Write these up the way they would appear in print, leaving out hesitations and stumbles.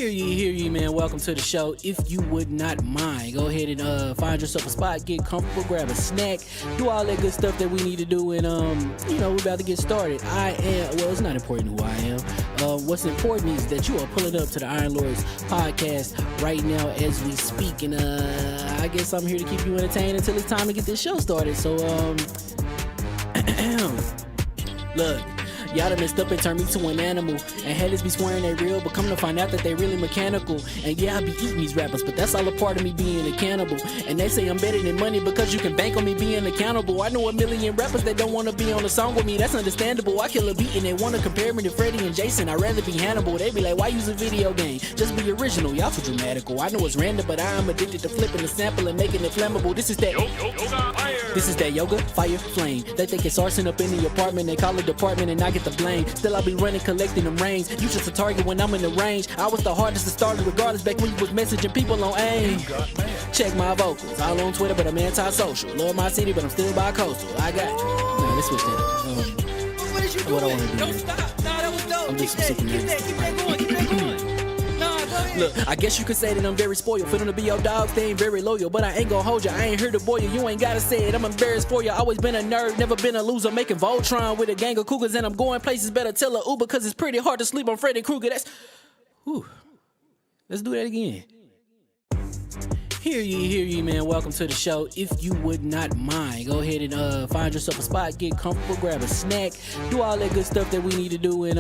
Hear ye, man. Welcome to the show. If you would not mind, go ahead and find yourself a spot, get comfortable, grab a snack, do all that good stuff that we need to do, and we're about to get started. It's not important who I am. What's important is that you are pulling up to the Iron Lords podcast right now as we speak, and I guess I'm here to keep you entertained until it's time to get this show started. So look. Y'all done messed up and turned me to an animal, and haters be swearing they real, but come to find out that they really mechanical. And yeah, I be eating these rappers, but that's all a part of me being a cannibal. And they say I'm better than money because you can bank on me being accountable. I know a million rappers that don't wanna be on a song with me, that's understandable. I kill a beat and they wanna compare me to Freddie and Jason. I'd rather be Hannibal. They be like, why use a video game? Just be original, y'all too dramatical. I know it's random, but I am addicted to flipping the sample and making it flammable. This is that This is that yoga, fire, flame. They think it's arson up in the apartment, they call it department and I get the blame. Still I be running, collecting them rings. You just a target when I'm in the range. I was the hardest to start regardless back when you was messaging people on AIM. Check my vocals, all on Twitter but I'm anti-social. Love my city but I'm still bi-coastal. I got Nah, let's switch that. What is you doing? What I wanna do. Don't stop. Nah, that was dope. I'm just Keep that going. Keep that going. Nah, go ahead. Look, I guess you could say that I'm very spoiled. For them to be your dogs, they ain't very loyal. But I ain't gon' hold ya, I ain't here to boil you. You ain't gotta say it, I'm embarrassed for ya. Always been a nerd, never been a loser. Making Voltron with a gang of cougars. And I'm going places, better tell a Uber. Cause it's pretty hard to sleep on Freddy Krueger. Let's do that again. Hear ye, man. Welcome to the show. If you would not mind, go ahead and find yourself a spot, get comfortable, grab a snack, do all that good stuff that we need to do, and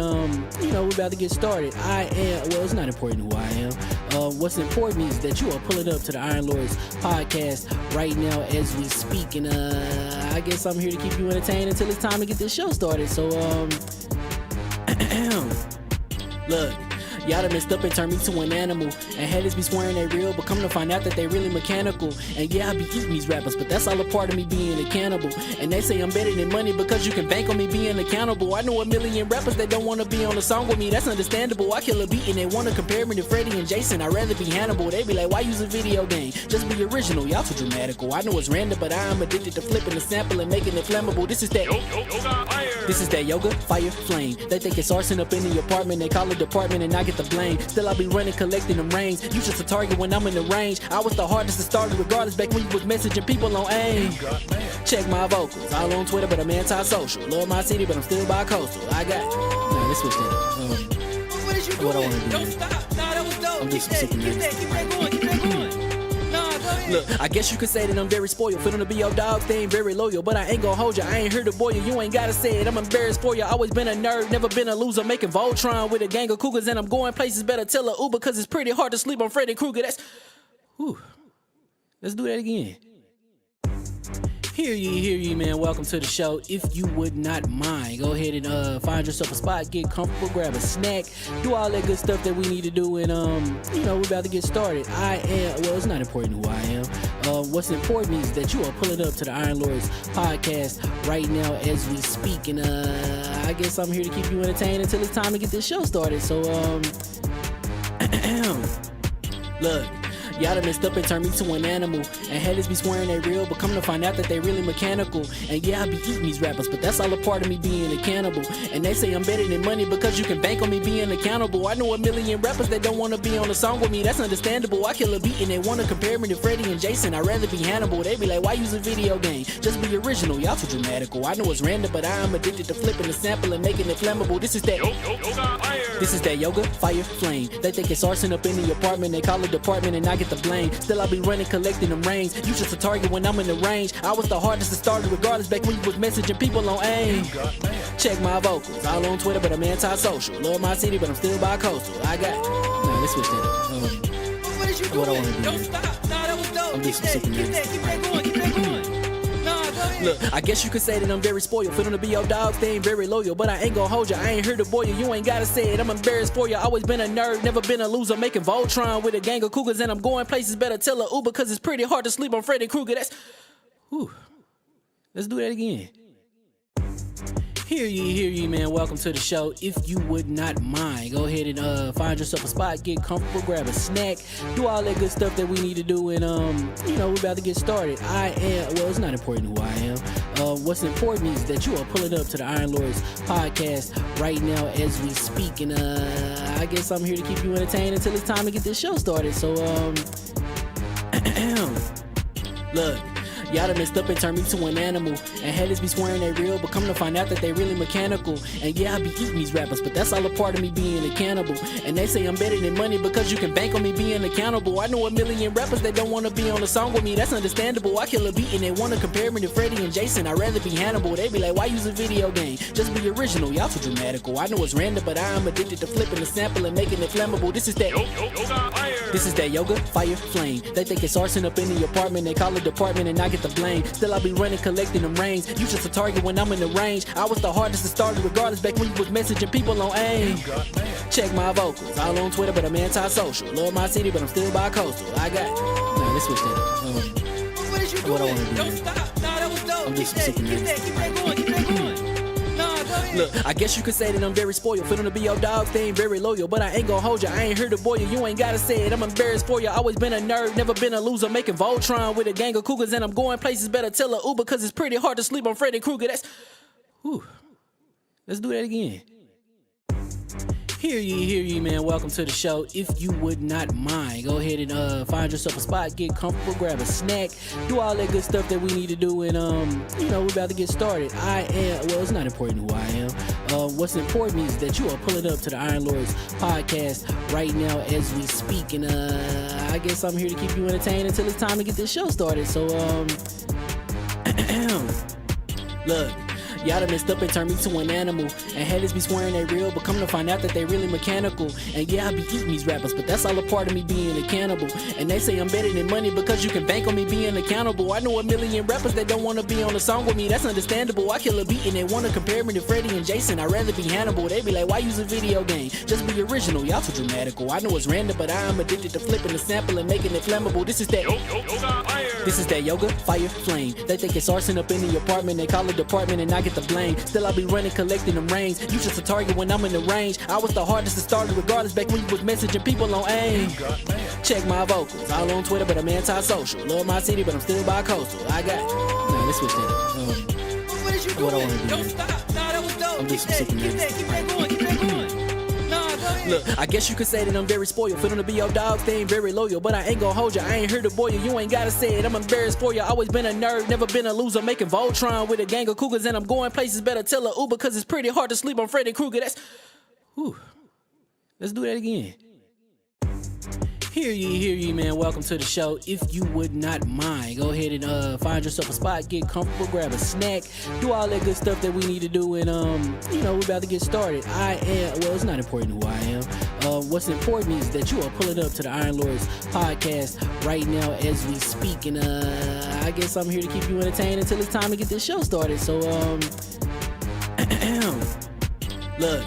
we're about to get started. It's not important who I am. What's important is that you are pulling up to the Iron Lords podcast right now as we speak, and I guess I'm here to keep you entertained until it's time to get this show started. So look. Y'all done messed up and turned me to an animal, and haters be swearing they real, but come to find out that they really mechanical. And yeah, I be eating these rappers, but that's all a part of me being a cannibal. And they say I'm better than money because you can bank on me being accountable. I know a million rappers that don't wanna be on a song with me, that's understandable. I kill a beat and they wanna compare me to Freddie and Jason. I'd rather be Hannibal. They be like, why use a video game? Just be original, y'all too dramatical. I know it's random, but I am addicted to flipping the sample and making it flammable. This is that This is that yoga, fire, flame. They think it's arson up in the apartment, they call it department and I get the blame. Still I be running, collecting them rings. You just a target when I'm in the range. I was the hardest to start regardless back when you was messaging people on AIM. Check my vocals, all on Twitter but I'm anti-social. Love my city but I'm still bi-coastal. I got Nah, let's switch that. What is you doing? What I wanna do. Don't stop. Nah, that was dope. I'm just Keep that going. Keep that going. Nah, go ahead. Look, I guess you could say that I'm very spoiled. For them to be your dogs, they ain't very loyal. But I ain't gon' hold ya, I ain't here to boil you. You ain't gotta say it, I'm embarrassed for ya. Always been a nerd, never been a loser. Making Voltron with a gang of cougars. And I'm going places, better tell a Uber. Cause it's pretty hard to sleep on Freddy Krueger. Let's do that again. Hear ye, man. Welcome to the show. If you would not mind, go ahead and find yourself a spot, get comfortable, grab a snack, do all that good stuff that we need to do, and we're about to get started. It's not important who I am. What's important is that you are pulling up to the Iron Lords podcast right now as we speak, and I guess I'm here to keep you entertained until it's time to get this show started. So look. Y'all done messed up and turned me to an animal, and haters be swearing they real, but come to find out that they really mechanical. And yeah, I be eating these rappers, but that's all a part of me being a cannibal. And they say I'm better than money because you can bank on me being accountable. I know a million rappers that don't wanna be on a song with me, that's understandable. I kill a beat and they wanna compare me to Freddie and Jason. I'd rather be Hannibal. They be like, why use a video game? Just be original, y'all too dramatical. I know it's random, but I am addicted to flipping the sample and making it flammable. This is that This is that yoga, fire, flame. They think it's arson up in the apartment, they call it department and I get the blame. Still I be running, collecting them rings. You just a target when I'm in the range. I was the hardest to start regardless back when you was messaging people on AIM. Check my vocals, all on Twitter but I'm anti-social. Love my city but I'm still bi-coastal. I got Nah, let's switch that. What is you doing? What I wanna do. Don't stop. Nah, that was dope. I'm just Keep that going. Keep that going. Nah, go ahead. Look, I guess you could say that I'm very spoiled. For them to be your dogs, they ain't very loyal. But I ain't gon' hold ya, I ain't here to boil you. You ain't gotta say it, I'm embarrassed for ya. Always been a nerd, never been a loser. Making Voltron with a gang of cougars. And I'm going places, better tell a Uber. Cause it's pretty hard to sleep on Freddy Krueger. Let's do that again. Hear ye, man. Welcome to the show. If you would not mind, go ahead and find yourself a spot, get comfortable, grab a snack, do all that good stuff that we need to do, and we're about to get started. It's not important who I am. What's important is that you are pulling up to the Iron Lords podcast right now as we speak, and I guess I'm here to keep you entertained until it's time to get this show started. So, look. Y'all done messed up and turned me to an animal. And haters be swearing they real, but come to find out that they really mechanical. And yeah, I be eating these rappers, but that's all a part of me being a cannibal. And they say I'm better than money because you can bank on me being accountable. I know a million rappers that don't wanna be on a song with me, that's understandable. I kill a beat and they wanna compare me to Freddie and Jason. I'd rather be Hannibal. They be like, why use a video game? Just be original, y'all too dramatical. I know it's random, but I'm addicted to flipping the sample and making it flammable. This is that yoga, fire, flame. They think it's arson up in the apartment, they call it department and I get the blame. Still I be running, collecting them rains. You just a target when I'm in the range. I was the hardest to start regardless back when you was messaging people on AIM. Check my vocals, all on Twitter but I'm anti-social. Love my city but I'm still bi-coastal. I got, nah, let's switch that. What is you What I doing? wanna do, Don't man. stop. Nah, that was dope. I'm Keep just that, super keep that, keep that going, keep that going. Nah, go ahead. Look, I guess you could say that I'm very spoiled. For them to be your dogs, they ain't very loyal. But I ain't gon' hold you, I ain't here to boil you. You ain't gotta say it, I'm embarrassed for you. Always been a nerd, never been a loser. Making Voltron with a gang of cougars. And I'm going places, better tell a Uber. Cause it's pretty hard to sleep on Freddy Krueger. That's, whew. Let's do that again. Hear ye, man. Welcome to the show. If you would not mind, go ahead and find yourself a spot, get comfortable, grab a snack, do all that good stuff that we need to do, and we're about to get started. It's not important who I am. What's important is that you are pulling up to the Iron Lords podcast right now as we speak, and I guess I'm here to keep you entertained until it's time to get this show started. So, look. Y'all done messed up and turned me to an animal. And haters be swearing they real, but come to find out that they really mechanical. And yeah, I be eating these rappers, but that's all a part of me being a cannibal. And they say I'm better than money because you can bank on me being accountable. I know a million rappers that don't wanna be on a song with me, that's understandable. I kill a beat and they wanna compare me to Freddie and Jason. I'd rather be Hannibal. They be like, why use a video game? Just be original, y'all too dramatical. I know it's random, but I'm addicted to flipping the sample and making it flammable. This is that yoga, fire, flame. They think it's arson up in the apartment, they call it department and I get the blame. Still I be running, collecting them rains. You just a target when I'm in the range. I was the hardest to start regardless back when you was messaging people on AIM. Check my vocals, all on Twitter but I'm anti-social. Love my city but I'm still bi-coastal. I got, nah, let's switch that. What is you doing? What I wanna do, Don't man. stop. Nah, that was dope. I'm Keep just that, super keep that, keep that going, keep that going. Nah, go ahead. Look, I guess you could say that I'm very spoiled. For them to be your dogs, they ain't very loyal. But I ain't gon' hold you, I ain't here to boil you. You ain't gotta say it, I'm embarrassed for you. Always been a nerd, never been a loser. Making Voltron with a gang of cougars. And I'm going places, better tell a Uber. Cause it's pretty hard to sleep on Freddy Krueger. That's, whew. Let's do that again. Hear ye, man. Welcome to the show. If you would not mind, go ahead and find yourself a spot, get comfortable, grab a snack, do all that good stuff that we need to do, and we're about to get started. It's not important who I am. What's important is that you are pulling up to the Iron Lords podcast right now as we speak, and I guess I'm here to keep you entertained until it's time to get this show started. So, look.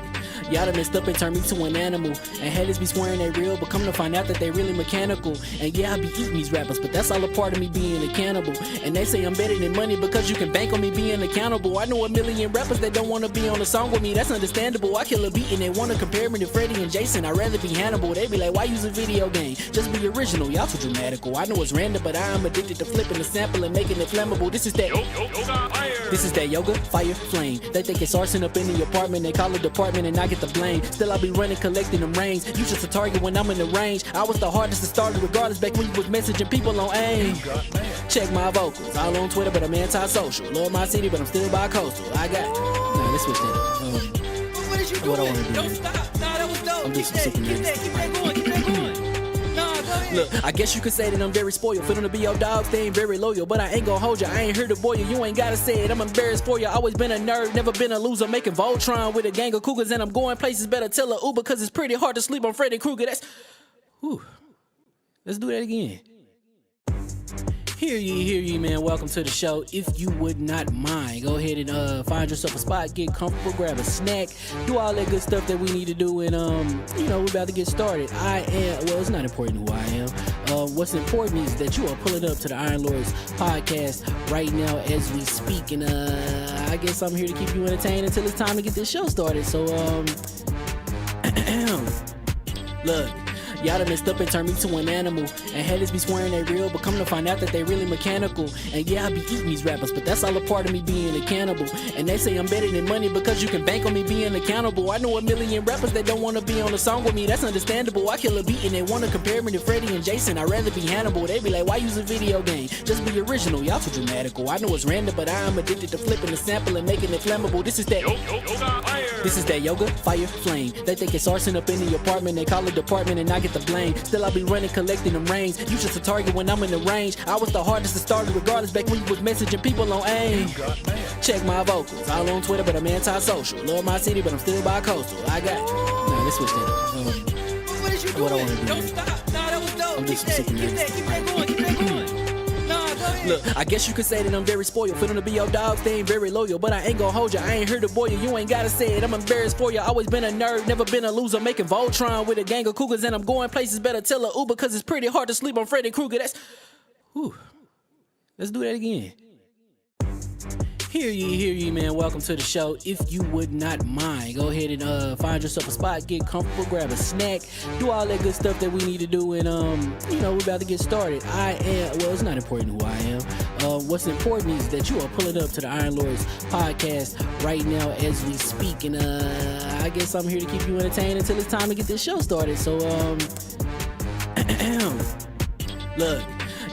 Y'all done messed up and turned me to an animal. And haters be swearing they real, but come to find out that they really mechanical. And yeah, I be eating these rappers, but that's all a part of me being a cannibal. And they say I'm better than money because you can bank on me being accountable. I know a million rappers that don't wanna be on a song with me, that's understandable. I kill a beat and they wanna compare me to Freddie and Jason. I'd rather be Hannibal. They be like, why use a video game? Just be original, y'all too dramatical. I know it's random, but I'm addicted to flipping the sample and making it flammable. This is that yoga, fire, flame. They think it's arson up in the apartment, they call it department and I get the blame. Still I be running, collecting them rains. You just a target when I'm in the range. I was the hardest to start regardless back when you was messaging people on AIM. Check my vocals, all on Twitter but I'm anti-social. Love my city but I'm still bi-coastal. I got, nah, let's switch that. What is you doing? What I wanna do, Don't man. stop. Nah, that was dope. I'm Keep just that, super keep that, keep that going, keep that going. Nah, go ahead. Look, I guess you could say that I'm very spoiled. For them to be your dogs, they ain't very loyal. But I ain't gon' hold you, I ain't here to boil you. You ain't gotta say it, I'm embarrassed for you. Always been a nerd, never been a loser. Making Voltron with a gang of cougars. And I'm going places, better tell a Uber. Cause it's pretty hard to sleep on Freddy Krueger. That's, whew. Let's do that again. Hear ye, man. Welcome to the show. If you would not mind, go ahead and find yourself a spot, get comfortable, grab a snack, do all that good stuff that we need to do, and we're about to get started. It's not important who I am. What's important is that you are pulling up to the Iron Lords podcast right now as we speak, and I guess I'm here to keep you entertained until it's time to get this show started. So, look. Y'all done messed up and turned me to an animal. And haters be swearing they real, but come to find out that they really mechanical. And yeah, I be eating these rappers, but that's all a part of me being a cannibal. And they say I'm better than money because you can bank on me being accountable. I know a million rappers that don't wanna be on a song with me, that's understandable. I kill a beat and they wanna compare me to Freddie and Jason. I'd rather be Hannibal. They be like, why use a video game? Just be original, y'all too dramatical. I know it's random, but I am addicted to flipping the sample and making it flammable. This is that yoga, fire, flame. They think it's arson up in the apartment. They call it department and I get the blame. Still I be running, collecting them rains. You just a target when I'm in the range. I was the hardest to start regardless back when you was messaging people on AIM. Check my vocals, all on Twitter, but I'm anti-social. Love my city, but I'm still bi-coastal. I got nah, let's switch that. What is you What I doing? wanna do? Don't stop. Nah, that was dope. I'm just Keep that going. Keep that going. Nah, go ahead. Look, I guess you could say that I'm very spoiled. For them to be your dogs, they ain't very loyal. But I ain't gon' hold ya, I ain't here to boil you. You ain't gotta say it, I'm embarrassed for ya. Always been a nerd, never been a loser. Making Voltron with a gang of cougars. And I'm going places, better tell a Uber. Cause it's pretty hard to sleep on Freddy Krueger. That's, whew. Let's do that again. Hear ye, man. Welcome to the show. If you would not mind, go ahead and find yourself a spot, get comfortable, grab a snack, do all that good stuff that we need to do, and we're about to get started. It's not important who I am. What's important is that you are pulling up to the Iron Lords podcast right now as we speak, and I guess I'm here to keep you entertained until it's time to get this show started. So look.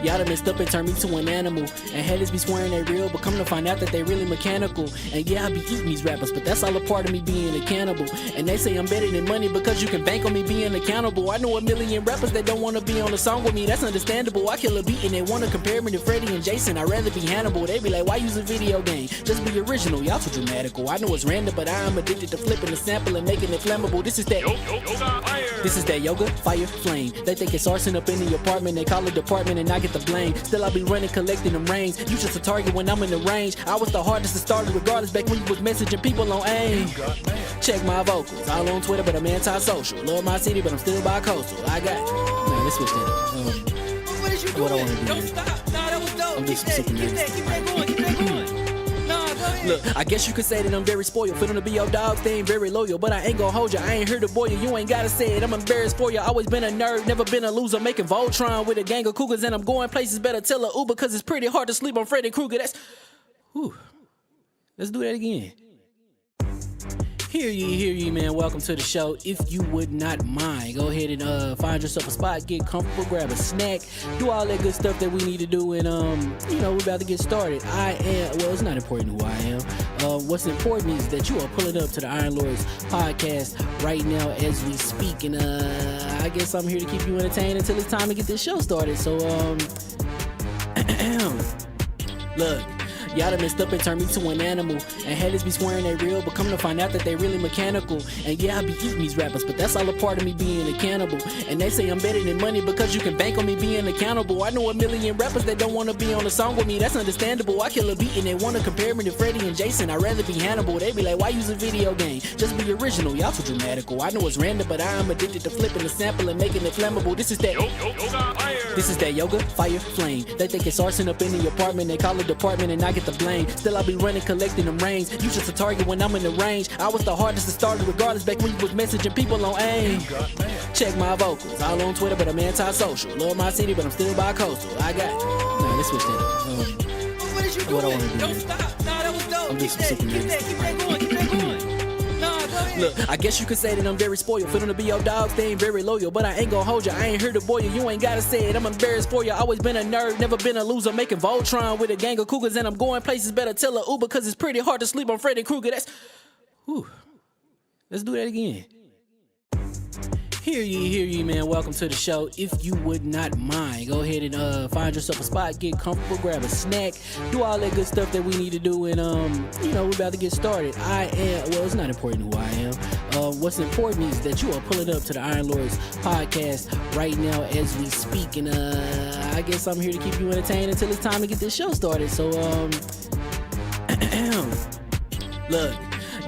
Y'all done messed up and turned me to an animal. And haters be swearing they real, but come to find out that they really mechanical. And yeah, I be eating these rappers, but that's all a part of me being a cannibal. And they say I'm better than money because you can bank on me being accountable. I know a million rappers that don't wanna be on a song with me, that's understandable. I kill a beat and they wanna compare me to Freddie and Jason. I'd rather be Hannibal. They be like, why use a video game? Just be original, y'all too dramatical. I know it's random, but I am addicted to flipping the sample and making it flammable. This is that yoga, fire, flame. They think it's arson up in the apartment. They call it department and I get the blame. Still I be running, collecting them rains. You just a target when I'm in the range. I was the hardest to start regardless back when you was messaging people on AIM. Check my vocals, all on Twitter, but I'm anti-social. Love my city, but I'm still bi-coastal. I got nah, let's switch that. What is you doing? What I wanna do? Don't stop. Nah, that was dope. I'm just Keep super that going. Keep that going. Nah, go ahead. Look, I guess you could say that I'm very spoiled. For them to be your dogs, they ain't very loyal. But I ain't gon' hold ya, I ain't here to boil you. You ain't gotta say it, I'm embarrassed for ya. Always been a nerd, never been a loser. Making Voltron with a gang of cougars. And I'm going places, better tell a Uber. Cause it's pretty hard to sleep on Freddy Krueger. That's, whew. Let's do that again. Hear ye, man. Welcome to the show. If you would not mind, go ahead and find yourself a spot, get comfortable, grab a snack, do all that good stuff that we need to do, and we're about to get started. It's not important who I am. What's important is that you are pulling up to the Iron Lords podcast right now as we speak, and I guess I'm here to keep you entertained until it's time to get this show started. So look. Y'all done messed up and turned me to an animal. And haters be swearing they real, but come to find out that they really mechanical. And yeah, I be eating these rappers, but that's all a part of me being a cannibal. And they say I'm better than money because you can bank on me being accountable. I know a million rappers that don't wanna be on a song with me, that's understandable. I kill a beat and they wanna compare me to Freddie and Jason. I'd rather be Hannibal. They be like, why use a video game? Just be original, y'all too dramatical. I know it's random, but I am addicted to flipping the sample and making it flammable. This is that yoga, fire, flame. They think it's arson up in the apartment. They call it department and I get the blame. Still I be running, collecting them rains. You just a target when I'm in the range. I was the hardest to start regardless back when you was messaging people on AIM. Check my vocals, all on Twitter, but I'm anti-social. Love my city, but I'm still bi-coastal. I got nah, let's switch that. What is you doing? What I wanna do? Don't stop. Nah, that was dope. I'm just Keep that going. Nah, go ahead. Look, I guess you could say that I'm very spoiled. For them to be your dogs, they ain't very loyal. But I ain't gon' hold ya, I ain't here to boil you. You ain't gotta say it, I'm embarrassed for ya. Always been a nerd, never been a loser. Making Voltron with a gang of cougars. And I'm going places, better tell a Uber. Cause it's pretty hard to sleep on Freddy Krueger. That's, whew. Let's do that again. Hear ye, man. Welcome to the show. If you would not mind, go ahead and find yourself a spot, get comfortable, grab a snack, do all that good stuff that we need to do, and we're about to get started. It's not important who I am. What's important is that you are pulling up to the Iron Lords podcast right now as we speak, and I guess I'm here to keep you entertained until it's time to get this show started. So look.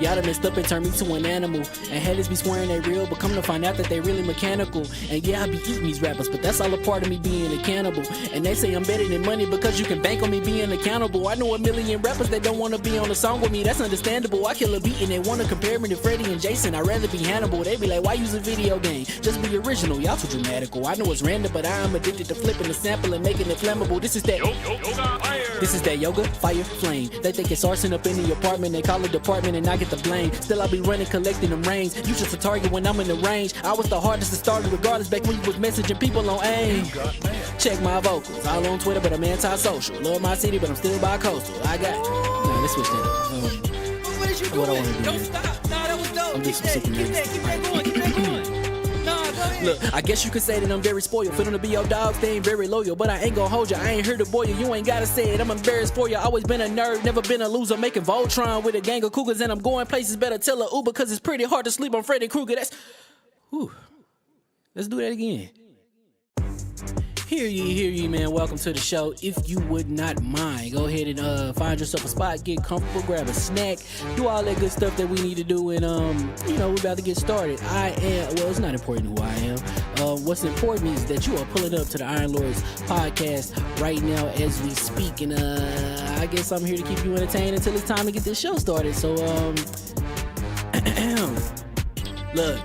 Y'all done messed up and turned me to an animal. And headers be swearing they real, but come to find out that they really mechanical. And yeah, I be eating these rappers, but that's all a part of me being a cannibal. And they say I'm better than money because you can bank on me being accountable. I know a million rappers that don't want to be on a song with me, that's understandable. I kill a beat and they want to compare me to Freddie and Jason. I'd rather be Hannibal. They be like, why use a video game? Just be original, y'all too dramatical. I know it's random, but I am addicted to flipping the sample and making it flammable. This is that yoga, fire, flame. They think it's arson up in the apartment. They call it department and I get the blame. Still I be running, collecting them rains. You just a target when I'm in the range. I was the hardest to start regardless back when you was messaging people on AIM. Check my vocals, all on Twitter, but I'm anti-social. Love my city, but I'm still bi-coastal. I got. Nah, let's switch that up. What is you doing? What I wanna do Don't here. stop. Nah, that was dope. I'm Keep just that super going. Keep that going. Nah, go ahead. Look, I guess you could say that I'm very spoiled. For them to be your dogs, they ain't very loyal. But I ain't gonna hold you, I ain't here to boil you. You ain't gotta say it, I'm embarrassed for you. Always been a nerd, never been a loser. Making Voltron with a gang of cougars. And I'm going places, better tell a Uber. Cause it's pretty hard to sleep on Freddy Krueger. That's... Whew. Let's do that again. Hear ye, man. Welcome to the show. If you would not mind, go ahead and find yourself a spot, get comfortable, grab a snack, do all that good stuff that we need to do, and we're about to get started. It's not important who I am. What's important is that you are pulling up to the Iron Lords podcast right now as we speak, and I guess I'm here to keep you entertained until it's time to get this show started. So look.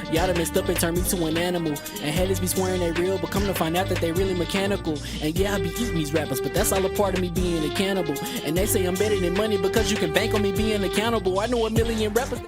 Y'all done messed up and turned me to an animal. And headers be swearing they real, but come to find out that they really mechanical. And yeah, I be eating these rappers, but that's all a part of me being a cannibal. And they say I'm better than money because you can bank on me being accountable. I know a million rappers.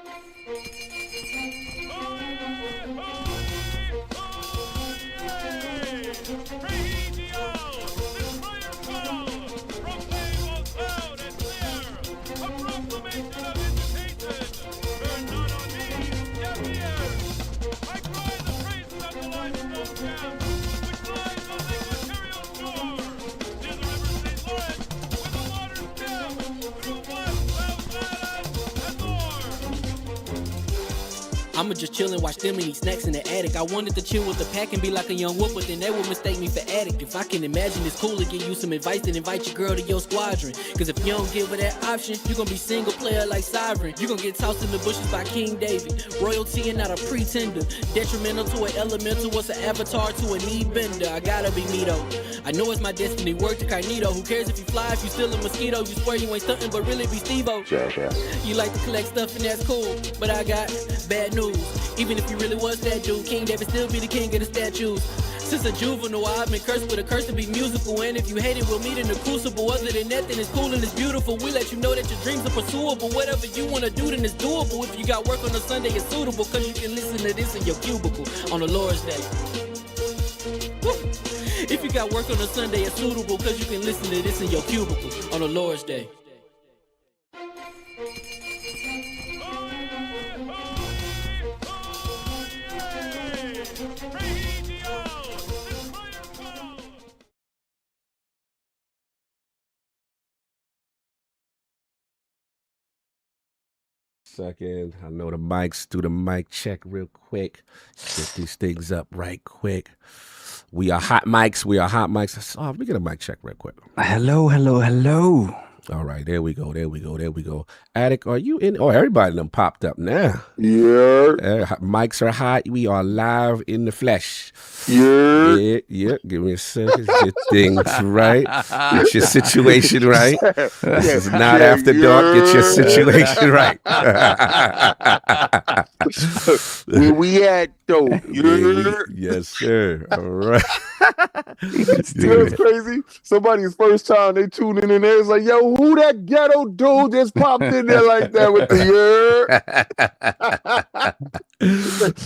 I'ma just chill and watch them and eat snacks in the attic. I wanted to chill with the pack and be like a young whoop, but then they would mistake me for addict. If I can imagine it's cool to give you some advice, then invite your girl to your squadron. Cause if you don't give her that option, you gon' be single player like Sovereign. You gon' get tossed in the bushes by King David. Royalty and not a pretender. Detrimental to an elemental, what's an avatar to a knee bender? I gotta be me though. I know it's my destiny, work to Carnito. Who cares if you fly, if you still a mosquito? You swear you ain't stunting, but really be Steve-O. You like to collect stuff and that's cool, but I got bad news. Even if you really was that dude, King David still be the king of the statues. Since a juvenile, I've been cursed with a curse to be musical. And if you hate it, we'll meet in the crucible. Other than that, then it's cool and it's beautiful. We let you know that your dreams are pursuable. Whatever you wanna do, then it's doable. If you got work on a Sunday, it's suitable. Cause you can listen to this in your cubicle on the Lord's Day. Woo. If you got work on a Sunday, it's suitable. Cause you can listen to this in your cubicle on the Lord's Day. Second, I know the mics, do the mic check real quick. Get these things up right quick. We are hot mics. Oh, let me get a mic check real quick. Hello. All right, there we go. Attic, are you in? Oh, everybody done popped up now. Yeah. Mics are hot. We are live in the flesh. Yeah. Yeah. Give me a second. Get things right. Get your situation right. This is not after dark. Get your situation right. Where we at, though? Yes, sir. All right. You know what's crazy? Somebody's first time they tuning in there, it's like, yo, who that ghetto dude just popped in there like that with the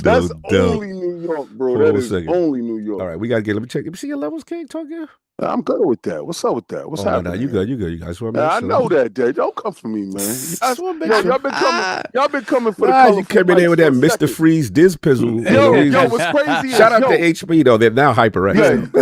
That's only New York, bro. That is only New York. All right, we gotta get. Let me check. Let me see your levels, King. Talk here. I'm good with that. What's up with that? What's happening? No, you good. You guys want I know that, Jay. Don't come for me, man. Y'all been coming for the colorful. You came in there with that Mr. Freeze Diz Pizzle. Yo, what's crazy is, shout out to HB though. They're now HyperX.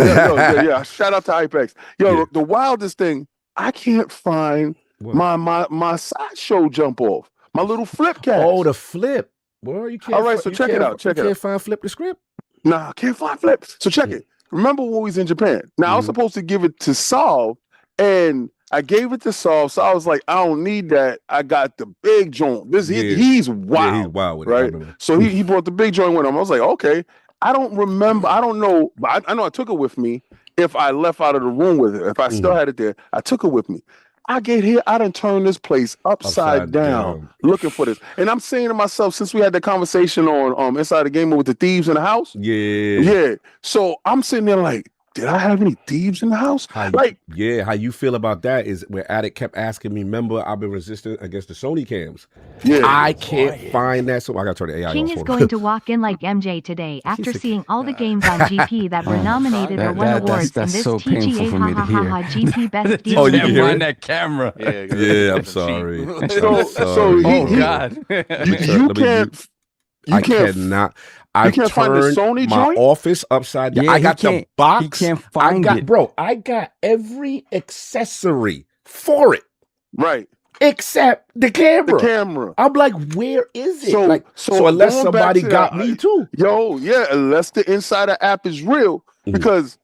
Yeah. Shout out to HyperX. Yo, the wildest thing, I can't find my sideshow jump off. My little flip cast. Oh, the flip. Well, you can't. All right, so check it out. You can't find Flip the script? Nah, I can't find Flip. So check it. Remember when we was in Japan? Now I was supposed to give it to Solve, and I gave it to Soft, so I was like, I don't need that. I got the big joint. He's wild. Yeah, he's wild with right? it. So he brought the big joint with him. I was like, okay. I don't remember. I don't know. But I know I took it with me. If I left out of the room with it, if I still had it there, I took it with me. I get here, I done turned this place upside down looking for this. And I'm saying to myself, since we had that conversation on Inside the Gamer with the thieves in the house. Yeah. So I'm sitting there like, did I have any thieves in the house? How you feel about that is where Addict kept asking me, remember, I've been resistant against the Sony cams. Yeah. I can't find that. So I got to turn the AI King off. is going to walk in like MJ today after seeing all the games on GP that were nominated or won awards in this so TGA GP Best Oh, you can't find that camera. Yeah, I'm sorry. You cannot. I can't find the Sony my joint? office upside down. Yeah, I got the box. He can't find it. Bro, I got every accessory for it. Right. Except the camera. The camera. I'm like, where is it? So so unless somebody got me too. Yo, yeah, unless the Insider app is real. Because,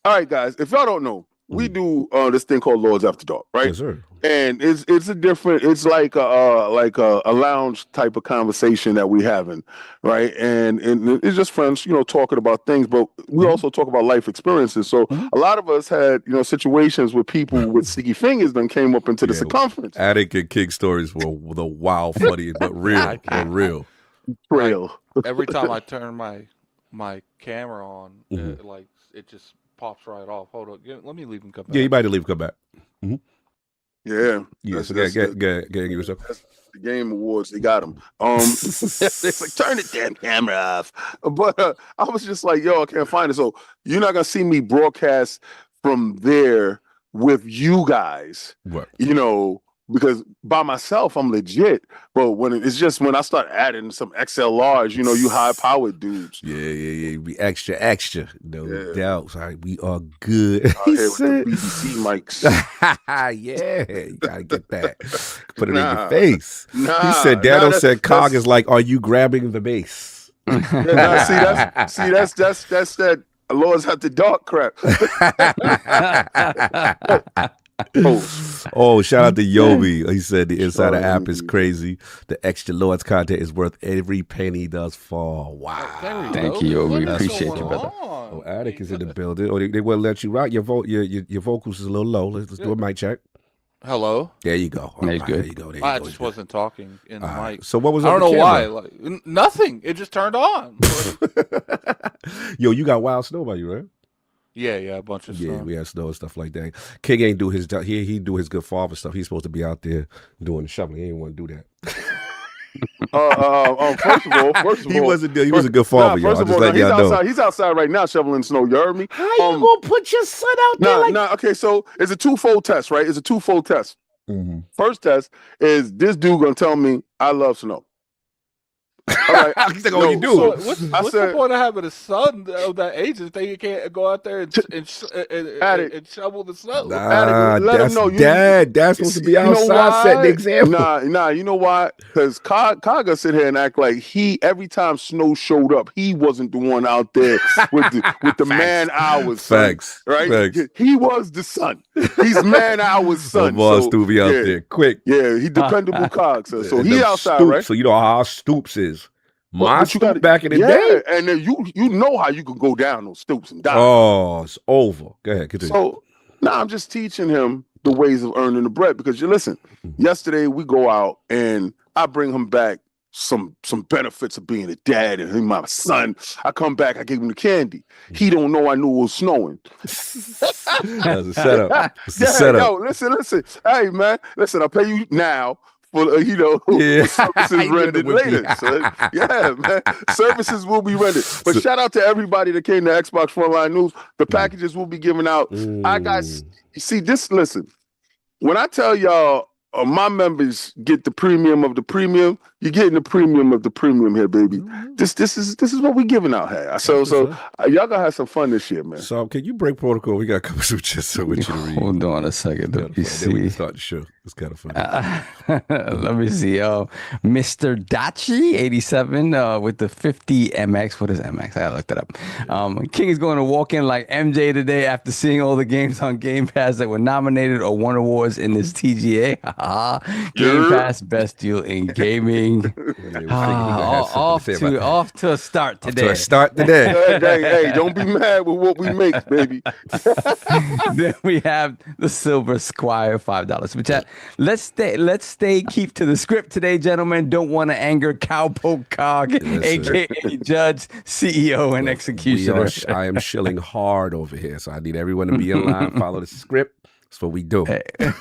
all right, guys, if y'all don't know, we do this thing called Lords After Dark, right? Yes, sir. And it's a different, it's like a lounge type of conversation that we having, right? And it's just friends, talking about things, but we also talk about life experiences. So a lot of us had, situations where people with sticky fingers then came up into the circumference. Attic and King stories were the wild, funny, but real, real. Every time I turn my camera on, it just pops right off. Hold on, let me leave and come back. Yeah, you might leave and come back. Yeah. So get yourself. The Game Awards, they got them. It's like, turn the damn camera off. But I was just like, yo, I can't find it. So you're not gonna see me broadcast from there with you guys. What? Because by myself, I'm legit. But when I start adding some XLRs, you high-powered dudes. Yeah. Be extra. No doubt. Sorry, we are good. Out here with the BBC mics. Yeah, you gotta get that. Put it in your face. He said, Dano said, Cog is like, are you grabbing the bass? That's that Lords After Dark crap. Oh, shout out to Yobi. He said the Insider app is crazy. The extra Lords content is worth every penny does fall. Wow. Thank you, Yobi. Appreciate you, brother. Oh, Attic is in the building. Oh, they wouldn't let you rock. Your vocals is a little low. Let's do a mic check. Hello. There you go. There you go. There you go. I just wasn't talking in the mic. So what was? I don't know why. Nothing. It just turned on. Yo, you got wild snow by you, right? Yeah, a bunch of stuff. Yeah, we had snow and stuff like that. King ain't do his job. He do his good father stuff. He's supposed to be out there doing the shoveling. He ain't want to do that. First of all, he was a good father. First of all, he's outside right now shoveling snow. You heard me? How you gonna put your son out there? Okay, so it's a twofold test, right? It's a twofold test. First test is this dude gonna tell me I love snow. All right. He's like, you do. So what's the point of having a son of that age if they can't go out there and shovel the snow? Let him know. Dad's supposed to be outside setting the example. Nah, you know why? Because Kaga sit here and act like every time snow showed up, he wasn't the one out there with the man hours. Facts. Right? Facts. He was the son. He's man hours son. The boss do be out there quick. Yeah, he dependable Cog. So he outside, Stoops, right? So you know how our Stoops is. My stoop back in the day. And then you know how you could go down those stoops and die. Oh, it's over. Go ahead, continue. So now I'm just teaching him the ways of earning the bread because yesterday we go out and I bring him back some benefits of being a dad and him my son. I come back, I give him the candy. He don't know I knew it was snowing. That was a setup. It's a setup. Yo, listen. Hey man, listen, I'll pay you now. For services rendered later. So, yeah, man. Services will be rendered. But shout out to everybody that came to Xbox Frontline News. The packages will be given out. Listen, when I tell y'all my members get the premium of the premium, you're getting the premium of the premium here, baby. This is what we giving out here. So y'all gonna have some fun this year, man. So can you break protocol? We got a couple of just so with you to read. Hold on a second. Let me see. Then we can start the show. It's kind of funny. Let me see. Mr. Dachi 87 with the 50 MX. What is MX? I gotta look that up. King is going to walk in like MJ today after seeing all the games on Game Pass that were nominated or won awards in this TGA. Game Pass best deal in gaming. Off to a start today. Hey, don't be mad with what we make, baby. Then we have the Silver Squire $5 super chat. Let's keep to the script today, gentlemen. Don't want to anger Cowpoke Cog, aka Judge, CEO, and Executioner. I am shilling hard over here, so I need everyone to be in line, follow the script. That's what we do.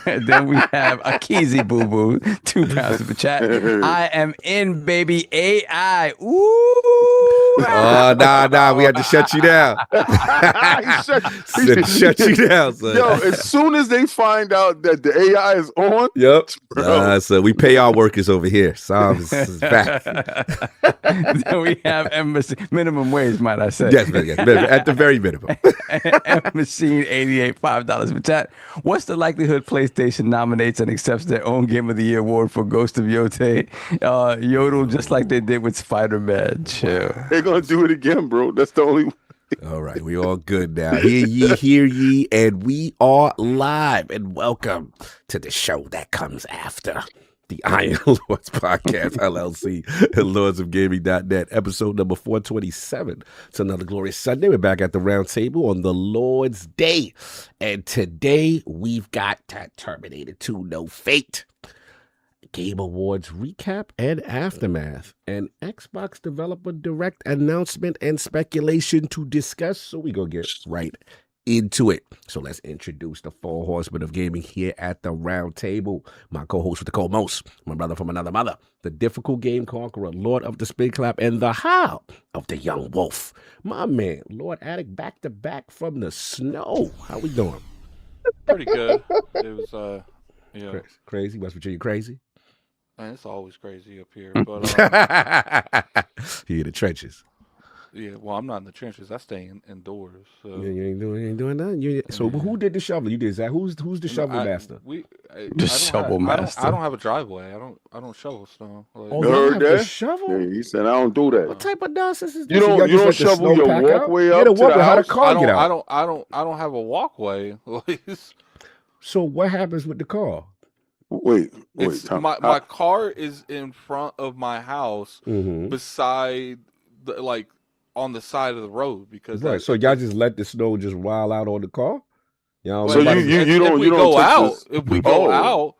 Then we have Akizi Boo Boo, £2 super chat. I am in, baby. AI. Ooh. Oh, nah. We had to shut you down. Shut you down, son. Yo, as soon as they find out that the AI is on, yep. So we pay our workers over here. So is back. Then we have minimum wage, might I say? Yes, at the very minimum. Machine 88 $5 super chat. What's the likelihood PlayStation nominates and accepts their own Game of the Year award for Ghost of Yote? Yodel, just like they did with Spider-Man. Chill. They're gonna do it again, bro. That's the only way. All right, we all good now. Hear ye, and we are live. And welcome to the show that comes after the Iron Lords Podcast, LLC, and LordsOfGaming.net, episode number 427. It's another glorious Sunday. We're back at the round table on the Lord's Day. And today we've got Terminator 2 No Fate, Game Awards recap and aftermath, and Xbox Developer Direct announcement and speculation to discuss. So we go get right into it. So let's introduce the four horsemen of gaming here at the round table. My co-host with the co-most, my brother from another mother, the difficult game conqueror, Lord of the Spin Clap, and the howl of the young wolf, my man, Lord Attic, back to back from the snow. How we doing? Pretty good. It was Crazy. West Virginia crazy. Man, it's always crazy up here. But you in the trenches. Yeah, well, I'm not in the trenches. I stay indoors. So. You ain't doing nothing. So who did the shovel? You did, Zach. Who's the shovel master? Shovel master. I don't have a driveway. I don't shovel snow. Like, you heard that? Shovel? Yeah, he said I don't do that. What type of nonsense is this? You don't shovel your walkway up to the how house? the car get out? I don't have a walkway. So what happens with the car? Wait. My car is in front of my house, beside the on the side of the road, because right. So y'all just let the snow just wild out on the car? So if we go out.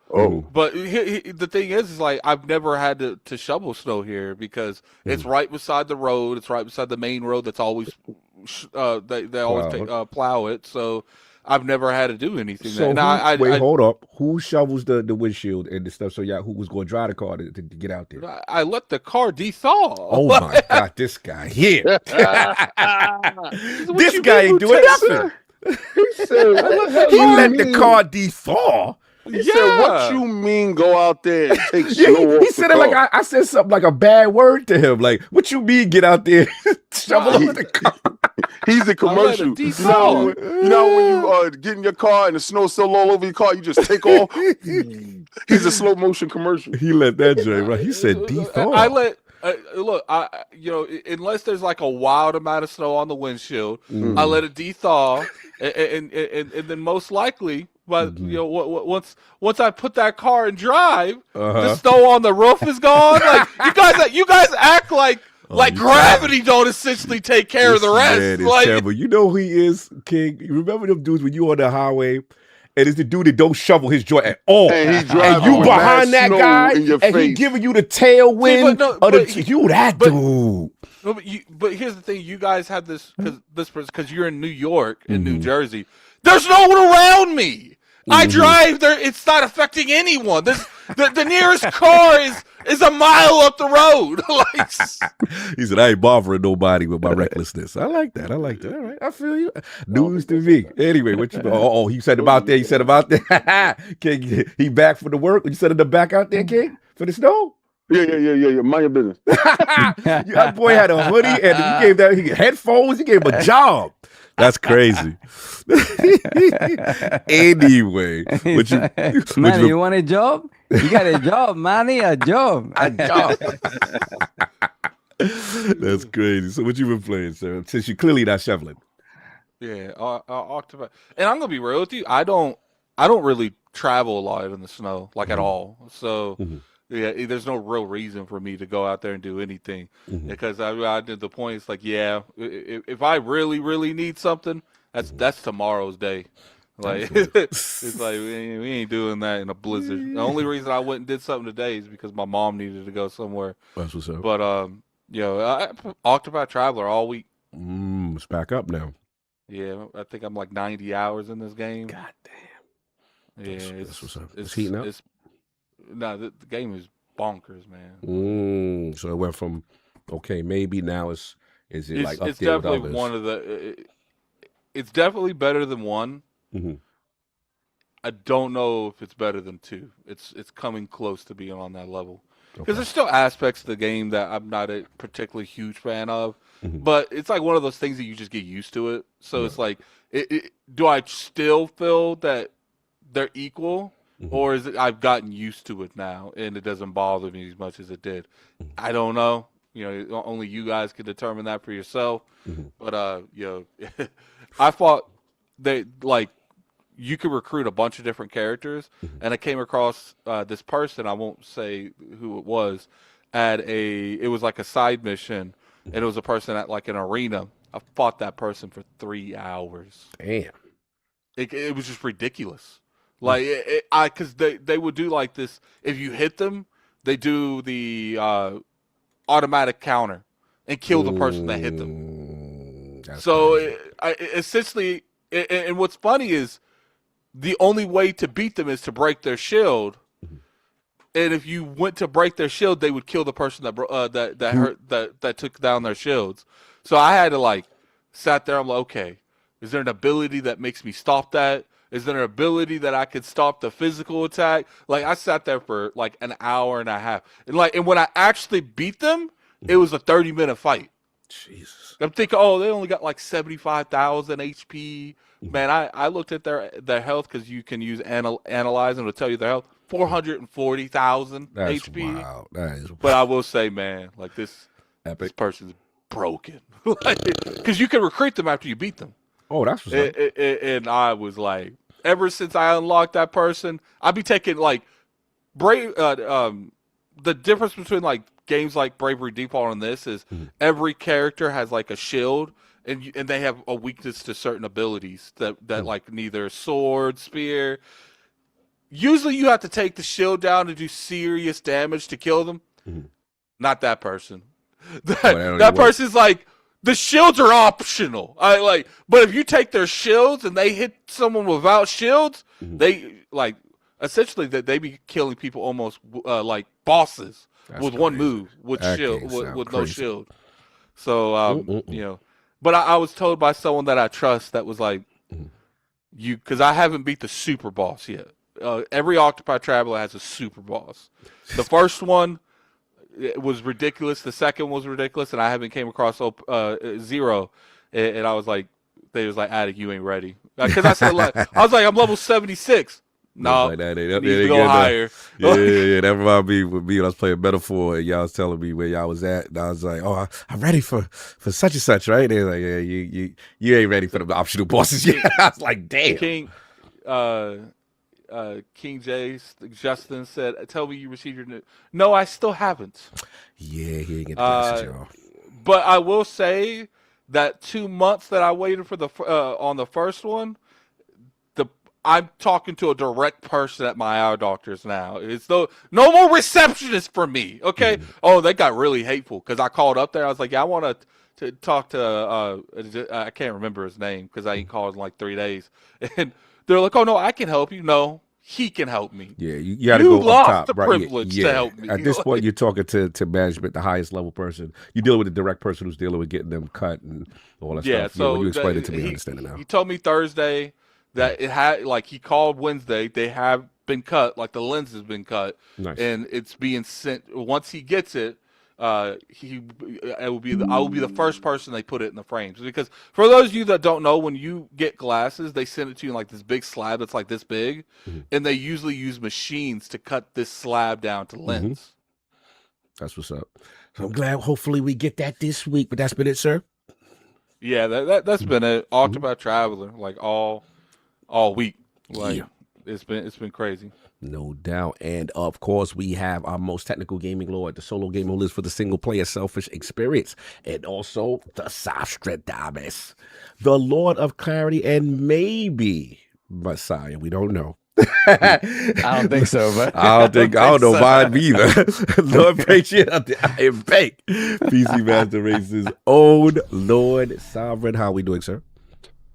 But the thing is like I've never had to shovel snow here because it's right beside the road. It's right beside the main road. That's always they always plow it. So I've never had to do anything. So hold up. Who shovels the windshield and the stuff? So who was going to drive the car to get out there? I let the car thaw. Oh my God, this guy here. This guy ain't doing nothing. He said, he let the car thaw. He said, "What you mean? Go out there and take snow off He said it like I said something like a bad word to him. Like, what you mean? Get out there, shovel off the car." He's a commercial. You know when you get in your car and the snow's still all over your car, you just take off. He's a slow motion commercial. He let that joint right. He said "de-thaw." I let look. Unless there's like a wild amount of snow on the windshield, I let it de-thaw, and then most likely. But once I put that car in drive, the snow on the roof is gone. Like you guys act like gravity don't essentially take care of the rest. Man, like terrible. You know who he is, King. You remember them dudes when you on the highway, and it's the dude that don't shovel his joint at all, and you behind that guy, and he giving you the tailwind. Dude. But here's the thing: you guys have this because you're in New York and New Jersey. There's no one around me. I drive there. It's not affecting anyone. The nearest car is a mile up the road. He said, "I ain't bothering nobody with my recklessness." I like that. All right, I feel you. News to me. Anyway, what you? He said about that. He said about that. King, he back for the work. You said him back out there, King, for the snow. Yeah. Mind your business. That boy had a hoodie and you gave that he headphones. You gave him a job. That's crazy. Anyway, Manny, you want a job? You got a job, Manny. A job. A job. That's crazy. So what you been playing, sir? Since you clearly not shoveling. Yeah, Octopi. And I'm gonna be real with you. I don't really travel a lot in the snow, like at all. So yeah, there's no real reason for me to go out there and do anything because I did the point. It's like, yeah, if I really need something, that's tomorrow's day. Like it's like we ain't doing that in a blizzard. The only reason I went and did something today is because my mom needed to go somewhere. That's what's up. But Octopi Traveler all week. It's back up now. Yeah, I think I'm like 90 hours in this game. God damn. Yeah, that's what's up. It's heating up. The game is bonkers, man. So it went from maybe now is it like up it's there definitely with others? one of the. It's definitely better than one. I don't know if it's better than two. It's coming close to being on that level. Because there's still aspects of the game that I'm not a particularly huge fan of, but it's like one of those things that you just get used to it. So it's like, do I still feel that they're equal, or is it I've gotten used to it now and it doesn't bother me as much as it did? I don't know. Only you guys can determine that for yourself. But I thought you could recruit a bunch of different characters, and I came across this person. I won't say who it was. It was like a side mission, and it was a person at like an arena. I fought that person for 3 hours. Damn, it was just ridiculous. Like because they would do like this. If you hit them, they do the automatic counter and kill the person that hit them. So essentially, and what's funny is, the only way to beat them is to break their shield, and if you went to break their shield, they would kill the person that took down their shields. So I had to sat there. I'm like, okay, is there an ability that makes me stop that? Is there an ability that I could stop the physical attack? Like I sat there for like an hour and a half, and when I actually beat them, it was a 30-minute fight. Jesus, I'm thinking, they only got like 75,000 HP. Man, I looked at their health because you can use analyze and it'll tell you their health. 440,000 HP. Wow. That is. But I will say, man, this person's broken because you can recruit them after you beat them. Oh, that's what's up. And I was like, ever since I unlocked that person, I'd be taking Brave. The difference between games like Bravery Default and this is every character has a shield. And they have a weakness to certain abilities that neither sword, spear. Usually you have to take the shield down to do serious damage to kill them. Not that person. That person's the shields are optional. But if you take their shields and they hit someone without shields, they essentially they be killing people almost like bosses. That's with crazy. One move with that shield with no shield. So But I was told by someone that I trust that was because I haven't beat the super boss yet. Every Octopi Traveler has a super boss. The first one was ridiculous. The second was ridiculous, and I haven't came across Zero. And I was they was Attic, you ain't ready. Because I said, I was I'm level 76. No, needs to go higher. Yeah. That reminded me with me when I was playing Metaphor, and y'all was telling me where y'all was at, and I was like, "Oh, I'm ready for such and such, right?" And they were "Yeah, you ain't ready for the optional bosses yet." I was like, "Damn." King J Justin said, "Tell me you received your new." No, I still haven't. Yeah, he ain't get the message, y'all. But I will say that 2 months that I waited for on the first one. I'm talking to a direct person at my eye doctors now. It's no more receptionist for me. Okay. Oh, they got really hateful because I called up there. I was like, yeah, I want to talk to, I can't remember his name because I ain't called in 3 days. And they're like, oh no, I can help you. No, he can help me. Yeah. You got to go lost up top, the privilege to help me. At this point, you're talking to management, the highest level person. You're dealing with a direct person who's dealing with getting them cut and all that stuff. So when you explain it to me, I understand it now. He told me Thursday that it had he called Wednesday. They have been cut, like the lens has been cut, Nice. and it's being sent. Once he gets it, I will be the first person they put it in the frames. Because for those of you that don't know, when you get glasses, they send it to you in like this big slab that's like this big, and they usually use machines to cut this slab down to lens. That's what's up. So I'm glad. Hopefully we get that this week. But that's been it, sir. Yeah, that's been it. Octopath Traveler, like all week. Like it's been crazy. No doubt. And of course, we have our most technical gaming lord, the solo gamer list for the single player selfish experience. And also the Sostradamus, the Lord of Clarity, and maybe Messiah. We don't know. I don't think so, but I don't know mine either. Lord Patriot of the Iron Bank. PC Master Race's own Lord Sovereign. How are we doing, sir?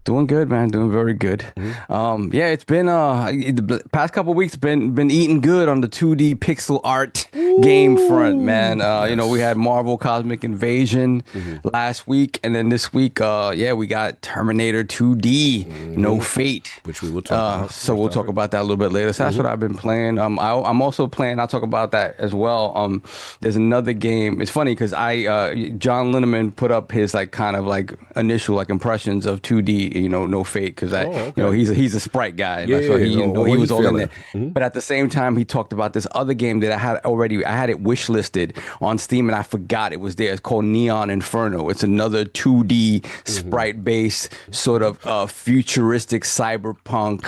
Doing good, man. Doing very good. Yeah, it's been the past couple weeks been eating good on the 2D pixel art game front, man. You know, we had Marvel Cosmic Invasion last week, and then this week, we got Terminator 2D, No Fate, which we will talk about. So we'll talk about that a little bit later. So that's what I've been playing. I'm also playing. I'll talk about that as well. There's another game. It's funny because John Linneman put up his like kind of like initial like impressions of 2D. You know, No Fate, because you know, he's a sprite guy. So he was all in there. But at the same time, he talked about this other game that I had it wish listed on Steam, and I forgot it was there. It's called Neon Inferno. It's another 2D sprite based sort of futuristic cyberpunk,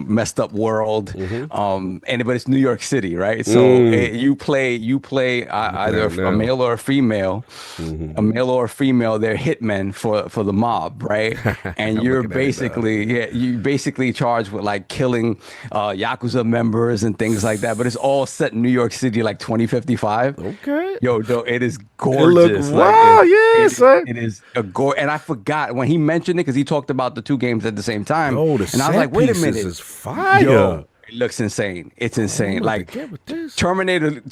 messed up world. But it's New York City, right? So you play either a male or a female. They're hitmen for the mob, right? And you're basically charged with like killing Yakuza members and things like that. But it's all set in New York City, like 2055. Okay. Yo, it is gorgeous. It is a and I forgot when he mentioned it because he talked about the two games at the same time. Oh, and I was like, wait a minute, is fire. Yo, it looks insane. It's insane. Like Terminator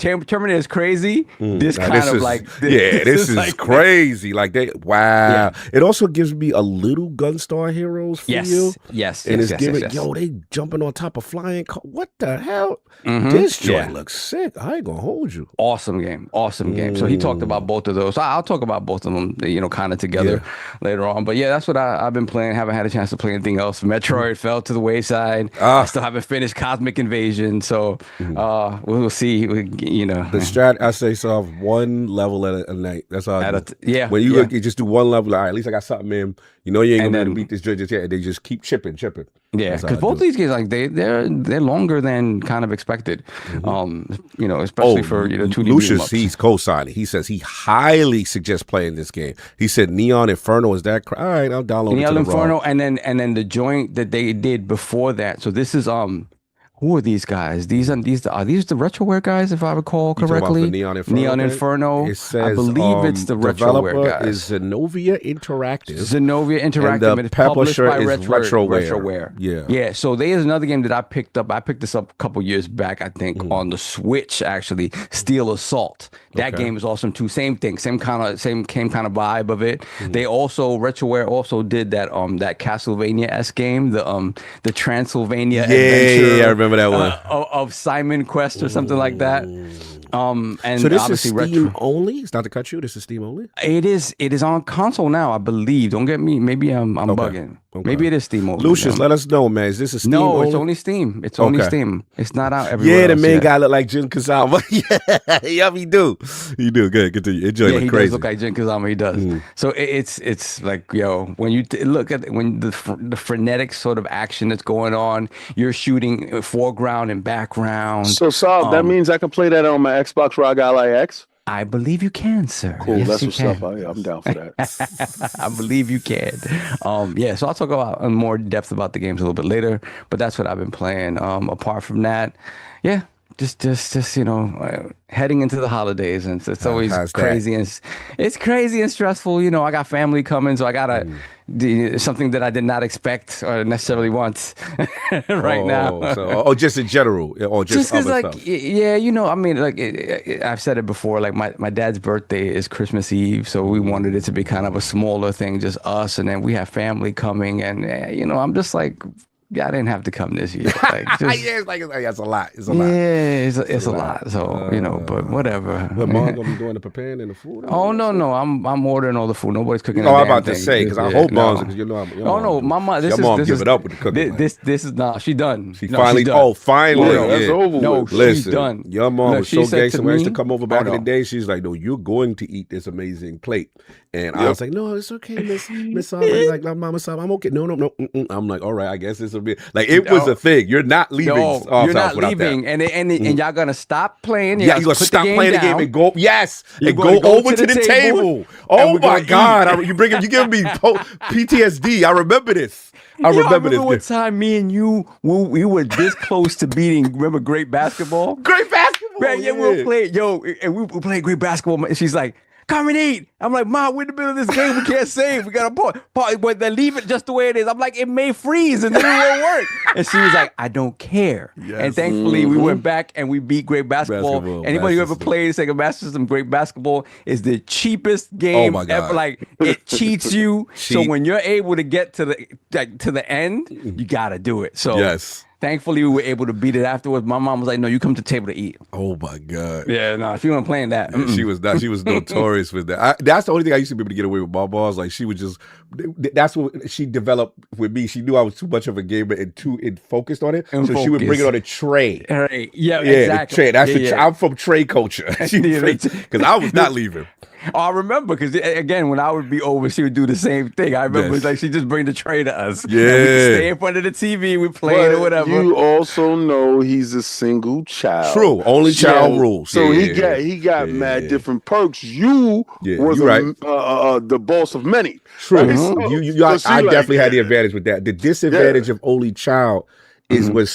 is crazy. This is crazy. Like It also gives me a little Gunstar Heroes feel. Yes. And it's giving they jumping on top of flying cars. What the hell? This joint looks sick. I ain't gonna hold you. Awesome game. So he talked about both of those. So I'll talk about both of them, kind of together later on. But yeah, that's what I've been playing. Haven't had a chance to play anything else. Metroid fell to the wayside. I still haven't finished Cosmic Invasion, so we'll see. The strat I say solve one level at a night. That's all. When you look, you just do one level. All right, at least I got something in. You ain't gonna be able to beat this judge yet. They just keep chipping. Yeah, because both of these games like they're longer than kind of expected. Especially for 2D. Lucius, he's co-signing. He says he highly suggests playing this game. He said Neon Inferno is that. All right, I'll download Neon Inferno, and then the joint that they did before that. So this is who are these guys? Are these the Retroware guys, if I recall correctly? Neon Inferno. It says, I believe it's the Retroware guys. Is Zenovia Interactive. And it's published by Retroware. Yeah. So there's another game that I picked up. I picked this up a couple years back, I think, on the Switch. Actually, Steel Assault. That game is awesome too. Same thing. Same kind of vibe of it. They also Retroware also did that that Castlevania-esque game, the Transylvania Adventure. Yeah, I remember that one of Simon Quest or something like that. And so this is Steam only. It's not to cut you. This is Steam only. It is on console now, I believe. Don't get me. Maybe I'm bugging. Okay. Maybe it is Steam only. Lucius, let us know, man. Is this a Steam only? No, it's only Steam. It's only Steam. It's not out everywhere. Yeah, the main guy look like Jin Kazama. Yeah, he do. He do. Good. Continue. Enjoy. Yeah, he crazy. does look like Jin Kazama. He does. So it's like, when you look at when the frenetic sort of action that's going on, you're shooting foreground and background. So Saul, that means I can play that on my Xbox ROG Ally X? I believe you can, sir. Cool. Yes, that's what's up. I'm down for that. I believe you can. So I'll talk about in more depth about the games a little bit later, but that's what I've been playing. Apart from that, just heading into the holidays, and it's always crazy and it's crazy and stressful. I got family coming, so I gotta something that I did not expect or necessarily want now. So, just in general, or just other stuff. I've said it before. Like my dad's birthday is Christmas Eve, so we wanted it to be kind of a smaller thing, just us, and then we have family coming, and I'm just like, y'all didn't have to come this year. Like, just, yeah, it's like that's a lot. It's a lot. Yeah, it's a lot. So but whatever. But mom gonna be doing the preparing and the food. Oh no, I'm ordering all the food. Nobody's cooking. Oh, a I'm damn about to thing. say because I hope mom's because my mom. This give is it up with the cooking. This is not. She done. She finally. Oh, finally. Yeah, that's over. No, with. she's done. Your mom was so gangster when I used to come over back in the no. day. She's like, no, you're going to eat this amazing plate. And I was like, no, it's okay, Miss Aubrey. Like, Mama Sab, I'm okay. No. I'm like, all right, I guess this will be like it was a thing. You're not leaving. You're not leaving, and y'all gonna stop playing. Yeah, you gonna stop playing the game and go. Yes, and go over to the table. Oh my God, you giving me PTSD. I remember this. I remember this. One time, me and you, we were this close to beating. Remember Great Basketball? Great Basketball. Man, yeah, we'll play. And we played Great Basketball. And she's like, come and eat. I'm like, Mom, we're in the middle of this game. We can't save. We got to pause. But they leave it just the way it is. I'm like, it may freeze and then it won't work. And she was like, I don't care. Yes. And thankfully, we went back and we beat Great Basketball. Anybody who ever played Sega Master System, Great Basketball is the cheapest game ever. Like, it cheats you. So when you're able to get to the end, you got to do it. So yes. Thankfully, we were able to beat it afterwards. My mom was like, no, you come to the table to eat. Oh, my God. Yeah, no, she wasn't playing that. Yeah, she was not. She was notorious with that. That's the only thing I used to be able to get away with balls. Like, she would just, that's what she developed with me. She knew I was too much of a gamer and too focused on it. So she would bring it on a tray. Right. Yeah, exactly. The tray. I'm from tray culture. Because I was not leaving. Oh, I remember because again, when I would be over, she would do the same thing. I remember it's like she just bring the tray to us. Yeah, and we could stay in front of the TV, we played or whatever. You also know he's a single child. True, only child rules. So he got mad different perks. You was the boss of many. True, right? I definitely had the advantage with that. The disadvantage of only child is when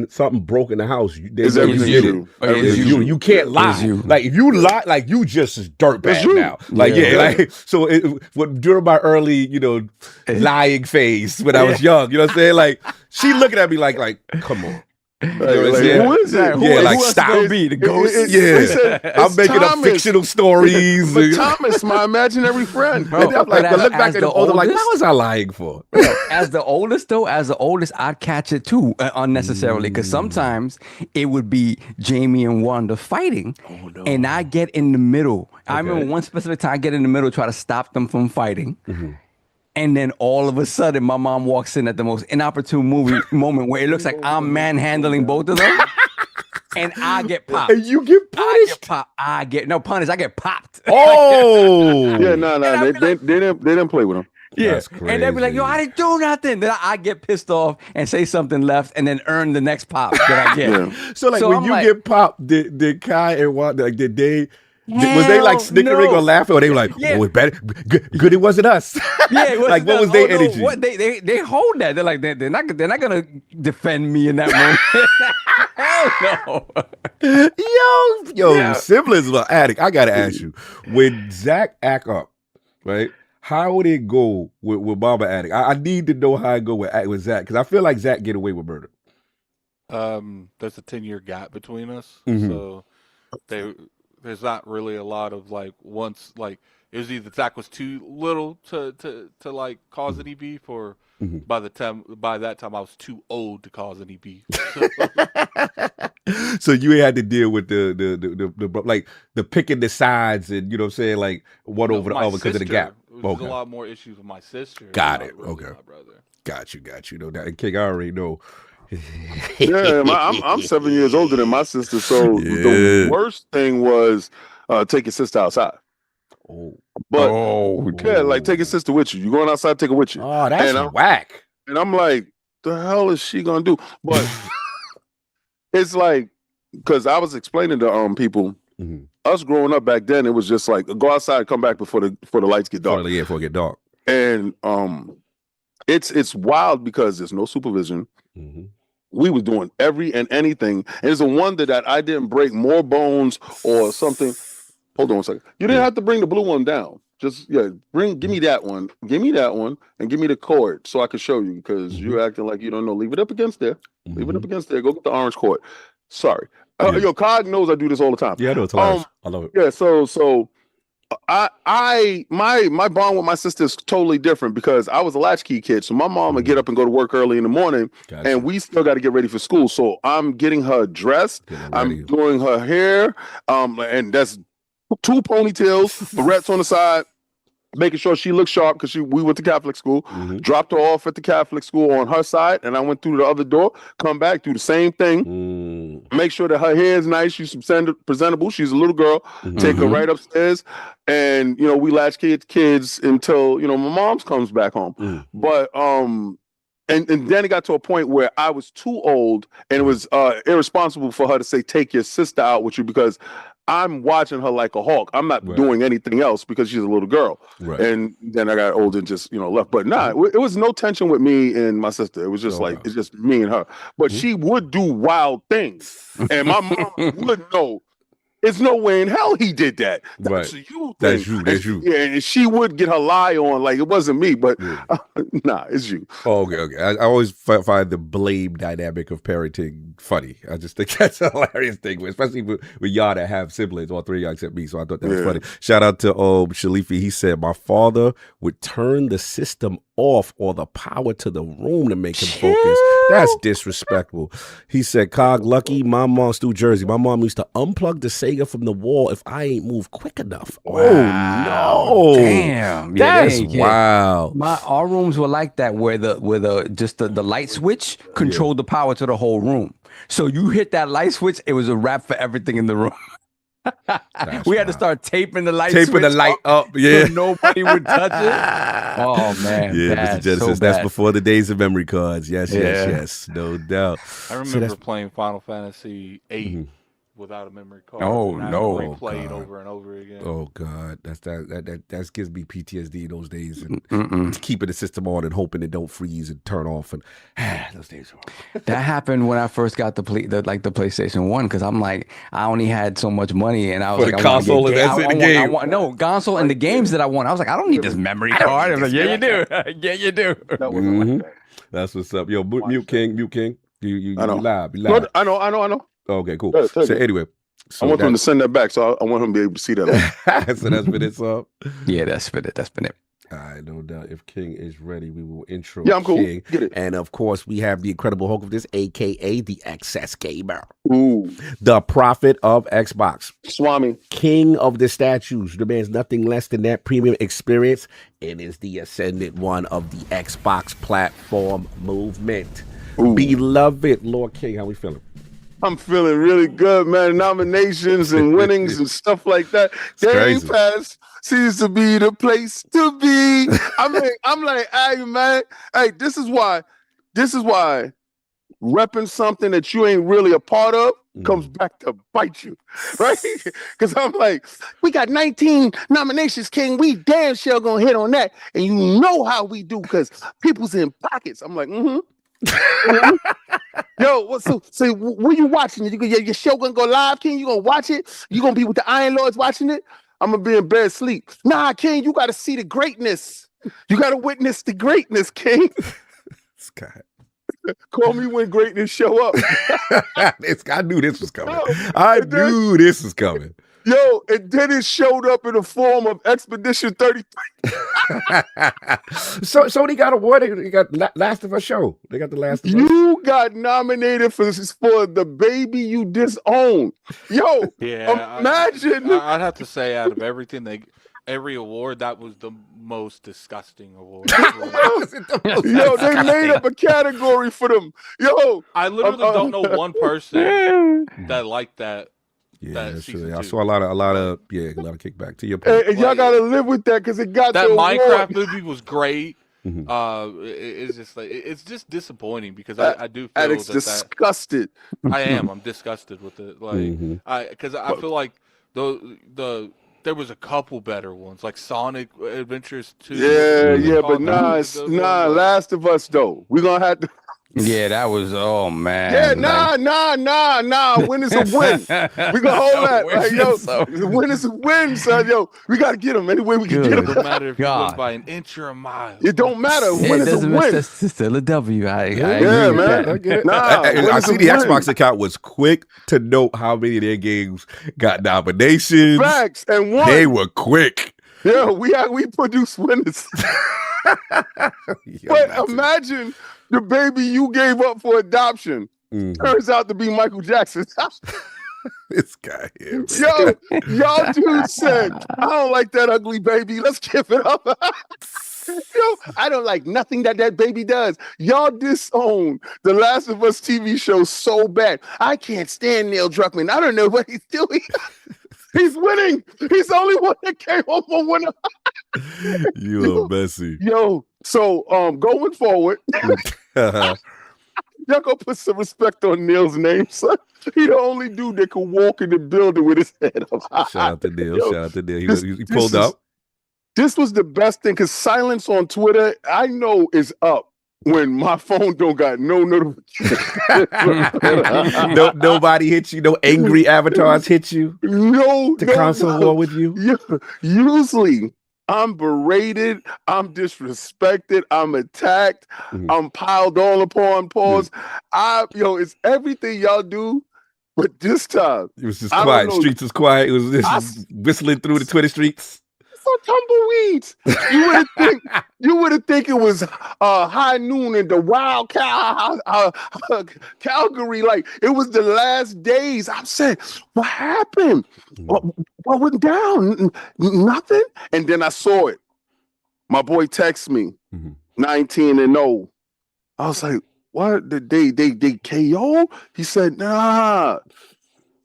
something broke in the house. It's you. You can't lie. Like if you lie, like you just is dirtbag now. Like so during my early, lying phase when I was young, you know what I'm saying? Like she looking at me like, come on. You know what I'm saying? Who is it? Like stop. Be the ghost. I'm making up fictional stories. But Thomas, my imaginary friend. Bro, and I'm like, but look back at the older, like, what was I lying for? As the oldest, I'd catch it too unnecessarily because sometimes it would be Jamie and Wanda fighting, and I get in the middle. I remember one specific time I get in the middle, try to stop them from fighting. And then all of a sudden, my mom walks in at the most inopportune moment where it looks like I'm manhandling both of them. And I get popped. And you get punished? I get punished. I get popped. Oh! Yeah, no. They didn't play with him. Yeah. And they'd be like, yo, I didn't do nothing. Then I get pissed off and say something left and then earn the next pop that I get. So when you get popped, did Kai and Wanda, like, did they... was they like snickering or laughing, or they were like, "Oh, it's better. Good, it wasn't us." Yeah, like what was their energy? What they hold that? They're like they're not gonna defend me in that moment. Hell no. Siblings were addict. I gotta ask you, when Zach act up, right? How would it go with Mama addict? I need to know how it go with Zach because I feel like Zach get away with murder. There's a 10-year gap between us, so there's not really a lot of like once like it was either Zach was too little to like cause any beef or by that time I was too old to cause any beef. So you had to deal with the like the picking the sides and you know what I'm saying like one over the other because of the gap. There's a lot more issues with my sister. Got it. Really my brother. Got you. No, that King, I already know. Yeah, I'm 7 years older than my sister, so the worst thing was take your sister outside. Like take your sister with you. You going outside, take her with you. Oh, that's whack. And I'm like, the hell is she gonna do? But it's like, because I was explaining to people, us growing up back then, it was just like go outside, come back before the lights get dark. Before it get dark. And it's wild because there's no supervision. We was doing every and anything. And it's a wonder that I didn't break more bones or something. Hold on a second. You didn't have to bring the blue one down. Just give me that one. Give me that one and give me the cord so I can show you because you're acting like you don't know. Leave it up against there. Leave it up against there. Go get the orange cord. Sorry. Yo, Cog knows I do this all the time. Yeah, I know it's hilarious. I love it. Yeah, so my bond with my sister is totally different because I was a latchkey kid. So my mom would get up and go to work early in the morning, and we still got to get ready for school. So I'm getting her dressed. I'm doing her hair, and that's 2 ponytails, barrettes on the side, making sure she looks sharp because we went to Catholic school. Dropped her off at the Catholic school on her side, and I went through the other door, come back, do the same thing. Make sure that her hair is nice, she's presentable. She's a little girl. Take her right upstairs, and we latch kids until my mom's comes back home. But and then it got to a point where I was too old, and it was irresponsible for her to say, take your sister out with you, because I'm watching her like a hawk. I'm not doing anything else because she's a little girl. And then I got old and just left. But it was no tension with me and my sister. It was just it's just me and her. But she would do wild things, and my mom would know. There's no way in hell he did that. That's you. That's you. Yeah, and she would get her lie on like it wasn't me, but nah, it's you. Okay. I always find the blame dynamic of parenting funny. I just think that's a hilarious thing, especially with y'all that have siblings, all 3 of y'all except me. So I thought that was funny. Shout out to Shalifi. He said, my father would turn the system off or the power to the room to make him focus. That's disrespectful. He said, Cog Lucky, my mom's New Jersey. My mom used to unplug the Sega from the wall if I ain't moved quick enough. Wow. Oh no. Damn. That's wild. Our rooms were like that where the light switch controlled the power to the whole room. So you hit that light switch, it was a wrap for everything in the room. We had to start taping the light up. Yeah, so nobody would touch it. Oh man, yeah, Mr. Genesis. That's before the days of memory cards. Yes, no doubt. I remember playing Final Fantasy VIII without a memory card. Oh no, replayed over and over again. Oh God, that gives me PTSD those days, and keeping the system on and hoping it don't freeze and turn off, and those days. That happened when I first got the PlayStation 1, because I'm like, I only had so much money, and I was for the console and that's in the game. Console and the games that I want. I was like, I don't need this memory card. I was like, yeah, you do. Yeah, you do. That's what's up. Yo, mute King. You live. I know. Okay, cool. So anyway, I want them to send that back, so I want him to be able to see that. So that's been it, song. Yeah, that's been it. All right, no doubt. If King is ready, we will intro I'm cool. King. Get it. And of course, we have the incredible Hulk of this, aka the Excess Gamer. Ooh. The prophet of Xbox. Swami. King of the statues. Demands nothing less than that premium experience and is the ascendant one of the Xbox platform movement. Ooh. Beloved Lord King, how we feeling? I'm feeling really good, man. Nominations and winnings and stuff like that. Game Pass seems to be the place to be. I'm like, hey, man. Hey, this is why repping something that you ain't really a part of comes back to bite you, right? Because I'm like, we got 19 nominations, King. We damn sure gonna hit on that. And you know how we do, because people's in pockets. I'm like, Yo, so what you watching? Your show gonna go live, King? You gonna watch it? You gonna be with the Iron Lords watching it? I'm gonna be in bed sleep. Nah, King, you gotta see the greatness. You gotta witness the greatness, King. Scott. Call me when greatness show up. I knew this was coming. I knew this was coming. Yo, and then it showed up in the form of Expedition 33. So they got awarded. They got Last of Us show. They got the Last of Us. You got nominated for the baby you disown. Yo, yeah, imagine. I'd have to say, out of everything, every award, that was the most disgusting award. Yo, they made up a category for them. Yo, I literally don't know one person that liked that. Yeah, sure. I saw a lot of kickback to your point. And y'all gotta live with that, because it got that the Minecraft award. movie was great. It's just like it's just disappointing, because I do feel Addict's disgusted. I'm disgusted with it. Like because I feel like there was a couple better ones, like Sonic Adventures 2. Yeah, but Last of Us though. We're gonna have to. Yeah, that was, oh man. Yeah, nah. Win is a win. We gonna hold that, right, yo? The win is a win, son. Yo, we gotta get him any way we can get him. It don't matter if you God. win by an inch or a mile. It don't matter. It Win is a doesn't win. That's still a W. I Yeah, agree with man. that. I get it. Nah, I win is see a the win. Xbox account was quick to note how many of their games got nominations. Facts and one. They were quick. Yeah, we produce winners. Yo, But that's it. imagine the baby you gave up for adoption turns out to be Michael Jackson. This guy here. Yo, y'all dudes said, I don't like that ugly baby. Let's give it up. Yo, I don't like nothing that baby does. Y'all disown the Last of Us TV show so bad. I can't stand Neil Druckmann. I don't know what he's doing. He's winning. He's the only one that came home a winner. You a messy. Yo, so going forward, y'all gonna put some respect on Neil's name, son. He the only dude that can walk in the building with his head up high. Shout out to Neil. Yo, Shout out to Neil. He this pulled is- up. This was the best thing because silence on Twitter, I know, is up when my phone don't got no notification. Nobody hit you. No angry avatars hit you. No, The console war with you. Yeah, usually I'm berated, I'm disrespected, I'm attacked, I'm piled on upon. Pause. It's everything y'all do, but this time It was just I don't quiet. know. Streets was quiet. It was just whistling through the Twitter streets. for tumbleweeds. You would think it was high noon in the wild Calgary. Like it was the last days. I said, what happened? What went down? Nothing. And then I saw it. My boy texted me, 19-0. I was like, what? Did they KO? He said, nah.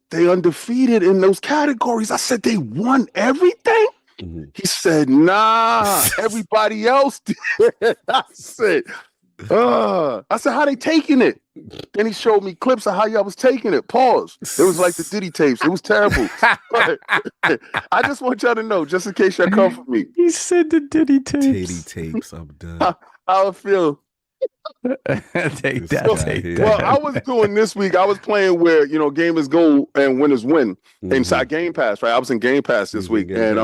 They undefeated in those categories. I said, they won everything? He said, nah, everybody else did. I said, how they taking it? Then he showed me clips of how y'all was taking it. Pause. It was like the Diddy tapes. It was terrible. I just want y'all to know, just in case y'all come for me. He said the Diddy Titty tapes. tapes. I'm done. How it feel? Take that. Take that. Well, I was doing this week. I was playing where gamers go and winners win inside Game Pass. Right, I was in Game Pass this week, and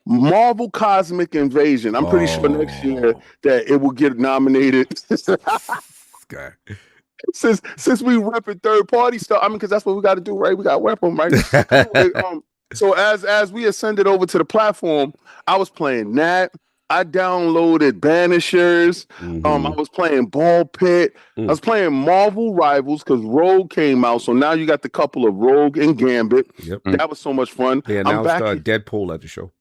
Marvel Cosmic Invasion. I'm pretty sure next year that it will get nominated. Guy. Since we repping third party stuff, I mean, because that's what we got to do, right? We got to rep them, right? So as we ascended over to the platform, I was playing that. I downloaded Banishers. I was playing Ball Pit. I was playing Marvel Rivals because Rogue came out. So now you got the couple of Rogue and Gambit. Yep. That was so much fun. They I'm announced back. Deadpool at the show.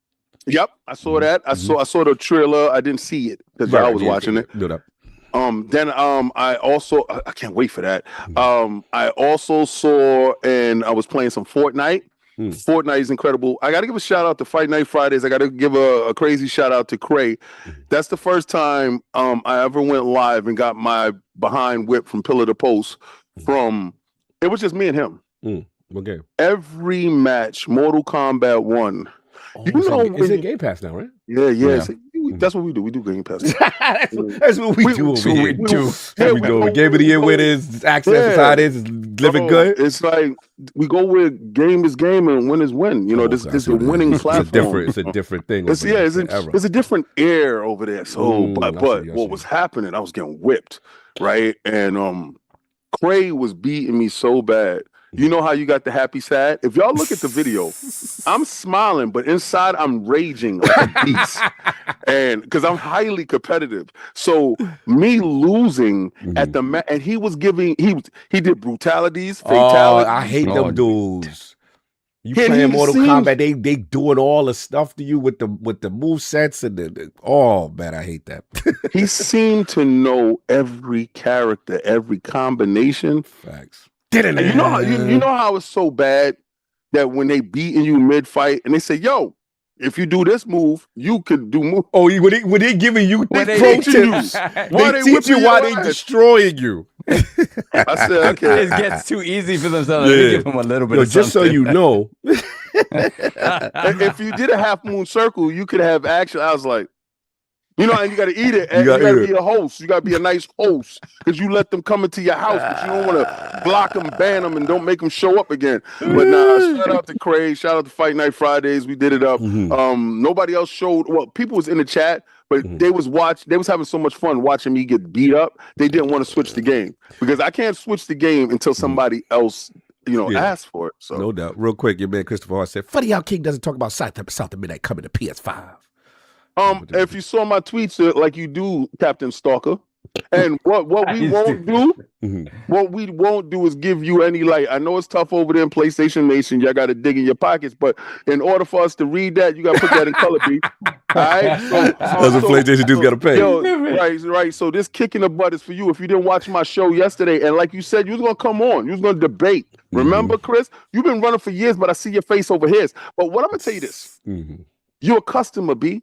Yep, I saw that. I saw the trailer. I didn't see it because I was watching it. No, no. Then I also I can't wait for that. I also saw and I was playing some Fortnite. Fortnite is incredible. I got to give a shout out to Fight Night Fridays. I got to give a crazy shout out to Cray. That's the first time I ever went live and got my behind whip from pillar to post. It was just me and him. Okay. Every match, Mortal Kombat 1. It's in Game Pass now, right? Yeah. That's what we do. We do Game Pass. That's what we do over here. Yeah, we go. Game of the Year winners, access is how it is, living good. It's like we go where game is game and win is win. This is a winning platform. It's a different thing. It's a different air over there. So, but what was happening? I was getting whipped, right? And Cray was beating me so bad. You know how you got the happy sad? If y'all look at the video, I'm smiling, but inside I'm raging like a beast. And because I'm highly competitive. So me losing at the match, and he did brutalities, fatalities. I hate them dudes. You playing Mortal Kombat, they doing all the stuff to you with the move sets and man, I hate that. He seemed to know every character, every combination. Facts. And you know how it's so bad that when they beating you mid fight and they say, "Yo, if you do this move, you could do move." Oh, when they giving you pro tips, they teach you why they destroying you. I said, okay, It gets too easy for themselves. Let me give them a little bit. Of just so you know, if you did a half moon circle, you could have action. I was like, You know, and you got to eat it. And you got to be a host. You got to be a nice host because you let them come into your house, but you don't want to block them, ban them, and don't make them show up again. But shout out to Craig. Shout out to Fight Night Fridays. We did it up. Nobody else showed. Well, people was in the chat, but they was having so much fun watching me get beat up. They didn't want to switch the game because I can't switch the game until somebody else, ask for it. So no doubt. Real quick, your man Christopher Hart said, "Funny how King doesn't talk about South of Midnight coming to PS5." If you saw my tweets like you do, Captain Stalker, and what we won't do, what we won't do is give you any light. I know it's tough over there in PlayStation Nation. Y'all got to dig in your pockets, but in order for us to read that, you got to put that in color, B. All right, so PlayStation dudes got to pay. Right. So this kick in the butt is for you. If you didn't watch my show yesterday, and like you said, you was gonna come on, you was gonna debate. Remember, Chris? You've been running for years, but I see your face over his. But what I'm gonna tell you this: you're a customer, B.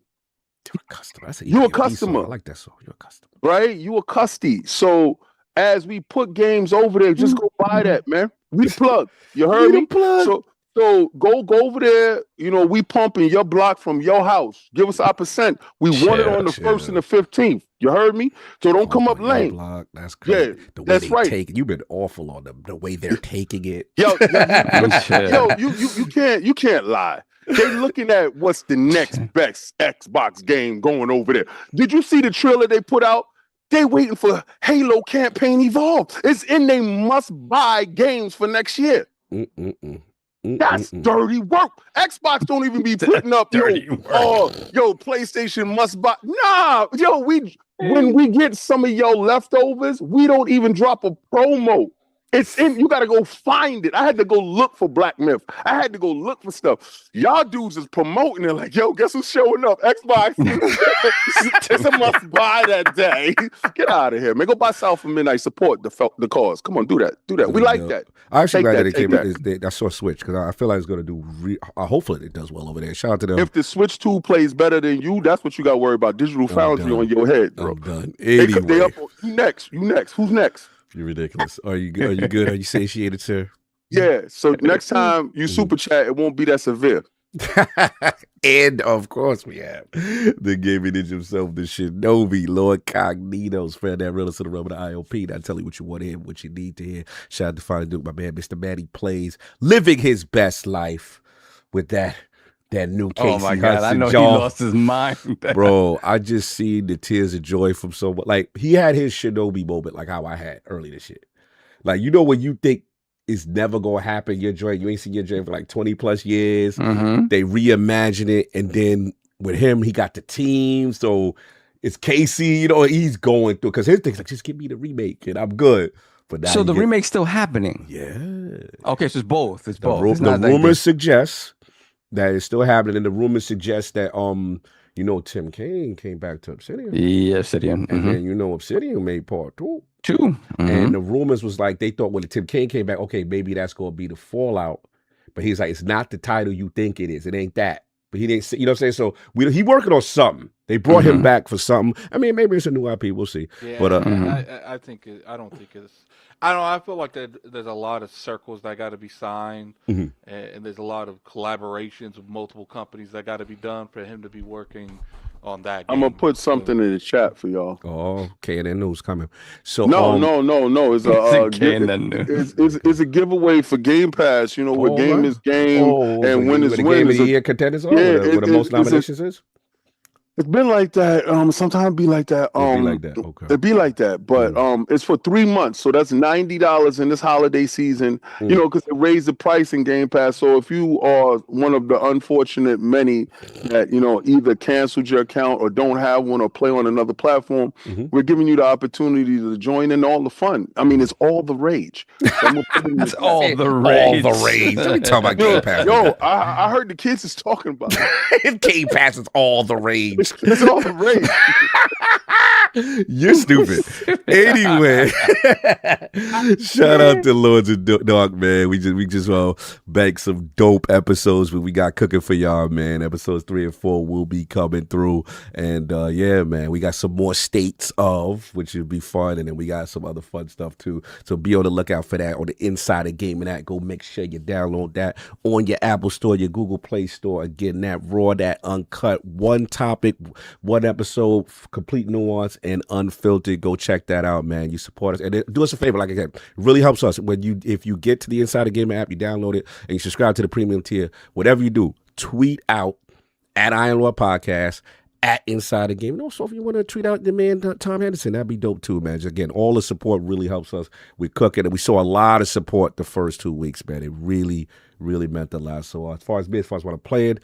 You're a customer. You're a customer. I like that song. You're a customer. Right? You a custy. So as we put games over there, just go buy that, man. We plug. You heard me? So go over there. We pumping your block from your house. Give us our percent. We want it on the 1st and the 15th. You heard me? So don't come up lame. Block. That's crazy. Yeah, the way that's right. Take it. You've been awful on the way they're taking it. Yo, you can't lie. They're looking at what's the next best Xbox game going over there. Did you see the trailer they put out? They waiting for Halo Campaign Evolve. It's in they must-buy games for next year. That's dirty work. Xbox don't even be putting up, PlayStation must-buy. Nah, when we get some of your leftovers, we don't even drop a promo. It's in. You got to go find it. I had to go look for Black Myth. I had to go look for stuff. Y'all dudes is promoting it like, yo, guess who's showing up? Xbox. It's a must buy that day. Get out of here, man. Go buy South of Midnight. Support the cause. Come on, do that. We like that. I actually glad that it came out. I saw Switch because I feel like it's going to do. Hopefully, it does well over there. Shout out to them. If the Switch 2 plays better than you, that's what you got to worry about. Digital Foundry on your head, bro. I'm done. Anyway. You next. Who's next? You're ridiculous. Are you good? Are you satiated, sir? Yeah. So next time you super chat, it won't be that severe. And of course we have the gaming ninja himself, the Shinobi, Lord Cognito's friend that realist to the realm of the ILP. I tell you what you want to hear, what you need to hear. Shout out to Final Duke, my man, Mr. Matty Plays, living his best life with that new Casey. Oh my God, Hudson I know jaw. he lost his mind. Bro, I just seen the tears of joy from someone. Like, he had his Shinobi moment, like how I had early this shit. Like, when you think it's never gonna happen, your joint, you ain't seen your joint for like 20 plus years. They reimagine it, and then with him, he got the team. So it's Casey, he's going through, because his thing's like, just give me the remake and I'm good. But so the remake's still happening? Yeah. Okay, so it's both. It's both. The rumors suggest that is still happening, and the rumors suggest that Tim Kaine came back to Obsidian. Yeah, Obsidian. And then Obsidian made part 2. And the rumors was like they thought when Tim Kaine came back, okay, maybe that's gonna be the fallout. But he's like, it's not the title you think it is. It ain't that. But he didn't say, what I'm saying? So he working on something. They brought him back for something. I mean, maybe it's a new IP. We'll see. Yeah, but I think I don't think it's. I don't know. I feel like there's a lot of circles that got to be signed, and there's a lot of collaborations with multiple companies that got to be done for him to be working on that. I'm gonna put something in the chat for y'all. Oh, KNN news coming. So no. It's it's a giveaway for Game Pass. What game is game, and when is the when game is of the year contenders are. Where the most nominations is. It's been like that. Sometimes be like that. It'd be like that. Okay. It'd be like that. But it's for 3 months, so that's $90 in this holiday season. Because they raised the price in Game Pass. So if you are one of the unfortunate many that either canceled your account or don't have one or play on another platform, we're giving you the opportunity to join in all the fun. I mean, it's all the rage. So it's all the rage. All the rage. Let me talk about Game Pass. I heard the kids is talking about it. Game Pass is all the rage. It's all the rage. You're stupid. Anyway, shout out to Lords of Dark, man. We just banked some dope episodes we got cooking for y'all, man. Episodes 3 and 4 will be coming through, and yeah, man, we got some more states of, which will be fun, and then we got some other fun stuff too. So be on the lookout for that on the Insider Gaming app. Go make sure you download that on your Apple Store, your Google Play Store. Again, that raw, that uncut, one topic, one episode, complete nuance and unfiltered. Go check that out, man. You support us, and then do us a favor. Like I said, it really helps us if you get to the Insider Gaming app, you download it and you subscribe to the premium tier. Whatever you do, tweet out at Iron Lord Podcast, at Insider Gaming. Also, if you want to tweet out the man Tom Henderson, that'd be dope too, man. Just, again, all the support really helps us. We're cooking, and we saw a lot of support the first 2 weeks, man. It really, really meant a lot. So as far as what I'm playing,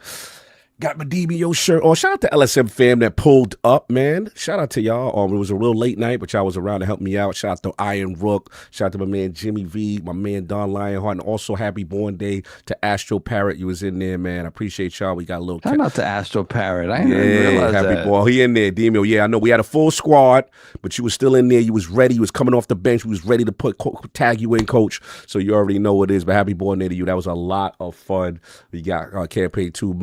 got my DBO shirt. Oh, shout out to LSM fam that pulled up, man. Shout out to y'all. It was a real late night, but y'all was around to help me out. Shout out to Iron Rook. Shout out to my man Jimmy V, my man Don Lionheart, and also happy born day to Astro Parrot. You was in there, man. I appreciate y'all. We got a little Shout out to Astro Parrot. I didn't realize happy that. boy. He in there, Demio. Yeah, I know we had a full squad, but you was still in there. You was ready. You was coming off the bench. We was ready to tag you in, coach. So you already know what it is. But happy born day to you. That was a lot of fun. We got campaign 2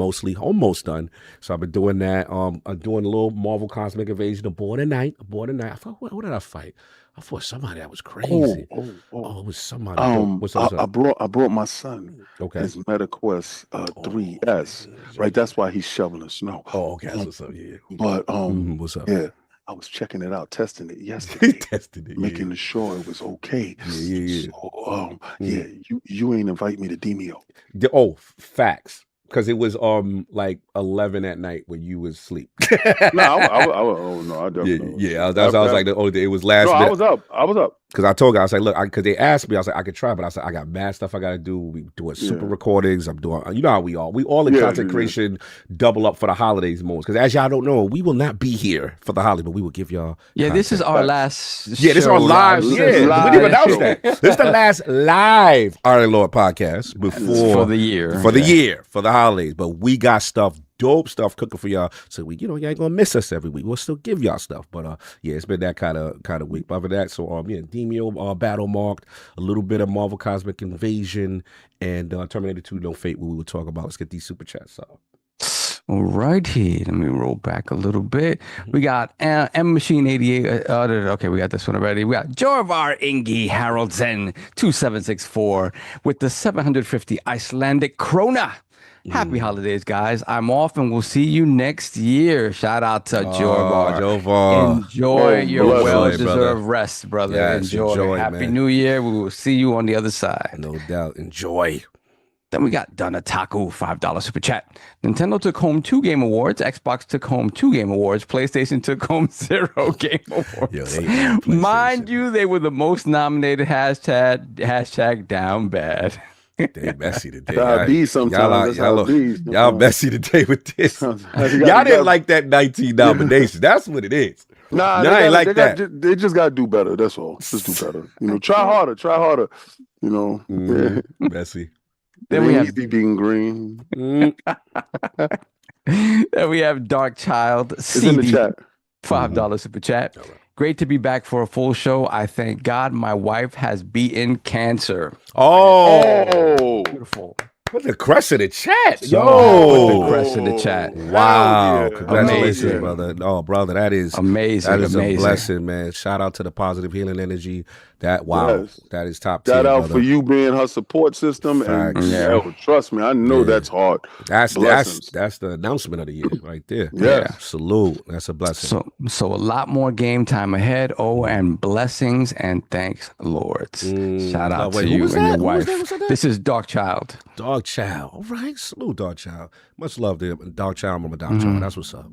almost done. So I've been doing that. I'm doing a little Marvel Cosmic Invasion. Aboard a night. I thought, what did I fight? I fought somebody that was crazy. Oh, it was somebody. What's up? I brought my son his MetaQuest 3S. Right, that's why he's shoveling snow. Oh, okay. That's what's up. Yeah. But what's up? Yeah, I was checking it out, testing it yesterday, testing it, making sure it was okay. Yeah. So, you ain't invite me to Demio. Facts. Because it was like 11 at night when you was asleep. No, I definitely. Yeah. I was like the only day. It was last. No, minute. I was up. Because I told guys, I was like, look, because they asked me, I was like, I could try, but I said, I got mad stuff I got to do. We doing super recordings. I'm doing, you know how we all in content creation, double up for the holidays moments. Because as y'all don't know, we will not be here for the holiday, but we will give y'all. Yeah, this is our last. Yeah, this is our live. Yeah, we didn't announce that. This is the last live Iron Lord podcast before for the year. For the holidays. But we got dope stuff cooking for y'all. So you ain't gonna miss us every week. We'll still give y'all stuff. But it's been that kind of week. But other than that, so Demio battle marked, a little bit of Marvel Cosmic Invasion, and Terminator 2 No Fate, what we will talk about. Let's get these super chats up. All right, here. Let me roll back a little bit. We got M Machine 88. Okay, we got this one already. We got Jorvar Ingi Haraldsen 2764 with the 750 Icelandic krona. Happy holidays, guys. I'm off and we'll see you next year. Shout out to Jorvar. Enjoy your well-deserved rest, brother. Yes, enjoy. Happy New Year. We will see you on the other side. No doubt. Enjoy. Then we got Donataku, $5 super chat. Nintendo took home 2 Game Awards. Xbox took home 2 Game Awards. PlayStation took home 0 Game Awards. Mind you, they were the most nominated. Hashtag down bad. They messy today. Y'all messy today with this. Y'all didn't like that 19 nominations. That's what it is. Nah, they just gotta do better. That's all. Just do better. Try harder. Messy. Then we have being green. Then we have Dark Child. It's in the chat. $5 super chat. Great to be back for a full show. I thank God my wife has beaten cancer. Oh, beautiful. Put the crest in the chat. Put the crest in the chat. Wow. Yeah. Congratulations, Amazing. brother. Oh, brother, that is amazing. That is a blessing, man. Shout out to the positive healing energy. That is top tier. Shout out brother. for you being her support system. Facts. And trust me, I know that's hard. That's the announcement of the year right there. Yeah. Salute. That's a blessing. So a lot more game time ahead. Oh, and blessings and thanks, Lords. Shout out to you and your wife. This is Dark Child. Dark Child. All right. Salute, Dark Child. Much love to Dark Child. I'm a Dark Child. That's what's up.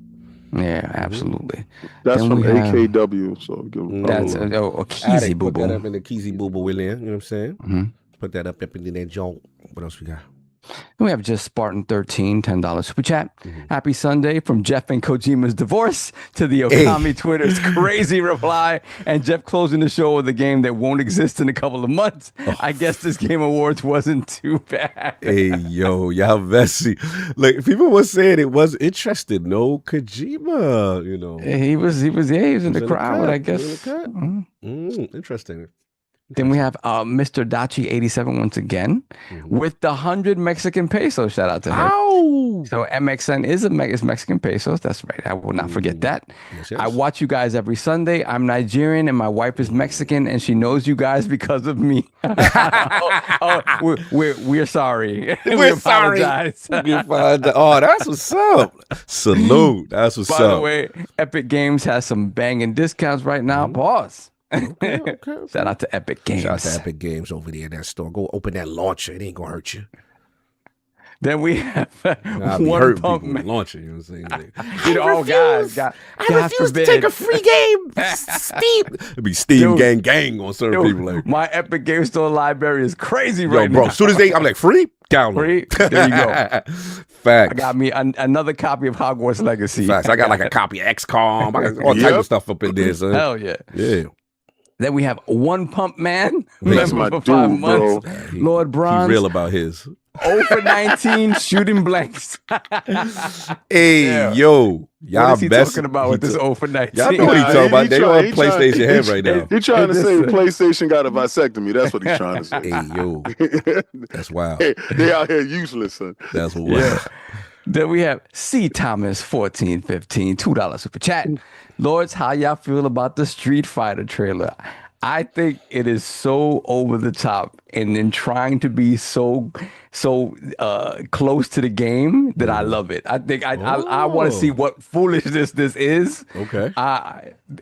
Yeah, absolutely. That's from AKW. So that's a Keezy Boo Boo. Put that up in the Keezy Boo Boo in there. You know what I'm saying? Put that up in that joint. What else we got? We have Just Spartan 13, $10 super chat. Happy Sunday from Jeff and Kojima's divorce to the Okami Twitter's crazy reply, and Jeff closing the show with a game that won't exist in a couple of months. I guess this Game Awards wasn't too bad. Hey, yo, y'all messy. Like, people were saying it was interesting. No Kojima, you know. He was in the crowd, I guess. Interesting. Then we have Mr. Dachi 87 once again with the 100 Mexican pesos. Shout out to him. Ow! So MXN is Mexican pesos. That's right. I will not forget that. Yes. I watch you guys every Sunday. I'm Nigerian and my wife is Mexican and she knows you guys because of me. We're sorry. We're sorry. Oh, that's what's up. Salute. That's what's up. By the way, Epic Games has some banging discounts right now. Pause. Okay. Shout out to Epic Games. Shout out to Epic Games over there in that store. Go open that launcher. It ain't gonna hurt you. Then we have One pump man. launcher. You know what I'm saying? I refuse to take a free game. Steam. It'd be Steam gang on certain people. Like, my Epic Game Store library is crazy yo, right bro. now. As soon as I'm like free, download. Free? There you go. Facts. I got me another copy of Hogwarts Legacy. Facts. I got like a copy of XCOM. I got all types of stuff up in there, son. Hell yeah. Yeah. Then we have One Pump Man. That's Member my for 5 dude, months. bro. Lord Bronze. He's real about his. 0 for 19 shooting blanks. Hey, Yeah. yo. Y'all What is he best talking about with this 0 for 19? Y'all know what he's talking about. They on PlayStation head right now. He's trying to say PlayStation got a vasectomy. That's what he's trying to say. Hey, yo. That's wild. They out here useless, son. That's wild. Then we have C. Thomas 1415, $2 super chat. Lords, how y'all feel about the Street Fighter trailer? I think it is so over the top and then trying to be so close to the game that I love it. I think I want to see what foolishness this is. Okay.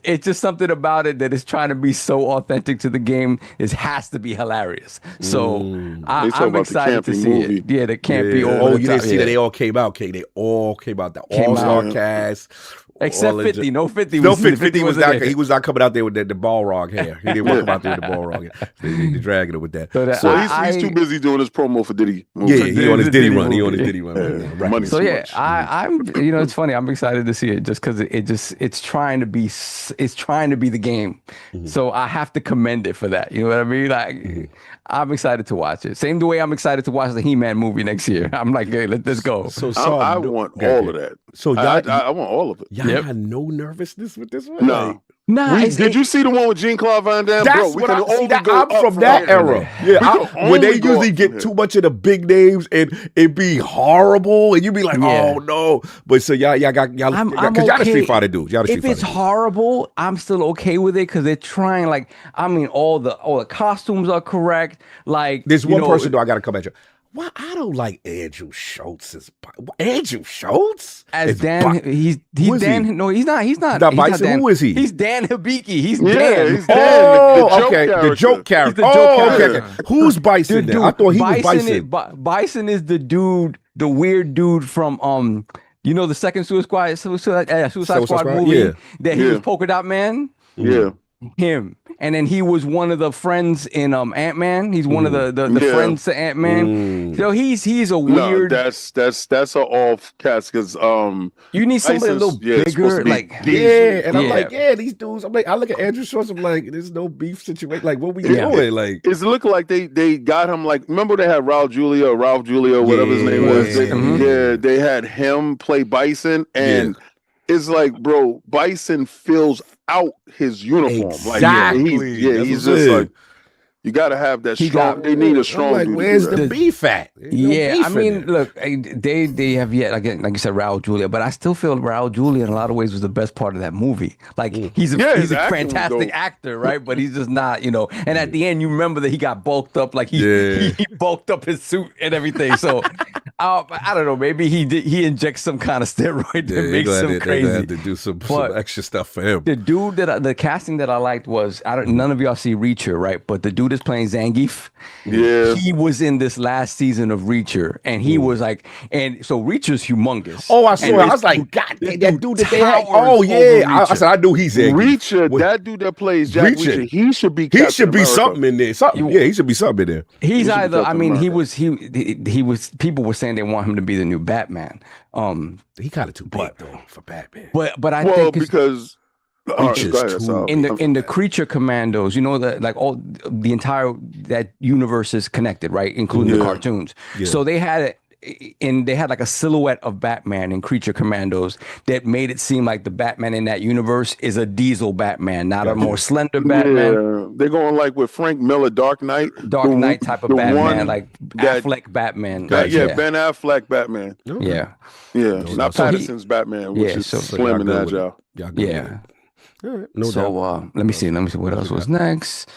It's just something about it that is trying to be so authentic to the game. It has to be hilarious. So I'm excited to see movie. it. Yeah, the campy over Oh, the you top. didn't see that they all came out, K. They all came out. The all-star cast. Except 50. No 50 No, was 50 was not. there. He was not coming out there with the Balrog hair. He didn't want to come out there with the Balrog hair. They dragging it with that. So He's too busy doing his promo for Diddy. Yeah, he on his Diddy run. He on his movie. Diddy run. Right. Money So too yeah, much. I'm it's funny. I'm excited to see it just because it's trying to be the game. So I have to commend it for that. You know what I mean? Like I'm excited to watch it. Same the way I'm excited to watch the He-Man movie next year. I'm like, hey, let's go. So I want all of that. So I y'all, want all of it. y'all had no nervousness with this one? No. Nah, Did you see the one with Jean-Claude Van Damme? That's Bro, we what can I see. only That, go I'm up from that here. era. We Yeah, can when they only go usually up get from too here. much of the big names and it be horrible, and you be like, Yeah. oh no. But so y'all got y'all I'm because y'all the okay. Street Fighter dudes. Y'all the Street If it's Fighter dudes. horrible, I'm still okay with it because they're trying. Like, I mean, all the costumes are correct. Like, There's one person though I gotta come at you. Why I don't like Andrew Schultz Andrew Schultz? as Dan. He's Who is Dan. he? No, he's not. He's not. Not he's not Bison? Dan. Who is he? He's Dan Hibiki. He's Yeah, Dan. he's Dan. Oh, the joke okay. character. The joke character. He's the joke Oh, okay, character. okay. Who's Bison? Then? I thought he was Bison. Bison is the dude, the weird dude from you know, the second Suicide Squad movie Yeah. that he Yeah. was Polka Dot Man. Yeah. Him. And then he was one of the friends in Ant-Man. He's one of the Yeah. friends to Ant-Man. So he's a No, weird. that's an off cast because You need somebody a little it's supposed bigger, to be like decent. Yeah, and I'm Yeah. like, yeah, these dudes. I'm like, I look at Andrew Schultz. I'm like, there's no beef situation. Like, what we Yeah. doing? Like, It's looking like they got him like remember they had Ralph Julia, whatever his name was. Yeah. They had him play Bison, and it's like, bro, Bison fills out his uniform. Exactly. Like, That's he's what I'm just saying. like, you got to have that He strong. got- They need a I'm strong. like, dude to where's do that. the beef at? There's no Yeah, beef I in mean, there. look, they have yet again, like you said, Raul Julia, but I still feel Raul Julia in a lot of ways was the best part of that movie. Like he's Yeah, a his acting was fantastic dope. actor, right? But he's just not, you know. And at the end, you remember that he got bulked up, like Yeah. he bulked up his suit and everything. So I don't know, maybe he injects some kind of steroid that makes him They crazy. had to do some But extra stuff for him. The dude the casting that I liked was none of y'all see Reacher, right? But the dude is playing Zangief. Yeah. He was in this last season of Reacher, and he was like, and so Reacher's humongous. Oh, I saw And it. I this was like, dude- God, this that dude that they had. towers Oh, over yeah. I Reacher. said, I knew he's in. Reacher, that dude that plays Jack Reacher, he should be. He Captain should be America. something in there. Something. Yeah, he should be something in there. He's should be either. I Captain mean, America. he was. People were saying saying they want him to be the new Batman. He kind of too big though for Batman. But I Well, think it's, because all right, go ahead, too- so- in the Creature Commandos, you know that like all the entire that universe is connected, right? Including the Yeah. cartoons. Yeah. So they had they had like a silhouette of Batman in Creature Commandos that made it seem like the Batman in that universe is a Diesel Batman, not a more slender Batman. Yeah, they're going like with Frank Miller, Dark Knight, Dark the- Knight type of the Batman, one like that- Affleck Batman. that- Like, yeah, Ben Affleck Batman. yeah, Yeah, No, not so he- Patterson's Batman, which yeah, is so- So slim y'all and good with it. agile. Y'all good with yeah. it. All right, no doubt. So let me see what else was next.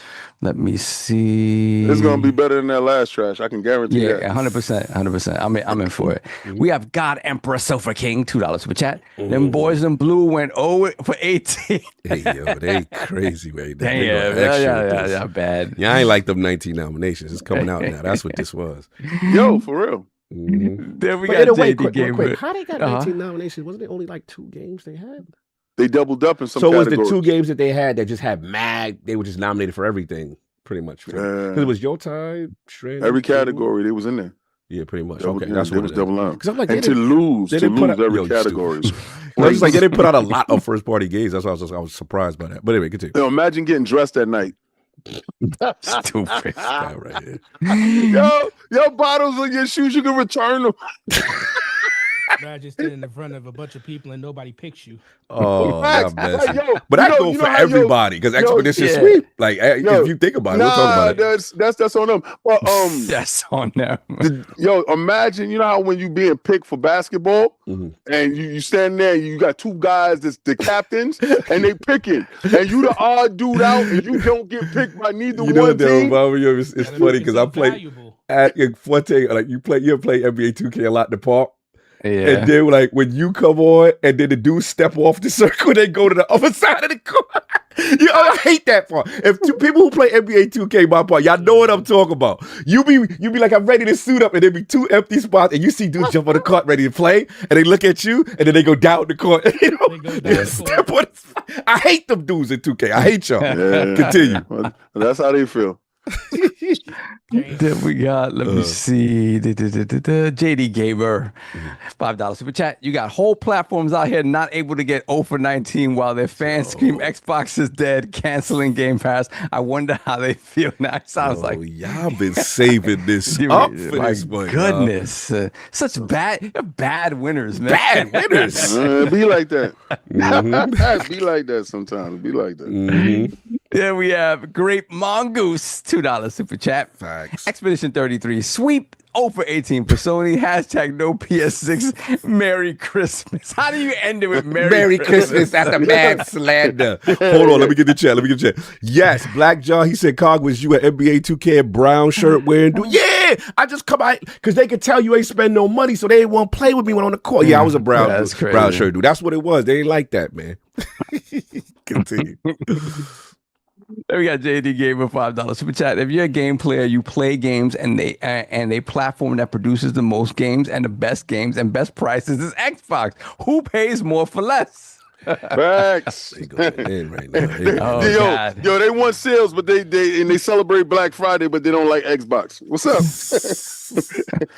Let me see. It's gonna be better than that last trash. I can guarantee Yeah, that. 100%. I'm in for it. We have God Emperor Sofa King, $2 super chat. Them boys in blue went 0 for 18. Hey, yo, they crazy right now. They Damn, going extra with this. yeah, bad. Yeah, I ain't like them 19 nominations. It's coming out now. That's what this was. Yo, for real. Mhm. Then we But got in a way, JD quick, Gamer. how they got Uh-huh. 19 nominations? Wasn't it only like 2 games they had? They doubled up in some So it was the categories. 2 games that they had that just had mad. They were just nominated for everything, pretty much. Because it was Your Time, Shred, Every category they was in there. Yeah, pretty much. Double- Okay, yeah, that's they what was it double up. Because I'm like, And to lose they didn't put out- every Yo, you category. stupid. I was just like, they didn't put out a lot of first party games. That's why I was surprised by that. But anyway, continue. Yo, imagine getting dressed at night. Stupid. Guy right here. Yo, bottles on your shoes, you can return them. Imagine standing in front of a bunch of people and nobody picks you. Oh, Facts. not messy. Like, yo, But that you know- goes you know for how, yo, everybody because Expedition yeah. Sweep. Like, Yo, if you think about it, we'll talk about it. that's on them. Well, That's on them. yo, imagine, you know how when you being picked for basketball Mhm. and you stand there, you got 2 guys that's the captains and they picking, and you the odd dude out and you don't get picked by neither You know one what that team. remind me of? It's Gotta funny make because I yourself play valuable. at in Forte, like you play NBA 2K a lot in the park. Yeah. And then like when you come on and then the dudes step off the circle, they go to the other side of the court. I hate that part. If 2 people who play NBA 2K my part, y'all know what I'm talking about. You be like, I'm ready to suit up, and there be 2 empty spots, and you see dudes jump on the court ready to play, and they look at you, and then they go down the court. You know? They go down the Step on the- I hate them dudes in 2K. I hate y'all. Yeah. Continue. Well, that's how they feel. Then we got, let me see, JD Gamer, $5 super chat. You got whole platforms out here not able to get 0 for 19 while their fans scream Xbox is dead, canceling Game Pass. I wonder how they feel now. It sounds like, y'all been saving this dude, up for my this one. goodness, such bad winners, man. Bad winners. Be like that. Mhm. Be like that sometimes. Be like that. Mhm. Then we have Grape Mongoose, $2 super chat. Facts. Expedition 33, sweep 0 for 18 for Sony, hashtag no PS6, Merry Christmas. How do you end it with Merry Christmas at the mad slander. Hold on, let me get the chat. Yes, Black John, he said, Cog, was you an NBA 2K brown shirt wearing dude? Yeah, I just come out because they could tell you ain't spend no money, so they ain't want to play with me when on the court. Yeah, I was a brown That's crazy. brown shirt dude. That's what it was. They ain't like that, man. Continue. Then we got JD Gamer, $5 super chat. If you're a game player, you play games, and a platform that produces the most games and the best games and best prices is Xbox. Who pays more for less? Facts. They going in right now. They going Oh, in. God. yo, they want sales, but they celebrate Black Friday, but they don't like Xbox. What's up?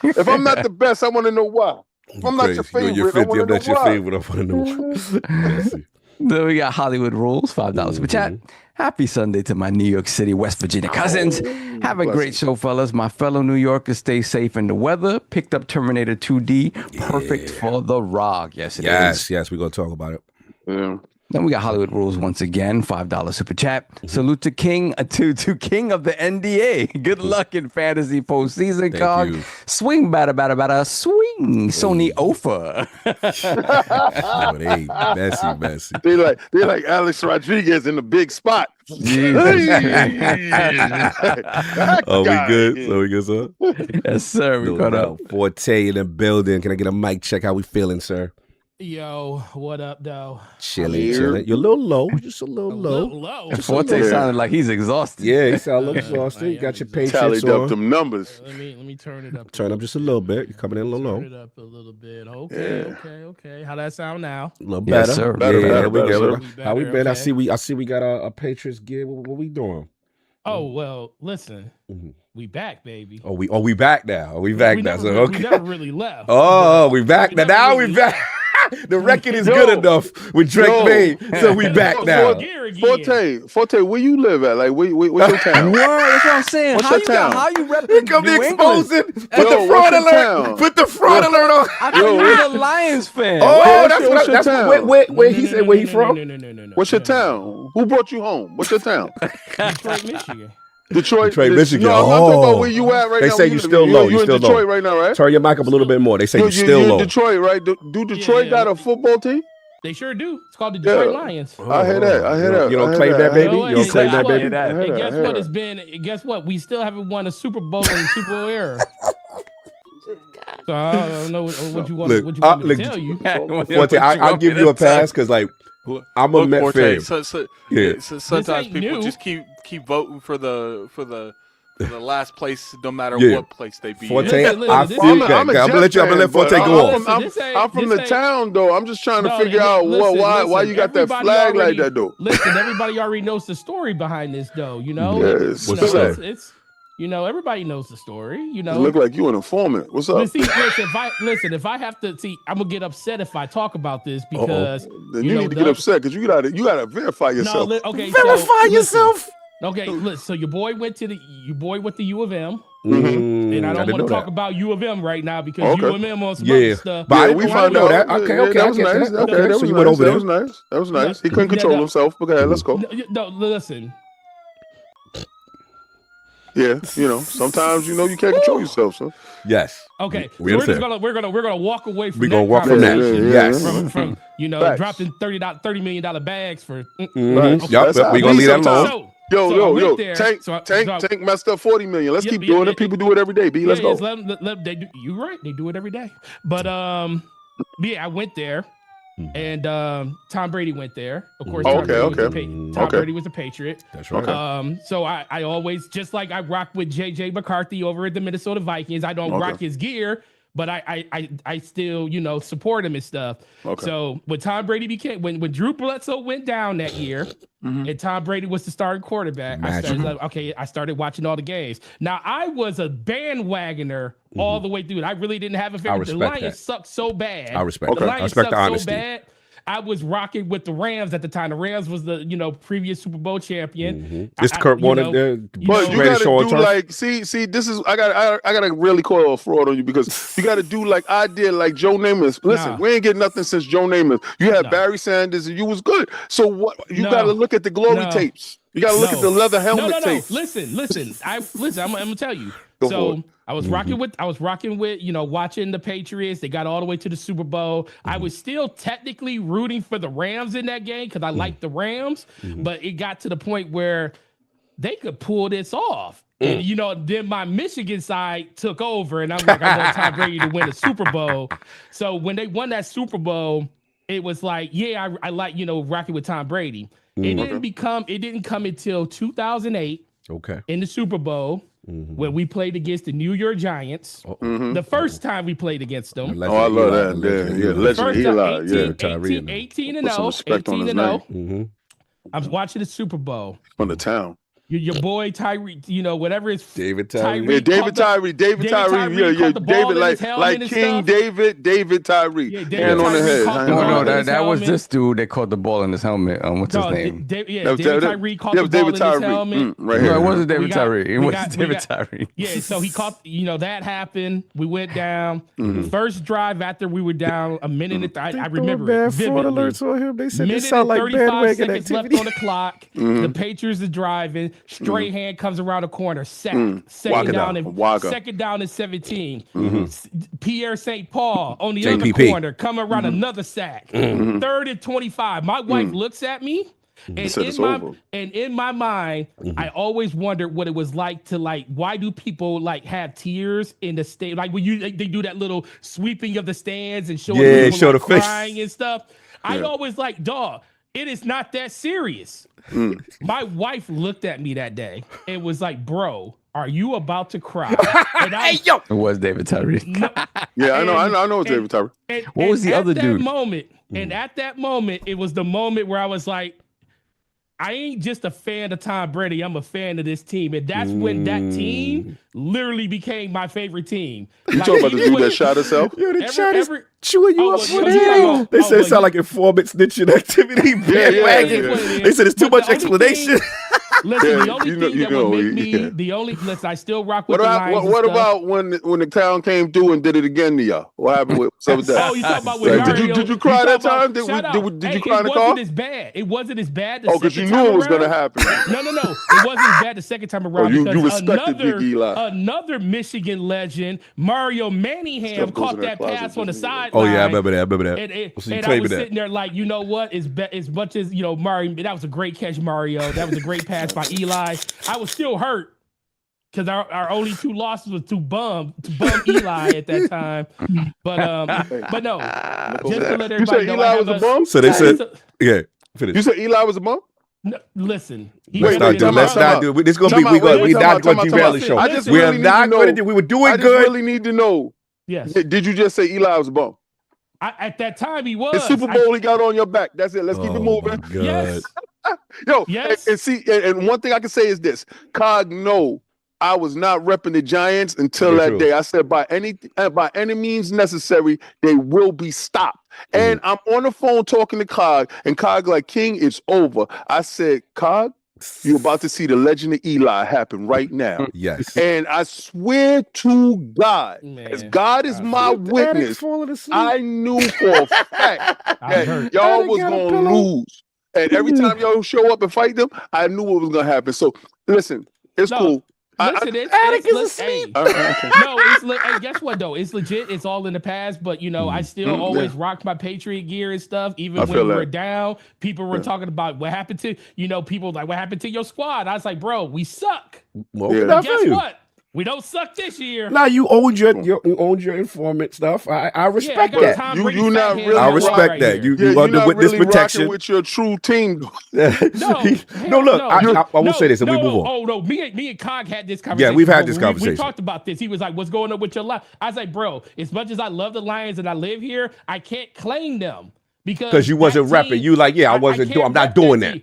If I'm not the best, I want to know why. If I'm not your Crazy. favorite, I want to know not your why. favorite. I want to know why. Let's see. Then we got Hollywood Rules, $5 super chat. Happy Sunday to my New York City, West Virginia cousins. Have a great show, fellas. My fellow New Yorkers, stay safe in the weather. Picked up Terminator 2D. Perfect for the rock. Yes, it is. Yes, we're going to talk about it. Yeah. Then we got Hollywood Rules once again, $5 super chat. Salute to King, to King of the NDA. Good luck in fantasy postseason, Cog. you. Swing, batter, swing. Sony Ofa. Oh, they messy. They like Alex Rodriguez in the big spot. Oh, we good? So we good, sir? Yes, sir. We caught up. Forte in the building. Can I get a mic check? How we feeling, sir? Yo, what up, though? Chilling. You're Here. a little low. Just a little low. Low. Forte Yeah. sounded like he's exhausted. Yeah, you sound a little exhausted. You got your patience Tallied up on. them numbers. Let me turn it up. Turn up just a little bit. You're coming in a little Turn low. it up a little bit. Okay, Yeah. okay. How that sound now? A little Yes, better. sir. Better, Yeah, better, we better, good. sir. How we been? Okay. I see we got a Patriots gear. What we doing? Oh well, listen, Mhm. we back, baby. Oh, we back now. We back now. Never, So we okay. never really left. Oh, we back now. never Now really we back. The record is good enough with Drake Yo. made, so we back now. Gear again. Forte, where you live at? Like, what's your town? Word, that's what I'm saying. What's how your you got? town? How you rep Here come the New England? exposing. Put Yo, the fraud what's your alert. town? Put the fraud alert on. I thought you was a Lions fan. Oh, what's that's your- what. what's your That's town? where he said where he from. No. What's your town? Who brought you home? What's your town? Detroit, Michigan. Detroit, Michigan. No, I'm not talking Oh. about where you at right They now. say Where you live? still low. You You're still in Detroit low. right now, right? Turn your mic up a little bit more. They say you still you're low. in Detroit, right? Do Detroit Yeah. got a football team? They sure do. It's called the Detroit Lions. I hear that. I hear that. You I don't hear claim that, I baby? hear You don't Guess claim that, what? baby? that. I hear And that. guess I hear what? that. It's been. Guess what? We still haven't won a Super Bowl in the Super Bowl era. So I don't know what you want. Look, What you want me look, to tell you? Forte, I'll give you a pass because like I'm a Look, Met Forte, fan. yeah. Yeah. So sometimes ain't people new. just keep voting for the last place, no matter Yeah. what place they be Forte, in. Listen, I this feel ain't- okay. I'm a gonna let Jet fan, Forte but go Listen, off. this ain't- I'm from this the ain't- town, though. I'm just trying to No, figure out why listen, you got that everybody flag already- like that, though. Listen, everybody already knows the story behind this, though. You know, Yes. You What's know, that? it's everybody knows the story. You You know, look like you an informant. What's But up? see, if I have to see, I'm gonna get upset if I talk about this because Then you need to get upset because you gotta verify yourself. okay, Verify so, listen. yourself. Okay, listen. So your boy went to the U of M, Mm, and I don't didn't want know to talk that. about U of M right now because Okay. U of M on some Yeah, other stuff. but I Yeah, didn't we know- I found didn't know out. that. Okay, that I was get nice. that. Okay, Okay, that so was you went nice. over That there. was nice. That was nice. He couldn't No, control no. himself. But go ahead, let's go. No, listen. Yeah, sometimes you can't control yourself, son. Yes. Okay, We so we're just understand. we're gonna walk away from We're that gonna walk from that. conversation. Yes. From Facts. dropping $30 million bags for. Mhm. Facts. Yup, That's yep, how we I gonna be leave that alone. sometimes. So I went there, Tank so I- Tank messed up 40 million. Let's Yeah, keep yeah, doing yeah, it. People do it every day. B, let's go. yes, they do, you're right. They do it every day. But yeah, I went there, and Tom Brady went there. Of course, Tom Brady was the Tom Brady was a Patriot. That's right. So I always, just like I rock with JJ McCarthy over at the Minnesota Vikings. I don't rock his gear, but I still support him and stuff. Okay. So when Tom Brady became when Drew Bledsoe went down that year, and Tom Brady was the starting quarterback, I started watching all the games. Now I was a bandwagoner all the way through. I really didn't have a favorite. The respect Lions that. sucked so bad. I respect The that. I Lions respect the sucked honesty. so bad. I was rocking with the Rams at the time. The Rams was the previous Super Bowl champion. It's Kurt Warner. But you gotta do like see this is I gotta really call a fraud on you because you gotta do like I did, like Joe Namath. Listen, we ain't get nothing since Joe Namath. You had Barry Sanders and you was good. So what you gotta look at the glory tapes. You gotta look at the leather helmet tapes. Listen. I'm gonna tell you. Go for it. I was rocking with watching the Patriots. They got all the way to the Super Bowl. I was still technically rooting for the Rams in that game because I liked the Rams, but it got to the point where they could pull this off. And then my Michigan side took over, and I'm like, I want Tom Brady to win a Super Bowl. So when they won that Super Bowl, it was like, yeah, I like rocking with Tom Brady. It didn't come until 2008. Okay. In the Super Bowl, when we played against the New York Giants, the first time we played against them. Oh, I love that. Yeah, legend Eli. Yeah, 18 and Put some 0. respect on 18 his and 0. name. I was watching the Super Bowl. From the town. Your boy Tyree, whatever is David Tyree. Yeah, David Tyree. David Tyree. Yeah, David like King David Tyree. Yeah, Hand on the head. No, that was this dude that caught the ball in his helmet. What's his name? David Tyree caught the ball in his helmet. Right No, here. it wasn't David Tyree. It was David Tyree. Yeah, so he caught, that happened. We went down. First drive after we were down a minute. I remember it vividly. Alerts on him. They said Minute this sound like 35 bandwagon seconds activity. left on the clock. The Patriots are driving. Strahan comes around the corner. Second down and 17. Pierre St. Paul on the other corner, come around another sack. 3rd and 25. My wife looks at me. And in my mind, I always wondered what it was like to why do people have tears in the state? Like when they do that little sweeping of the stands and showing people show the face. crying and stuff. I always dog, it is not that serious. My wife looked at me that day and was like, bro, are you about to cry? And It was David Tyree. Yeah, I know it's David Tyree. What was the other dude? And at that moment, it was the moment where I was like, I ain't just a fan of Tom Brady. I'm a fan of this team, and that's when that team literally became my favorite team. You talking about the dude that shot himself? Yo, the chat is chewing you Oh, up well, for yeah, that. They said it well, sound like informant snitching activity. Yeah. They said it's too But much the only explanation. Listen, Yeah, the only you know- thing you that know, would make me yeah. the only listen, I still rock with What the about Lions. and what stuff. about when the town came through and did it again to y'all? What happened with some of that? Oh, you talking about with Like, Mario? did you cry that talking time? about- shut up. Did Hey, you cry in the It car? wasn't as bad. It wasn't as bad. The Oh, because you second knew time it was going to around. happen. No. It wasn't as bad the second time around you because respected Big Eli. another Michigan legend, Mario Manningham, Stuff goes caught in that that closet pass on the just anyway. sideline. Oh yeah, I remember that. And So you I claiming was that. sitting there like, you know what? As much as Mario, that was a great catch, Mario. That was a great pass by Eli. I was still hurt because our only two losses was to bum Eli at that time. But no, just to let You said everybody know, Eli was a bum? So they said, yeah, finish. You said Eli was a bum? No, listen. Let's not do. time Let's out, not time do. out. This gonna Time be. out, We're wait, not time going to out, derail time the out. show. I just We are really need not to know- going to do. We were doing I just good. really need to know. Yes. Did you just say Eli was a bum? At that time, he was. The Super Bowl, he got on your back. That's it. Let's keep it Oh, moving. my God. Yes. Yo, Yes. and see, and one thing I can say is this: Cog, no, I was not repping the Giants until Very that true. day. I said by any means necessary, they will be stopped. And I'm on the phone talking to Cog, and Cog like, King, it's over. I said, Cog, you're about to see the legend of Eli happen right now. Yes. And I swear to God, Man, as God is my Addicts witness, falling asleep. I knew for a fact I that hurt. y'all Addict was got a gonna pillow. lose. And every time y'all show up and fight them, I knew what was gonna happen. So listen, it's No, cool. Listen, Attic is hey, Okay. no, hey, guess what though? It's legit. It's all in the past, but I still always rock my Patriot gear and stuff. Even I when feel we were that. down, people were talking about what happened to people like what happened to your squad. I was like, bro, we suck. Well, Yeah. I But feel guess you. what? We don't suck this year. Now you owned your informant stuff. I respect got that. Tom You- Brady you fat not hand really on I my respect right that. here. You Yeah, you're under not witness really protection. rocking with your true team. No, no, look, I will say this and we move on. Oh no, me and Cog had this conversation. we've had before. this We conversation. talked about this. He was like, "What's going on with your life?" I was like, "Bro, as much as I love the Lions and I live here, I can't claim them because You wasn't that repping. You like, yeah, I wasn't doing. I'm not can't rep doing that. team.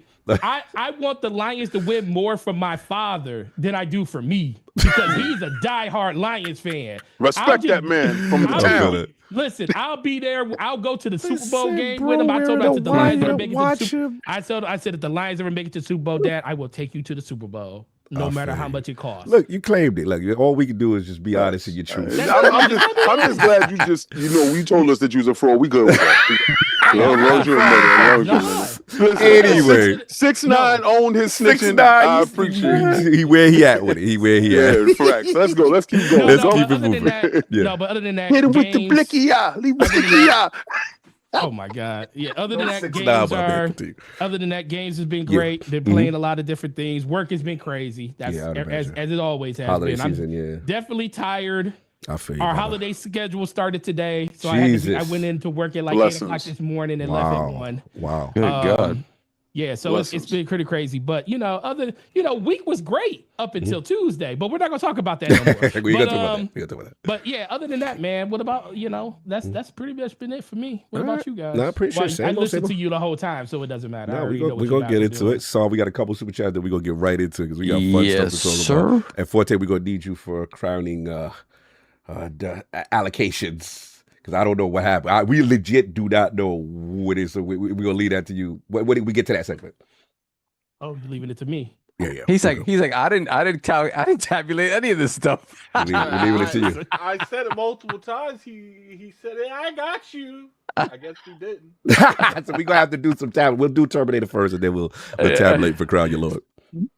I want the Lions to win more for my father than I do for me because he's a diehard Lions fan. Respect that man from the I'll town. feel it. Listen, I'll be there. I'll go to the Super Bowl said, game bro, with him. I told him wearing if the a Lions wire ever to make it to watch the Super him. I said if the Lions ever make it to Super Bowl, Dad, I will take you to the Super Bowl, no matter how much it costs. Look, you claimed it. Like all we can do is just be honest in your truth. I'm just glad you just, you told us that you was a fraud. We good with that. As long as you admit it, as long as you admit it. Anyway. 6ix9ine owned his snitching. 6ix9ine, I appreciate it. he where he at with it. He where he at. Yeah, correct. So let's go. Let's keep going. Let's but keep it other than moving. that, Yeah. No, but other than that, Hit him with the games- blicky eye. Leave with the blicky eye. Oh my God! Yeah. Other than that, 6ix9ine, games my man, are. continue. Other than that, games has been great. Been playing a lot of different things. Work has been crazy. That's Yeah, I'd as imagine. it always has Holiday been. season, yeah. Definitely tired. I feel you. Our brother. holiday schedule started today, so I Jesus. went into work at like Blessings. 8 o'clock this morning and left at Wow. 1. Wow. Good God. Yeah, so it's been pretty crazy. But week was great up until Tuesday. But we're not gonna talk about that no more. we got But, to about that. We got to about that. But yeah, other than that, man, what about that's pretty much been it for me. What about you guys? No, I appreciate it. I Same old, listened same to you the whole time, so it doesn't matter. I No, already know what we're you going to guys get are into doing. it. So we got a couple super chats that we're going to get right into because we got fun Yes, stuff to talk sir. about. And Forte, we're going to need you for crowning the allocations because I don't know what happened. We legit do not know what is. So we're going to leave that to you. When did we get to that segment? Oh, you're leaving it to me. Yeah. He's like, I didn't tabulate any of this stuff. We're leaving it to you. I said it multiple times. He said, "Hey, I got you." I guess he didn't. So we're going to have to do some tab. We'll do Terminator first and then we'll tabulate for Crown Your Lord.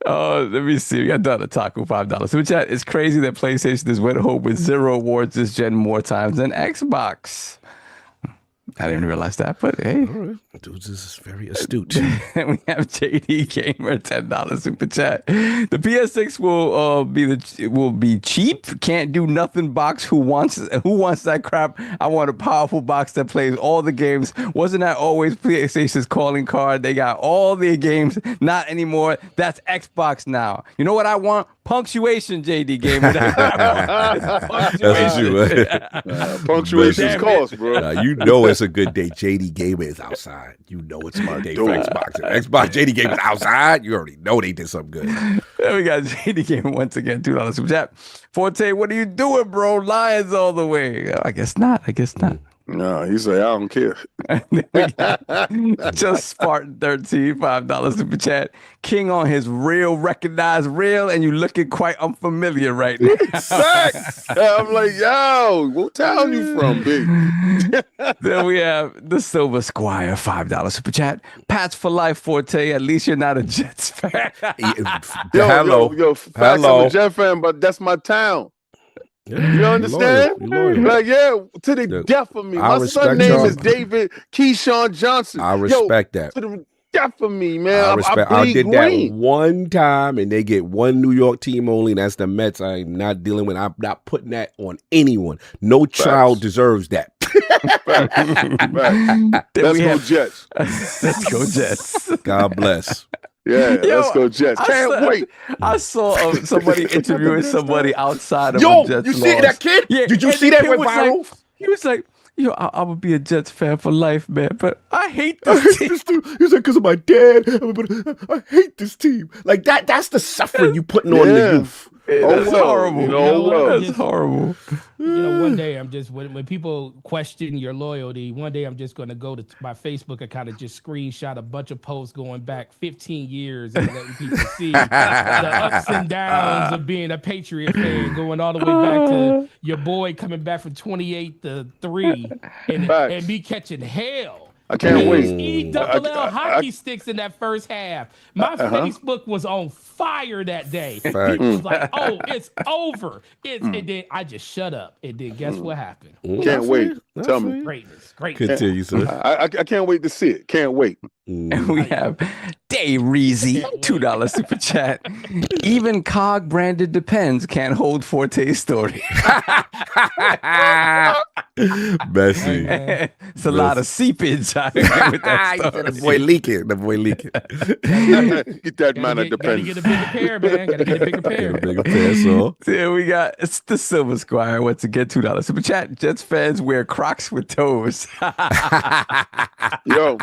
Oh, let me see. We got done a taco $5. Super chat. It's crazy that PlayStation has went home with 0 awards this gen more times than Xbox. I didn't realize that, but hey. All right. Dude, this is very astute. And we have JD Gamer $10 super chat. The PS6 will be cheap. Can't do nothing box. Who wants that crap? I want a powerful box that plays all the games. Wasn't that always PlayStation's calling card? They got all their games. Not anymore. That's Xbox now. You know what I want? punctuation, JD Gamer. That's you. Punctuation's cost, bro. Nah, you know it's a good day. JD Gamer is outside. You know it's a good day for Xbox. Xbox JD Gamer's outside. You already know they did something good. There we got JD Gamer once again. $2 super chat. Forte, what are you doing, bro? Lions all the way. I guess not. No, he said, I don't care. Just Spartan 13, $5 super chat. King on his real, recognized real, and you looking quite unfamiliar right now. I'm like, yo, what town you from, big? Then we have the Silver Squire, $5 super chat. Pats for life, Forte. At least you're not a Jets fan. Yo, facts, I'm a Jet fan, but that's my town. Yeah, you understand? Loyal. Like, to the death of me. My son's name is David Keyshawn Johnson. I respect that. To the death of me, man. I respect. I did green. That one time, and they get one New York team only, and that's the Mets. I'm not dealing with. I'm not putting that on anyone. No child deserves that. Let's go Jets. Let's go Jets. God bless. Yeah, let's go Jets. Can't wait. I saw somebody interviewing somebody outside of Yo, Jets. you see that kid? Yeah, did you see that went viral? He was like, yo, I would be a Jets fan for life, man, but I hate this team. He's like, because of my dad. I hate this team. Like that's the suffering you putting on the youth. That's horrible. That's horrible. One day I'm just when people question your loyalty, one day I'm just going to go to my Facebook account and just screenshot a bunch of posts going back 15 years and letting people see the ups and downs of being a Patriot fan, going all the way back to your boy coming back from 28-3 and me catching hell. I can't wait. ELL hockey sticks in that first half. My Facebook was on fire that day. People was like, "Oh, it's over." And then I just shut up. And then guess what happened? Can't wait. Tell me. Greatness. Continue, sir. I can't wait to see it. Can't wait. And we have Day Reezy, $2 super chat. Even COG branded Depends can't hold Forte's story. Messy. It's a lot of seepage. I agree with that story. The boy leaking. Get that man a Depends. Gotta get a bigger pair, man. Gotta get a bigger pair. Bigger pair, so. Here we got, it's the Silver Squire. Once again, $2 super chat. Jets fans wear Crocs with toes. Yo,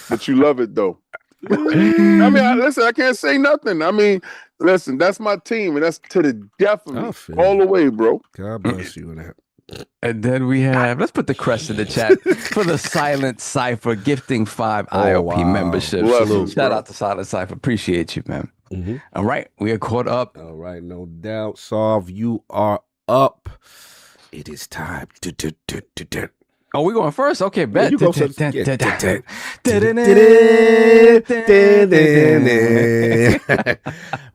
but you love it though. I mean, listen, I can't say nothing. I mean, listen, that's my team, and that's to the death of me, all the way, bro. God bless you and that. And then we have, let's put the crest in the chat for the Silent Cypher gifting 5 ILP memberships. Shout out to Silent Cypher. Appreciate you, man. All right, we are caught up. All right, no doubt. Solve, you are up. It is time. Oh, we going first? Okay, bet. You go first.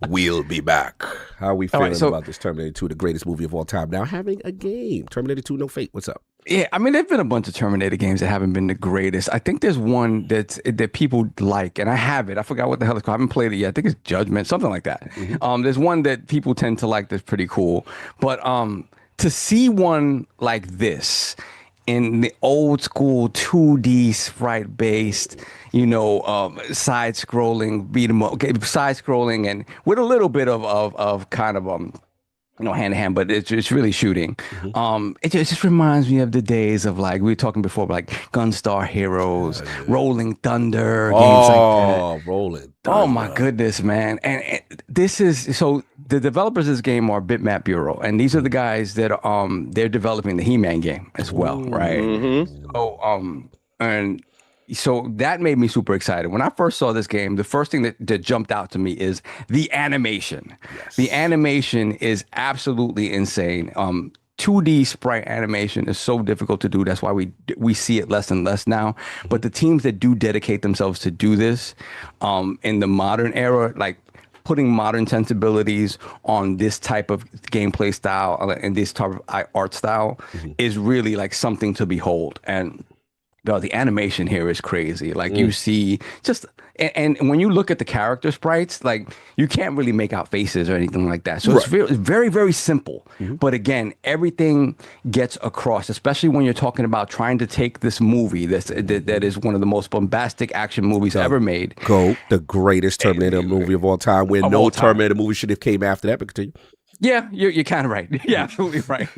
We'll be back. How are we feeling about this Terminator 2, the greatest movie of all time? Now having a game. Terminator 2, No Fate. What's up? Yeah, I mean, there've been a bunch of Terminator games that haven't been the greatest. I think there's one that people like, and I have it. I forgot what the hell it's called. I haven't played it yet. I think it's Judgment, something like that. There's one that people tend to like that's pretty cool. But to see one like this in the old school 2D sprite based, side scrolling, beat 'em up, side scrolling, and with a little bit of kind of hand to hand, but it's really shooting. It just reminds me of the days of, like we were talking before, like Gunstar Heroes, Rolling Thunder, games like that. Rolling Thunder. Oh my goodness, man! And this is so. The developers of this game are Bitmap Bureau, and these are the guys that they're developing the He-Man game as well, right? So that made me super excited. When I first saw this game, the first thing that jumped out to me is the animation. Yes. The animation is absolutely insane. 2D sprite animation is so difficult to do. That's why we see it less and less now. But the teams that do dedicate themselves to do this in the modern era, like putting modern sensibilities on this type of gameplay style and this type of art style is really like something to behold. And the animation here is crazy. Like you see just and when you look at the character sprites, like you can't really make out faces or anything like that. So it's very, very simple. But again, everything gets across, especially when you're talking about trying to take this movie that is one of the most bombastic action movies ever made. The greatest Terminator movie of all time, where no Terminator movie should have came after that. But continue. Yeah, you're kind of right. You're absolutely right.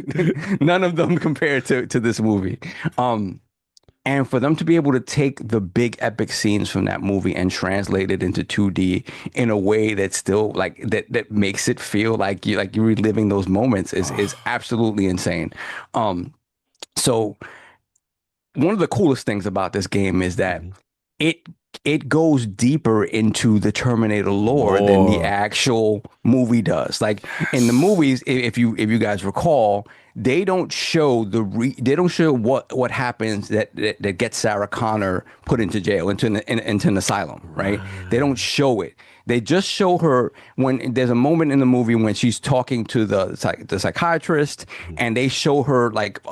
None of them compared to this movie. And for them to be able to take the big epic scenes from that movie and translate it into 2D in a way that's still like that makes it feel like you're reliving those moments is absolutely insane. So one of the coolest things about this game is that it goes deeper into the Terminator lore than the actual movie does. Like in the movies, if you guys recall, they don't show what happens that gets Sarah Connor put into jail, into an asylum, right? They don't show it. They just show her when there's a moment in the movie when she's talking to the psychiatrist, and they show her like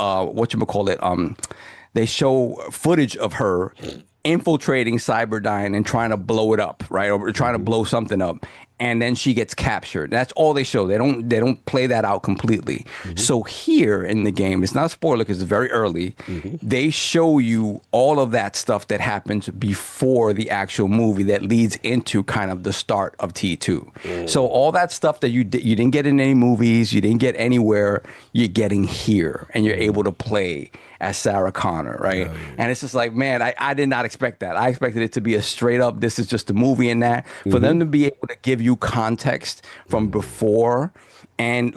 they show footage of her infiltrating Cyberdyne and trying to blow it up, right? Or trying to blow something up. And then she gets captured. That's all they show. They don't play that out completely. So here in the game, it's not a spoiler because it's very early. They show you all of that stuff that happens before the actual movie that leads into kind of the start of T2. So all that stuff that you didn't get in any movies, you didn't get anywhere, you're getting here, and you're able to play as Sarah Connor, right? And it's just like, man, I did not expect that. I expected it to be a straight up, this is just a movie and that. For them to be able to give you context from before and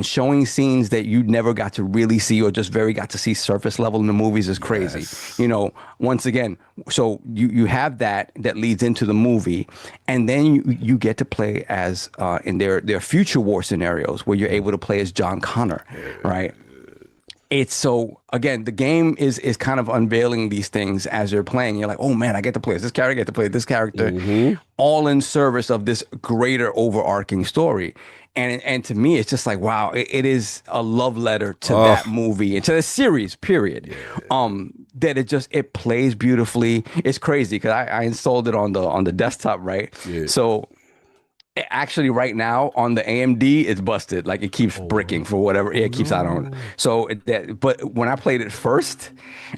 showing scenes that you never got to really see or just got to see surface level in the movies is crazy. You know, once again, so you have that leads into the movie, and then you get to play as in their future war scenarios where you're able to play as John Connor, right? It's so, again, the game is kind of unveiling these things as you're playing. You're like, oh man, I get to play as this character, I get to play this character, all in service of this greater overarching story. And to me, it's just like, wow, it is a love letter to that movie and to the series, period. That it plays beautifully. It's crazy because I installed it on the desktop, right? So actually right now on the AMD it's busted, like it keeps bricking for whatever it keeps out on. So but when I played it first,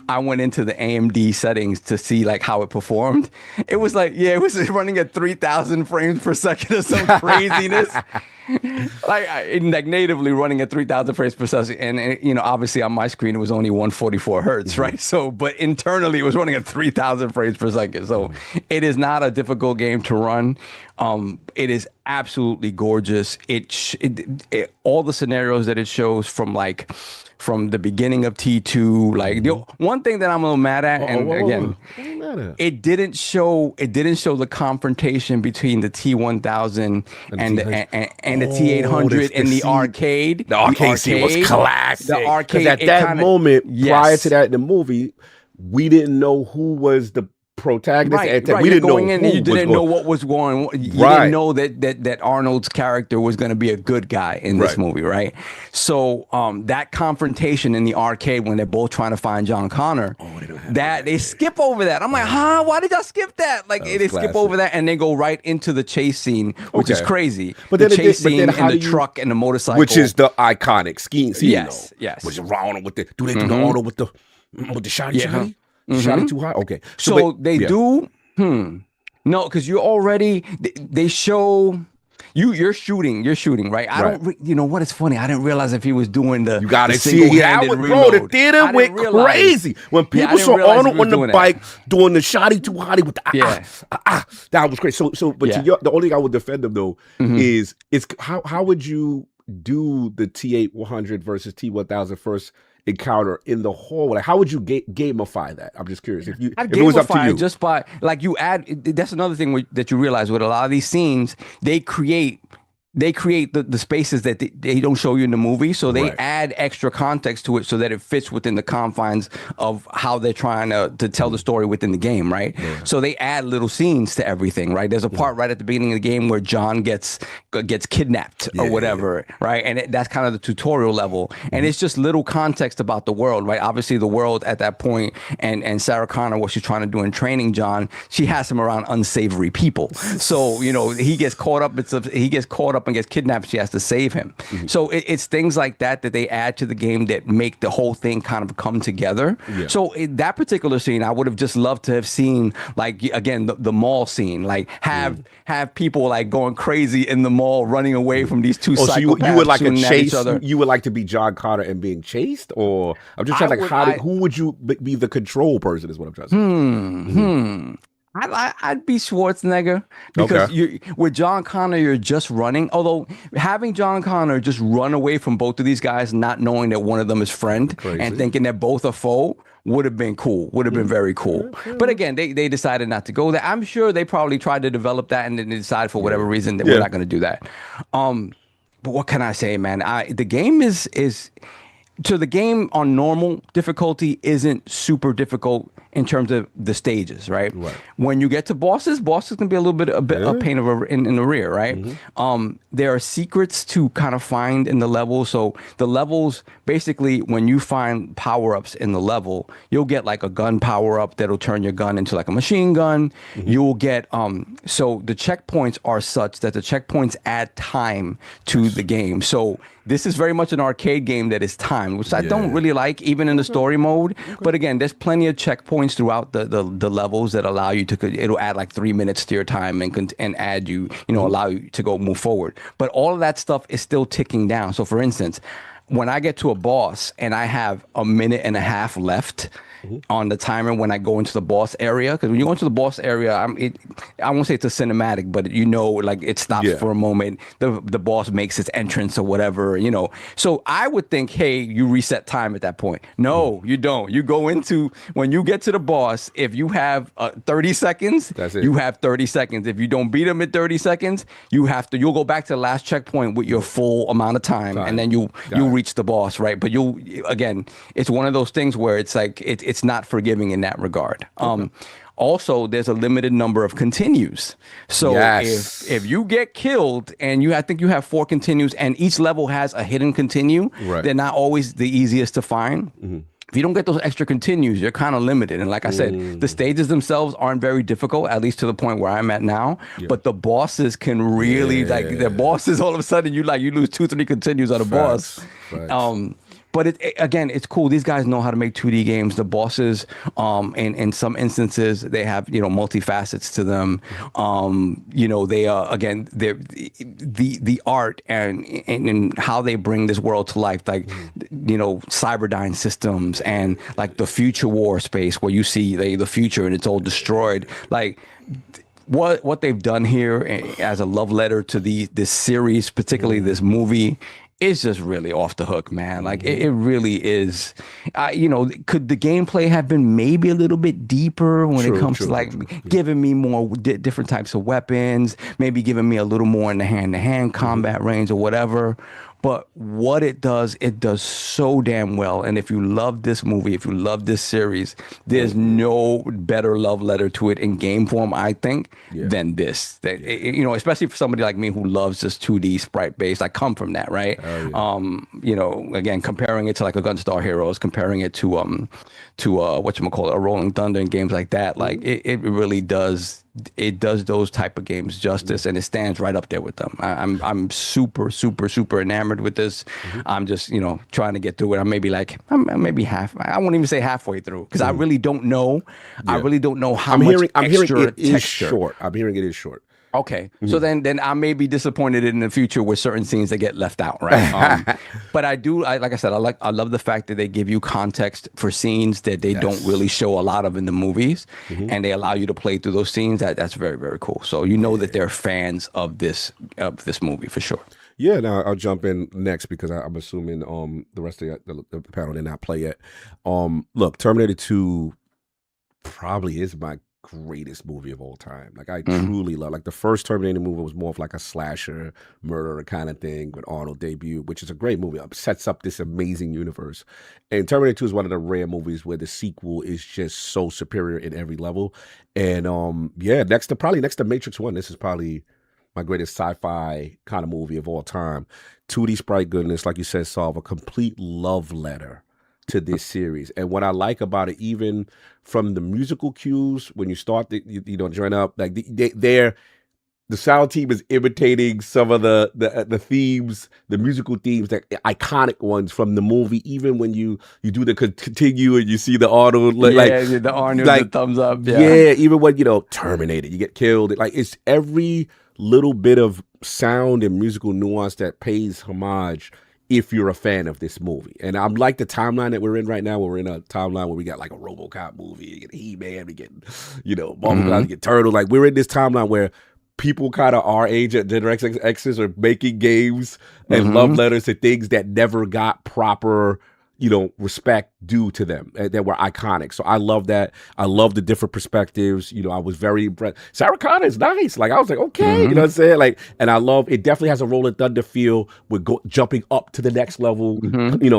I went into the AMD settings to see like how it performed. It was like, it was running at 3,000 frames per second or some craziness. like natively running at 3,000 frames per second, and you know, obviously on my screen it was only 144 hertz, right? So, but internally it was running at 3,000 frames per second. So, it is not a difficult game to run. It is absolutely gorgeous. It all the scenarios that it shows from the beginning of T2, like the one thing that I'm a little mad at, it didn't show the confrontation between the T1000 and the T800 in the arcade. The arcade scene was classic. The arcade at that moment, prior to that in the movie, we didn't know who was the protagonist. We didn't know you didn't know what was going on. You didn't know that Arnold's character was going to be a good guy in this movie, right? So that confrontation in the arcade when they're both trying to find John Connor, they skip over that. I'm like, why did y'all skip that? Like they skip over that and they go right into the chase scene, which is crazy. But the chase scene and the truck and the motorcycle, which is the iconic skiing scene. Yes. Which is Ronald with the do the auto with the shotty? Shot it too high? Okay. So they do? No, because you already, they show, you're shooting, right? I don't, you know what is funny? I didn't realize if he was doing the You gotta see it. Bro, the theater went crazy. When people saw Arnold on the bike doing the shotty too hotty with the that was crazy. So but the only thing I would defend him though is how would you do the T800 versus T1000 first encounter in the hallway? Like, how would you gamify that? I'm just curious. If it was up to you, just by like you add. That's another thing that you realize with a lot of these scenes, they create they create the spaces that they don't show you in the movie. So they Right. add extra context to it so that it fits within the confines of how they're trying to tell the story within the game, right? Yeah. So they add little scenes to everything, right? There's a part right at the beginning of the game where John gets kidnapped or whatever, right? And that's kind of the tutorial level. And it's just little context about the world, right? Obviously the world at that point, and Sarah Connor, what she's trying to do in training John, she has him around unsavory people. So, you know, he gets caught up and gets kidnapped. She has to save him. So it's things like that they add to the game that make the whole thing kind of come together. Yeah. So that particular scene, I would have just loved to have seen, like, again, the mall scene, like have people like going crazy in the mall, running away from these two psychopaths. So you would like a shooting at chase? each other. You would like to be John Connor and being chased, or I'm just trying who would you be the control person? Is what I'm trying to say. I'd be Schwarzenegger because with John Connor, you're just running. Although having John Connor just run away from both of these guys, not knowing that one of them is friend and thinking that both are foe, would have been cool. Would have been very cool. But again, they decided not to go there. I'm sure they probably tried to develop that and then they decided for whatever reason that we're not going to do that. But what can I say, man? The game is so the game on normal difficulty isn't super difficult in terms of the stages, right? When you get to bosses can be a little bit a pain in the rear, right? There are secrets to kind of find in the level. So the levels, basically, when you find power-ups in the level, you'll get like a gun power-up that'll turn your gun into like a machine gun. You'll get so the checkpoints are such that the checkpoints add time to the game. So this is very much an arcade game that is timed, which I don't really like, even in the story mode. But again, there's plenty of checkpoints throughout the levels that allow you to, it'll add like 3 minutes to your time and add you, allow you to move forward. But all of that stuff is still ticking down. So for instance, when I get to a boss and I have a minute and a half left on the timer when I go into the boss area, because when you go into the boss area, I won't say it's a cinematic, but like it stops for a moment. The boss makes its entrance or whatever, So I would think, hey, you reset time at that point. No, you don't. You go into, when you get to the boss, if you have 30 seconds, that's it. You have 30 seconds. If you don't beat him in 30 seconds, you'll go back to the last checkpoint with your full amount of time. And then you'll reach the boss, right? But again, it's one of those things where it's like, it's not forgiving in that regard. Also, there's a limited number of continues. So if you get killed and I think you have 4 continues and each level has a hidden continue, they're not always the easiest to find. If you don't get those extra continues, you're kind of limited. And like I said, the stages themselves aren't very difficult, at least to the point where I'm at now. But the bosses can really, like, their bosses, all of a sudden, you lose 2-3 continues on a boss. But again, it's cool. These guys know how to make 2D games. The bosses, in some instances, they have multifacets to them. They again, the art and how they bring this world to life, like Cyberdyne systems and like the future war space where you see the future and it's all destroyed. Like what they've done here as a love letter to this series, particularly this movie. It's just really off the hook, man. Like it really is. Could the gameplay have been maybe a little bit deeper when it comes to giving me more different types of weapons, maybe giving me a little more in the hand-to-hand combat range or whatever. But what it does so damn well. And if you love this movie, if you love this series, there's no better love letter to it in game form, I think, than this. Especially for somebody like me who loves this 2D sprite based. I come from that, right? Again, comparing it to like a Gunstar Heroes, comparing it to whatchamacallit, a Rolling Thunder and games like that. Like it really does. It does those type of games justice, and it stands right up there with them. I'm super, super, super enamored with this. I'm just, trying to get through it. I'm maybe half. I won't even say halfway through because I really don't know. I really don't know how much I'm hearing it is texture. short. I'm hearing it is short. Okay, so then I may be disappointed in the future with certain scenes that get left out, right? But like I said, I love the fact that they give you context for scenes that they don't really show a lot of in the movies, and they allow you to play through those scenes. That's very, very cool. So that they're fans of this movie for sure. Yeah, now I'll jump in next because I'm assuming the rest of the panel did not play yet. Look, Terminator 2 probably is my greatest movie of all time. Like I truly love. Like the first Terminator movie was more of like a slasher, murderer kind of thing when Arnold debuted, which is a great movie. It sets up this amazing universe. And Terminator 2 is one of the rare movies where the sequel is just so superior in every level. And next to Matrix 1, this is probably my greatest sci-fi kind of movie of all time. 2D sprite goodness, like you said, Solve, a complete love letter to this series. And what I like about it, even from the musical cues, when you start join up, like the sound team is imitating some of the themes, the musical themes, that iconic ones from the movie. Even when you do the continue and you see the Arnold, the Arnold, the thumbs up. Yeah, even when Terminator, you get killed. Like it's every little bit of sound and musical nuance that pays homage if you're a fan of this movie. And I'm like the timeline that we're in right now, where we're in a timeline where we got like a RoboCop movie, you get He-Man, we get, Marvel guys, you get Turtle. Like we're in this timeline where people kind of our age at Generation X's are making games and love letters to things that never got proper, respect due to them, that were iconic. So I love that. I love the different perspectives. I was very impressed. Sarah Connor is nice. Like I was like, okay, you know what I'm saying? Like, and I love it. Definitely has a Rolling Thunder feel with jumping up to the next level.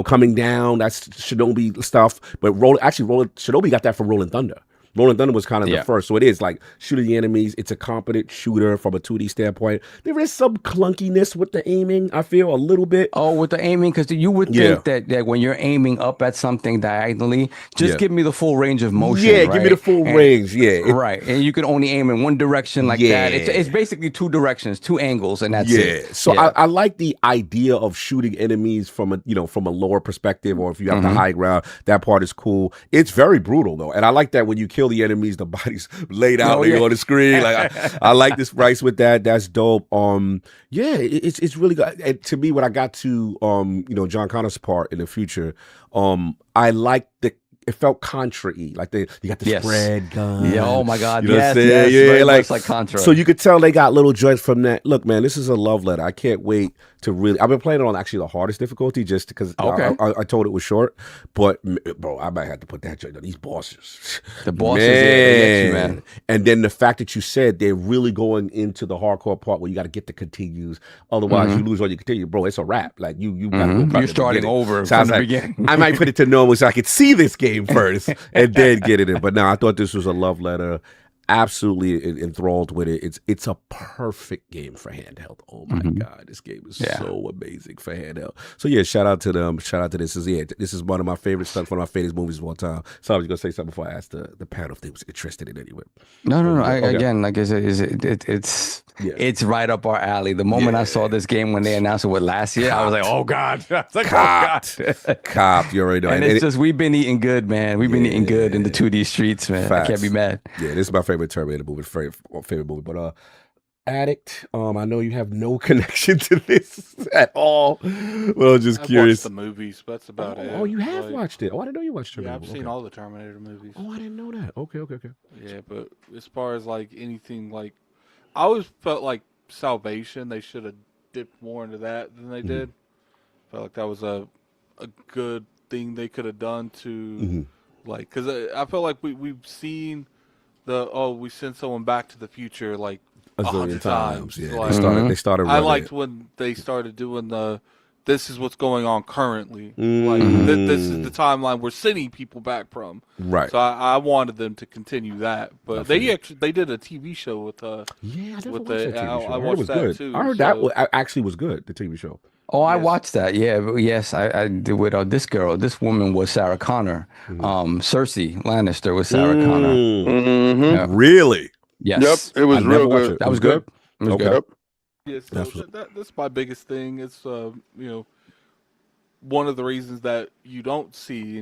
Coming down. That's Shinobi stuff. But Shinobi got that from Rolling Thunder. Rolling Thunder was kind of the first. So it is like shooting the enemies. It's a competent shooter from a 2D standpoint. There is some clunkiness with the aiming, I feel, a little bit. Oh, with the aiming, because you would think that when you're aiming up at something diagonally, just give me the full range of motion. Yeah, right? Give me the full range. Yeah. Right. And you can only aim in one direction like that. It's basically two directions, two angles, and that's it. So I like the idea of shooting enemies from a lower perspective, or if you have the high ground. That part is cool. It's very brutal, though. And I like that when you kill the enemies, the bodies laid out on the screen. Like I like this price with that. That's dope. It's really good. And to me, when I got to John Connor's part in the future, I like it felt Contra-y. Like you got the spread gun. Yeah, oh my God. You know what I'm saying? Very much like Contra. So you could tell they got little joints from that. Look, man, this is a love letter. I can't wait to really. I've been playing it on actually the hardest difficulty just because I told it was short. But bro, I might have to put that joint on these bosses. The bosses, they get you, man. And then the fact that you said they're really going into the hardcore part where you got to get the continues. Otherwise, you lose all your continue, bro. It's a wrap. Like you got you're starting over from the beginning. I might put it to normal so I could see this game first and then get it in. But no, I thought this was a love letter. Absolutely enthralled with it. It's a perfect game for handheld. Oh my God, this game is so amazing for handheld. So yeah, shout out to them. Shout out to this. This is one of my favorite stuff, one of my favorite movies of all time. So I was gonna say something before I asked the panel if they was interested in it anyway. No. Again, like I said, it's right up our alley. The moment I saw this game when they announced it last year, I was like, oh God. I was like, Cop, you already know. And it's just we've been eating good, man. We've been eating good in the 2D streets, man. Facts. I can't be mad. Yeah, this is my favorite Terminator movie, favorite movie. But Addict, I know you have no connection to this at all. Well, just curious. Watched the movies, but that's about it. Oh, you have watched it. Oh, I didn't know you watched Terminator. Yeah, I've seen all the Terminator movies. Oh, I didn't know that. Okay. Yeah, but as far as like anything, like I always felt like Salvation, they should have dipped more into that than they did. Felt like that was a good thing they could have done to like, because I felt like we've seen we send someone back to the future like 100 times. Yeah, like, they started. I liked when they started doing this is what's going on currently. Like this is the timeline we're sending people back from. Right. So I wanted them to continue that, but they did a TV show with I never watched that TV show. I watched that good. too. I heard that actually was good. The TV show. Oh, I watched that. Yeah, yes, I did with this woman was Sarah Connor. Cersei Lannister was Sarah Connor. Yeah. Really? Yes. Yep. It was real good. That was good. It was good. Yes, that's my biggest thing. It's one of the reasons that you don't see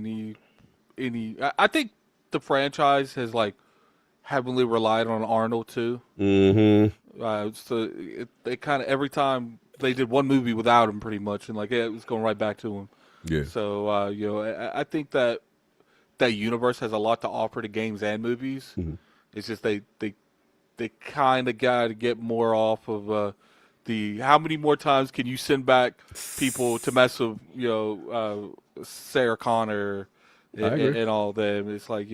any. I think the franchise has like heavily relied on Arnold too. So they kind of every time they did one movie without him, pretty much, and like it was going right back to him. Yeah. So I think that universe has a lot to offer to games and movies. It's just they kind of got to get more off of how many more times can you send back people to mess with Sarah Connor and all them. It's like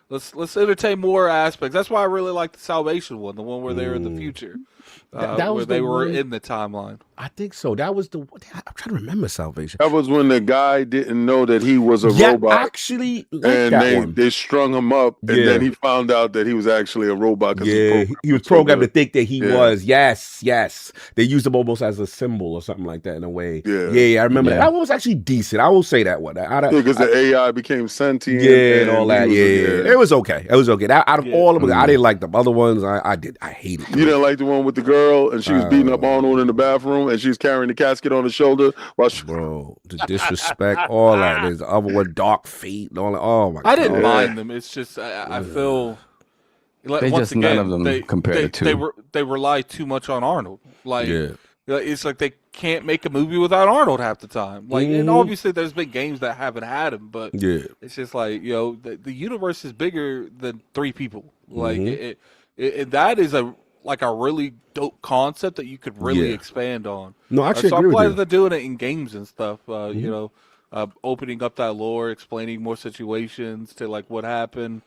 let's entertain more aspects. That's why I really like the Salvation one, the one where they're in the future, That was where they the were one- in the timeline. I think so. That was the. I'm trying to remember Salvation. That was when the guy didn't know that he was a Yeah, robot, actually, like and that one. they strung him up, and Yeah. then he found out that he was actually a robot. 'Cause Yeah, his he was so programmed to good. think that he Yeah. was. Yes. They used him almost as a symbol or something like that in a way. Yeah. Yeah. I remember Yeah. that. That one was actually decent. I will say that one. Because the AI became sentient. and all that. he Yeah, was it was okay. It was okay. Out of Yeah. all of them, I didn't like them. Other ones, I hated. You didn't like the one with the girl, and she was beating up Arnold in the bathroom, and she was carrying the casket on her shoulder while she. Bro, the disrespect, all that. There's the other one, Dark Fate, and all that. Oh my god. I didn't mind them. It's just I feel like They once just none again, of them compared to two. they rely too much on Arnold. Like Yeah. it's like they can't make a movie without Arnold half the time. Like and Mhm. obviously there's been games that haven't had him, but Yeah. it's just like the universe is bigger than three people. Like Mhm. that is a really dope concept that you could really Yeah. expand on. No, I actually So agree I'm with glad you. that they're doing it in games and stuff. Opening up that lore, explaining more situations to like what happened.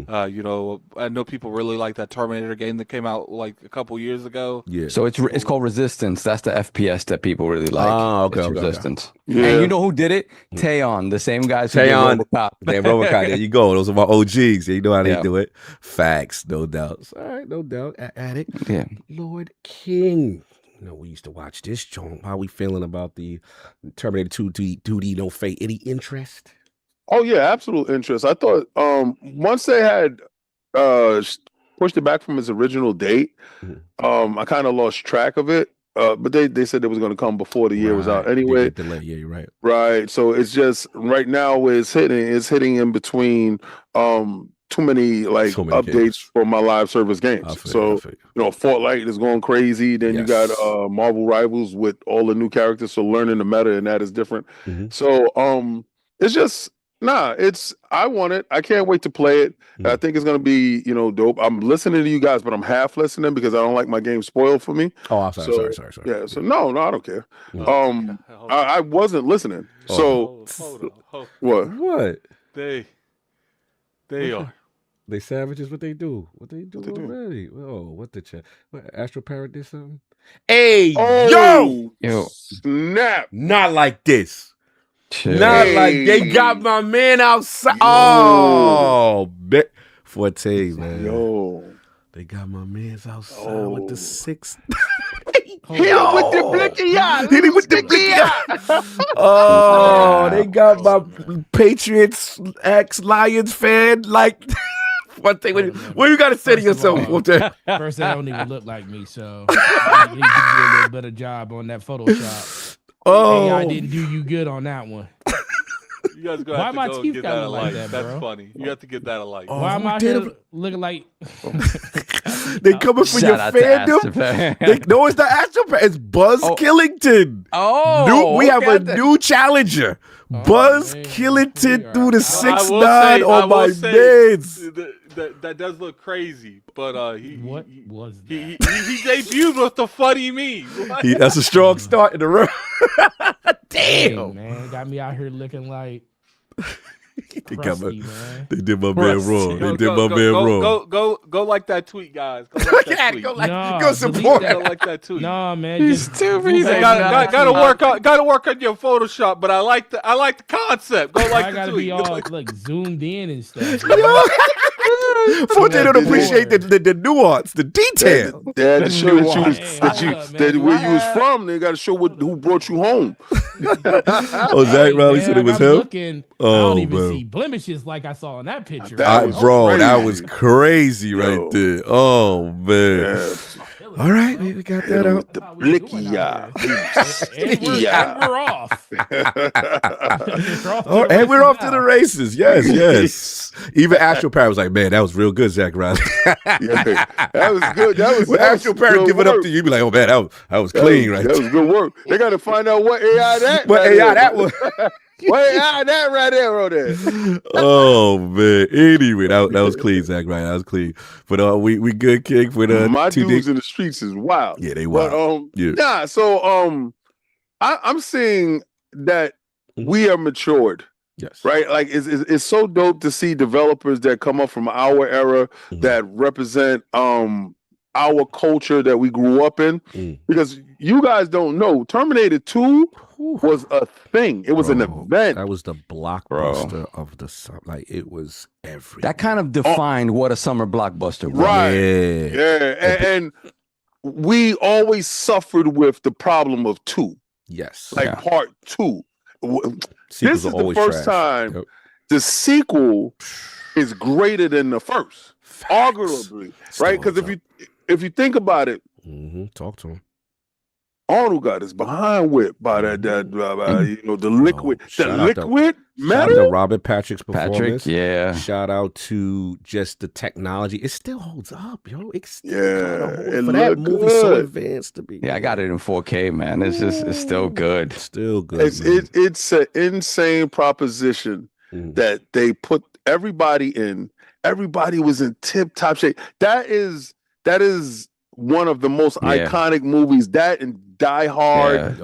I know people really like that Terminator game that came out like a couple years ago. Yeah. So it's called Resistance. That's the FPS that people really like. Ah, okay, It's okay, Resistance. Yeah. And you know who did it? Taeon, the same guys who did Taeyon. RoboCop. Damn, Robocop, there you go. Those are my OGs. You know how they Yeah. do it. Facts, no doubt. All right, no doubt. Addict. Yeah. Lord King. We used to watch this joint. How we feeling about the Terminator 2 2D No Fate? Any interest? Oh yeah, absolute interest. I thought once they had pushed it back from its original date, I kind of lost track of it. But they said it was going to come before the year was out anyway. Delay. Yeah, you're right. Right. So it's just right now it's hitting in between too many updates games. for my live service games. So Fortnite is going crazy. Then you got Marvel Rivals with all the new characters. So learning the meta and that is different. So it's just I want it. I can't wait to play it. I think it's gonna be dope. I'm listening to you guys, but I'm half listening because I don't like my game spoiled for me. Oh, I'm sorry. Sorry. Yeah. So no, I don't care. I wasn't listening. So Hold on. what? They are. They savages. What they do already? Oh, what the chat? What, Astro Parrot did something? Hey, yo, snap! Not like this. Chill. Not like they got my man outside. Oh, Forte, man. Yo, they got my man's outside with the 6. Hit him with the blicky eye. Hit him with the blicky eye. Oh, they got my Patriots ex-Lions fan. Like, what you got to say to yourself? First, they don't even look like me, so he can do a little better job on that Photoshop. Oh, I didn't do you good on that one. You guys gonna Why have to my go teeth get gotta that a look like like. that, That's bro? funny. You have to get that a like. Why am I here looking like? They coming for your Shout out to fandom. No, it's not Astro Parrot. It's Buzz Killington. We have a new challenger. Buzz man. Killington through the 6'9" I on my will say, meds. That does look crazy, but What was that? he debuted with the funny me. That's a strong start in the room. Hey, Damn. man, got me out here looking like They got crusty, my- man. They did my man wrong. They did my man wrong. Go like that tweet, guys. Go like that tweet. Go Nah, support. delete Go like that tweet. Nah, man, He's just stupid. move He's that like, down. Gotta work on your Photoshop, but I like the concept. Go I like the gotta tweet. be all like zoomed in and stuff. Forte don't appreciate the nuance, the detail. They had to show that Man, where you was from. They got to show who brought you home. Oh, Zach Riley said it was him. Looking, I Oh, don't even man. see blemishes like I saw in that picture. That was Bro, crazy. that was crazy right there. Oh, man. Yeah. All right, we got that out. The blicky eye. And we're off. Oh, and we're off to the races. Yes. Even Astro Parrot was like, man, that was real good, Zach Riley. Yeah, that was good. When Astro Parrot give it up to you, you be like, oh, man, that was clean right That there. was good work. They got to find out what AI that. What right AI there. that was. What AI that right there, wrote there. Oh, man. Anyway, that was clean, Zach Riley. That was clean. But we good, King, with My 2D. dudes in the streets is wild. Yeah, they wild. But, Yeah. So I'm seeing that we are matured Yes. Right? Like it's so dope to see developers that come up from our era that represent our culture that we grew up in. Because you guys don't know, Terminator 2 was a thing. It was an event. That was the blockbuster of the summer. Like, it was everything. That kind of defined what a summer blockbuster was. Right. Yeah. And we always suffered with the problem of 2. Yes. Like part 2. Sequels This is are the always first trash. time the sequel is greater than the first. Arguably. Right? Because if you think about it, talk to him. Arnold got his behind whipped by the liquid, Shout out to Robert Patrick's performance. Yeah. Shout out to just the technology. It still holds up, yo. It's still it for that movie good. so advanced to be. Yeah, I got it in 4K, man. It's still good. Still good. It's an insane proposition that they put everybody in. Everybody was in tip-top shape. That is one of the most iconic movies. That and Die Hard.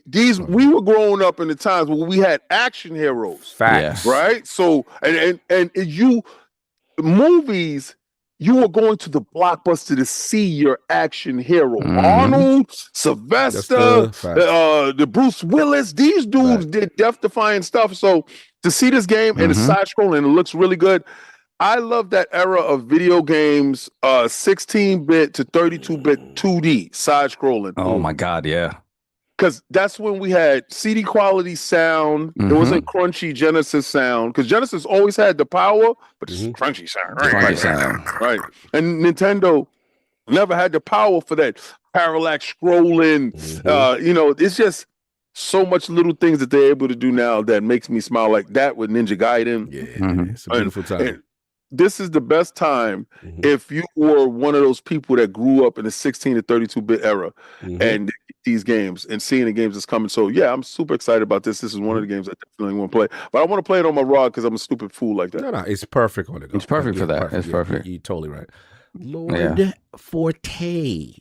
These, we were growing up in the times where we had action heroes. Facts. Right? So and you movies, you were going to the blockbuster to see your action hero. Arnold, Sylvester, the Bruce Willis, these dudes did death-defying stuff. So to see this game and it's side-scrolling and it looks really good. I love that era of video games, 16-bit to 32-bit 2D side-scrolling. Oh my God, yeah. Because that's when we had CD quality sound. It wasn't crunchy Genesis sound. Because Genesis always had the power, but it's crunchy sound. Right. And Nintendo never had the power for that parallax scrolling. It's just so much little things that they're able to do now that makes me smile, like that with Ninja Gaiden. Yeah, it's a beautiful time. And this is the best time if you were one of those people that grew up in the 16 to 32-bit era and these games and seeing the games that's coming. So yeah, I'm super excited about this. This is one of the games I definitely want to play. But I want to play it on my rod because I'm a stupid fool like that. No, it's perfect on the go. It's perfect for that. It's perfect. You're totally right. Lord Forte.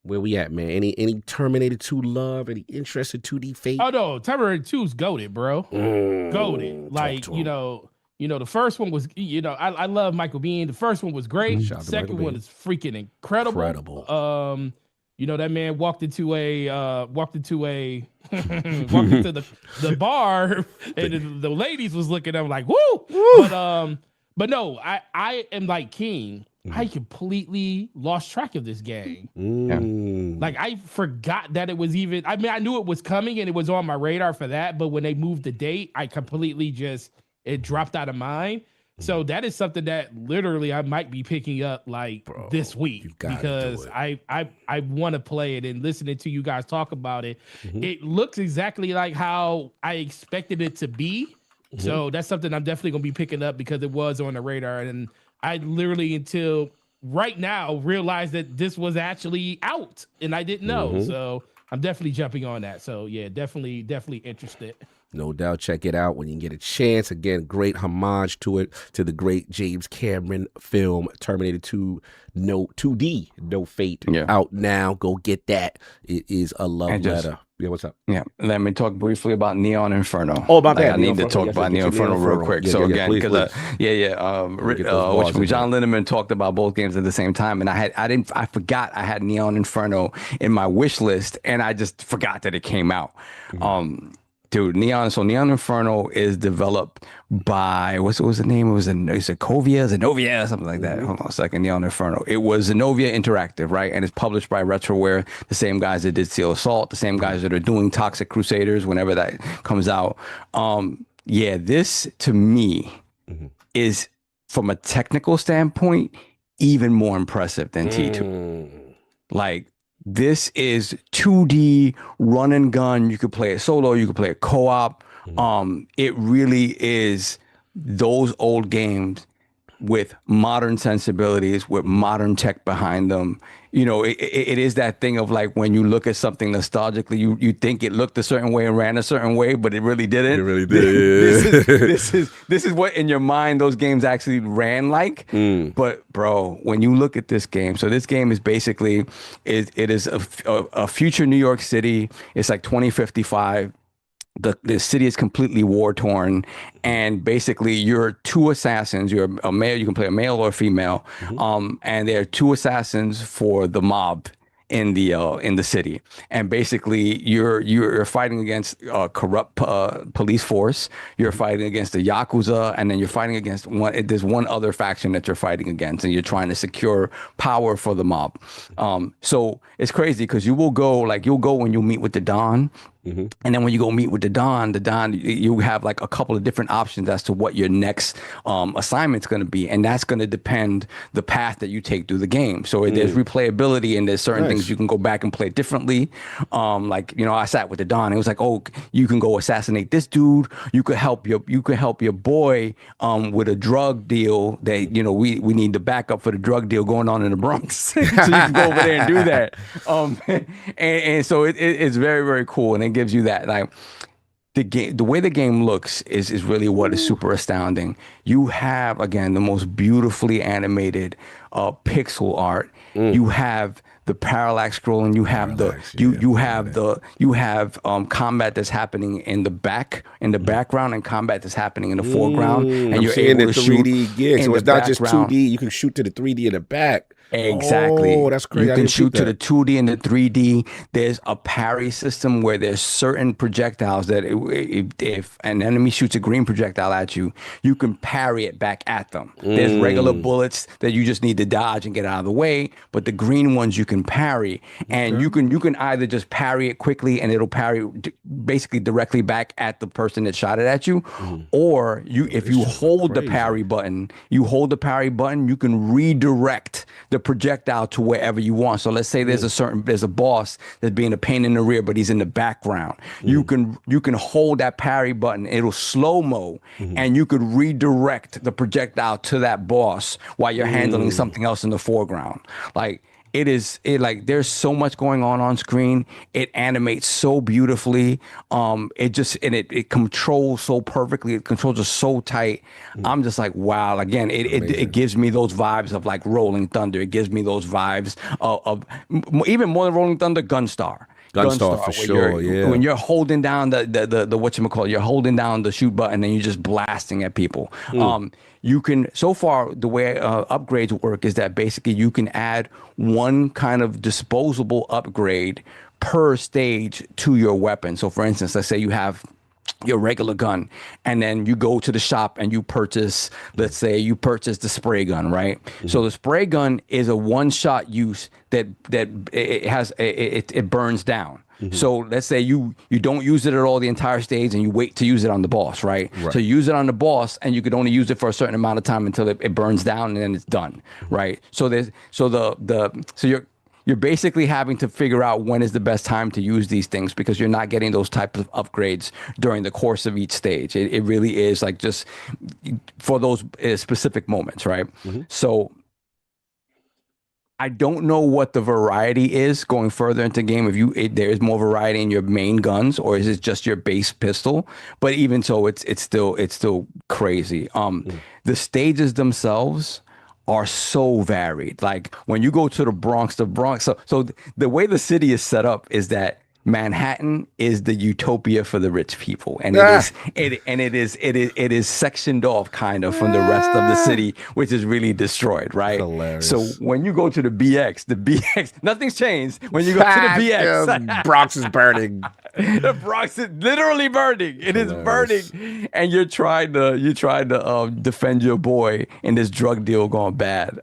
Where we at, man? Any Terminator 2 love? Any interest in 2D Fate? Oh no, Terminator 2's goated, bro. Goated. Like, the first one was, I love Michael Biehn. The first one was great. The second one is freaking incredible. That man walked into the bar and the ladies was looking at him like, woo! But no, I am like King. I completely lost track of this game. Like, I forgot that it was even, I knew it was coming and it was on my radar for that, but when they moved the date, I completely it dropped out of mind. So that is something that literally I might be picking up this week because I want to play it, and listening to you guys talk about it. It looks exactly like how I expected it to be. So that's something I'm definitely going to be picking up because it was on the radar. And I literally until right now realized that this was actually out and I didn't know. So I'm definitely jumping on that. So yeah, definitely interested. No doubt. Check it out when you get a chance. Again, great homage to it, to the great James Cameron film, Terminator 2, 2D, No Fate, out now. Go get that. It is a love letter. Yeah, what's up? Yeah, let me talk briefly about Neon Inferno. Oh, about that. I need to talk about Neon Inferno real quick. So again, because John Lindemann talked about both games at the same time, and I forgot I had Neon Inferno in my wish list, and I just forgot that it came out. Dude, Neon Inferno is developed by, what was the name? It was Zenovia, something like that. Hold on a second, Neon Inferno. It was Zenovia Interactive, right? And it's published by Retroware, the same guys that did Seal Assault, the same guys that are doing Toxic Crusaders whenever that comes out. This to me is, from a technical standpoint, even more impressive than T2. Like, this is 2D run and gun. You could play it solo. You could play it co-op. It really is those old games with modern sensibilities, with modern tech behind them. It is that thing of like when you look at something nostalgically, you think it looked a certain way and ran a certain way, but it really didn't. It really did. This is what in your mind those games actually ran like. But bro, when you look at this game, so this game is basically it is a future New York City. It's like 2055. the city is completely war torn, and basically you're two assassins. You're a male. You can play a male or a female, and there are two assassins for the mob in the city, and basically you're fighting against a corrupt police force. You're fighting against the Yakuza, and then you're fighting against there's one other faction that you're fighting against, and you're trying to secure power for the mob. So it's crazy because you'll go when you meet with the Don. And then when you go meet with the Don, you have like a couple of different options as to what your next assignment's going to be, and that's going to depend the path that you take through the game. So there's replayability, and there's certain things you can go back and play differently. Like, you know, I sat with the Don. It was like, oh, you can go assassinate this dude. You could help your boy with a drug deal that, you know, we need the backup for the drug deal going on in the Bronx. So you can go over there and do that. And so it's very, very cool, and it gives you that, like, the way the game looks is really what is super astounding. You have, again, the most beautifully animated pixel art. You have the parallax scrolling. You have you have combat that's happening in the background, and combat that's happening in the foreground, and you're able to shoot 3D gig. So it's not just 2D. You can shoot to the 3D in the back. Exactly. Oh, that's crazy. You can shoot to the 2D and the 3D. There's a parry system where there's certain projectiles that if an enemy shoots a green projectile at you, you can parry it back at them. There's regular bullets that you just need to dodge and get out of the way, but the green ones you can parry, and you can either just parry it quickly and it'll parry basically directly back at the person that shot it at you, or if you hold the parry button, you can redirect the projectile to wherever you want. So let's say there's a boss that's being a pain in the rear, but he's in the background. You can hold that parry button. It'll slow-mo, and you could redirect the projectile to that boss while you're handling something else in the foreground. Like, there's so much going on screen. It animates so beautifully. It controls so perfectly. It controls it so tight. I'm just like, wow. Again, it gives me those vibes of like Rolling Thunder. It gives me those vibes of even more than Rolling Thunder, Gunstar. Gunstar for sure, yeah. When you're holding down the whatchamacallit, you're holding down the shoot button and you're just blasting at people. You can, so far, the way upgrades work is that basically you can add one kind of disposable upgrade per stage to your weapon. So for instance, let's say you have your regular gun, and then you go to the shop and you purchase, let's say you purchase the spray gun, right? So the spray gun is a one-shot use that it burns down. So let's say you don't use it at all the entire stage, and you wait to use it on the boss, right? So you use it on the boss, and you could only use it for a certain amount of time until it burns down, and then it's done, right? So you're basically having to figure out when is the best time to use these things, because you're not getting those types of upgrades during the course of each stage. It really is like just for those specific moments, right? So I don't know what the variety is going further into the game. If there is more variety in your main guns, or is it just your base pistol? But even so, it's still crazy. The stages themselves are so varied. Like when you go to the Bronx. So the way the city is set up is that Manhattan is the utopia for the rich people, and it is sectioned off kind of from the rest of the city, which is really destroyed, right? Hilarious. So when you go to the BX, nothing's changed. When you go to the BX, Bronx is burning. The Bronx is literally burning. It is burning, and you're trying to defend your boy in this drug deal gone bad.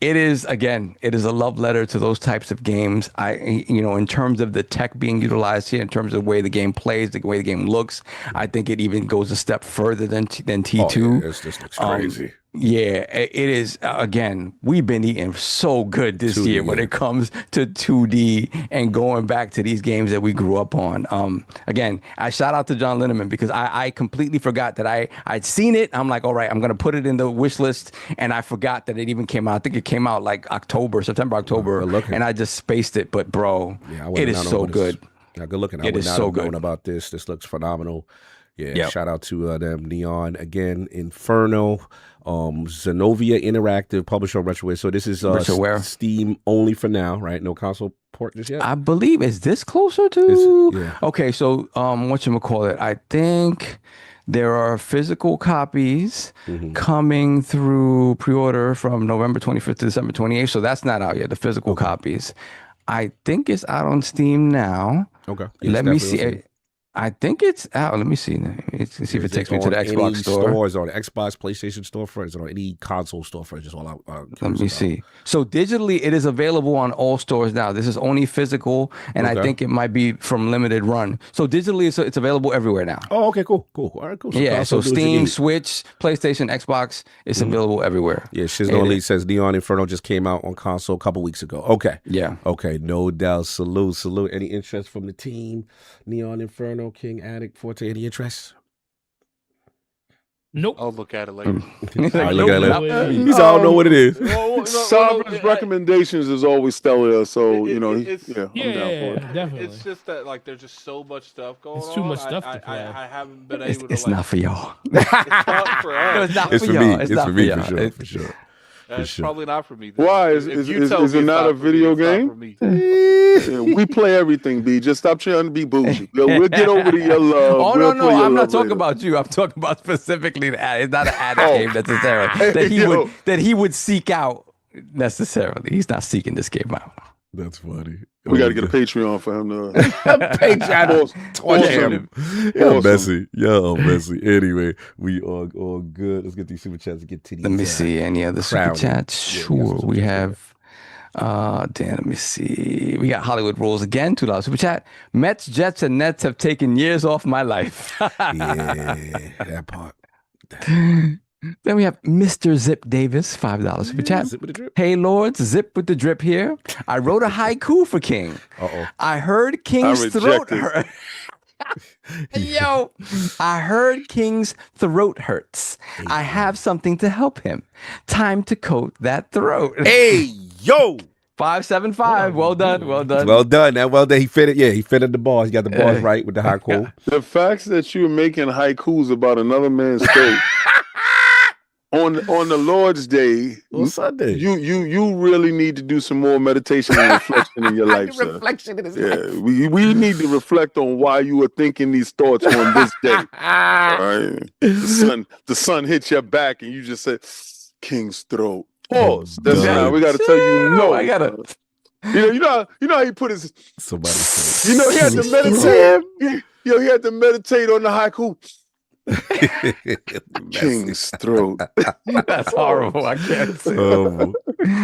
It is a love letter to those types of games. In terms of the tech being utilized here, in terms of the way the game plays, the way the game looks, I think it even goes a step further than T2. This looks crazy. Yeah, it is. Again, we've been eating so good this year when it comes to 2D and going back to these games that we grew up on. Again, I shout out to John Linneman, because I completely forgot that I'd seen it. I'm like, all right, I'm going to put it in the wish list. And I forgot that it even came out. I think it came out like September, October. And I just spaced it. But bro, it is so good. Now, good looking. It is so good about this. This looks phenomenal. Yeah, Yep. shout out to them. Neon again, Inferno, Zenovia Interactive, publisher on Retroware. So this is Retroware. Steam only for now, right? No console port just yet. I believe, is this closer to? Yeah. Okay, so whatchamacallit, I think there are physical copies coming through pre-order from November 25th to December 28th. So that's not out yet, the physical copies. I think it's out on Steam now. Okay. Yeah, Let me it's definitely on see. Steam. I think it's out. Let me see. Let's see if it takes me to the Xbox store. Is it on the Xbox, PlayStation storefront? Is it on any console storefront? Just all out. Let me see. So digitally, it is available on all stores now. This is only physical, and I think it might be from limited run. So digitally, it's available everywhere now. Oh, okay, cool. All right, cool. Yeah, so do what you Steam, need. Switch, PlayStation, Xbox, it's available everywhere. Yeah, Shizno Elite says Neon Inferno just came out on console a couple weeks ago. Okay. Yeah. Okay, no doubt. Salute. Any interest from the team? Neon Inferno, King Addict, Forte, any interest? Nope. I'll look at it later. All right, look at Nope. it. He's all know what it is. Sovereign's recommendations is always stellar, so I'm down for Yeah, it. definitely. It's just that like there's just so much stuff going on. It's too much stuff to play. I haven't been able to. It's like, not for y'all. It's not for us. It's not It's for for y'all. me. It's not for me y'all. for sure. That's sure. probably not for me. Then. Why? If you tell Is me it it's not a for me, video it's not game? for me. Yeah, we play everything, B. Just stop trying to be bougie. We'll get over to your love. Oh, We'll no. play your I'm not love talking later. about you. I'm talking about specifically the ad. It's not an addict game necessarily. That he would seek out necessarily. He's not seeking this game out. That's funny. We got to get a Patreon for him to Patreon. torture him. Yo, messy. Anyway, we are all good. Let's get these super chats and get to these. Let me see. Any other super crowd. chats? Yeah, Sure. some We super have let me see. We got Hollywood Rules again, $2 super chat. Mets, Jets, and Nets have taken years off my life. Yeah, that part. Then we have Mr. Zip Davis, $5 super chat. Zip with the drip. Hey Lords, Zip with the drip here. I wrote a haiku for King. Uh-oh. I heard King's throat reject it. hurt. Yo, I heard King's throat hurts. I have something to help him. Time to coat that throat. Hey, yo. 575. Well done. Well done. Well done. He fitted. Yeah, he fitted the bars. He got the bars right with the high quote. The facts that you're making haikus about another man's throat on the Lord's Day, On Sunday. you really need to do some more meditation and reflection in your life, sir. Reflection in his Yeah, we need to reflect on why you were thinking these thoughts on this day. All right? The sun hit your back and you just said, King's throat. Pause. That's Done. how we got to tell you no. I gotta. You know how he put his. Somebody said. You know he had to meditate. He had to meditate on the haiku. King's throat. That's horrible. I can't say. What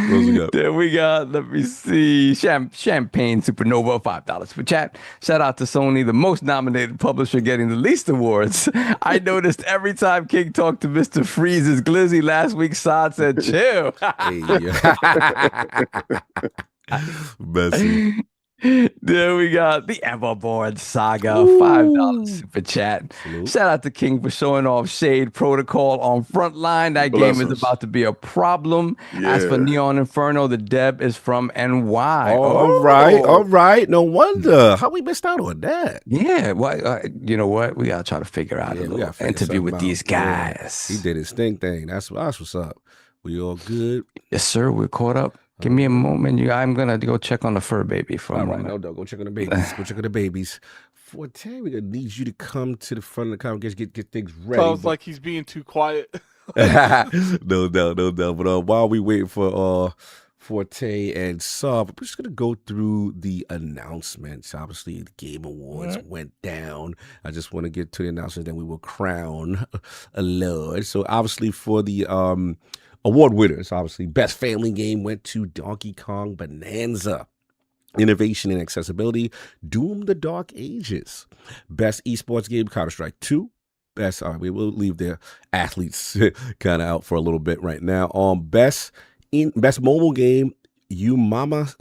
we got? Then we got, let me see, Champagne Supernova, $5 for chat. Shout out to Sony, the most nominated publisher getting the least awards. I noticed every time King talked to Mr. Freeze's Glizzy last week, Saad said, chill. Hey, Messy. Then we got the Everboard Saga, $5 super chat. Salute. Shout out to King for showing off Shade Protocol on Frontline. That game is Blessings. about to be a problem. As for Yeah. Neon Inferno, the Deb is from NY. All right. No wonder. How we missed out on that? Yeah, well, you know what? We gotta try to figure out Yeah, a we little gotta figure interview with something these out. Yeah. guys. He did his thing. That's what's up. We all good. Yes, sir. We're caught up. Give me a moment. I'm gonna go check on the fur baby for a All right, moment. no, go check on the babies. Go check on the babies. Forte, we're gonna need you to come to the front of the congregation, get things ready. Sounds like he's being too quiet. no doubt. But while we wait for Forte and Sub, we're just gonna go through the announcements. Obviously, the Game Awards went down. I just want to get to the announcements, then we will crown a Lord. So obviously for the award winners, obviously best family game went to Donkey Kong Bonanza. Innovation and accessibility, Doom the Dark Ages. Best esports game, Counter-Strike 2. Best, we will leave their athletes kind of out for a little bit right now. Best mobile game, Umama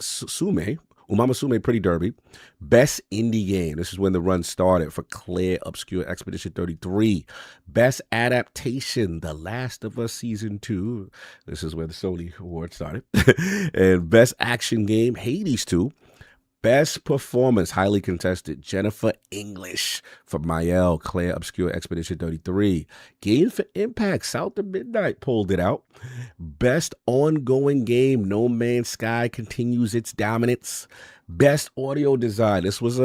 Sume Pretty Derby. Best indie game. This is when the run started for Claire Obscure Expedition 33. Best adaptation, The Last of Us Season 2. This is where the Sony Award started. And best action game, Hades 2. Best performance, highly contested, Jennifer English for Mael, Claire Obscure, Expedition 33. Game for Impact, South of Midnight pulled it out. Best ongoing game, No Man's Sky continues its dominance. Best audio design. This was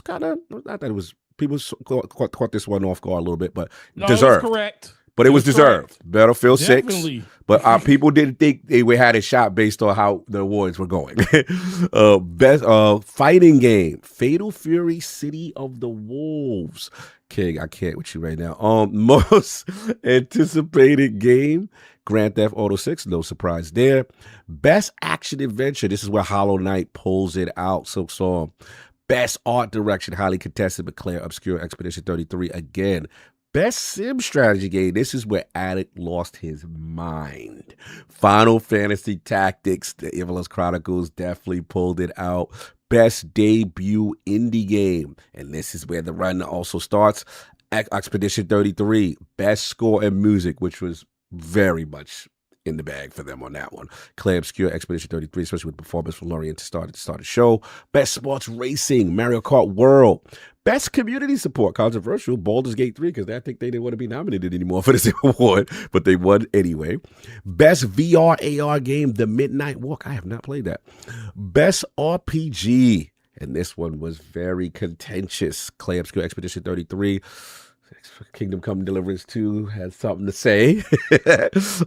kind of, not that it was, people caught this one off guard a little bit, but No, deserved. it was correct. But it was deserved. Correct. Battlefield Definitely. 6. But people didn't think they had a shot based on how the awards were going. Best fighting game, Fatal Fury City of the Wolves. King, I can't with you right now. Most anticipated game, Grand Theft Auto 6. No surprise there. Best action adventure. This is where Hollow Knight pulls it out. So best art direction, highly contested, but Claire Obscure, Expedition 33 again. Best sim strategy game. This is where Addict lost his mind. Final Fantasy Tactics, the Evil's Chronicles definitely pulled it out. Best debut indie game. And this is where the run also starts. Expedition 33. Best score and music, which was very much in the bag for them on that one. Clay Obscure, Expedition 33, especially with performance from Lorien to start the show. Best sports racing, Mario Kart World. Best community support, controversial, Baldur's Gate 3, because I think they didn't want to be nominated anymore for this award, but they won anyway. Best VR AR game, The Midnight Walk. I have not played that. Best RPG, and this one was very contentious. Clay Obscure, Expedition 33. Kingdom Come Deliverance 2 has something to say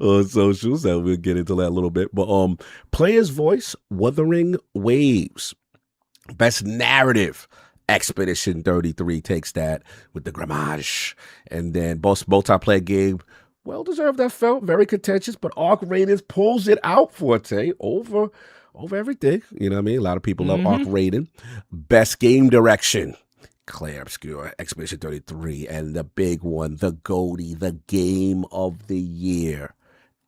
on social, so we'll get into that a little bit. But Player's Voice, Wuthering Waves. Best narrative, Expedition 33 takes that with the Grammage. And then multiplayer game, well deserved, that felt very contentious, but Arc Raiders pulls it out, Forte, over everything. You know what I mean? A lot of people love Arc Raiding. Best game direction, Claire Obscure, Expedition 33, and the big one, the Goldie, the game of the year,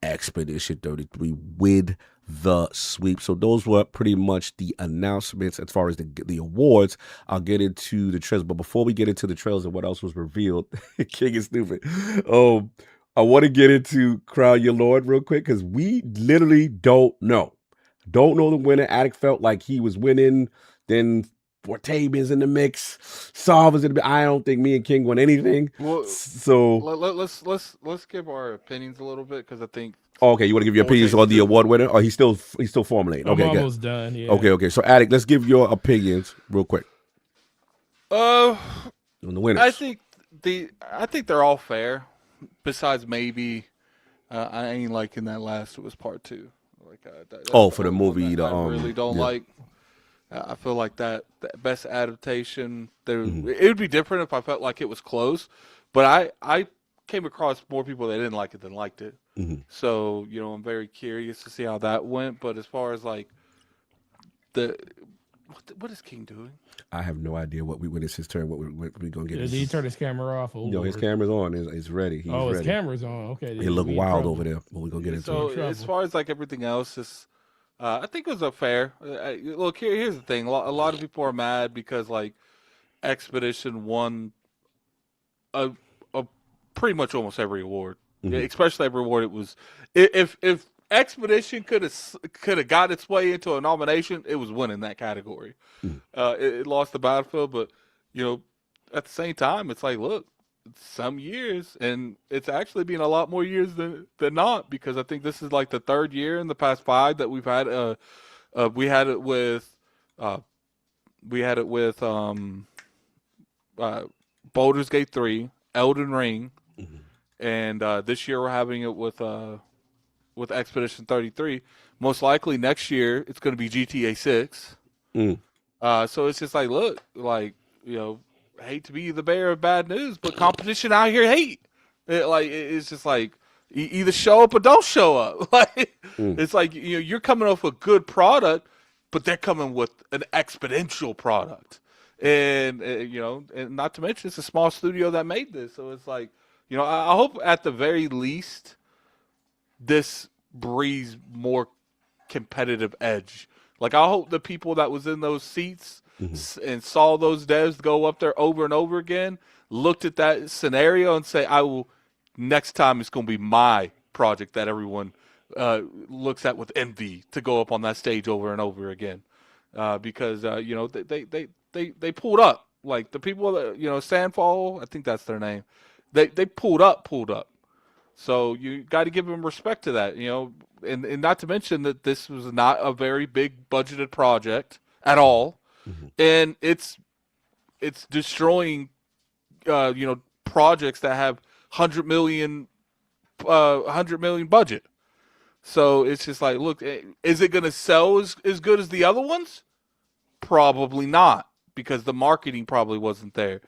Expedition 33 with the sweep. So those were pretty much the announcements as far as the awards. I'll get into the trailers, but before we get into the trailers and what else was revealed, King is stupid. I want to get into Crown Your Lord real quick because we literally don't know the winner. Addict felt like he was winning, then Fortabian's in the mix. Solve is in the mix. I don't think me and King won anything. Well, so let's give our opinions a little bit because I think. Okay, you want to give your opinions on the award winner? Or he's still formulating. Okay, I'm almost done. Yeah. Okay. So, Addict, let's give your opinions real quick. On the winners. I think they're all fair. Besides, maybe I ain't liking that last. It was part 2. Like for the movie, I really don't like. I feel like that best adaptation. It would be different if I felt like it was close, but I came across more people that didn't like it than liked it. So I'm very curious to see how that went. But as far as like what is King doing? I have no idea when it's his turn. What we're gonna get? Did he turn his camera off? No, his camera's on. It's ready. He's ready. His camera's on. Okay. He look wild over there, but we're gonna get into so it. as far as like everything else, I think it was a fair. Look, here's the thing. A lot of people are mad because like Expedition won a pretty much almost every award, especially every award. It was if Expedition could have got its way into a nomination, it was winning that category. It lost the Battlefield, but at the same time, it's like, look, some years, and it's actually been a lot more years than not, because I think this is like the 3rd year in the past 5 that we've had. We had it with Baldur's Gate 3, Elden Ring, and this year we're having it with Expedition 33. Most likely next year it's going to be GTA 6. So it's just like, look, like hate to be the bearer of bad news, but competition out here hate. It's just like either show up or don't show up. It's like you're coming off a good product, but they're coming with an exponential product, and and not to mention it's a small studio that made this. So it's like I hope at the very least this breeds more competitive edge. Like I hope the people that was in those seats and saw those devs go up there over and over again, looked at that scenario and say, next time it's going to be my project that everyone looks at with envy to go up on that stage over and over again. because you know they pulled up, like the people that, you know, Sandfall, I think that's their name. They pulled up. So you got to give them respect to that, you know, and not to mention that this was not a very big budgeted project at all, and it's destroying, you know, projects that have 100 million budget. So it's just like, look, is it going to sell as good as the other ones? Probably not, because the marketing probably wasn't there.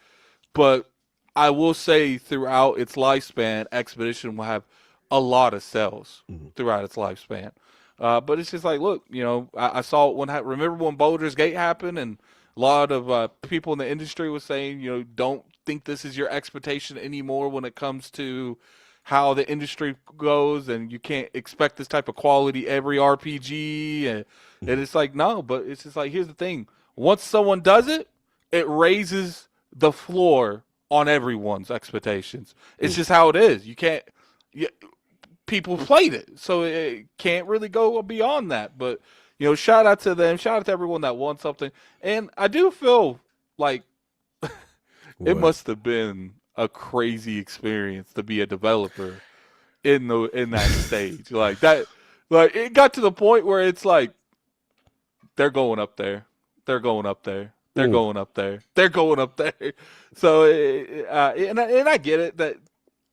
But I will say throughout its lifespan, Expedition will have a lot of sales throughout its lifespan. But it's just like, look, you know, I saw it remember when Baldur's Gate happened, and a lot of people in the industry was saying, you know, don't think this is your expectation anymore when it comes to how the industry goes, and you can't expect this type of quality every RPG. And it's like, no, but it's just like, here's the thing. Once someone does it, it raises the floor on everyone's expectations. It's just how it is. You can't, people played it, so it can't really go beyond that. But, you know, shout out to them. Shout out to everyone that won something. And I do feel like it must have been a crazy experience to be a developer in that stage. Like that, like it got to the point where it's like, they're going up there. They're going up there. They're going up there. They're going up there. So, and I get it, that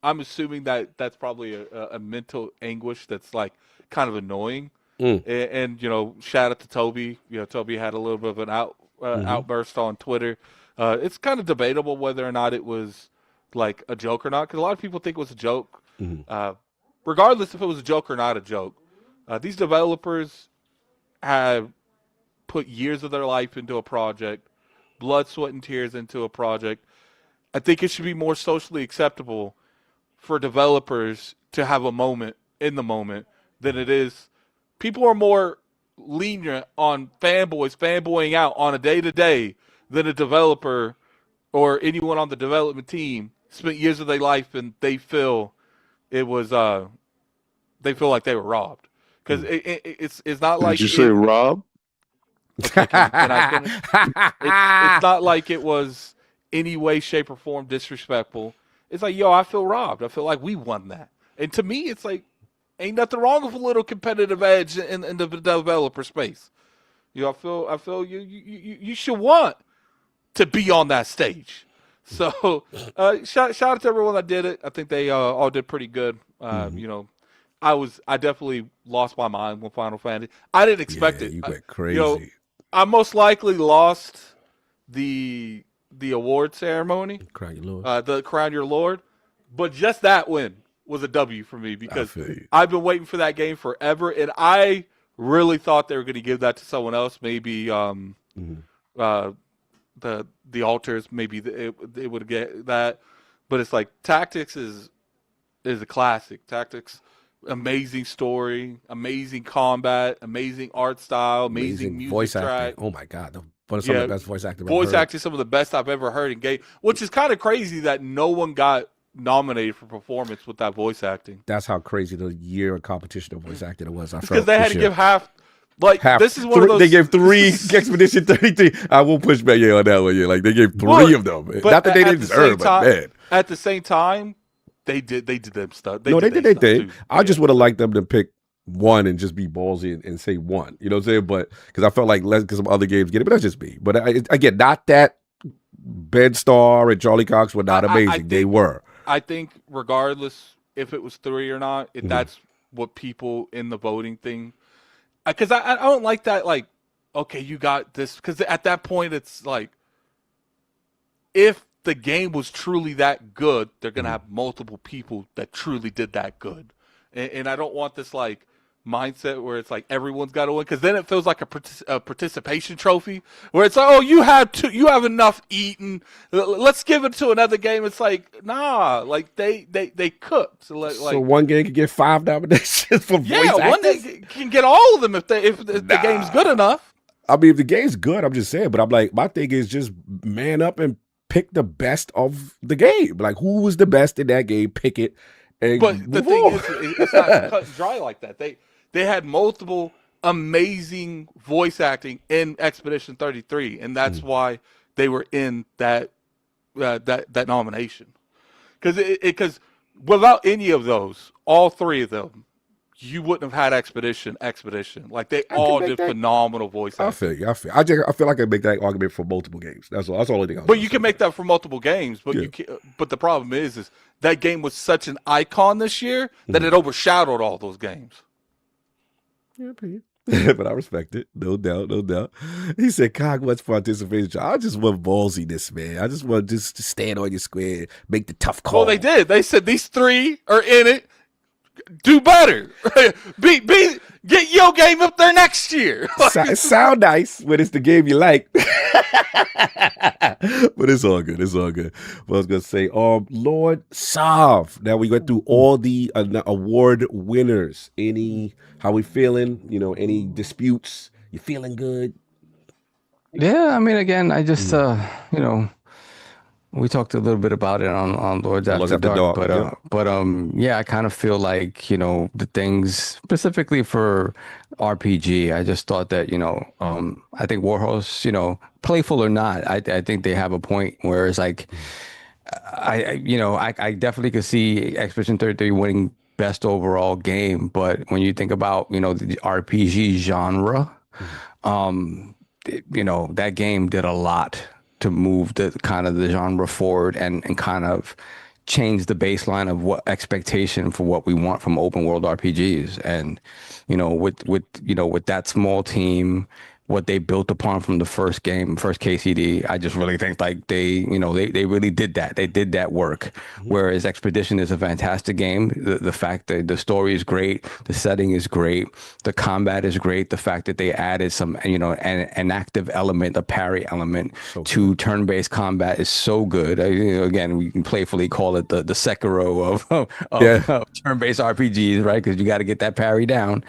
I'm assuming that that's probably a mental anguish that's like kind of annoying. And you know, shout out to Toby. You know, Toby had a little bit of an outburst on Twitter. It's kind of debatable whether or not it was like a joke or not, because a lot of people think it was a joke. Regardless if it was a joke or not a joke, these developers have put years of their life into a project, blood, sweat, and tears into a project. I think it should be more socially acceptable for developers to have a moment in the moment than it is. People are more lenient on fanboying out on a day-to-day than a developer or anyone on the development team spent years of their life and they feel it was they feel like they were robbed, because it's not like Did you say rob? Okay, can I finish? It's not like it was any way, shape, or form disrespectful. It's like, yo, I feel robbed. I feel like we won that. And to me, it's like, ain't nothing wrong with a little competitive edge in the developer space. You know, I feel you should want to be on that stage. So shout out to everyone that did it. I think they all did pretty good. You know, I definitely lost my mind when Final Fantasy. I didn't expect it. You went crazy. You know, I most likely lost the award ceremony, Crown Your Lord. the Crown Your Lord, but just that win was a W for me, because I've been waiting for that game forever, and I really thought they were going to give that to someone else, maybe the Altars, maybe they would get that, but it's like Tactics is a classic. Tactics, amazing story, amazing combat, amazing art style, amazing music voice track. acting. Oh my God, some of the best voice acting. Voice acting, some of the best I've ever heard in game, which is kind of crazy that no one got nominated for performance with that voice acting. That's how crazy the year of competition of voice acting it was. Because they had to give half. Like, this is one of those. They gave 3 Expedition 33. I will push back on that one. Yeah, like they gave 3 of them. Not that they didn't deserve, but man. At the same time, they did them stuff. They did their thing. I just would have liked them to pick one and just be ballsy and say one. You know what I'm saying? But because I felt like because some other games get it, but that's just me. But again, not that Ben Starr and Charlie Cox were not amazing. They were. I think regardless if it was 3 or not, that's what people in the voting thing. Because I don't like that. Like, okay, you got this. Because at that point, it's like, if the game was truly that good, they're gonna have multiple people that truly did that good. And I don't want this like mindset where it's like everyone's got to win, because then it feels like a participation trophy where it's like, oh, you have enough eaten, let's give it to another game. It's like, nah, like they cooked. So one game can get 5 nominations for voice actors? One game can get all of them if the game's good enough. I mean, if the game's good, I'm just saying. But I'm like, my thing is just man up and pick the best of the game. Like, who was the best in that game? Pick it. But the thing is, it's not cut and dry like that. They had multiple amazing voice acting in Expedition 33, and that's why they were in that nomination. Because without any of those, all three of them, you wouldn't have had Expedition. Like they all did phenomenal voice acting. I feel like I can make that argument for multiple games. That's all I think. But you can make that for multiple games. But you can't, but the problem is that game was such an icon this year that it overshadowed all those games. Yeah, but I respect it. No doubt. He said, Cog, what's participation? I just want ballsiness, man. I just want to stand on your square, make the tough call. Well, they did. They said these three are in it. Do better. Get your game up there next year. It sound nice when it's the game you like. But it's all good. Well, I was going to say, Lord Sav. Now we went through all the award winners. How we feeling? Any disputes? You feeling good? Yeah, I mean, again, I just, we talked a little bit about it on Lords After Dark, but yeah, I kind of feel like, the things specifically for RPG, I just thought that, I think Warhorse, playful or not, I think they have a point where it's like, I definitely could see Expedition 33 winning best overall game, but when you think about, the RPG genre, that game did a lot to move the genre forward and kind of change the baseline of what expectation for what we want from open world RPGs. And, with that small team, what they built upon from the first KCD, I just really think like they really did that. They did that work. Whereas Expedition is a fantastic game. The fact that the story is great, the setting is great, the combat is great. The fact that they added some, an active element, a parry element to turn-based combat is so good. Again, we can playfully call it the Sekiro of turn-based RPGs, right? Because you got to get that parry down.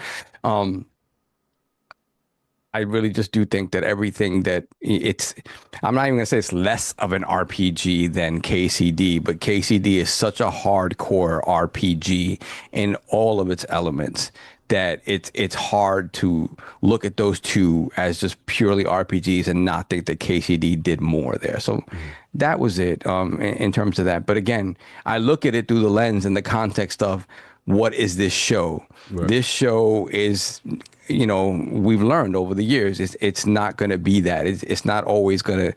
I really just do think that everything that I'm not even gonna say it's less of an RPG than KCD, but KCD is such a hardcore RPG in all of its elements that it's hard to look at those two as just purely RPGs and not think that KCD did more there. So that was it in terms of that. But again, I look at it through the lens and the context of what is this show? Right. This show is, we've learned over the years, it's not going to be that. It's not always going to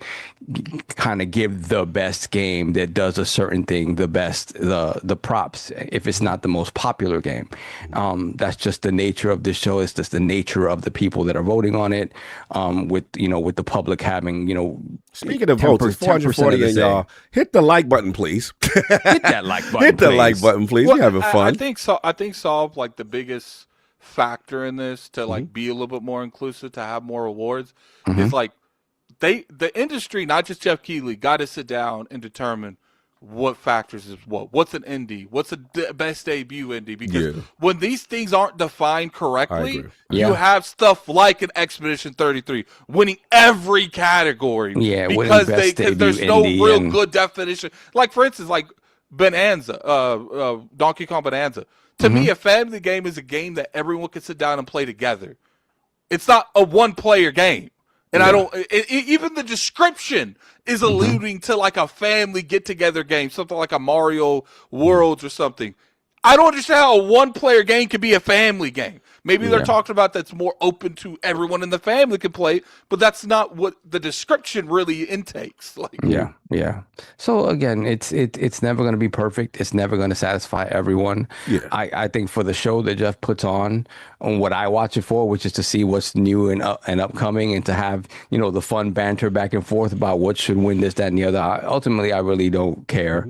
kind of give the best game that does a certain thing the best, the props, if it's not the most popular game. That's just the nature of this show. It's just the nature of the people that are voting on it, with the public having, Speaking of votes, it's 440 and y'all. Hit the like button, please. Hit that like button, Hit the like button, please. We're having fun. I think Solve, like the biggest factor in this to like be a little bit more inclusive, to have more awards, is like the industry, not just Jeff Keighley, got to sit down and determine what factors is what's an indie, what's the best debut indie, because when these things aren't defined correctly, you have stuff like an Expedition 33 winning every category because there's no real good definition. Like for instance, like Bonanza, Donkey Kong Bonanza. To me, a family game is a game that everyone can sit down and play together. It's not a one-player game. And I don't, even the description is alluding to like a family get-together game, something like a Mario Worlds or something. I don't understand how a one-player game can be a family game. Maybe they're talking about that's more open to everyone in the family can play, but that's not what the description really intakes. Like, yeah. So again, it's never going to be perfect. It's never going to satisfy everyone. I think for the show that Jeff puts on what I watch it for, which is to see what's new and upcoming, and to have the fun banter back and forth about what should win this, that, and the other. Ultimately, I really don't care.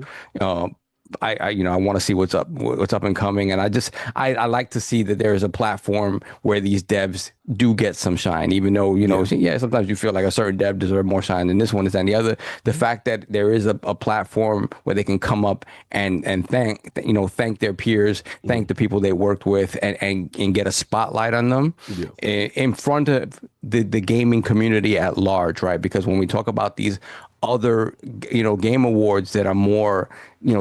I want to see what's up and coming, and I like to see that there is a platform where these devs do get some shine, even though sometimes you feel like a certain dev deserves more shine than this one is than the other. The fact that there is a platform where they can come up and thank their peers, thank the people they worked with, and get a spotlight on them in front of the gaming community at large, right? Because when we talk about these other, game awards that are more,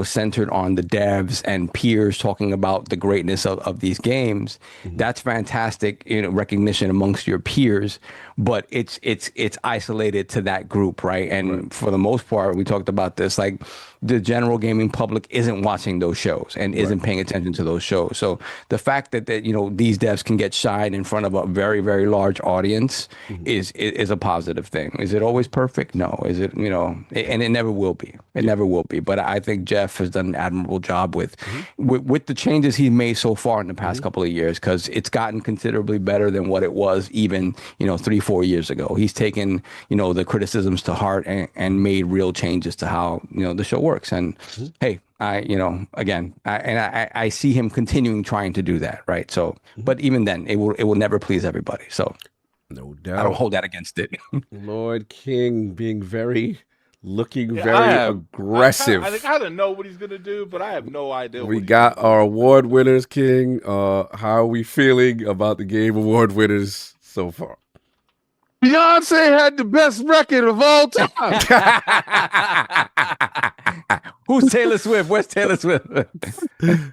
centered on the devs and peers talking about the greatness of these games, that's fantastic, recognition amongst your peers, but it's isolated to that group, right? And for the most part, we talked about this, like the general gaming public isn't watching those shows and isn't paying attention to those shows. So the fact that these devs can get shine in front of a very, very large audience is a positive thing. Is it always perfect? No. Is it, and it never will be. It never will be. But I think Jeff has done an admirable job with the changes he's made so far in the past couple of years, because it's gotten considerably better than what it was even 3-4 years ago. He's taken the criticisms to heart and made real changes to how the show works. And hey, I see him continuing trying to do that, right? So, but even then, it will never please everybody. So, no doubt, I don't hold that against it. Lord King being looking very aggressive. I kind of know what he's gonna do, but I have no idea. We got our award winners, King. How are we feeling about the game award winners so far? Beyonce had the best record of all time. Who's Taylor Swift? Where's Taylor Swift?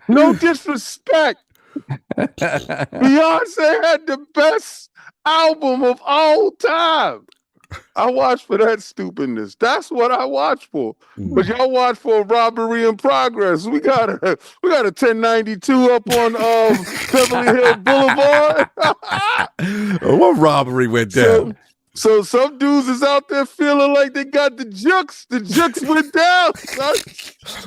No disrespect. Beyonce had the best album of all time. I watch for that stupidness. That's what I watch for. But y'all watch for Robbery in Progress. We got a 1092 up on Beverly Hills Boulevard. What robbery went down? So some dudes is out there feeling like they got the jukes. The jukes went down. Son.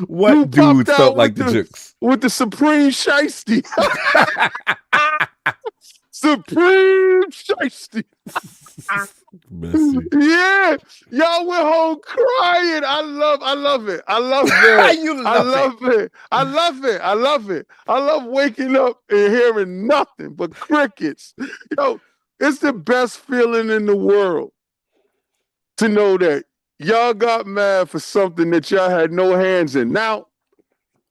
What dude felt like the jukes? With the Supreme Shiesty. Supreme Shiesty. Messy. Yeah, y'all went home crying. I love it. I love it. I love it. I love waking up and hearing nothing but crickets. It's the best feeling in the world to know that y'all got mad for something that y'all had no hands in. Now,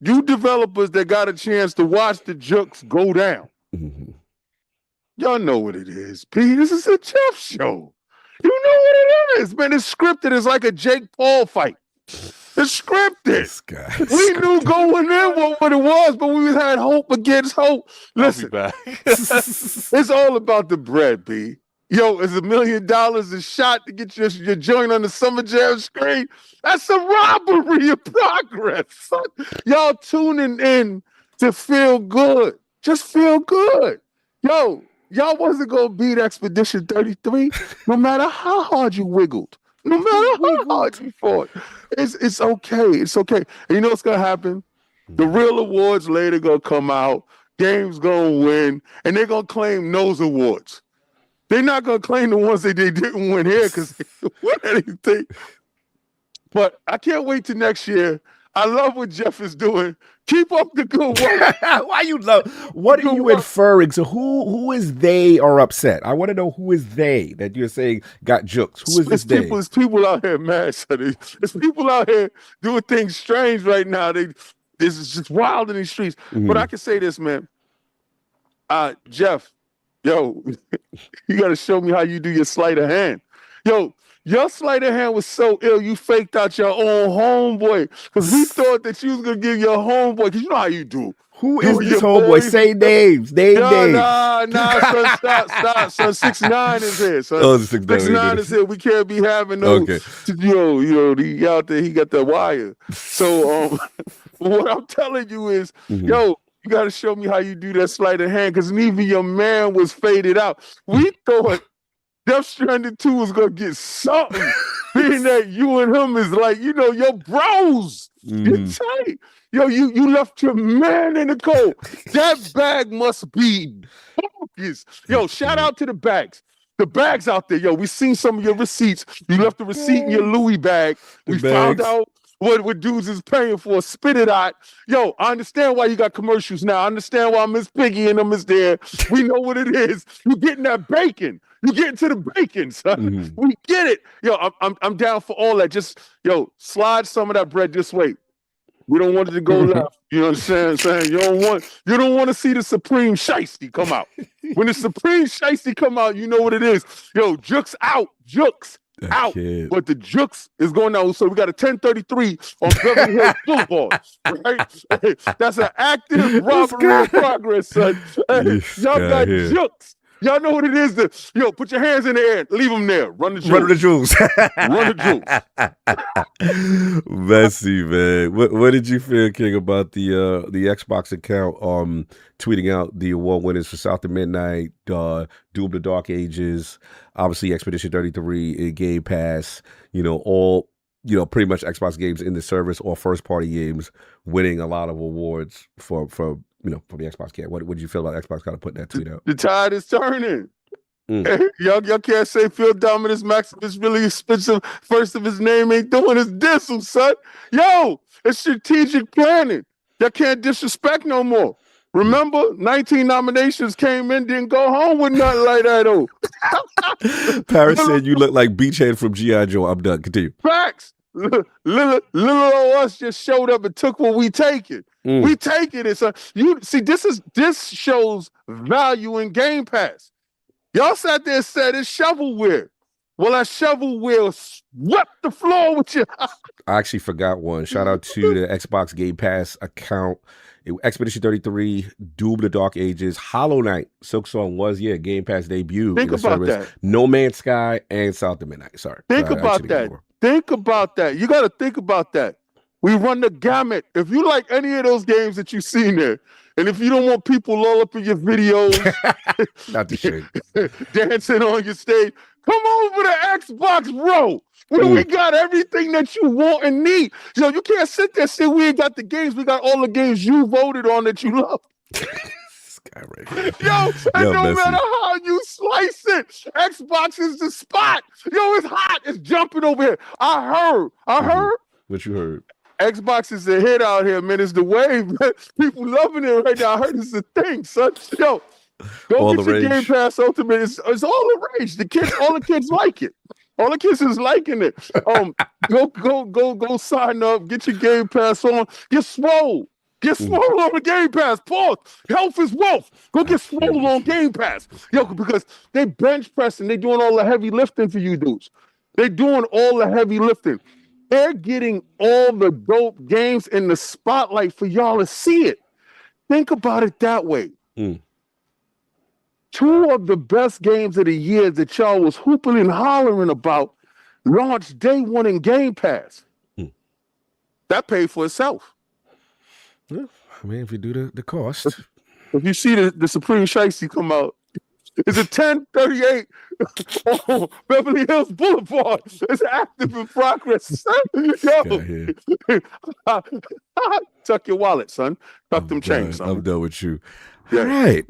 you developers that got a chance to watch the jokes go down, y'all know what it is, P. This is a Jeff show. You know what it is, man. It's scripted. It's like a Jake Paul fight. It's scripted. We knew going in what it was, but we had hope against hope. Listen, it's all about the bread, B. Yo, is $1 million a shot to get your joint on the Summer Jam screen? That's a robbery of progress. Son. Y'all tuning in to feel good. Just feel good. Yo, y'all wasn't going to beat Expedition 33 no matter how hard you wiggled. No matter how hard you fought. It's okay. It's okay. And you know what's going to happen? The real awards later going to come out. Games going to win. And they're going to claim those awards. They're not going to claim the ones that they didn't win here because they didn't win anything. But I can't wait till next year. I love what Jeff is doing. Keep up the good work. Why you love? What are you inferring? So who is they are upset? I want to know who is they that you're saying got jokes. Who is this they? It's people out here mad, sonny. It's people out here doing things strange right now. This is just wild in these streets. But I can say this, man. Jeff, yo, you got to show me how you do your sleight of hand. Yo, your sleight of hand was so ill, you faked out your own homeboy. Because we thought that you was going to give your homeboy, because you know how you do. Who is this homeboy? Say names. Names. Nah, son, stop. Son, 6ix9ine is here. Son. Oh, 6ix9ine is here. We can't be having no, he out there, he got the wire. So what I'm telling you is, yo, you got to show me how you do that sleight of hand, because even your man was faded out. We thought Death Stranding 2 was going to get something, being that you and him is like, your bros. You're tight. Yo, you left your man in the cold. That bag must be focused. Yo, shout out to the bags. The bags out there. Yo, we seen some of your receipts. You left the receipt in your Louis bag. We found out what dudes is paying for. Spit it out. Yo, I understand why you got commercials now. I understand why Miss Piggy and them is there. We know what it is. You getting that bacon. You getting to the bacon, son. We get it. Yo, I'm down for all that. Just, slide some of that bread this way. We don't want it to go left. You understand what I'm saying? You don't want to see the Supreme Shiesty come out. When the Supreme Shiesty come out, you know what it is. Yo, Jukes out. Jukes out. kid. But the Jukes is going out. So we got a 1033 on Beverly Hills Boulevard. Right? That's an active robbery in progress, son. Y'all got Jukes. Y'all know what it is to put your hands in the air, leave them there, run the jewels. Run the jewels. Messy, man. What did you feel, King, about the Xbox account tweeting out the award winners for South of Midnight, Doom the Dark Ages, obviously Expedition 33, Game Pass, all pretty much Xbox games in the service or first party games winning a lot of awards for from the Xbox camp. What did you feel about Xbox kind of putting that tweet out? The tide is turning. Y'all can't say Phil Dominus Maximus really expensive first of his name ain't doing his dizzle, son. Yo, it's strategic planning. Y'all can't disrespect no more. Remember, 19 nominations came in, didn't go home with nothing like that, though. Paris said you look like Beachhead from G.I. Joe. I'm done. Continue. Facts. Little old us just showed up and took what we taking. We taking it. So you see, this shows value in Game Pass. Y'all sat there and said it's shovelware. Well, that shovelware swept the floor with you. I actually forgot one. Shout out to the Xbox Game Pass account. Expedition 33, Doom the Dark Ages, Hollow Knight, Silksong was Game Pass debut. Think about that. No Man's Sky and South of Midnight. Sorry. Think about that. Think about that. You got to think about that. We run the gamut. If you like any of those games that you've seen there, and if you don't want people all up in your videos, not the shame, dancing on your stage, come over to Xbox, bro. We got everything that you want and need. You can't sit there and say we ain't got the games. We got all the games you voted on that you love. No matter how you slice it, Xbox is the spot. It's hot. It's jumping over here. I heard. What you heard? Xbox is the hit out here, man. It's the wave. People loving it right now. I heard it's the thing, son. Go all get your rage. Game Pass Ultimate. It's all the rage. All the kids like it. All the kids is liking it. Go sign up. Get your Game Pass on. Get swole. Get swole on the Game Pass. Pause. Health is wealth. Go get swole on Game Pass. Because they bench pressing. They doing all the heavy lifting for you dudes. They doing all the heavy lifting. They're getting all the dope games in the spotlight for y'all to see it. Think about it that way. 2 of the best games of the year that y'all was hooping and hollering about launched day 1 in Game Pass. That paid for itself. Yeah, I mean, if you do the cost. If you see the Supreme Shiesty come out, it's a 1038 on Beverly Hills Boulevard. It's active in progress. Tuck your wallet, son. Tuck them chains, son. I'm done with you. All right.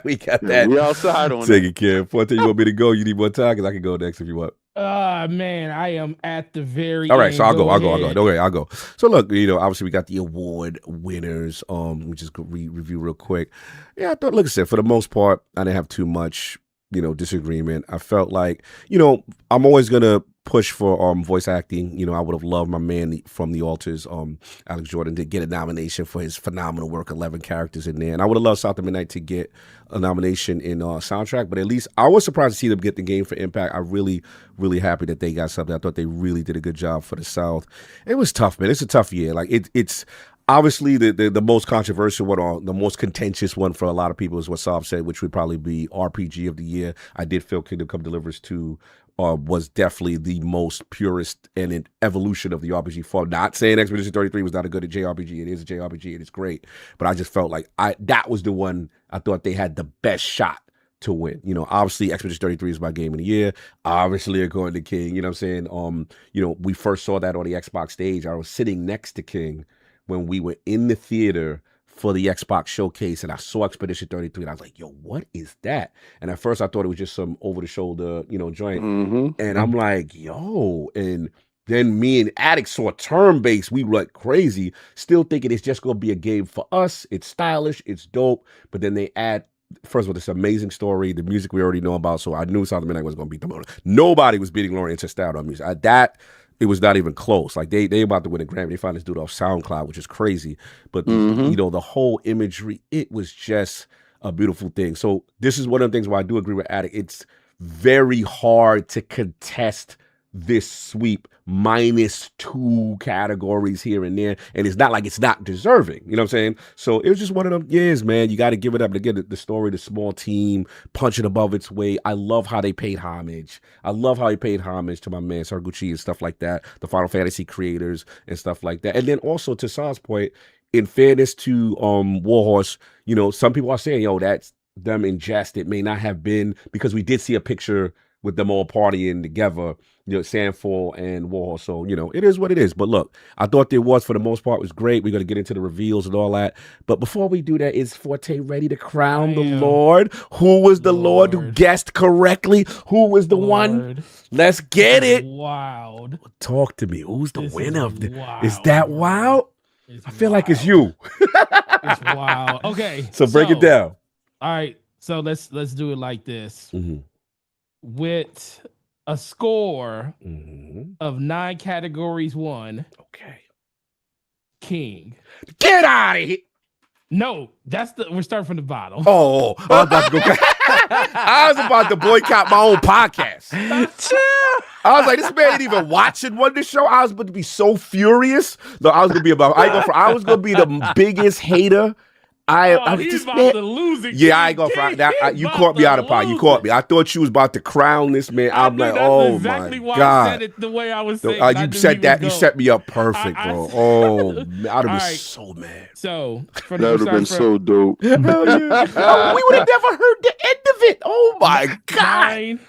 We got that. We outside on taken care of. Forte, you want me to go? You need more time? Because I can go next if you want. Man, I am at the very All right, end. so I'll go. Okay, I'll go. So look, obviously we got the award winners. We just review real quick. Yeah, I thought, like I said, for the most part, I didn't have too much, disagreement. I felt like, I'm always gonna push for voice acting. I would have loved my man from The Alters, Alex Jordan, to get a nomination for his phenomenal work, 11 characters in there. And I would have loved South of Midnight to get a nomination in soundtrack, but at least I was surprised to see them get the game for impact. I'm really, really happy that they got something. I thought they really did a good job for the South. It was tough, man. It's a tough year. Like it's obviously the most controversial one, or the most contentious one for a lot of people, is what Saab said, which would probably be RPG of the year. I did feel Kingdom Come Deliverance 2 was definitely the most purest and an evolution of the RPG form. Not saying Expedition 33 was not a good JRPG. It is a JRPG. It is great. But I just felt like that was the one I thought they had the best shot to win. Obviously Expedition 33 is my game of the year. Obviously according to King, you know what I'm saying? We first saw that on the Xbox stage. I was sitting next to King when we were in the theater for the Xbox showcase, and I saw Expedition 33, and I was like, yo, what is that? And at first I thought it was just some over-the-shoulder, joint. And I'm like, yo, and then me and Addict saw turn-based. We went crazy, still thinking it's just going to be a game for us. It's stylish, it's dope, but then they add, first of all, this amazing story, the music we already know about, so I knew South of Midnight was going to beat them. Nobody was beating Lauren Interstyle on music. It was not even close. Like they about to win a Grammy. They found this dude off SoundCloud, which is crazy. But the whole imagery, it was just a beautiful thing. So this is one of the things where I do agree with Addict. It's very hard to contest this sweep -2 categories here and there, and it's not like it's not deserving. You know what I'm saying? So it was just one of them years, man. You got to give it up. Again, the story, the small team punching above its weight. I love how they paid homage. I love how he paid homage to my man Sarguchi and stuff like that, the Final Fantasy creators and stuff like that. And then also to Sa's point, in fairness to Warhorse, you know, some people are saying, yo, that's them in jest. It may not have been, because we did see a picture with them all partying together, you know, Sandfall and Warhorse. So, you know, it is what it is. But look, I thought there was, for the most part, was great. We're going to get into the reveals and all that. But before we do that, is Forte ready to crown the Lord? Who was the Lord who guessed correctly? Who was the one? Let's get it. Wow. Talk to me. Who's the winner of this? Is that wild? I feel like it's you. It's wild. Okay. So break it down. All right. So let's do it like this. Mm-hmm. With a score Mm-hmm. of 9 categories won. Okay. King. Get out of here. No, we're starting from the bottom. Oh, I was about to go. I was about to boycott my own podcast. I was like, this man ain't even watching the show. I was about to be so furious. No, I was gonna be I was gonna be the biggest hater. He's about to lose it. Yeah, I ain't gonna front that. You caught me out of pocket. You caught me. I thought you was about to crown this man. I'm like, oh exactly my why god! I said it the way I was saying. You said that. You set me up perfect, bro. Oh, man, I'd have been so mad. So that would have been so dope. Hell yeah. Oh, we would have never heard the end of it. Oh my god!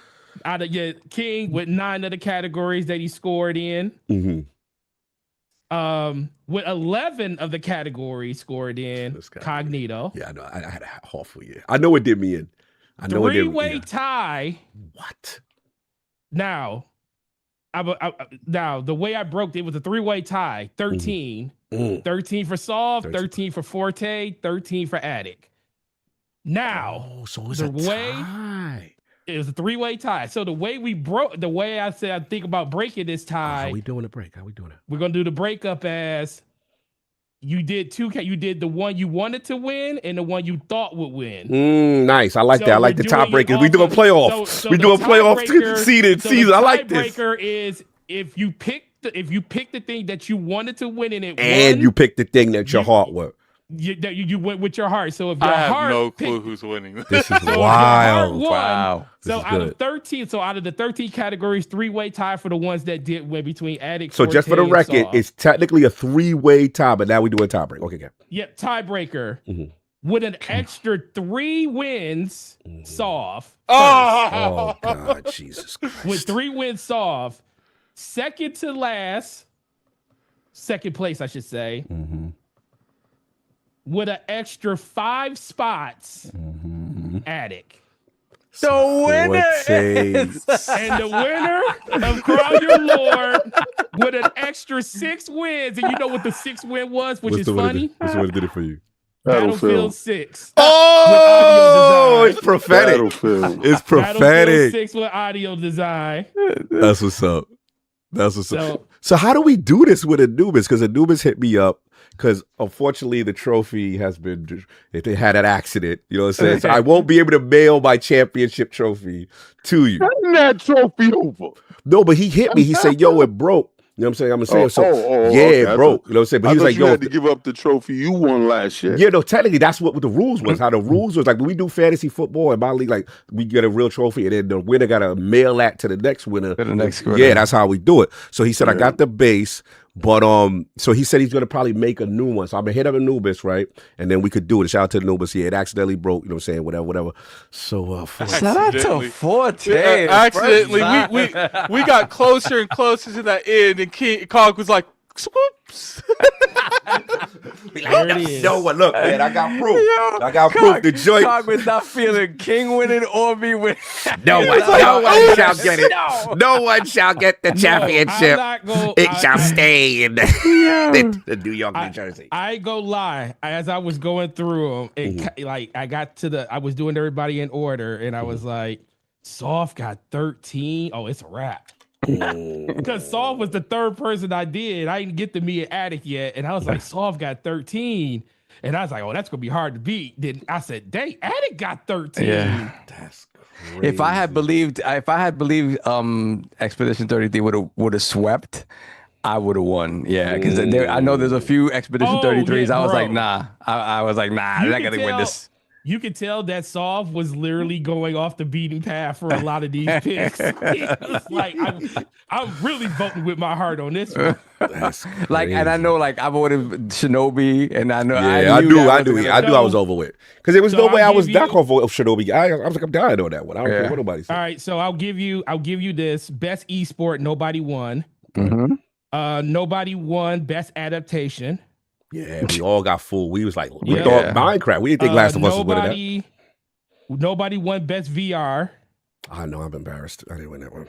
King with 9 of the categories that he scored in. Mm-hmm. With 11 of the categories scored in, Cognito. Yeah, I know. I had a awful year. I know it did me in. I know it did. 3-way tie. What? Now, the way I broke it was a 3-way tie. 13. Mm. 13 for Solve, 13 for Forte, 13 for Attic. Now, so it was a tie. It was a 3-way tie. So the way I said I think about breaking this tie. How we doing a break? How we doing it? We're gonna do the breakup as you did you did the one you wanted to win and the one you thought would win. Nice. I like that. I like the tiebreakers. We do a playoff. We do a playoff seeded season. I like this. The tiebreaker is if you pick the thing that you wanted to win and you picked the thing that your heart were. You went with your heart. So if your I have heart no clue who's winning. This is wild. Wow. So out of the 13 categories, 3-way tie for the ones that did win between Addict. So just for the record, it's technically a 3-way tie, but now we do a tiebreak. Okay, good. Yep, tiebreaker. Mm-hmm. With an extra 3 wins, Soft. Oh God, Jesus Christ. With 3 wins, Soft. Second to last, second place, I should say. Mm-hmm. With an extra 5 spots, Attic. The winner is... And the winner of Crown Your Lord with an extra 6 wins. And you know what the 6th win was, which is funny? What's the one that did it for you? Battlefield 6. Oh, it's prophetic. Battlefield. It's prophetic. Battlefield 6 with audio design. That's what's up. So how do we do this with Anubis? Because Anubis hit me up. Because unfortunately, the trophy has been, they had an accident. You know what I'm saying? So I won't be able to mail my championship trophy to you. Turn that trophy over. No, but he hit me. He said, yo, it broke. You know what I'm saying? I'm going to say, it broke. You know what I'm saying? But he was like, you had to give up the trophy you won last year. Yeah, no, technically, that's what the rules was. How the rules was like, when we do fantasy football in my league, like, we get a real trophy, and then the winner got to mail that to the next winner. Yeah, that's how we do it. So he said, I got the base. But so he said he's gonna probably make a new one. So I'm gonna hit up Anubis, right? And then we could do it. Shout out to Anubis. Yeah, it accidentally broke, you know what I'm saying? Whatever. So shout out to Forte. Accidentally. We got closer and closer to that end, and Cog was like, swoops. No one, look, man, I got proof. I got proof. The joint. Cog was not feeling King winning or me winning. No one shall get it. No one shall get the championship. It shall stay in the New York, New Jersey. I ain't gonna lie. As I was going through them, I was doing everybody in order, and I was like, Soft got 13. Oh, it's a wrap. Because Soft was the third person I did. I didn't get to me at Attic yet. And I was like, Soft got 13. And I was like, oh, that's gonna be hard to beat. Then I said, dang, Attic got 13. Yeah. That's crazy. If I had believed Expedition 33 would have swept, I would have won. Yeah, because I know there's a few Expedition 33s. Yeah, I was bro. like, nah. I was like, nah, they're not gonna win this. You could tell that Sov was literally going off the beaten path for a lot of these picks. He was like, I'm really voting with my heart on this one. That's Like, and I know, like, I voted Shinobi, and I know, yeah, I knew I was over with because there was no way I was not gonna vote Shinobi. I was like, I'm dying on that one. I don't care what nobody said. All right, so I'll give you this best esport. Nobody won. Nobody won best adaptation. Yeah, we all got fooled. We was like, we thought Minecraft. We didn't think Last of Us was winning that. Nobody won best VR. I know, I'm embarrassed. I didn't win that one.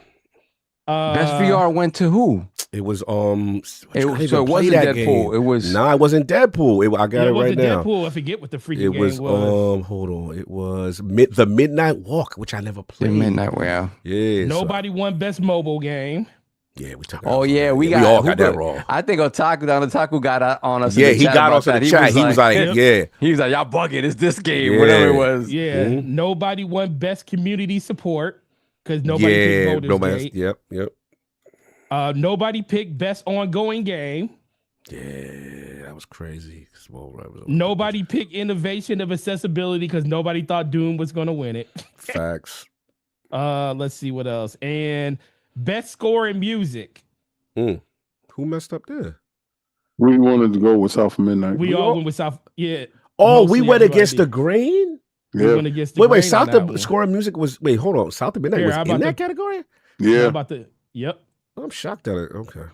Best VR went to who? It was so it wasn't Deadpool. Game. It was it wasn't Deadpool. I got it right now. Deadpool. I forget what the freaking it was. Game was. Hold on. It was the Midnight Walk, which I never played. The Midnight Walk. Yeah. Nobody won best mobile game. Yeah, we took. Oh yeah, we all got that wrong. I think Otaku got on us. Yeah, he got us in the chat. He was like, yeah, he was like, y'all bugging. It's this game, whatever it was. Yeah, nobody won best community support because nobody picked Baldur's Gate. Yep. Nobody picked best ongoing game. Yeah, that was crazy. Nobody picked innovation of accessibility because nobody thought Doom was going to win it. Facts. Let's see what else. And best score in music. Who messed up there? We wanted to go with South of Midnight. We all went with South. Yeah. Oh, we went against the grain? Yeah. We went against the wait, South of score in music was. Wait, hold on. South of Midnight was in that category? Yeah. Yep. I'm shocked at it. Okay.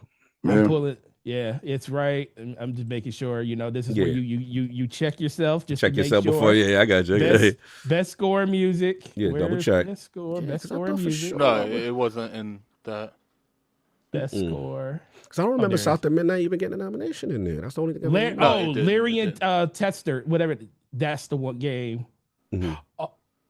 I'm pulling. Yeah, it's right. I'm just making sure, this is where you check yourself. Just check yourself before. Yeah, I got you. Best score in music. Yeah, double check. Best score in music. Sure. No, it wasn't in that. Best score. Because I don't remember South of Midnight even getting a nomination in there. That's the only thing. Larry and Tester, whatever. That's the one game.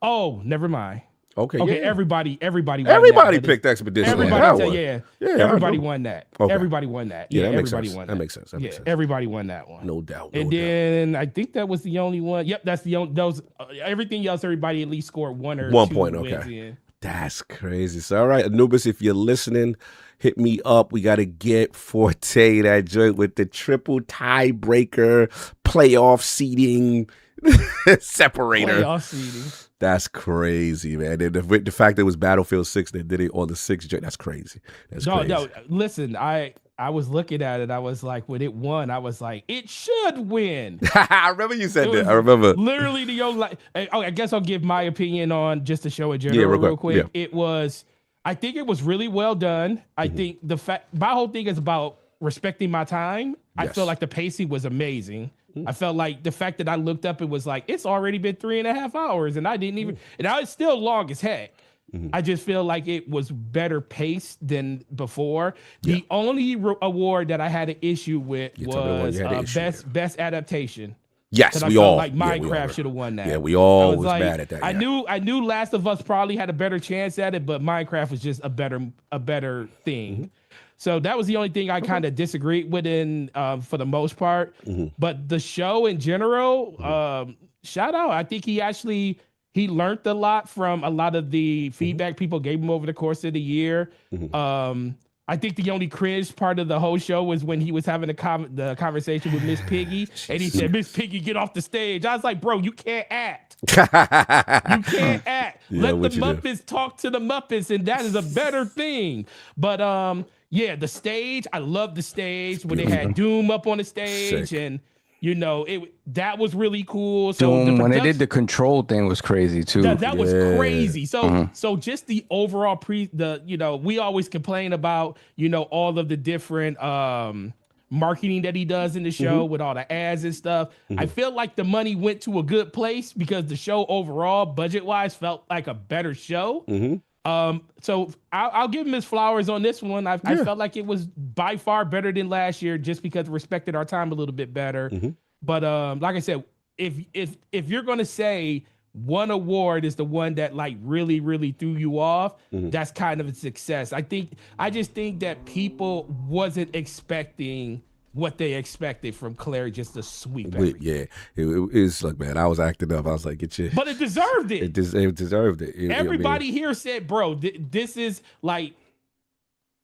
Oh, never mind. Okay. Everybody picked Expedition. Everybody won that. Okay. Everybody won that. Yeah, everybody won that. That makes sense. Everybody won that one. No doubt. Then I think that was the only one. Yep, that's the only. Those everything else, everybody at least scored one point. Okay, that's crazy. So all right, Anubis, if you're listening, hit me up. We got to get Forte that joint with the triple tiebreaker playoff seeding separator. Playoff seeding. That's crazy, man. And the fact that it was Battlefield 6 that did it on the 6th joint, that's crazy. No, listen, I was looking at it. I was like, when it won, I was like, it should win. I remember you said that. I remember. Literally the only, I guess I'll give my opinion on just the show in general real quick. Yeah. I think it was really well done. I think my whole thing is about respecting my time. Yes. I feel like the pacing was amazing. I felt like the fact that I looked up, it was like, it's already been 3.5 hours and I didn't even, and I was still long as heck. I just feel like it was better paced than before. The only award that I had an issue with was best adaptation. Yes, we all like Minecraft should have won that. Yeah, we all was mad at that. I knew Last of Us probably had a better chance at it, but Minecraft was just a better thing. So that was the only thing I kind of disagreed with for the most part. But the show in general, shout out. I think he learned a lot from a lot of the feedback people gave him over the course of the year. I think the only cringe part of the whole show was when he was having the conversation with Miss Piggy, and he said, "Miss Piggy, get off the stage." I was like, "Bro, you can't act. You can't act. Let the Muppets talk to the Muppets, and that is a better thing." But the stage. I love the stage when they had Doom up on the stage. Sick. And that was really cool. So Doom, when they did the control thing was crazy too. That was crazy. So so just the overall we always complain about all of the different marketing that he does in the show with all the ads and stuff. I feel like the money went to a good place because the show overall, budget-wise, felt like a better show. So I'll give him his flowers on this one. I felt like it was by far better than last year just because it respected our time a little bit better. But like I said, if you're going to say one award is the one that like really, really threw you off, that's kind of a success. I just think that people wasn't expecting what they expected from Claire, just to sweep Wait, everything. yeah, it is like, man, I was acting up. I was like, get your. But it deserved it. It deserved it. Everybody here said, bro, this is like,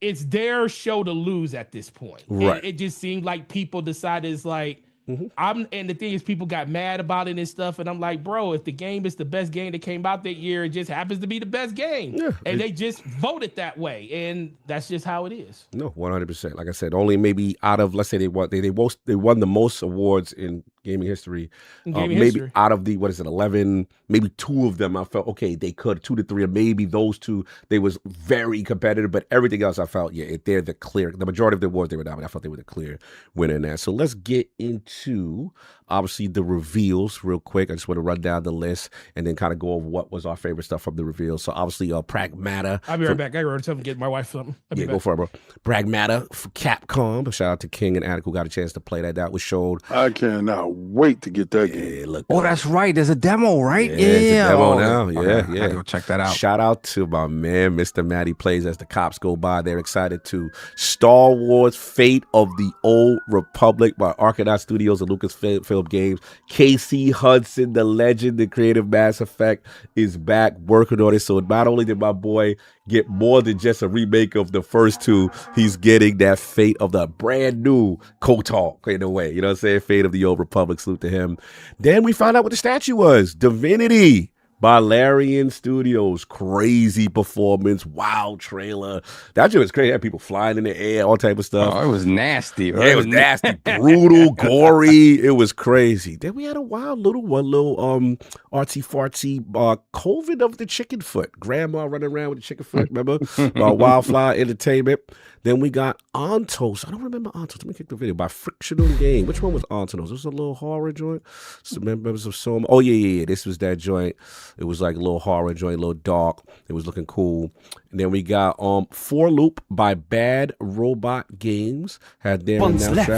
it's their show to lose at this point. Right. It just seemed like people decided it's like, and the thing is, people got mad about it and stuff. And I'm like, bro, if the game is the best game that came out that year, it just happens to be the best game. Yeah, and they just voted that way. And that's just how it is. No, 100%. Like I said, only maybe out of, let's say they won the most awards in gaming history. Maybe history. out of the 11, maybe 2 of them I felt okay, they could 2 to 3, or maybe those 2 they was very competitive. But everything else I felt, yeah, they're the majority of the awards they were nominated. I felt they were the clear winner in that. So let's get into obviously the reveals real quick. I just want to run down the list and then kind of go over what was our favorite stuff from the reveals. So obviously Pragmata. I'll be right back. I gotta tell them to get my wife something. Yeah, go for it, bro. Pragmata for Capcom. Shout out to King and Attic who got a chance to play that. That was showed. I cannot wait to get that game. Yeah, look. Oh, that's right. There's a demo, right? Yeah, it's a demo now. Okay. Yeah, I yeah. gotta go check that out. Shout out to my man, Mr. Matty Plays as the cops go by. They're excited to Star Wars Fate of the Old Republic by Argonaut Studios and Lucasfilm Games. Casey Hudson, the legend, the creative Mass Effect, is back working on it. So not only did my boy get more than just a remake of the first 2, he's getting that Fate of the brand new KOTOR in a way. You know what I'm saying? Fate of the Old Republic. Salute to him. Then we found out what the statue was. Divinity by Larian Studios. Crazy performance. Wild trailer. That shit was crazy. Had people flying in the air, all type of stuff. Oh, it was nasty. Yeah, it was nasty, brutal, gory. It was crazy. Then we had a wild little artsy fartsy COVID of the chicken foot. Grandma running around with the chicken foot. Remember? Wildflower Entertainment. Then we got Ontos. I don't remember Ontos. Let me kick the video. By Frictional Game. Which one was Ontos? It was a little horror joint. Some members of Soma. Oh yeah. This was that joint. It was like a little horror joint, a little dark. It was looking cool. And then we got 4 Loop by Bad Robot Games. Had their announcement.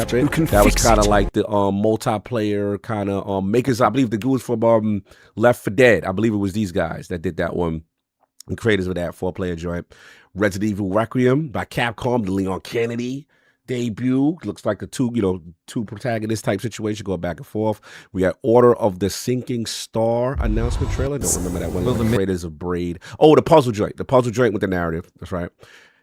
That was kind of like the multiplayer kind of makers. I believe the dudes from Left 4 Dead. I believe it was these guys that did that one. The creators of that 4-player joint. Resident Evil Requiem by Capcom, the Leon Kennedy debut. Looks like the two protagonist type situation going back and forth. We got Order of the Sinking Star announcement trailer. Don't remember that one. The creators of Braid. Oh, the puzzle joint. The puzzle joint with the narrative. That's right.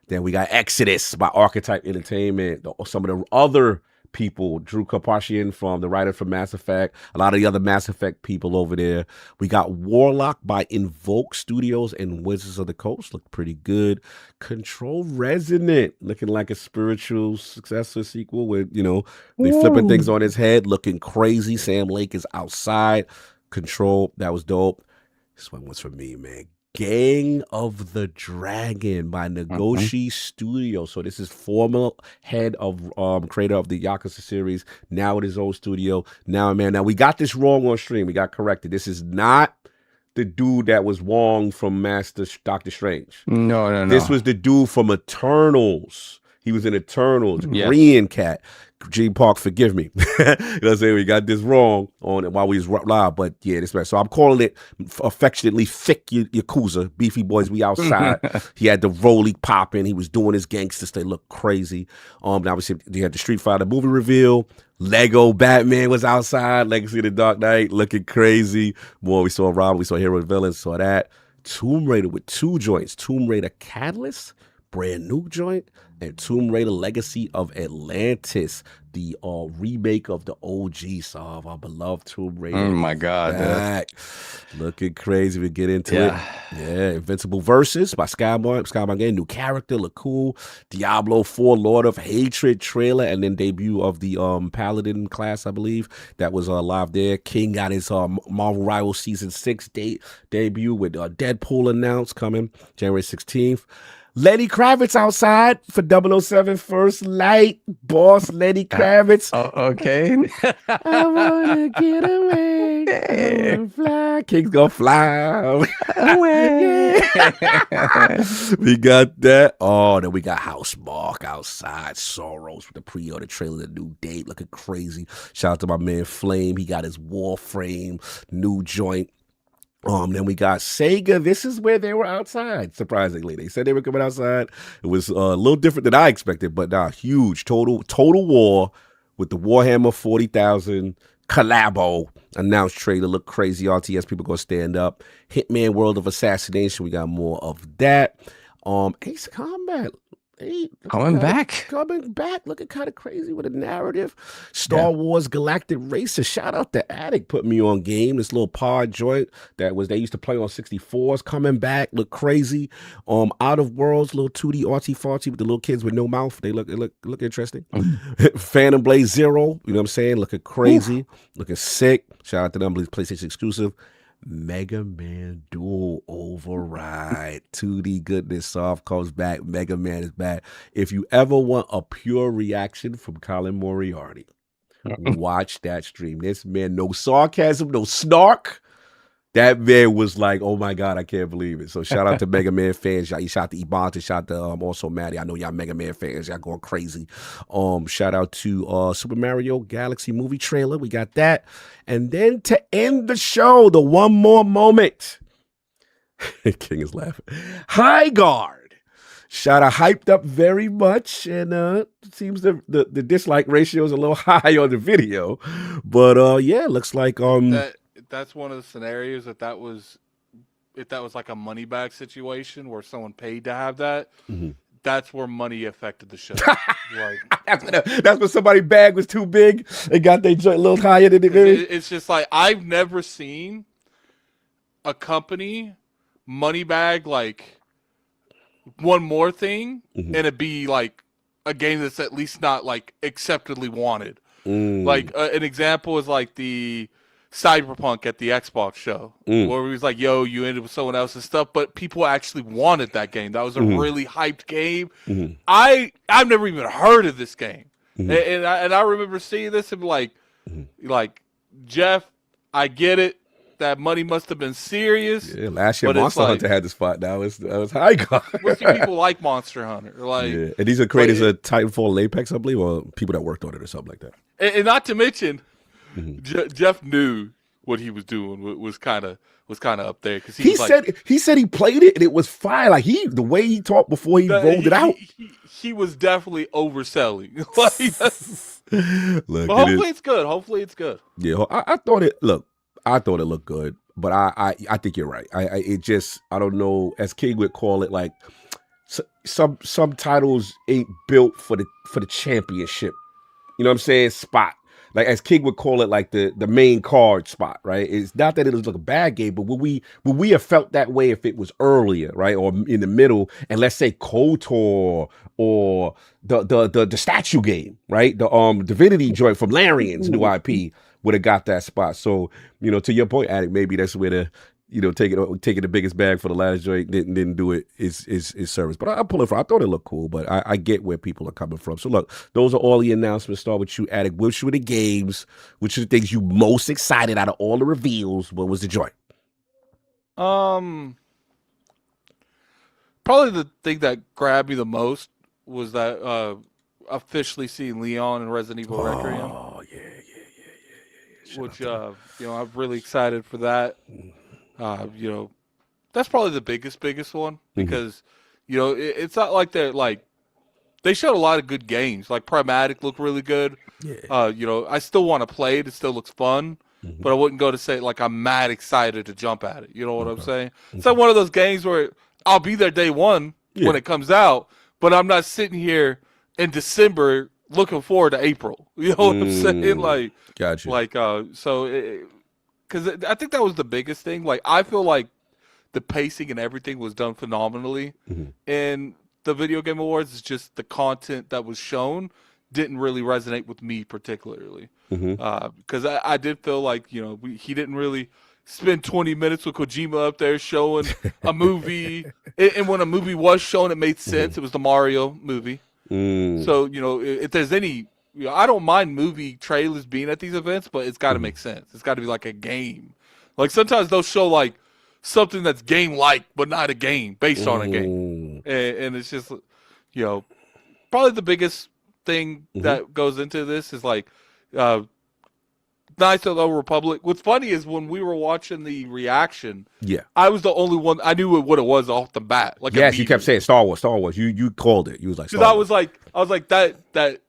Then we got Exodus by Archetype Entertainment. Some of the other people, Drew Karpashian from the writer from Mass Effect, a lot of the other Mass Effect people over there. We got Warlock by Invoke Studios and Wizards of the Coast. Looked pretty good. Control Resonant, looking like a spiritual successor sequel with, they flipping things on his head, looking crazy. Sam Lake is outside. Control, that was dope. This one was for me, man. Gang of the Dragon by Nagoshi Studio. So this is former head of creator of the Yakuza series, now at his own studio. Now we got this wrong on stream. We got corrected. This is not the dude that was Wong from Doctor Strange. No. This was the dude from Eternals. He was in Eternals. Yes. Korean cat. Gene Park, forgive me. You know what I'm saying? We got this wrong on it while we was live, but yeah, this man. So I'm calling it affectionately Thick Yakuza. Beefy boys, we outside. He had the Rolly popping. He was doing his gangsters. They look crazy. Now we had the Street Fighter movie reveal. Lego Batman was outside. Legacy of the Dark Knight looking crazy. Boy, we saw Robin. We saw Hero and Villains. Saw that. Tomb Raider with 2 joints. Tomb Raider Catalyst, brand new joint, and Tomb Raider Legacy of Atlantis, the remake of the OG song, our beloved Tomb Raider. Oh my God, back. Looking crazy. We get into it. Yeah, Invincible Versus by Skybound Game, new character, look cool. Diablo 4 Lord of Hatred trailer, and then debut of the Paladin class, I believe. That was live there. King got his Marvel Rivals Season 6 debut with Deadpool announced coming January 16th. Lenny Kravitz outside for 007 First Light. Boss Lenny Kravitz. Okay. I wanna get away. I wanna fly. King's gonna fly away. We got that. Oh, then we got Housemarque outside. Soros with the pre-order trailer, the new date, looking crazy. Shout out to my man Flame. He got his Warframe new joint. Then we got Sega. This is where they were outside, surprisingly. They said they were coming outside. It was a little different than I expected, but huge. Total War with the Warhammer 40,000 collabo announced trailer. Look crazy. RTS people gonna stand up. Hitman World of Assassination. We got more of that. Ace Combat. Coming back. Looking kind of crazy with a narrative. Star Wars Galactic Racer. Shout out to Attic, put me on game. This little pod joint they used to play on 64s coming back. Look crazy. Out of Worlds, little 2D artsy fartsy with the little kids with no mouth. They look interesting. Phantom Blade Zero. You know what I'm saying? Looking crazy. Looking sick. Shout out to them. PlayStation exclusive. Mega Man Dual Override. 2D goodness soft comes back. Mega Man is back. If you ever want a pure reaction from Colin Moriarty, watch that stream. This man, no sarcasm, no snark. That man was like, oh my God, I can't believe it. So shout out to Mega Man fans. Y'all, shout out to Ebonta, shout out to also Maddie. I know y'all Mega Man fans. Y'all going crazy. Shout out to Super Mario Galaxy movie trailer. We got that. And then to end the show, the one more moment. King is laughing. High Guard. Shout out, hyped up very much. And it seems the dislike ratio is a little high on the video. But yeah, looks like that's one of the scenarios if that was like a money bag situation where someone paid to have that, that's where money affected the show. That's when somebody's bag was too big and got their joint a little higher than it is. It's just like I've never seen a company money bag like one more thing and it be like a game that's at least not like acceptably wanted. Like an example is like the Cyberpunk at the Xbox show, where he was like, yo, you ended with someone else's stuff, but people actually wanted that game. That was a really hyped game. I've never even heard of this game. And I remember seeing this and be like, Jeff, I get it. That money must have been serious. Yeah, last year Monster Hunter had the spot. Now it's High Guard. What do people like Monster Hunter? Like, and these are creators of Titanfall and Apex, I believe, or people that worked on it or something like that. And not to mention, Jeff knew what he was doing was kind of up there because he said he played it and it was fire. Like the way he talked before he rolled it out. He was definitely overselling. But hopefully it's good. Hopefully it's good. Yeah, I thought it looked good, but I think you're right. I don't know, as King would call it, like some titles ain't built for the championship. You know what I'm saying? Spot. Like as King would call it, like the main card spot, right? It's not that it was like a bad game, but would we have felt that way if it was earlier, right, or in the middle? And let's say KOTOR or the statue game, right? The Divinity joint from Larian's new IP would have got that spot. So to your point, Addict, maybe that's where the taking the biggest bag for the last joint didn't do it is service. But I pull it from. I thought it looked cool, but I get where people are coming from. So look, those are all the announcements. Start with you, Addict. Which were the games? Which are the things you most excited out of all the reveals? What was the joint? Probably the thing that grabbed me the most was that officially seeing Leon and Resident Evil Requiem. Oh yeah. Which I'm really excited for that. That's probably the biggest one because it's not like they showed a lot of good games. Like Pragmatic looked really good. Yeah. I still want to play it. It still looks fun, but I wouldn't go to say like I'm mad excited to jump at it. You know what I'm saying? It's like one of those games where I'll be there day one when it comes out, but I'm not sitting here in December looking forward to April. You know what I'm saying? Like, gotcha. Like, because I think that was the biggest thing. Like, I feel like the pacing and everything was done phenomenally in the Video Game Awards. It's just the content that was shown didn't really resonate with me particularly. Because I did feel like, he didn't really spend 20 minutes with Kojima up there showing a movie. And when a movie was shown, it made sense. It was the Mario movie. So, if there's any, I don't mind movie trailers being at these events, but it's got to make sense. It's got to be like a game. Like sometimes they'll show like something that's game-like, but not a game based on a game. And it's just, probably the biggest thing that goes into this is like Knights of the Old Republic. What's funny is when we were watching the reaction, I was the only one I knew what it was off the bat. Like, yes, you kept saying Star Wars. You called it. You was like, because I was like that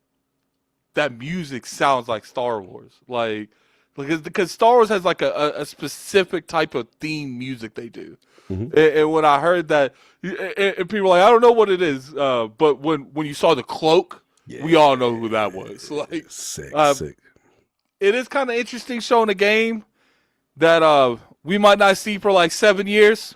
that music sounds like Star Wars. Like because Star Wars has like a specific type of theme music they do. And when I heard that, and people were like, I don't know what it is, but when you saw the cloak, we all know who that was. Like Sick. It is kind of interesting showing a game that we might not see for like 7 years.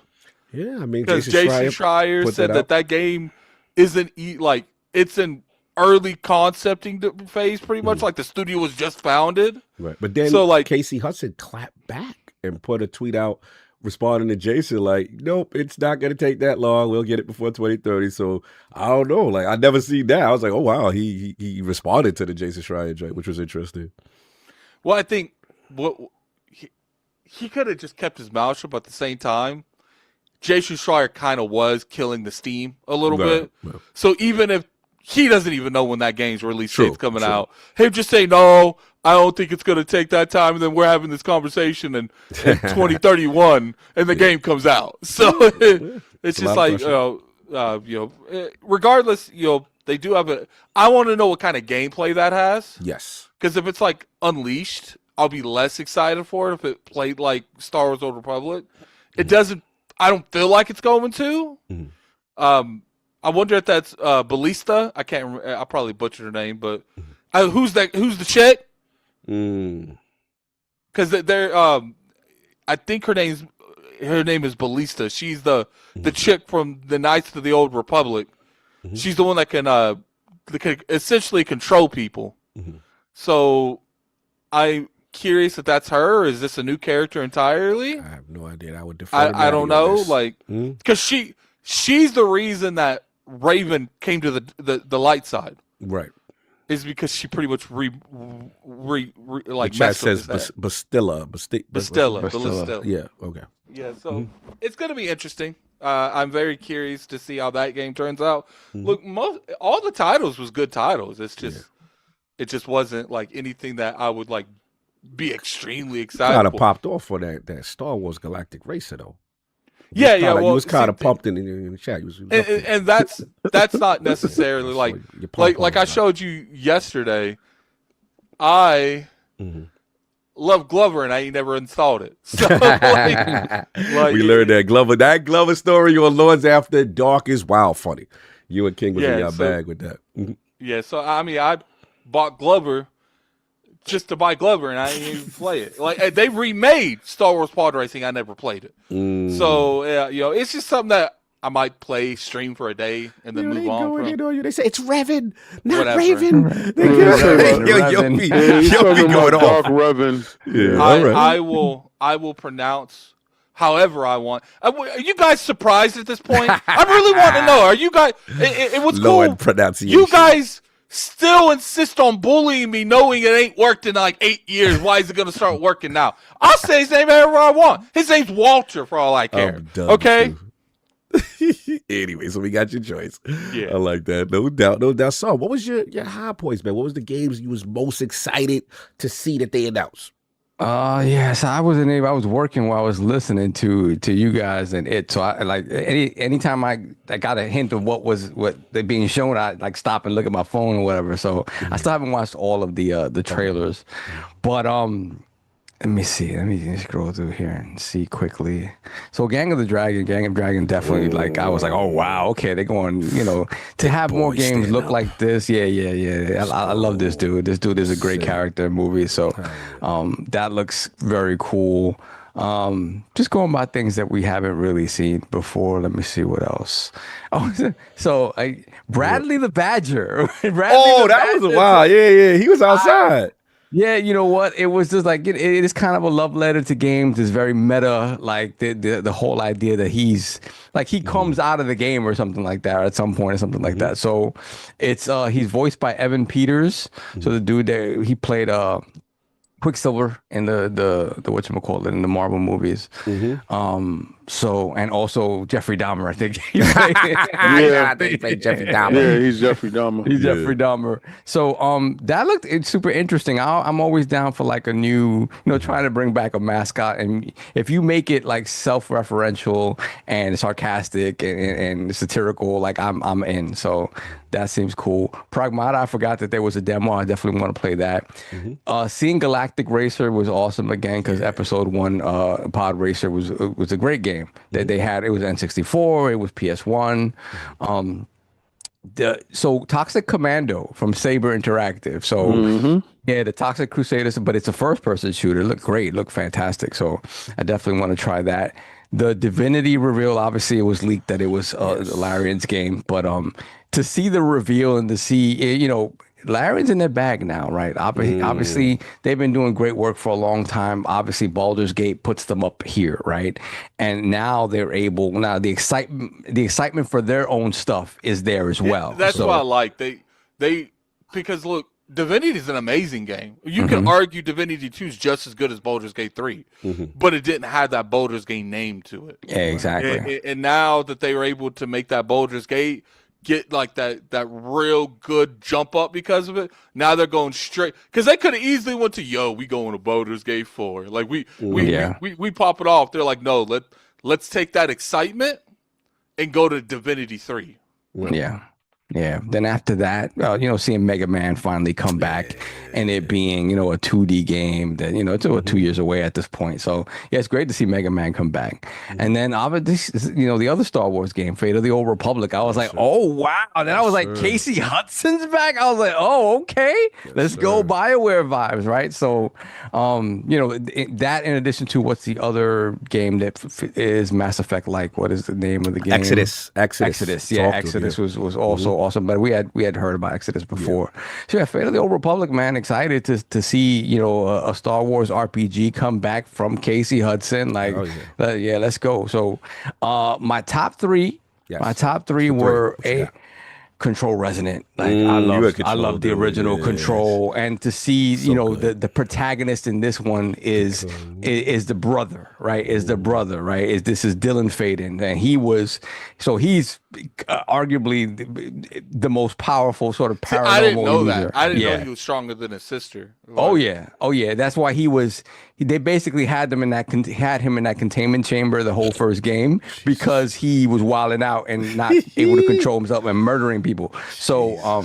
Yeah, I mean, because Jason Schreier said that game isn't it's in early concepting phase, pretty much. Like the studio was just founded, right? But then Casey Hudson clapped back and put a tweet out responding to Jason like, "Nope, it's not going to take that long. We'll get it before 2030." So I don't know. Like I never seen that. I was like, "Oh wow," he responded to the Jason Schreier joke, which was interesting. Well, I think he could have just kept his mouth shut, but at the same time, Jason Schreier kind of was killing the steam a little bit. Right. So even if he doesn't even know when that game's release date's coming out, him just say, no, I don't think it's going to take that time, and then we're having this conversation in 2031, and the game comes out. So it's just like, regardless, they do have I want to know what kind of gameplay that has. Yes. Because if it's like Unleashed, I'll be less excited for it if it played like Star Wars Old Republic. It doesn't. I don't feel like it's going to. I wonder if that's Ballista. I can't remember. I probably butchered her name, but who's that? Who's the chick? Because they're. I think her name is Ballista. She's the chick from the Knights of the Old Republic. She's the one that can essentially control people. So I'm curious if that's her, or is this a new character entirely? I have no idea. I would defer. I don't know, like, because she's the reason that Raven came to the light side, right? Is because she pretty much like the chat says Bastilla. Yeah. Okay. Yeah. So it's gonna be interesting. I'm very curious to see how that game turns out. Look, all the titles was good titles. It's just it just wasn't like anything that I would like be extremely excited. Kind of popped off for that Star Wars Galactic Racer though. Well, he was kind of pumped in the chat. And that's not necessarily like I showed you yesterday. I love Glover, and I ain't never installed it. So we learned that Glover story on Lords After Dark is wild funny. You and King was in your bag with that. Yeah, so I mean, I bought Glover just to buy Glover, and I didn't even play it. Like they remade Star Wars Pod Racing, I never played it. So it's just something that I might play, stream for a day, and then move on. They say it's Revan, not Whatever. Raven. You'll be going off Revan. Yeah, I will pronounce however I want. Are you guys surprised at this point? I really want to know. Are you guys? It was Lord cool. Pronunciation. You guys still insist on bullying me, knowing it ain't worked in like 8 years. Why is it going to start working now? I'll say his name however I want. His name's Walter, for all I care. Okay. Anyway, so we got your choice. Yeah, I like that. No doubt. So, what was your high points, man? What was the games you was most excited to see that they announced? Yes, I wasn't able. I was working while I was listening to you guys and it. So I like anytime I got a hint of what they being shown, I like stop and look at my phone or whatever. So I still haven't watched all of the trailers, but let me see. Let me scroll through here and see quickly. So Gang of Dragon definitely like I was like, oh wow, okay, they're going, to have more games look like this. Yeah. I love this dude. This dude is a great character movie. So that looks very cool. Just going by things that we haven't really seen before. Let me see what else. Oh, so Bradley the Badger. That was wild. Yeah. He was outside. Yeah, you know what? It was just like it is kind of a love letter to games. It's very meta, like the whole idea that he's like he comes out of the game or something like that, or at some point or something like that. So it's he's voiced by Evan Peters. So the dude there, he played Quicksilver in the whatchamacallit in the Marvel movies. So, and also Jeffrey Dahmer, I think. I think he played Jeffrey Dahmer. Yeah, he's Jeffrey Dahmer. He's Jeffrey Dahmer. So that looked super interesting. I'm always down for like a new, trying to bring back a mascot. And if you make it like self-referential and sarcastic and satirical, like I'm in. So that seems cool. Pragmata, I forgot that there was a demo. I definitely want to play that. Seeing Galactic Racer was awesome again because episode 1 Pod Racer was a great game that they had. It was N64, it was PS1. So Toxic Commando from Saber Interactive. So yeah, the Toxic Crusaders, but it's a first-person shooter. Looked great, looked fantastic. So I definitely want to try that. The Divinity reveal, obviously, it was leaked that it was Larian's game, but to see the reveal and to see, Larian's in their bag now, right? Obviously, they've been doing great work for a long time. Obviously, Baldur's Gate puts them up here, right? And now they're able. Now the excitement for their own stuff is there as well. That's what I like. They because look, Divinity is an amazing game. You can argue Divinity 2 is just as good as Baldur's Gate 3, but it didn't have that Baldur's Gate name to it. Yeah, exactly. And now that they were able to make that Baldur's Gate get like that real good jump up because of it, now they're going straight, because they could have easily went to we going to Baldur's Gate 4, like we pop it off. They're like, no, let's take that excitement and go to Divinity 3. Yeah. Then after that, seeing Mega Man finally come back and it being, a 2D game that, it's about 2 years away at this point. So yeah, it's great to see Mega Man come back. And then the other Star Wars game, Fate of the Old Republic, I was like, oh wow. And then I was like, Casey Hudson's back. I was like, oh, okay. Let's go BioWare vibes, right? So, that in addition to what's the other game that is Mass Effect like? What is the name of the game? Exodus. Yeah, Exodus was also awesome, but we had heard about Exodus before. So yeah, Fate of the Old Republic, man, excited to see a Star Wars RPG come back from Casey Hudson. Like, let's go. So my top three were Control Resonant. Like I love the original Control, and to see the protagonist in this one is the brother, right? This is Dylan Faden, and he's arguably the most powerful sort of paranormal I didn't know user. that. I didn't know he was stronger than his sister. Oh yeah. That's why they basically had him in that containment chamber the whole first game because he was wilding out and not able to control himself and murdering people. So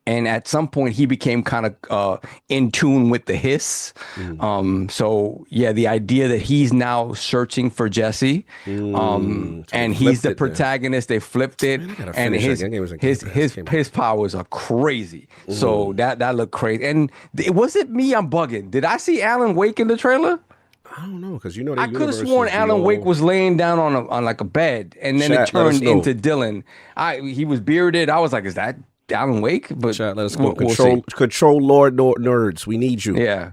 and at some point he became kind of in tune with the hiss. So yeah, the idea that he's now searching for Jesse, and he's the protagonist. They flipped it, and his powers are crazy. So that looked crazy. And was it me? I'm bugging. Did I see Alan Wake in the trailer? I don't know, because I could have sworn Alan Wake was laying down on like a bed, and then it turned into Dylan. He was bearded. I was like, is that Alan Wake? But let us go. Control Lord nerds. We need you. Yeah.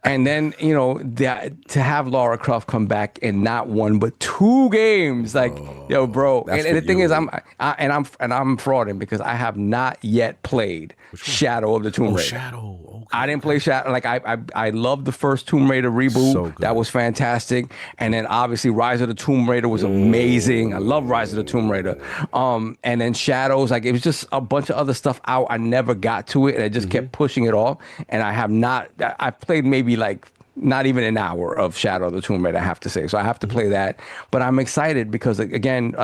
And then to have Lara Croft come back in not one but 2 games, like bro. And the thing is, I'm frauding because I have not yet played Shadow of the Tomb Raider. Shadow. Okay. I didn't play Shadow. Like I loved the first Tomb Raider reboot. So that was fantastic. And then obviously Rise of the Tomb Raider was amazing. I love Rise of the Tomb Raider. And then Shadows, like it was just a bunch of other stuff out. I never got to it, and I just kept pushing it off. And I played maybe like not even an hour of Shadow of the Tomb Raider, I have to say. So I have to play that. But I'm excited because, again,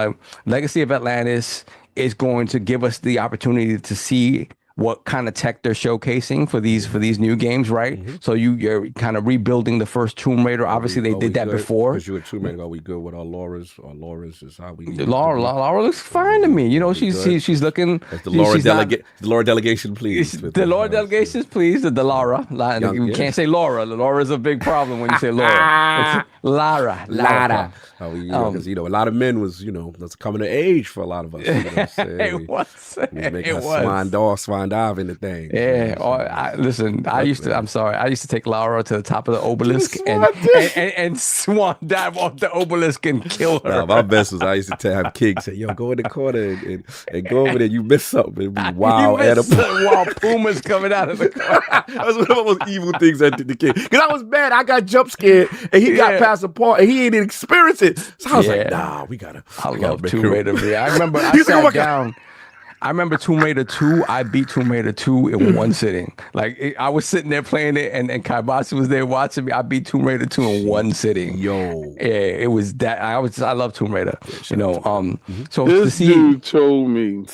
Legacy of Atlantis is going to give us the opportunity to see what kind of tech they're showcasing for these new games, right? So you're kind of rebuilding the first Tomb Raider. Obviously, they did that before. Because you were Tomb Raider, are we good with our Laura's? Our Laura's is how we. Laura looks fine to me. She's looking. The Laura delegation, please. The Laura delegations, please. The Laura. You can't say Laura. Laura is a big problem when you say Laura. It's Lara. Because a lot of men was that's coming to age for a lot of us. It was. Swan swan dive in the thing. Yeah, listen. I used to take Laura to the top of the obelisk and swan dive off the obelisk and kill her. Nah, my best was I used to have King say, "Yo, go in the corner and go over there. You miss something. It'd be wild animals, wild pumas coming out of the corner." That's one of the most evil things I did to King. Because I was mad. I got jump scared, and he got past the part, and he didn't experience it. So I was like, "Nah, we gotta." I love Tomb Raider. I remember I sat down. I remember Tomb Raider 2. I beat Tomb Raider 2 in one sitting. Like I was sitting there playing it, and Kaibashi was there watching me. I beat Tomb Raider 2 in one sitting. Yo, yeah, it was that. I love Tomb Raider. So this dude told me,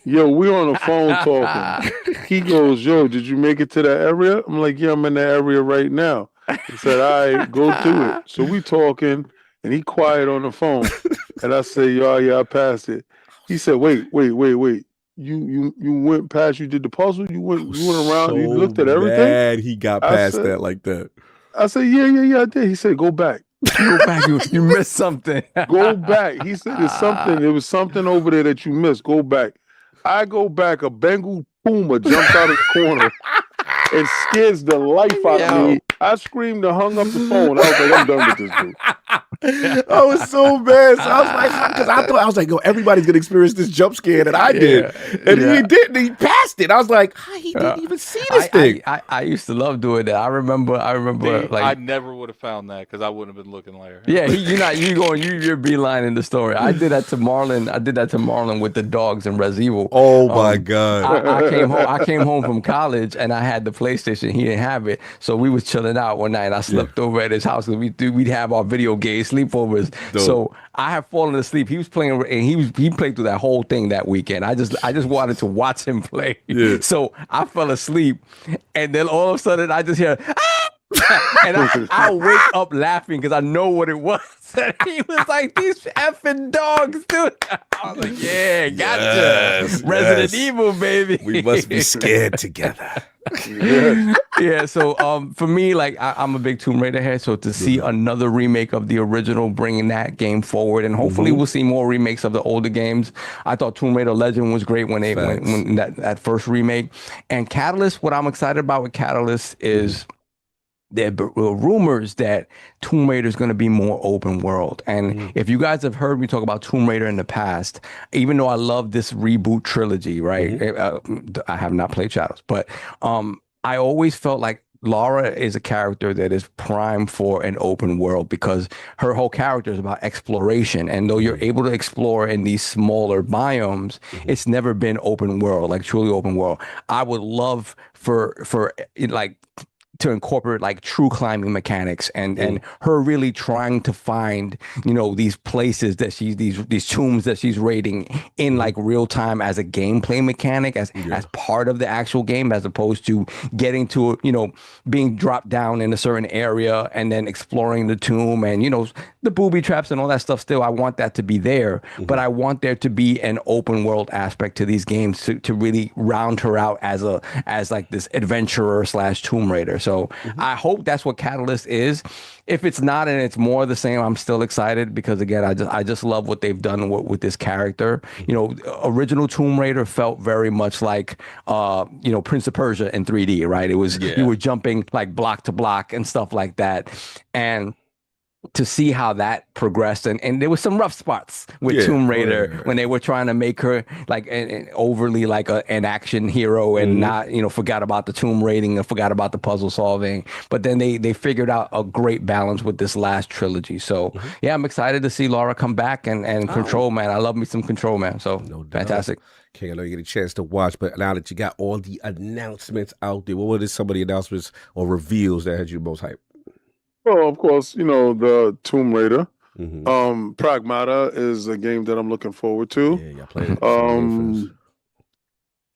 "Yo, we on the phone talking." He goes, "Yo, did you make it to that area?" I'm like, "Yeah, I'm in that area right now." He said, "All right, go do it." So we talking, and he quiet on the phone, and I say, "Yo, yeah, I passed it." He said, wait. You went past, you did the puzzle, you went around, you looked at everything? Mad he got past that like that. I said, yeah, I did. He said, go back. Go back, you missed something. Go back. He said there was something over there that you missed. Go back. I go back, a Bengal puma jumps out of the corner and scares the life out of me. I screamed and hung up the phone. I was like, I'm done with this dude. I was so mad. So I was like, because I was like, yo, everybody's gonna experience this jump scare that I did, and he didn't. He passed it. I was like, he didn't even see this thing. I used to love doing that. I remember. See, like I never would have found that because I wouldn't have been looking like her. Yeah, you're beelining the story. I did that to Marlon with the dogs in Res Evil. Oh my god! I came home from college and I had the PlayStation. He didn't have it, so we was chilling out one night. I slept over at his house because we'd have our video game sleepovers. Dope. So I had fallen asleep. He was playing, and he played through that whole thing that weekend. I just wanted to watch him play. Yeah. So I fell asleep, and then all of a sudden I just hear, ah! And I wake up laughing because I know what it was. And he was like, these effing dogs, dude. I was like, yeah, gotcha. Yes, Resident Evil, baby. We must be scared together. Yeah, so for me, like I'm a big Tomb Raider head, so to see another remake of the original, bringing that game forward, and hopefully we'll see more remakes of the older games. I thought Tomb Raider Legend was great when that first remake, and Catalyst. What I'm excited about with Catalyst is there were rumors that Tomb Raider is going to be more open world. And if you guys have heard me talk about Tomb Raider in the past, even though I love this reboot trilogy, right? I have not played Shadows, but I always felt like Lara is a character that is primed for an open world because her whole character is about exploration. And though you're able to explore in these smaller biomes, it's never been open world, like truly open world. I would love for like to incorporate like true climbing mechanics and her really trying to find, these places that these tombs that she's raiding in like real time as a gameplay mechanic, as part of the actual game, as opposed to getting to, being dropped down in a certain area and then exploring the tomb and, the booby traps and all that stuff. Still, I want that to be there, but I want there to be an open world aspect to these games to really round her out as like this adventurer / Tomb Raider. So I hope that's what Catalyst is. If it's not and it's more the same, I'm still excited because again, I just love what they've done with this character. Original Tomb Raider felt very much like Prince of Persia in 3D, right? It was you were jumping like block to block and stuff like that, and to see how that progressed, and there was some rough spots with Tomb Raider when they were trying to make her like an overly like an action hero and not forgot about the tomb raiding and forgot about the puzzle solving, but then they figured out a great balance with this last trilogy. So yeah, I'm excited to see Lara come back and Control, man. I love me some Control, man. So fantastic. Okay, I know you get a chance to watch, but now that you got all the announcements out there, what were some of the announcements or reveals that had you most hyped? Well, of course, the Tomb Raider. Pragmata is a game that I'm looking forward to. Yeah, I played it.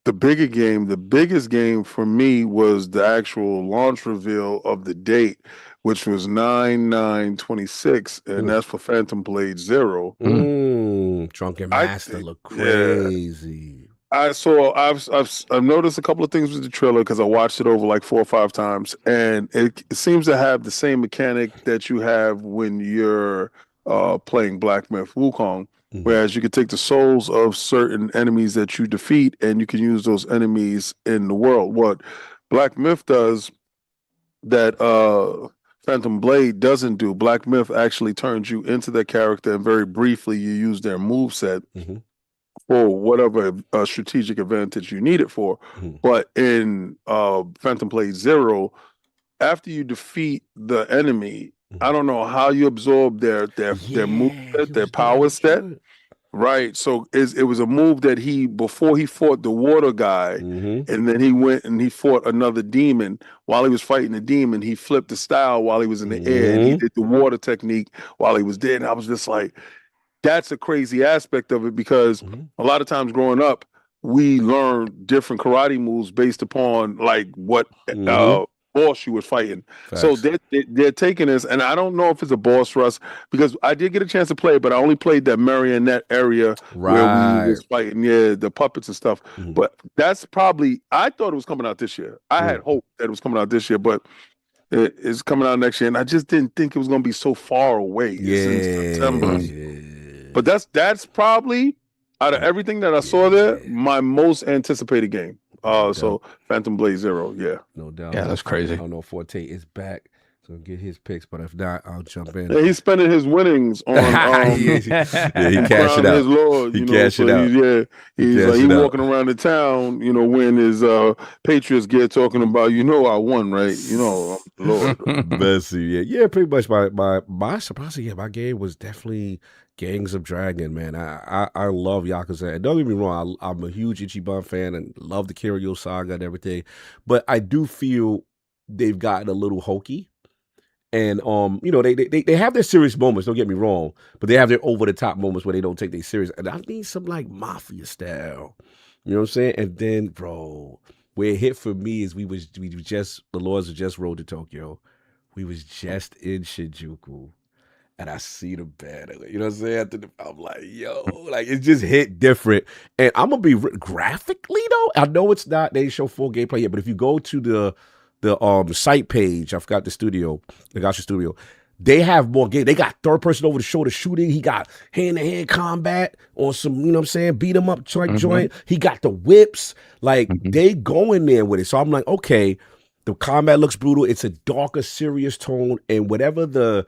The biggest game for me was the actual launch reveal of the date, which was 9/9/26, and that's for Phantom Blade 0. Drunken Master look crazy. I've noticed a couple of things with the trailer because I watched it over like 4 or 5 times, and it seems to have the same mechanic that you have when you're playing Black Myth Wukong. Whereas you could take the souls of certain enemies that you defeat, and you can use those enemies in the world. What Black Myth does that Phantom Blade doesn't do. Black Myth actually turns you into their character, and very briefly you use their moveset for whatever strategic advantage you need it for. But in Phantom Blade Zero, after you defeat the enemy, I don't know how you absorb their moveset, their power set. Right. So it was a move that before he fought the water guy, and then he went and he fought another demon. While he was fighting the demon, he flipped the style while he was in the air, and he did the water technique while he was there. And I was just like, that's a crazy aspect of it, because a lot of times growing up, we learn different karate moves based upon like what boss you was fighting. Facts. So they're taking this, and I don't know if it's a boss rush, because I did get a chance to play, but I only played that marionette area where we was fighting, the puppets and stuff. But that's probably, I thought it was coming out this year. I had hope that it was coming out this year, but it's coming out next year, and I just didn't think it was going to be so far away. It's in September. But that's probably, out of everything that I saw there, my most anticipated game. So Phantom Blade Zero, no doubt. Yeah, that's crazy. I don't know if Forte is back, so get his picks. But if not, I'll jump in. Yeah, he's spending his winnings on. he cashed it out. His Lord, he cashed it out. He's walking around the town, wearing his Patriots gear, talking about, I won, right? Lord. Bessie, yeah, pretty much. My surprisingly, my game was definitely Gangs of Dragon, man. I love Yakuza. And don't get me wrong, I'm a huge Ichiban fan and love the Kiryu saga and everything. But I do feel they've gotten a little hokey. And they have their serious moments, don't get me wrong, but they have their over-the-top moments where they don't take they serious. And I need some like mafia style. You know what I'm saying? And then, bro, where it hit for me is we just the Lords of Just Road to Tokyo. We was just in Shinjuku. And I see the banner, you know what I'm saying? I'm like, yo, like it just hit different. And I'm gonna be graphically though. I know it's not, they show full gameplay yet, but if you go to the site page, I forgot the Gacha studio, they have more game. They got third person over the shoulder shooting. He got hand-to-hand combat on some, you know what I'm saying, beat him up joint. He got the whips. Like they go in there with it. So I'm like, okay, the combat looks brutal. It's a darker, serious tone, and whatever the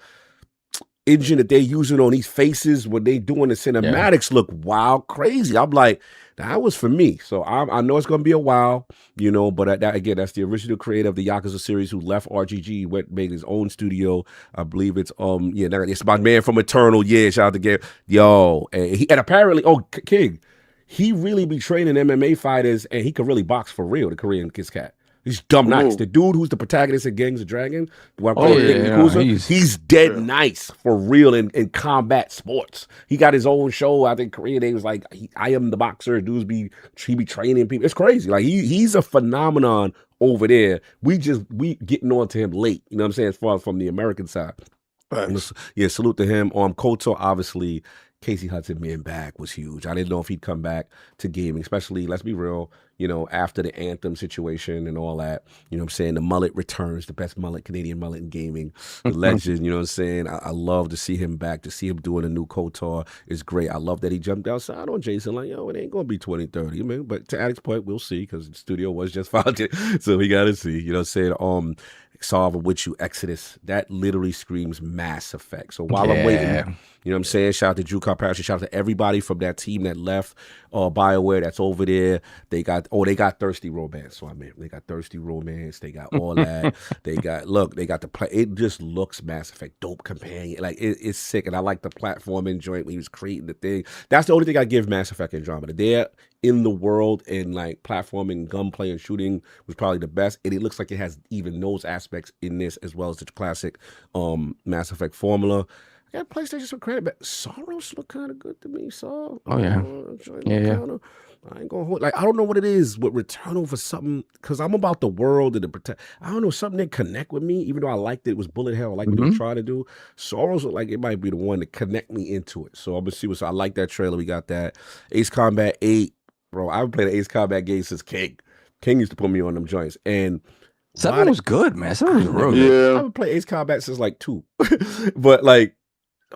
engine that they're using on these faces when they doing the cinematics look wild, crazy. I'm like, that was for me. So I know it's gonna be a while, but that's the original creator of the Yakuza series who left RGG, made his own studio. I believe it's it's my man from Eternal. Yeah, shout out to Gabe. Yo, and apparently, King, he really be training MMA fighters, and he could really box for real. The Korean Kiss Cat. He's dumb nice. The dude who's the protagonist in Gangs of Dragon, he's dead nice for real in combat sports. He got his own show. I think Korean. They was like, I am the boxer. Dudes he be training people. It's crazy. Like he's a phenomenon over there. We getting on to him late. You know what I'm saying? As far as from the American side. Right. Yeah, salute to him. Koto, obviously. Casey Hudson being back was huge. I didn't know if he'd come back to gaming, especially, let's be real, after the Anthem situation and all that. You know what I'm saying? The mullet returns, the best Canadian mullet in gaming. The legend, you know what I'm saying? I love to see him back, to see him doing a new KOTOR is great. I love that he jumped outside on Jason, like, it ain't going to be 2030. I mean, but to Addict's point, we'll see, because the studio was just founded. So we got to see, you know what I'm saying? Solve with you, Exodus. That literally screams Mass Effect. So while I'm waiting, you know what I'm saying? Shout out to Drew Carpatcher. Shout out to everybody from that team that left BioWare that's over there. They got Thirsty Romance. So they got Thirsty Romance. They got all that. they got the play. It just looks Mass Effect. Dope companion. Like it's sick. And I like the platforming joint when he was creating the thing. That's the only thing I give Mass Effect Andromeda. They're in the world, and like platforming, gunplay, and shooting was probably the best. And it looks like it has even those aspects in this, as well as the classic Mass Effect formula. I got PlayStation some credit, but Soros look kind of good to me. So I ain't gonna hold. Like, I don't know what it is with Returnal for something, because I'm about the world and the protect. I don't know, something that connect with me. Even though I liked it was bullet hell, I like what they were trying to do. Soros look like it might be the one to connect me into it. So I'm gonna see I like that trailer. We got that Ace Combat 8. Bro, I've been playing an Ace Combat game since King. King used to put me on them joints. And 7 was good, man. 7 was real good. Yeah. I've been playing Ace Combat since like 2. But like,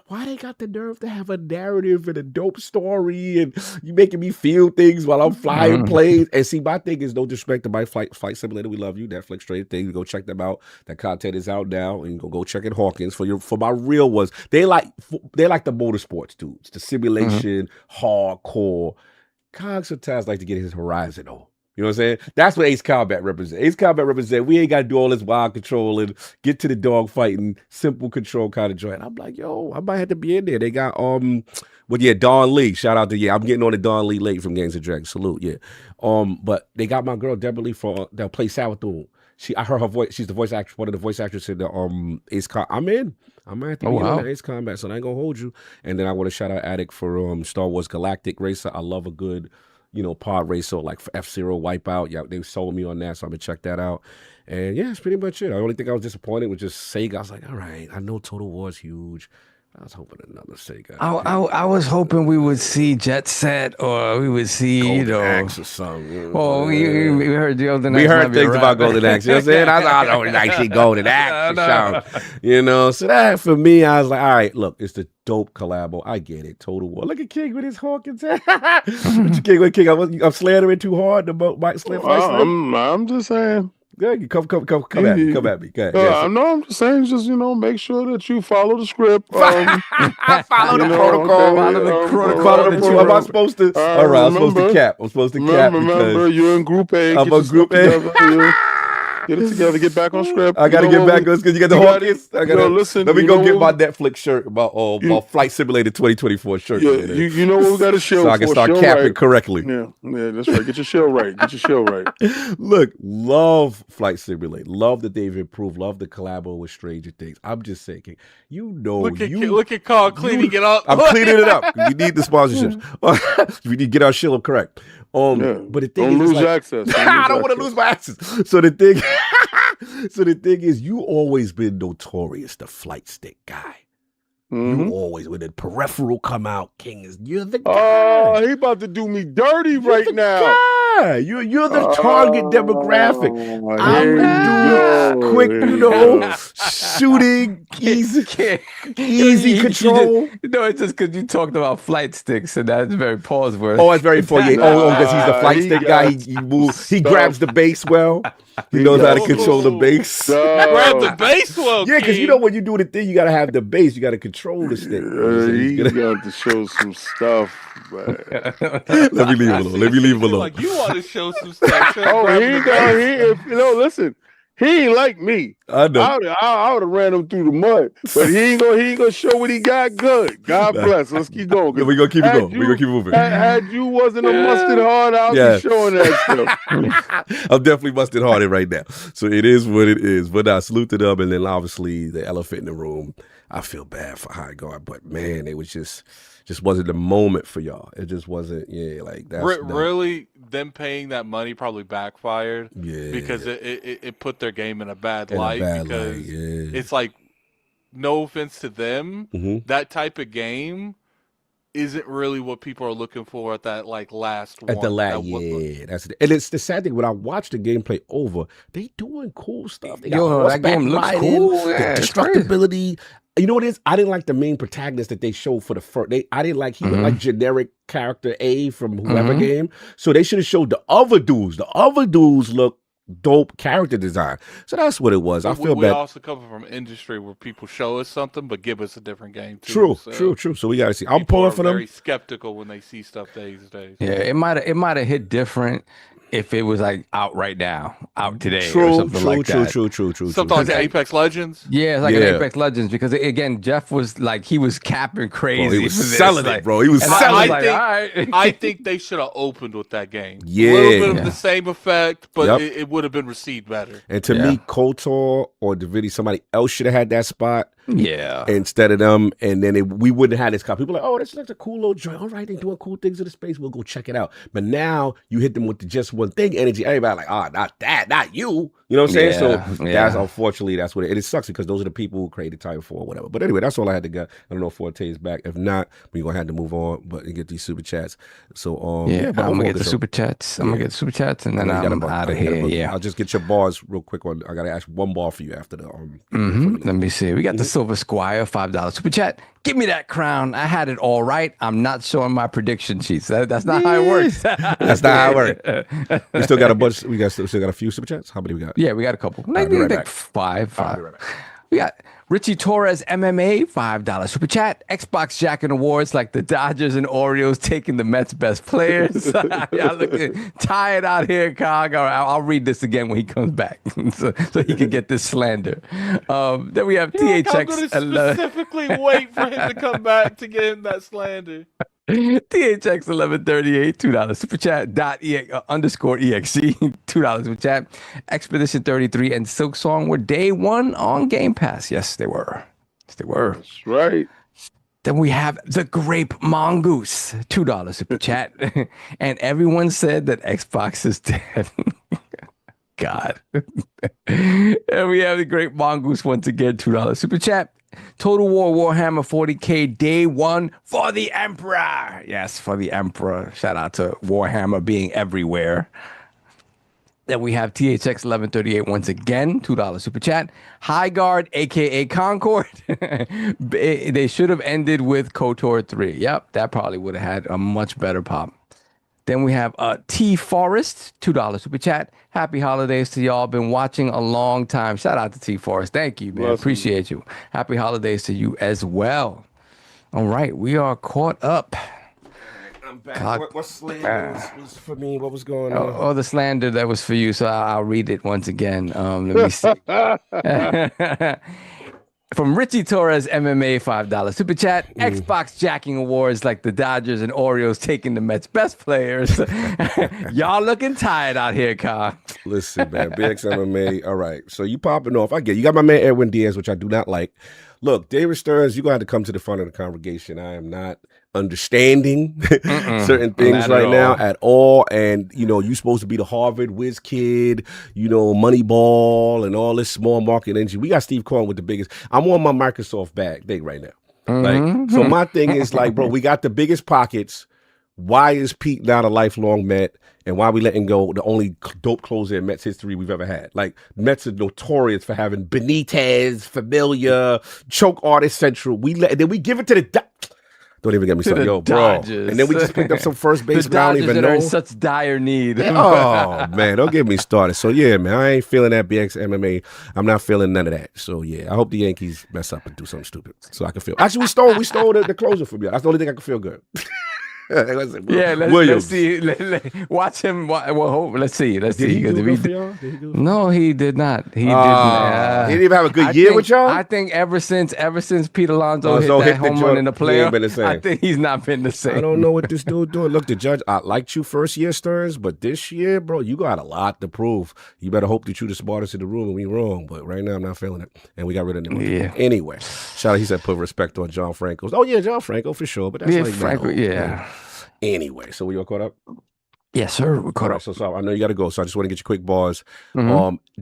why they got the nerve to have a narrative and a dope story, and you making me feel things while I'm flying planes. And see, my thing is no disrespect to my flight simulator. We love you, Netflix, straight thing. You go check them out. That content is out now, and you go check it Hawkins for my real ones. They like the motorsports dudes, the simulation, hardcore. Cog sometimes like to get his horizon on. You know what I'm saying? That's what Ace Combat represents. Ace Combat represents, we ain't got to do all this wild control and get to the dog fighting, simple control kind of joint. I'm like, yo, I might have to be in there. They got, Don Lee. Shout out to, I'm getting on the Don Lee late from Gangs of Dragons. Salute, yeah. But they got my girl, Deborah Lee, they'll play Sawathun. I heard her voice. She's the voice actress, one of the voice actresses in the Ace Combat. I'm in. I might have to be in the Ace Combat, so I ain't going to hold you. And then I want to shout out Attic for Star Wars Galactic Racer. I love a good, pod racer like for F-Zero Wipeout. Yeah, they sold me on that, so I'm gonna check that out. And yeah, that's pretty much it. The only thing I was disappointed was just Sega. I was like, all right, I know Total War's huge. I was hoping another Sega. I was hoping we would see Jet Set, or we would see Golden Axe or something. Well, we heard Golden Axe. We heard things about Golden Axe. You know what I'm saying? I was like, I see Golden Axe. So that for me, I was like, all right, look, it's the dope collabo. I get it. Total War. Look at King with his Hawkins. What you King with King? I'm slandering too hard. I'm just saying. Good, come at me. Come at me. Go ahead. No, I'm just saying, just make sure that you follow the script. Follow the protocol. Follow the protocol. Am I supposed to? All right, I'm supposed to cap. Remember, you're in Group A. I'm a Group A. Get it together. Get back on script. I gotta get back on because you got the Hawkins. Listen. Let me go get my Netflix shirt, my Flight Simulator 2024 shirt. Yeah, you know what we got to show so I can start capping correctly. Yeah, that's right. Get your show right. Look, love Flight Simulator. Love that they've improved. Love the collabo with Stranger Things. I'm just saying, look at Carl cleaning it up. I'm cleaning it up. We need the sponsorships. We need to get our shit correct. But the thing don't lose access. I don't want to lose my access. So the thing is, you always been notorious the flight stick guy. You always, when the peripheral come out, you're the guy. Oh, he about to do me dirty right now. You're the target demographic. I'm the dude, quick, shooting, easy control. It's just because you talked about flight sticks, and that's very pause word. Oh, it's very funny. Because he's the flight stick guy. He moves. He grabs the base well. He knows how to control the base. Grab the base well. Yeah, because when you do the thing, you got to have the base. You got to control the stick. He got to show some stuff. Let me leave him alone. Like, you want to show some stuff. Listen. He ain't like me. I know. I would have ran him through the mud, but he ain't gonna show what he got good. God bless. Let's keep going. We're gonna keep it going. We're gonna keep moving. Had you wasn't a mustard hard, I'll be showing that stuff. I'm definitely mustard hearted right now. So it is what it is. But I salute to them, and then obviously the elephant in the room. I feel bad for High Guard, but man, it was just wasn't the moment for y'all. It just wasn't. Yeah, like that's really them paying that money probably backfired. Yeah, because it put their game in a bad light. It's like, no offense to them, that type of game isn't really what people are looking for at that last one. At the last, that's it. And it's the sad thing when I watch the gameplay over, they doing cool stuff. They got that game looks cool. The destructibility. You know what it is? I didn't like the main protagonist that they showed for the first. I didn't like he looked like generic character A from whoever game. So they should have showed the other dudes. The other dudes look dope character design. So that's what it was. I feel bad. We also come from an industry where people show us something but give us a different game too. True. So we gotta see. I'm pulling for them. Very skeptical when they see stuff these days. Yeah, it might have hit different if it was out right now, out today, or something like that. True. Something like Apex Legends. Yeah, it's like an Apex Legends because again, Jeff was he was capping crazy. Bro, he was selling it, bro. He was selling it. I think they should have opened with that game. Yeah, a little bit of the same effect, but it would have been received better. And to me, KOTOR or Davidi, somebody else should have had that spot. Yeah. Instead of them, and then we wouldn't have this car. People are like, oh, that's like a cool little joint. All right, they're doing cool things in the space. We'll go check it out. But now you hit them with the just one thing energy. Everybody not that, not you. You know what I'm saying? So that's unfortunately that's what it sucks because those are the people who created Titanfall or whatever. But anyway, that's all I had to get. I don't know if Forte is back. If not, we're gonna have to move on, but and get these super chats. So I'm gonna get the super chats. I'm gonna get the super chats and then I'm out of here. I'll just get your bars real quick. I gotta ask one bar for you after the Let me see. We got the Silver Squire, $5 super chat. Give me that crown. I had it all right. I'm not showing my prediction sheets. That's not how it works. That's not how it works. We still got a bunch. We still got a few super chats. How many we got? Yeah, we got a couple. I'll be right Like back. five. I'll be right back. We got Richie Torres MMA, $5 super chat. Xbox Jacking Awards like the Dodgers and Orioles taking the Mets best players. Y'all looking tired out here, Cog. All right, I'll read this again when he comes back so he can get this slander. Then we have THX. I'm going to specifically wait for him to come back to get him that slander. THX 1138, $2 super chat. _EXE, $2 super chat. Expedition 33 and Silk Song were day one on Game Pass. Yes, they were. Yes, they were. That's right. Then we have the Grape Mongoose, $2 super chat. And everyone said that Xbox is dead. God. And we have the Grape Mongoose once again, $2 super chat. Total War Warhammer 40K day one for the Emperor. Yes, for the Emperor. Shout out to Warhammer being everywhere. Then we have THX 1138 once again, $2 super chat. High Guard, aka Concord. They should have ended with KOTOR 3. Yep, that probably would have had a much better pop. Then we have T Forest, $2 super chat. Happy holidays to y'all. Been watching a long time. Shout out to T Forest. Thank you, man. Bless Appreciate you. Happy holidays to you as well. All right, we are caught up. I'm back. What slander was for me? What was going on? Oh, the slander that was for you. So I'll read it once again. Let me see. From Richie Torres, MMA, $5 super chat. Xbox Jacking Awards like the Dodgers and Orioles taking the Mets best players. Y'all looking tired out here, Kyle. Listen, man, BX MMA. All right, so you popping off. I get you got my man Edwin Diaz, which I do not like. Look, David Stearns, you're going to have to come to the front of the congregation. I am not understanding certain things right now at all. And, you know, you're supposed to be the Harvard whiz kid, you know, Moneyball and all this small market engine. We got Steve Cohen with the biggest. I'm on my Microsoft bag right now. Like, so my thing is like, bro, we got the biggest pockets. Why is Pete not a lifelong Met? And why are we letting go the only dope closer in Mets history we've ever had? Like, Mets are notorious for having Benitez, Familia, choke artist central. Then we give it to the don't even get me started, yo, bro. Dodgers. And then we just picked up some first base. The Dodgers I don't even that know. are in such dire need. Oh man, don't get me started. So yeah, man, I ain't feeling that BX MMA. I'm not feeling none of that. So yeah, I hope the Yankees mess up and do something stupid so I can feel. Actually, we stole the closer from you. That's the only thing I can feel good. Yeah, let's see. Watch him. Well, let's see. Let's see. Did he do good for y'all? Did he do No, he did not. He didn't. He didn't even have a good year with y'all? I think ever since Pete Alonso So hit that home run in the playoff, been the same. I think he's not been the same. I don't know what this dude doing. Look, the judge, I liked you first year, Stearns, but this year, bro, you got a lot to prove. You better hope that you the smartest in the room and we wrong. But right now, I'm not feeling it. And we got rid of him. Yeah. Anyway, shout out, he said put respect on John Franco's. Oh, yeah, John Franco for sure. But that's Yeah, like Franco, that. yeah. Anyway, so we all caught up? Yes, sir. We're caught All up. right, so I know you got to go. So I just want to get you quick bars.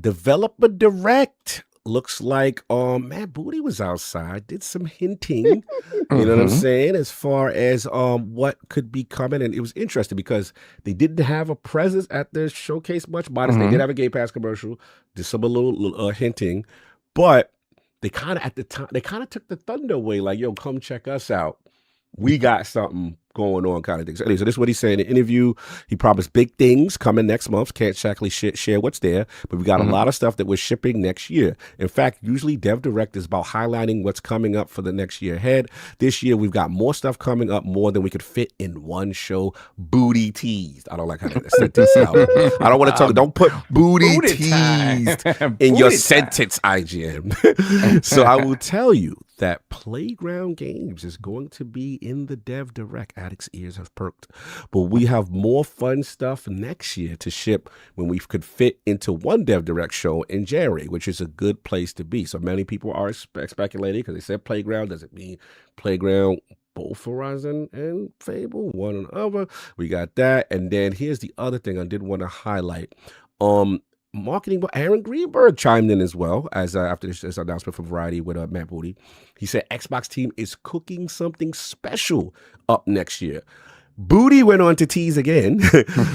Developer Direct. Looks like Matt Booty was outside, did some hinting, you know what I'm saying, as far as what could be coming. And it was interesting because they didn't have a presence at the showcase much, but they did have a Game Pass commercial, did some little hinting, but they kind of at the time, they kind of took the thunder away, like, yo, come check us out. We got something going on kind of thing. So this is what he's saying in the interview. He promised big things coming next month. Can't exactly share what's there, but we got a lot of stuff that we're shipping next year. In fact, usually Dev Direct is about highlighting what's coming up for the next year ahead. This year, we've got more stuff coming up, more than we could fit in one show. Booty teased. I don't like how that sentence out. I don't want to talk. Don't put booty teased in your sentence, IGN. So I will tell you that Playground Games is going to be in the Dev Direct. Addicts' ears have perked. But we have more fun stuff next year to ship when we could fit into one Dev Direct show in January, which is a good place to be. So many people are speculating because they said Playground. Does it mean Playground both Horizon and Fable, one and other? We got that. And then here's the other thing I did want to highlight. Marketing, but Aaron Greenberg chimed in as well as after this announcement from Variety with Matt Booty. He said Xbox team is cooking something special up next year. Booty went on to tease again.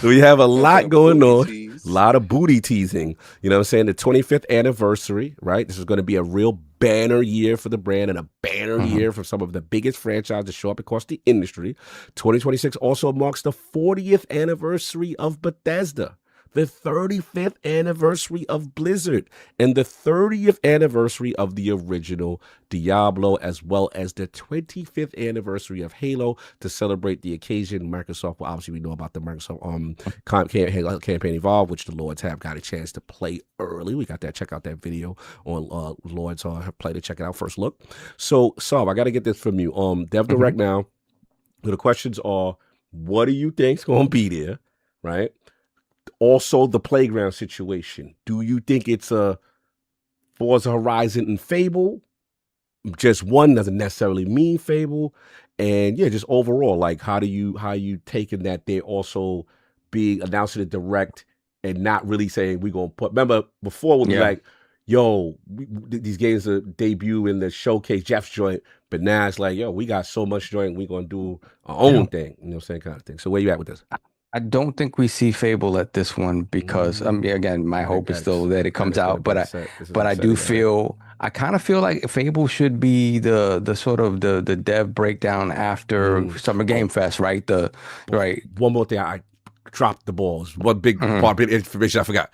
We have a lot going on. tease. A lot of booty teasing. You know what I'm saying? The 25th anniversary, right? This is going to be a real banner year for the brand and a banner year for some of the biggest franchises to show up across the industry. 2026 also marks the 40th anniversary of Bethesda, the 35th anniversary of Blizzard, and the 30th anniversary of the original Diablo, as well as the 25th anniversary of Halo. To celebrate the occasion, Microsoft, well, obviously we know about the Microsoft campaign Evolve, which the Lords have got a chance to play early. We got that. Check out that video on Lords Play to check it out. First look. So, I got to get this from you. Dev Direct now. The questions are, what do you think's going to be there, right? Also, the playground situation. Do you think it's a Forza Horizon and Fable? Just one doesn't necessarily mean Fable. And yeah, just overall, like how you taking that they're also being announcing it direct and not really saying we're gonna put. Remember before would be like, yo, these games are debut in the showcase Jeff's joint, but now it's like, yo, we got so much joint, we're gonna do our own thing. You know what I'm saying, kind of thing. So where you at with this? I don't think we see Fable at this one because again, my hope is still that it comes out, but I do feel I kind of feel like Fable should be the sort of the dev breakdown after Summer Game Fest, right? One more thing, I dropped the balls. One big part of information I forgot.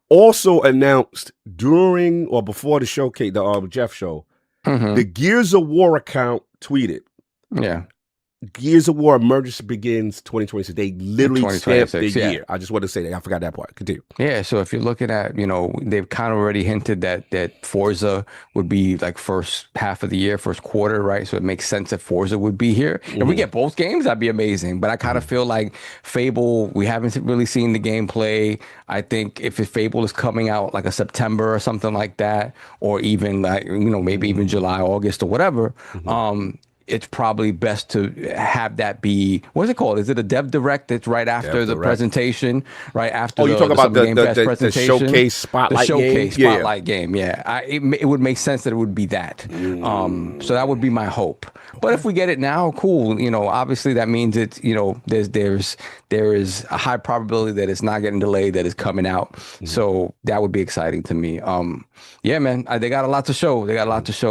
Also announced during or before the showcase, the Jeff show, the Gears of War account tweeted. Yeah. Gears of War emergency begins 2026. They literally stamped the year. I just want to say that. I forgot that part. Continue. Yeah, so if you're looking at, they've kind of already hinted that Forza would be like first half of the year, first quarter, right? So it makes sense that Forza would be here. If we get both games, that'd be amazing. But I kind of feel like Fable, we haven't really seen the gameplay. I think if Fable is coming out like a September or something like that, or even like, maybe even July, August or whatever, it's probably best to have that be, what's it called? Is it a Dev Direct that's right after the presentation? Right after you're talking about the showcase spotlight game? The showcase spotlight game, yeah. It would make sense that it would be that. So that would be my hope. But if we get it now, cool. Obviously that means it's, there is a high probability that it's not getting delayed, that it's coming out. So that would be exciting to me. Yeah, man, they got a lot to show.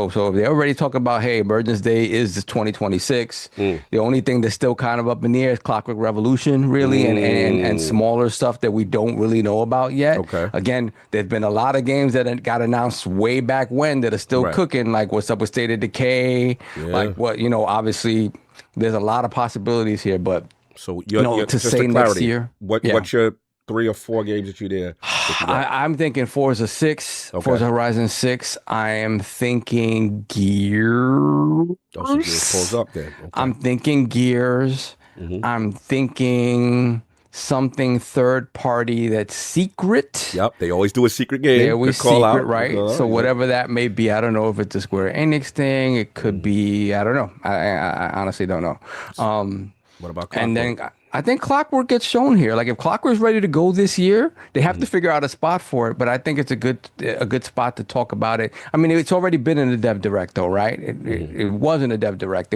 So if they already talk about, hey, Emergence Day is 2026. The only thing that's still kind of up in the air is Clockwork Revolution, really, and smaller stuff that we don't really know about yet. Okay. Again, there's been a lot of games that got announced way back when that are still cooking, like what's up with State of Decay, like what, obviously there's a lot of possibilities here, but so you're to say next year, what's your 3 or 4 games that you there? I'm thinking Forza 6, Forza Horizon 6. I am thinking Gears. Gears pulls up then. Okay. I'm thinking Gears. I'm thinking something third party that's secret. Yep, they always do a secret game. They always secret, right? So whatever that may be, I don't know if it's a Square Enix thing. It could be, I don't know. I honestly don't know. What about Clockwork? And then I think Clockwork gets shown here. Like if Clockwork's ready to go this year, they have to figure out a spot for it. But I think it's a good spot to talk about it. I mean, it's already been in the Dev Direct, though, right? It wasn't a Dev Direct.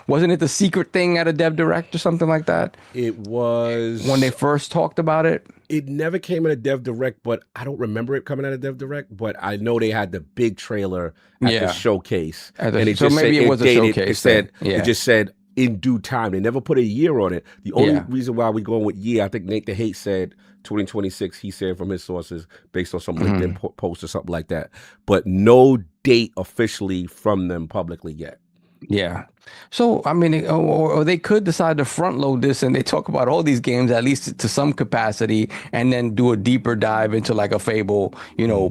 Wasn't it the secret thing at a Dev Direct or something like that? It was when they first talked about it. It never came in a Dev Direct, but I don't remember it coming out of Dev Direct. But I know they had the big trailer at the showcase, and it just maybe it was a showcase. It just said in due time. They never put a year on it. The only reason why we're going with year, I think Nate the Hate said 2026. He said from his sources based on some LinkedIn post or something like that. But no date officially from them publicly yet. Yeah. So, I mean, or they could decide to front load this and they talk about all these games, at least to some capacity, and then do a deeper dive into like a Fable,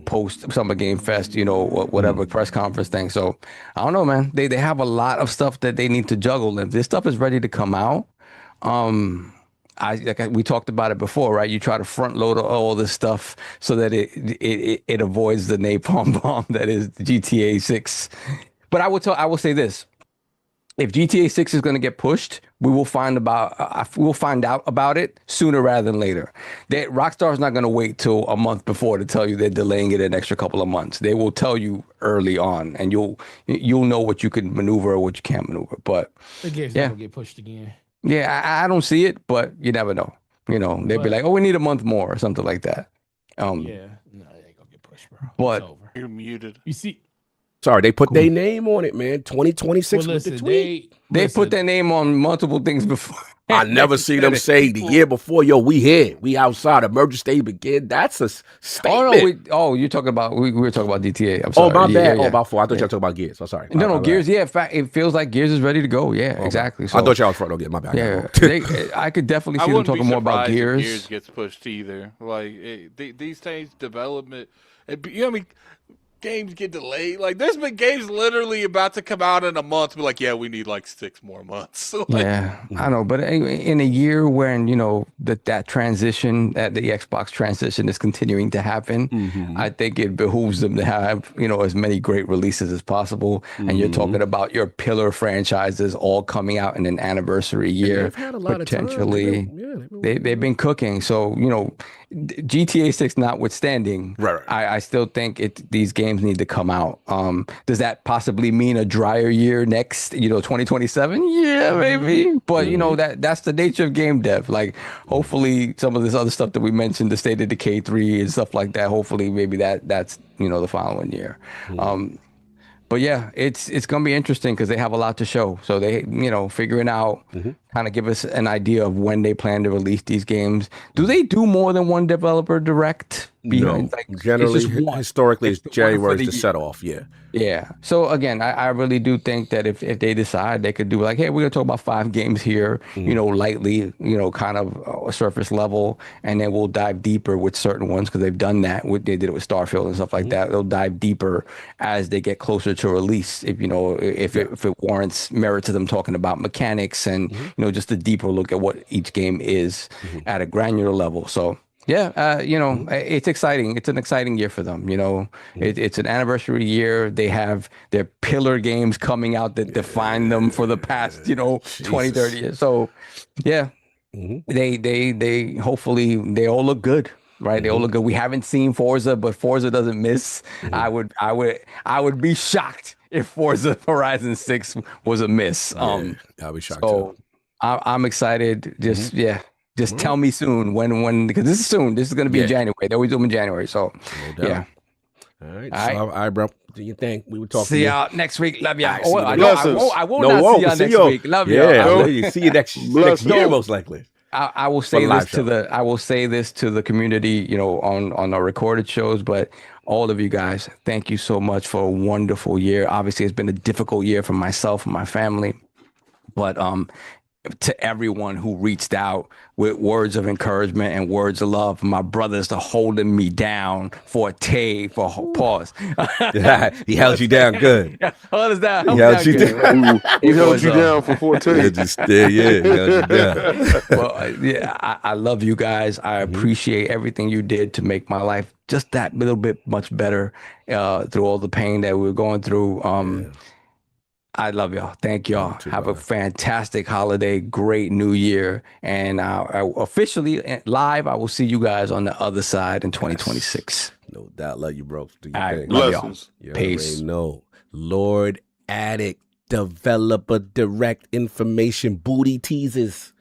post Summer Game Fest, whatever press conference thing. So I don't know, man. They have a lot of stuff that they need to juggle. If this stuff is ready to come out, we talked about it before, right? You try to front load all this stuff so that it avoids the napalm bomb that is GTA 6. But I will say this. If GTA 6 is going to get pushed, we will find out about it sooner rather than later. Rockstar's not going to wait till a month before to tell you they're delaying it an extra couple of months. They will tell you early on, and you'll know what you can maneuver or what you can't maneuver. But the game's not going to get pushed again. Yeah, I don't see it, but you never know. You know, they'd be like, "Oh, we need a month more" or something like that. Yeah, no, it ain't gonna get pushed, bro. But it's over. You're muted. You see, Sorry, they put their name on it, man. 2026 well, with the listen, tweet. they put their name on multiple things before. I never see them say the year before, yo, we here, we outside, emergency state begin. That's a statement. You're talking about we were talking about DTA. I'm sorry. Oh, my bad. Yeah. Oh, about 4. I thought y'all talking about Gears. I'm sorry. No, Gears. Yeah, in fact, it feels like Gears is ready to go. Yeah, exactly. So I thought y'all was front. Okay, my bad. yeah, I could definitely see them talking more about Gears. Gears gets pushed either. Like these things development. You know what I mean? Games get delayed. Like there's been games literally about to come out in a month. Be like, yeah, we need like 6 more months. Like, yeah, I know, but in a year when that transition, that the Xbox transition is continuing to happen, I think it behooves them to have as many great releases as possible. And you're talking about your pillar franchises all coming out in an anniversary year. They've had a lot potentially. of time. They've been cooking. So GTA 6 notwithstanding, right. I still think these games need to come out. Does that possibly mean a drier year next, 2027? Yeah, maybe. But that's the nature of game dev. Like hopefully some of this other stuff that we mentioned, the State of Decay 3 and stuff like that, hopefully maybe that's the following year. But yeah, it's gonna be interesting because they have a lot to show. So they, figuring out, kind of give us an idea of when they plan to release these games. Do they do more than one developer direct? No, generally, historically, it's January to set off. Yeah. Yeah. So again, I really do think that if they decide, they could do like, hey, we're gonna talk about 5 games here, lightly, kind of a surface level, and then we'll dive deeper with certain ones because they've done that. They did it with Starfield and stuff like that. They'll dive deeper as they get closer to release. If it warrants merit to them talking about mechanics and just a deeper look at what each game is at a granular level. So. Yeah, it's exciting. It's an exciting year for them. It's an anniversary year. They have their pillar games coming out that define them for the past, 20, 30 years. So, yeah, they hopefully they all look good, right? They all look good. We haven't seen Forza, but Forza doesn't miss. I would be shocked if Forza Horizon 6 was a miss. I'll be shocked. So I'm excited. Just tell me soon when because this is soon. This is going to be in January. They always do them in January. So, yeah. All right, bro. Do you think we would talk? See y'all next week. Love y'all. I will not see y'all next week. Love y'all. Yeah, see you next year most likely. I will say this to the community, on our recorded shows, but all of you guys, thank you so much for a wonderful year. Obviously, it's been a difficult year for myself and my family, but to everyone who reached out with words of encouragement and words of love, my brothers are holding me down for pause. He held you down good. Hold us down. He held you down. He held you down for 14. He held you down. Well, I love you guys. I appreciate everything you did to make my life just that little bit much better through all the pain that we were going through. I love y'all. Thank y'all. Have a fantastic holiday, great new year. And officially live, I will see you guys on the other side in 2026. No doubt. Love you, bro. Do All right, love y'all. Peace. No, Lord Addict, developer direct information, booty teasers.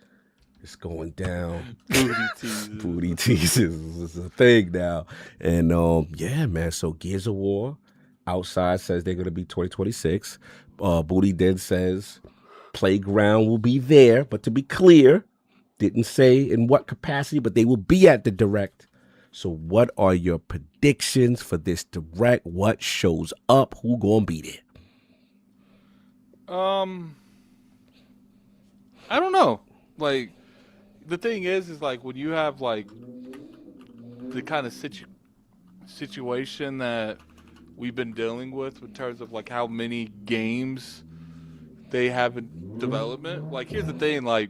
It's going down. Booty teasers is a thing now. And yeah, man. So Gears of War outside says they're going to be 2026. Booty then says Playground will be there, but to be clear, didn't say in what capacity, but they will be at the direct. So what are your predictions for this direct? What shows up? Who gonna be there? I don't know. Like, the thing is like when you have like the kind of situation that we've been dealing with in terms of like how many games they have in development. Like, here's the thing, like,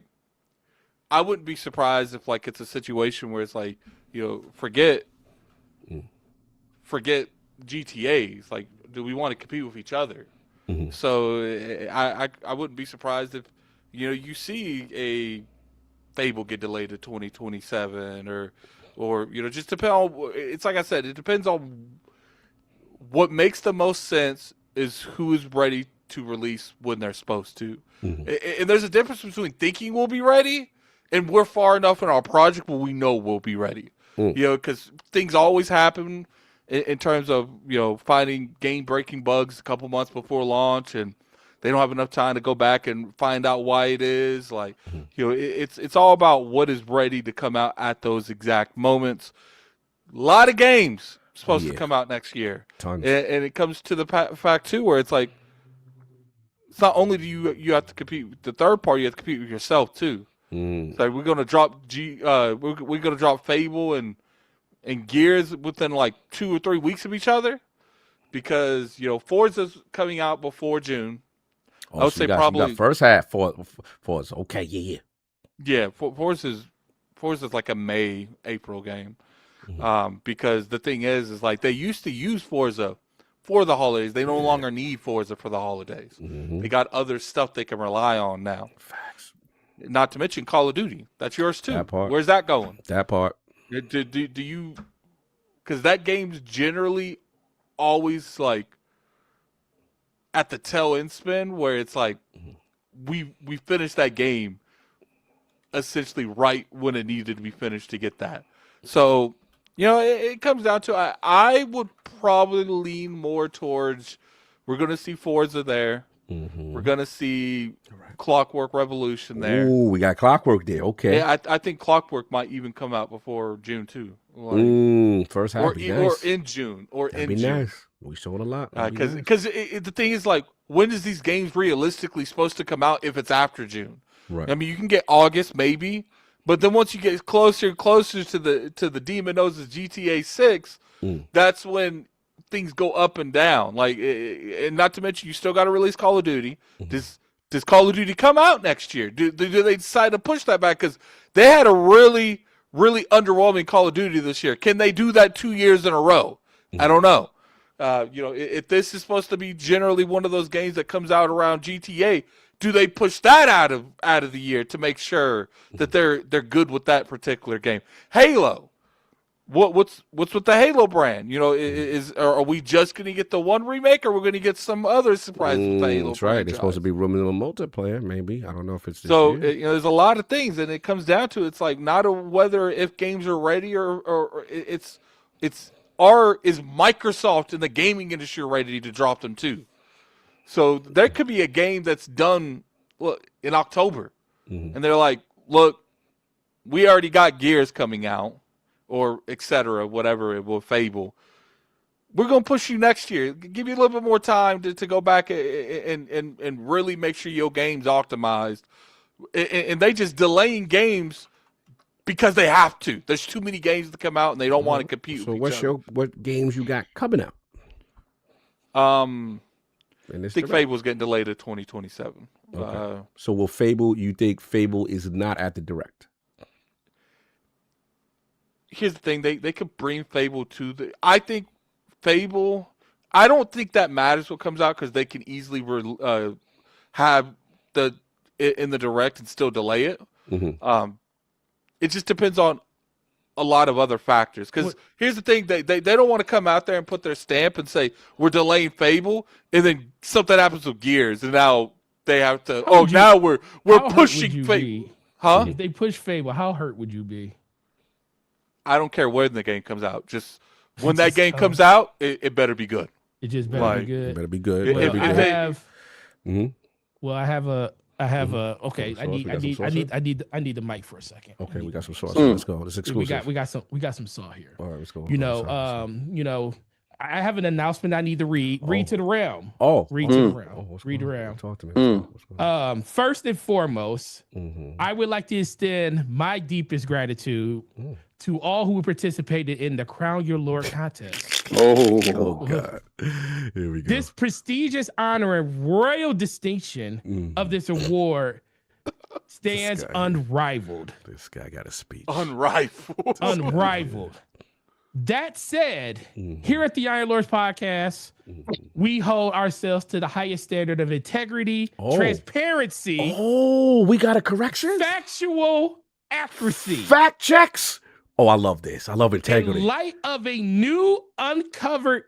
I wouldn't be surprised if like it's a situation where it's like, forget GTAs. Like, do we want to compete with each other? So I wouldn't be surprised if you see a Fable get delayed to 2027 or just depend on. It's like I said, it depends on. What makes the most sense is who is ready to release when they're supposed to. And there's a difference between thinking we'll be ready and we're far enough in our project where we know we'll be ready. You know, because things always happen in terms of, you know, finding game-breaking bugs a couple months before launch, and they don't have enough time to go back and find out why it is. Like, you know, it's all about what is ready to come out at those exact moments. A lot of games supposed to come out next year. Tons. And it comes to the fact, too, where it's like, it's not only do you have to compete with the third party, you have to compete with yourself, too. It's like we're going to drop we're going to drop Fable and Gears within like 2 or 3 weeks of each other, because, you know, Forza's coming out before June. I would say probably the first half Forza. Okay, yeah. Forza's like a May, April game. Because the thing is like they used to use Forza for the holidays. They no longer need Forza for the holidays. They got other stuff they can rely on now. Facts. Not to mention Call of Duty. That's yours too. That part. Where's that going? That part. Do you? Because that game's generally always like at the tail end spin, where it's like we finished that game essentially right when it needed to be finished to get that. So, you know, it comes down to I would probably lean more towards we're going to see Forza there. We're going to see Clockwork Revolution there. Ooh, we got Clockwork there. Okay. Yeah, I think Clockwork might even come out before June too. Like, first half. or in June. That'd be June. nice. We showed a lot. Because the thing is, like, when is these games realistically supposed to come out if it's after June? Right. I mean, you can get August maybe, but then once you get closer and closer to the Demon Noses GTA 6, that's when things go up and down. Like, and not to mention, you still got to release Call of Duty. Does Call of Duty come out next year? Do they decide to push that back? Because they had a really underwhelming Call of Duty this year. Can they do that 2 years in a row? I don't know. You know, if this is supposed to be generally one of those games that comes out around GTA, do they push that out of the year to make sure that they're good with that particular game? Halo. What's with the Halo brand? You know, are we just going to get the one remake, or we're going to get some other surprise with the Halo? That's right. It's supposed to be rumored multiplayer. Maybe, I don't know if it's this so. year. You know, there's a lot of things, and it comes down to it's like not a whether if games are ready or it's is Microsoft in the gaming industry ready to drop them too? So there could be a game that's done in October, and they're like, "Look, we already got Gears coming out, or etc. Whatever it will, Fable. We're gonna push you next year. Give you a little bit more time to go back and really make sure your game's optimized." And they just delaying games because they have to. There's too many games to come out, and they don't want to compete. So with each other. what games you got coming out? I think Fable's getting delayed to 2027. Okay. So will Fable? You think Fable is not at the direct? Here's the thing: they could bring Fable to the. I think Fable. I don't think that matters what comes out because they can easily have in the direct and still delay it. It just depends on a lot of other factors. Because here's the thing: they don't want to come out there and put their stamp and say we're delaying Fable, and then something happens with Gears, and now they have to. Now we're pushing Fable. Huh? If they push Fable, how hurt would you be? I don't care when the game comes out. Just when that game comes out, it better be good. It just better be good. It better be good. Well, Better be good. I have a. Okay, I need the mic for a second. Okay, we got some sauce. Let's go. It's exclusive. We got some saw here. All right, let's go. You know, I have an announcement I need to read. Read to the realm. Read to the realm. Read the realm. Talk to me. First and foremost, I would like to extend my deepest gratitude to all who participated in the Crown Your Lord contest. Oh God! Here we go. This prestigious honor and royal distinction of this award stands unrivaled. This guy got a speech. Unrivaled. Unrivaled. That said, here at the Iron Lords podcast, we hold ourselves to the highest standard of integrity, transparency. Oh, we got a correction? Factual accuracy. Fact checks. Oh, I love this. I love integrity. In light of a new uncovered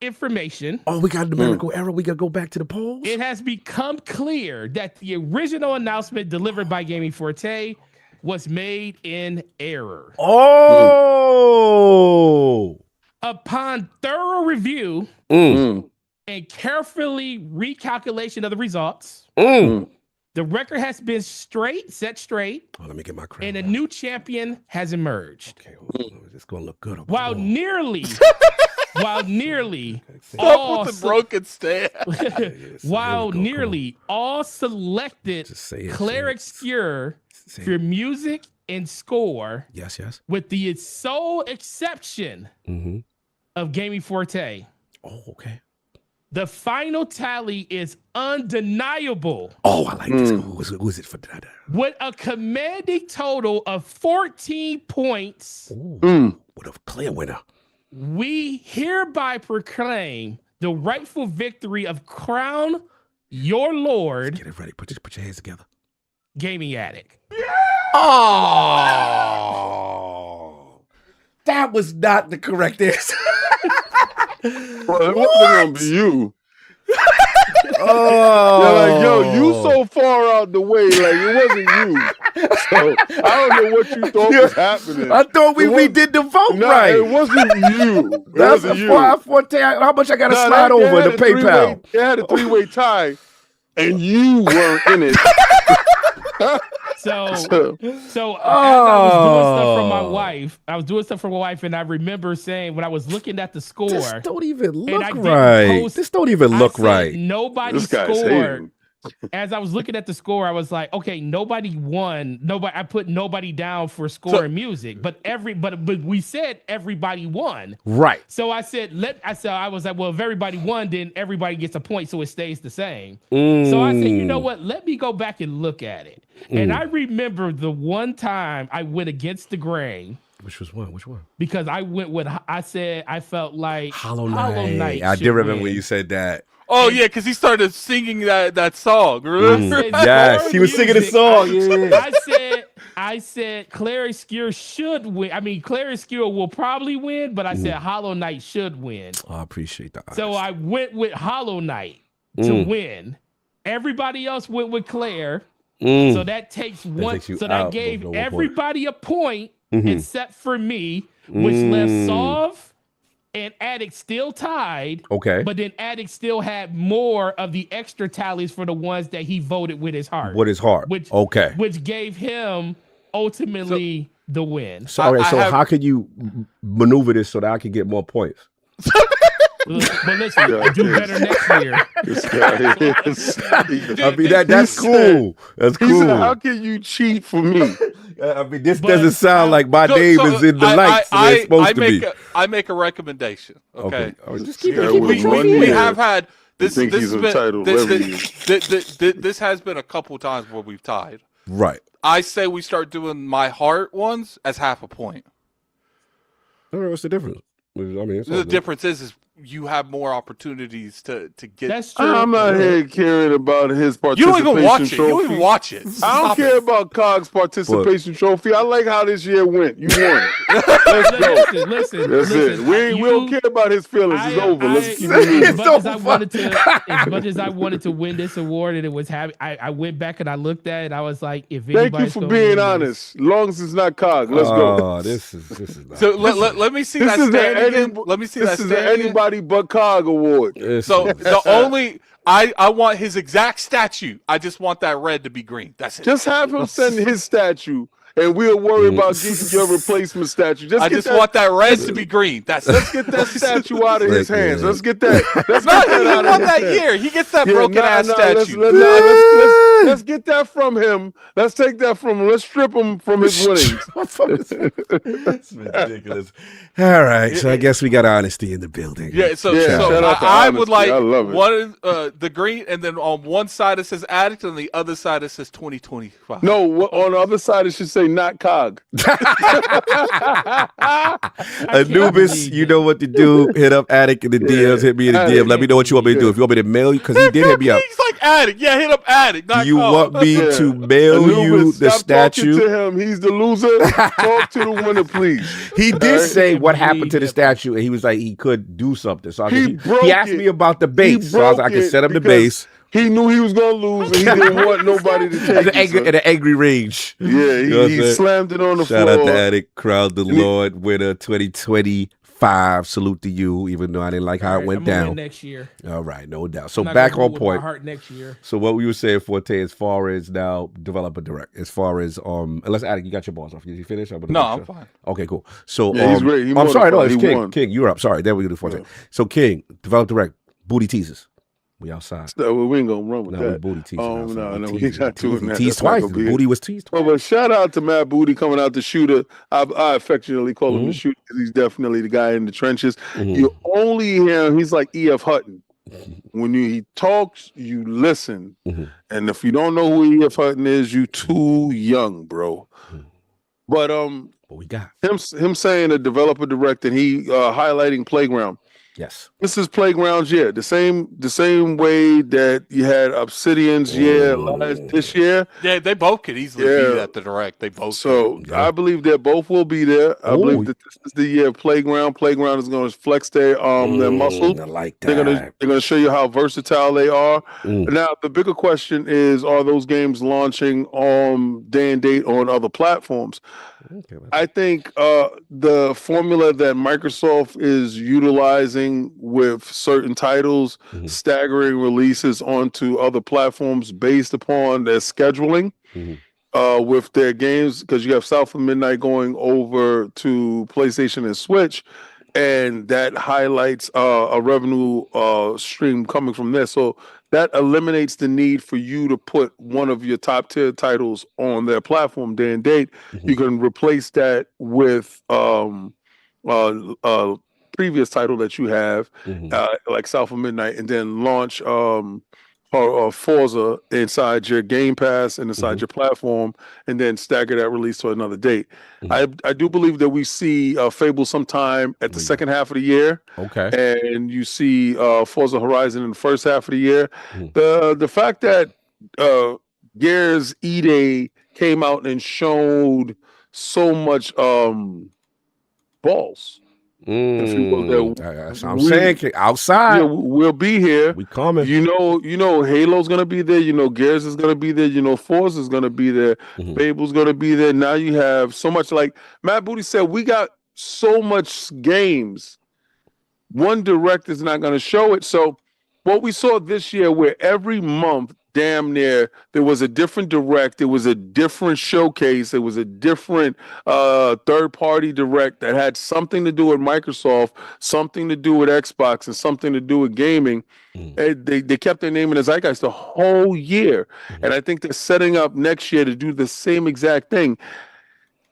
information. Oh, we got a numerical error. We got to go back to the polls. It has become clear that the original announcement delivered by Gaming Forte was made in error. Oh. Upon thorough review Mm. and carefully recalculation of the results, Mm. the record has been set straight, Oh, let me get my crown. and a new champion has emerged. Okay, it's going to look good. While nearly Stop all with the broken stand. while nearly all selected Just say it, Cleric Skewer Say for it. music and score, Yes. with the sole exception Mm-hmm. of Gaming Forte. Oh, okay. The final tally is undeniable, Oh, I like this. Who is it for that? with a commanding total of 14 points. What a clear winner. We hereby proclaim the rightful victory of Crown Your Lord, Get it ready. Put your hands together. Gaming Addict. Oh, that was not the correct answer. Well, it wasn't gonna be you. Oh, You're like, yo, you so far out the way, like it wasn't you. So I don't know what you thought was happening. I thought we did the vote No, right. it wasn't you. It That's wasn't a you. how much I got to Nah, slide they over had to a three-way- PayPal? They had a three-way tie, and you weren't in it. So as I was doing stuff for my wife, and I remember saying when I was looking at the score, This don't even look I didn't right. post- This don't even I look said right. nobody This guy's scored. hating. As I was looking at the score, I was like, okay, nobody won. I put nobody down for score and music, but we said everybody won. Right. So I said, I was like, well, if everybody won, then everybody gets a point, so it stays the same. Mm. So I said, you know what? Let me go back and look at it. And I remember the one time I went against the grain. Which was one? Which one? Because I went with, I said, I felt like Hollow Knight. I should did remember when win. you said that. Oh yeah, because he started singing that song. Remember? said, Yes, "Your he was singing the music." song. Yeah. I said Cleric Skewer should win. I mean, Cleric Skewer will probably win, but I said Hollow Knight should win. Oh, I appreciate that. So I went with Hollow Knight to win. Everybody else went with Claire. So that takes one. takes you So out that of gave the one everybody a point except for me, which left Solve and Addict still tied. Okay. But then Addict still had more of the extra tallies for the ones that he voted with his heart. What is hard? Which Okay. Which gave him ultimately the win. So, all right, I so have- how can you maneuver this so that I can get more points? But listen, do better next year. This guy is. I mean, that's cool. That's He said, "How cool. can you cheat for me?" I mean, this But- doesn't sound like my name is in the lights the way it's supposed to be. I make a recommendation. Okay. Oh, just keep Yeah, it. Keep with it. one We year. have had this. think This he's has been entitled every this has been a couple times where we've tied. Right. I say we start doing my heart ones as half a point. All right, what's the difference? I mean, it's all The good. difference is you have more opportunities to get. That's true. I'm not here caring about his you participation don't even watch it. You trophy. don't even watch it. I don't Stop care it. about COG's participation trophy. I like how this year went. You won. Let's go. Listen. That's it. We don't care about his feelings. It's over. Let's keep it moving. As much as I wanted to win this award, and it was happy. I went back and I looked at it. I was like, if Thank you anybody's for gonna being win this- honest. Long as it's not COG. Let's go. Oh, this is not. So let me see This that is stand the again. Let me see that This is stand the again. anybody but COG award. So the only I want his exact statue. I just want that red to be green. That's it. Just have him send his statue, and we'll worry about getting your replacement statue. I just want that red to be green. That's it. Let's get that statue out of his Like, hands. yeah. Let's get that. Let's No, get he that out won of that his year. He gets that Yeah, broken ass let's statue. let's get that from him. Let's take that from him. Let's strip him from his winnings. That's ridiculous. All right, so I guess we got honesty in the building. Yeah, so shout out to I would honesty. like I love it. one the green, and then on one side it says addict, and on the other side it says 2025. No, on the other side it should say not COG. Anubis, you know what to do. Hit up Attic in the DMs. Hit me in the DM. Let me know what you want me to do. If you want me to mail you, because he did hit me up. He's like addict. Yeah, hit up addict. Not you want me to mail you Anubis, the stop statue? talking to him. He's the loser. Talk to the winner, please. He did say what happened to the Yeah. statue, and he was like he could do something. So He he asked me about the base, so I was like, I can set him the base. He knew he was gonna lose, and he didn't want nobody to take it. At an angry rage. Yeah, You know what I'm he saying? slammed it on the Shout floor. out to Attic, Crowd the Lord, winner 2025. Salute to you, even though I didn't like how it went I'm gonna win down. next year. All right, no doubt. So I'm not back gonna on rule with my point. heart next year. So what we were saying, Forte, as far as now developer direct, as far as unless Attic, you got your balls off. You finished? No, I'm fine. Okay, cool. So Yeah, he's ready. He I'm sorry, no, modified. it's He King. won. King, you're up. Sorry, then we do Forte. Yeah. So King, develop direct, booty teasers. We outside. We ain't gonna run with No, we that. booty teasing. Oh outside. no, We we're teasing. not doing that. Teased That's not twice. gonna The be booty it. was teased Oh, twice. but shout out to Matt Booty coming out the shooter. I affectionately call him the shooter because he's definitely the guy in the trenches. You only hear him, he's like E.F. Hutton. When he talks, you listen. And if you don't know who E.F. Hutton is, you too young, bro. But What we got? him saying a developer direct and he highlighting Playground. Yes. This is Playground's year. The same way that you had Obsidian's year this year. Yeah, they both could easily be at the direct. They both. So Yeah. I believe that both will be there. I believe that this is the year of Playground. Playground is going to flex their muscles. I like that. They're gonna show you how versatile they are. Now the bigger question is, are those games launching on day and date on other platforms? Okay, I think the formula that Microsoft is utilizing with certain titles, staggering releases onto other platforms based upon their scheduling with their games, because you have South of Midnight going over to PlayStation and Switch, and that highlights a revenue stream coming from there. So that eliminates the need for you to put one of your top tier titles on their platform day and date. You can replace that with previous title that you have, like South of Midnight, and then launch Forza inside your Game Pass and inside your platform, and then stagger that release to another date. I do believe that we see Fable sometime at the second half of the year. Okay. And you see Forza Horizon in the first half of the year. The fact that Gears E-Day came out and showed so much balls. If you will, That's what I'm saying. Outside. Yeah, we'll be here. We coming. You know, Halo's gonna be there. You know, Gears is gonna be there. You know, Forza's gonna be there. Fable's gonna be there. Now you have so much. Like Matt Booty said, we got so much games. One direct is not gonna show it. So what we saw this year, where every month, damn near, there was a different direct, there was a different showcase, there was a different third-party direct that had something to do with Microsoft, something to do with Xbox, and something to do with gaming. And they kept their name in the zeitgeist the whole year. And I think they're setting up next year to do the same exact thing.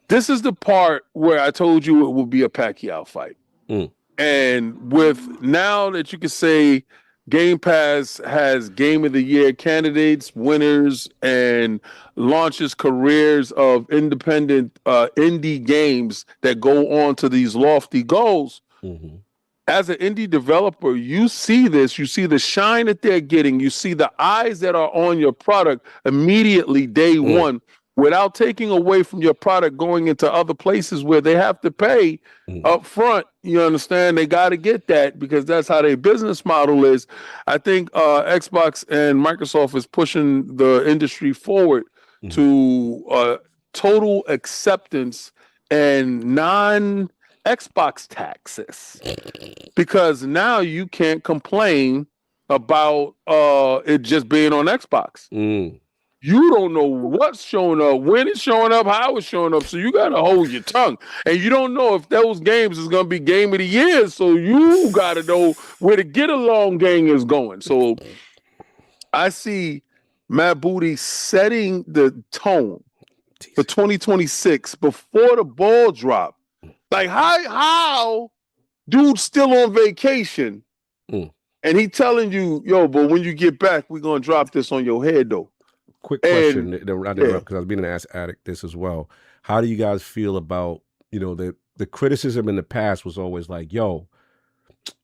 This is the part where I told you it will be a Pacquiao fight. And with now that you can say Game Pass has Game of the Year candidates, winners, and launches careers of independent indie games that go on to these lofty goals. As an indie developer, you see this, you see the shine that they're getting, you see the eyes that are on your product immediately day one, without taking away from your product going into other places where they have to pay up front. You understand? They got to get that because that's how their business model is. I think Xbox and Microsoft is pushing the industry forward to total acceptance and non-Xbox taxes, because now you can't complain about it just being on Xbox. You don't know what's showing up, when it's showing up, how it's showing up. So you got to hold your tongue. And you don't know if those games is going to be Game of the Year. So you got to know where the Get Along gang is going. So I see Matt Booty setting the tone for 2026 before the ball drop. Like how dude's still on vacation and he telling you, yo, but when you get back, we're going to drop this on your head though. Quick question, because I was being asked Attic this as well. How do you guys feel about, the criticism in the past was always like, yo,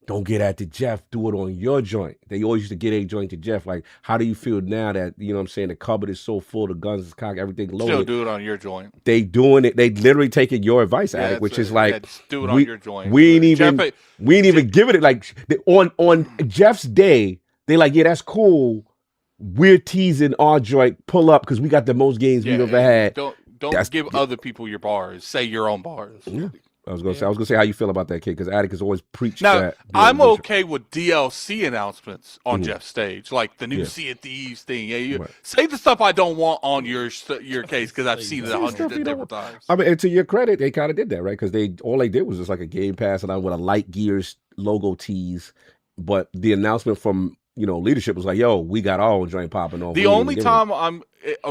don't get at the Jeff, do it on your joint. They always used to get a joint to Jeff. Like, how do you feel now that, you know what I'm saying, the cupboard is so full, the guns is cocked, everything loaded? Still do it on your joint. They doing it. They literally taking your advice, Attic, which is like, just do it on your joint. We ain't even giving it like on Jeff's day. They like, yeah, that's cool. We're teasing our joint. Pull up because we got the most games we've ever had. Don't give other people your bars. Say your own bars. Yeah. I was gonna say how you feel about that, kid, because Attic has always preached now, that. I'm okay with DLC announcements on Jeff's stage, like the new Sea of Thieves thing. Yeah, say the stuff I don't want on your case because I've seen it 100 different times. I mean, and to your credit, they kind of did that, right? Because all they did was just like a Game Pass and I with a Light Gears logo tease, but the announcement from leadership was like, "Yo, we got our own joint popping on." The only time I'm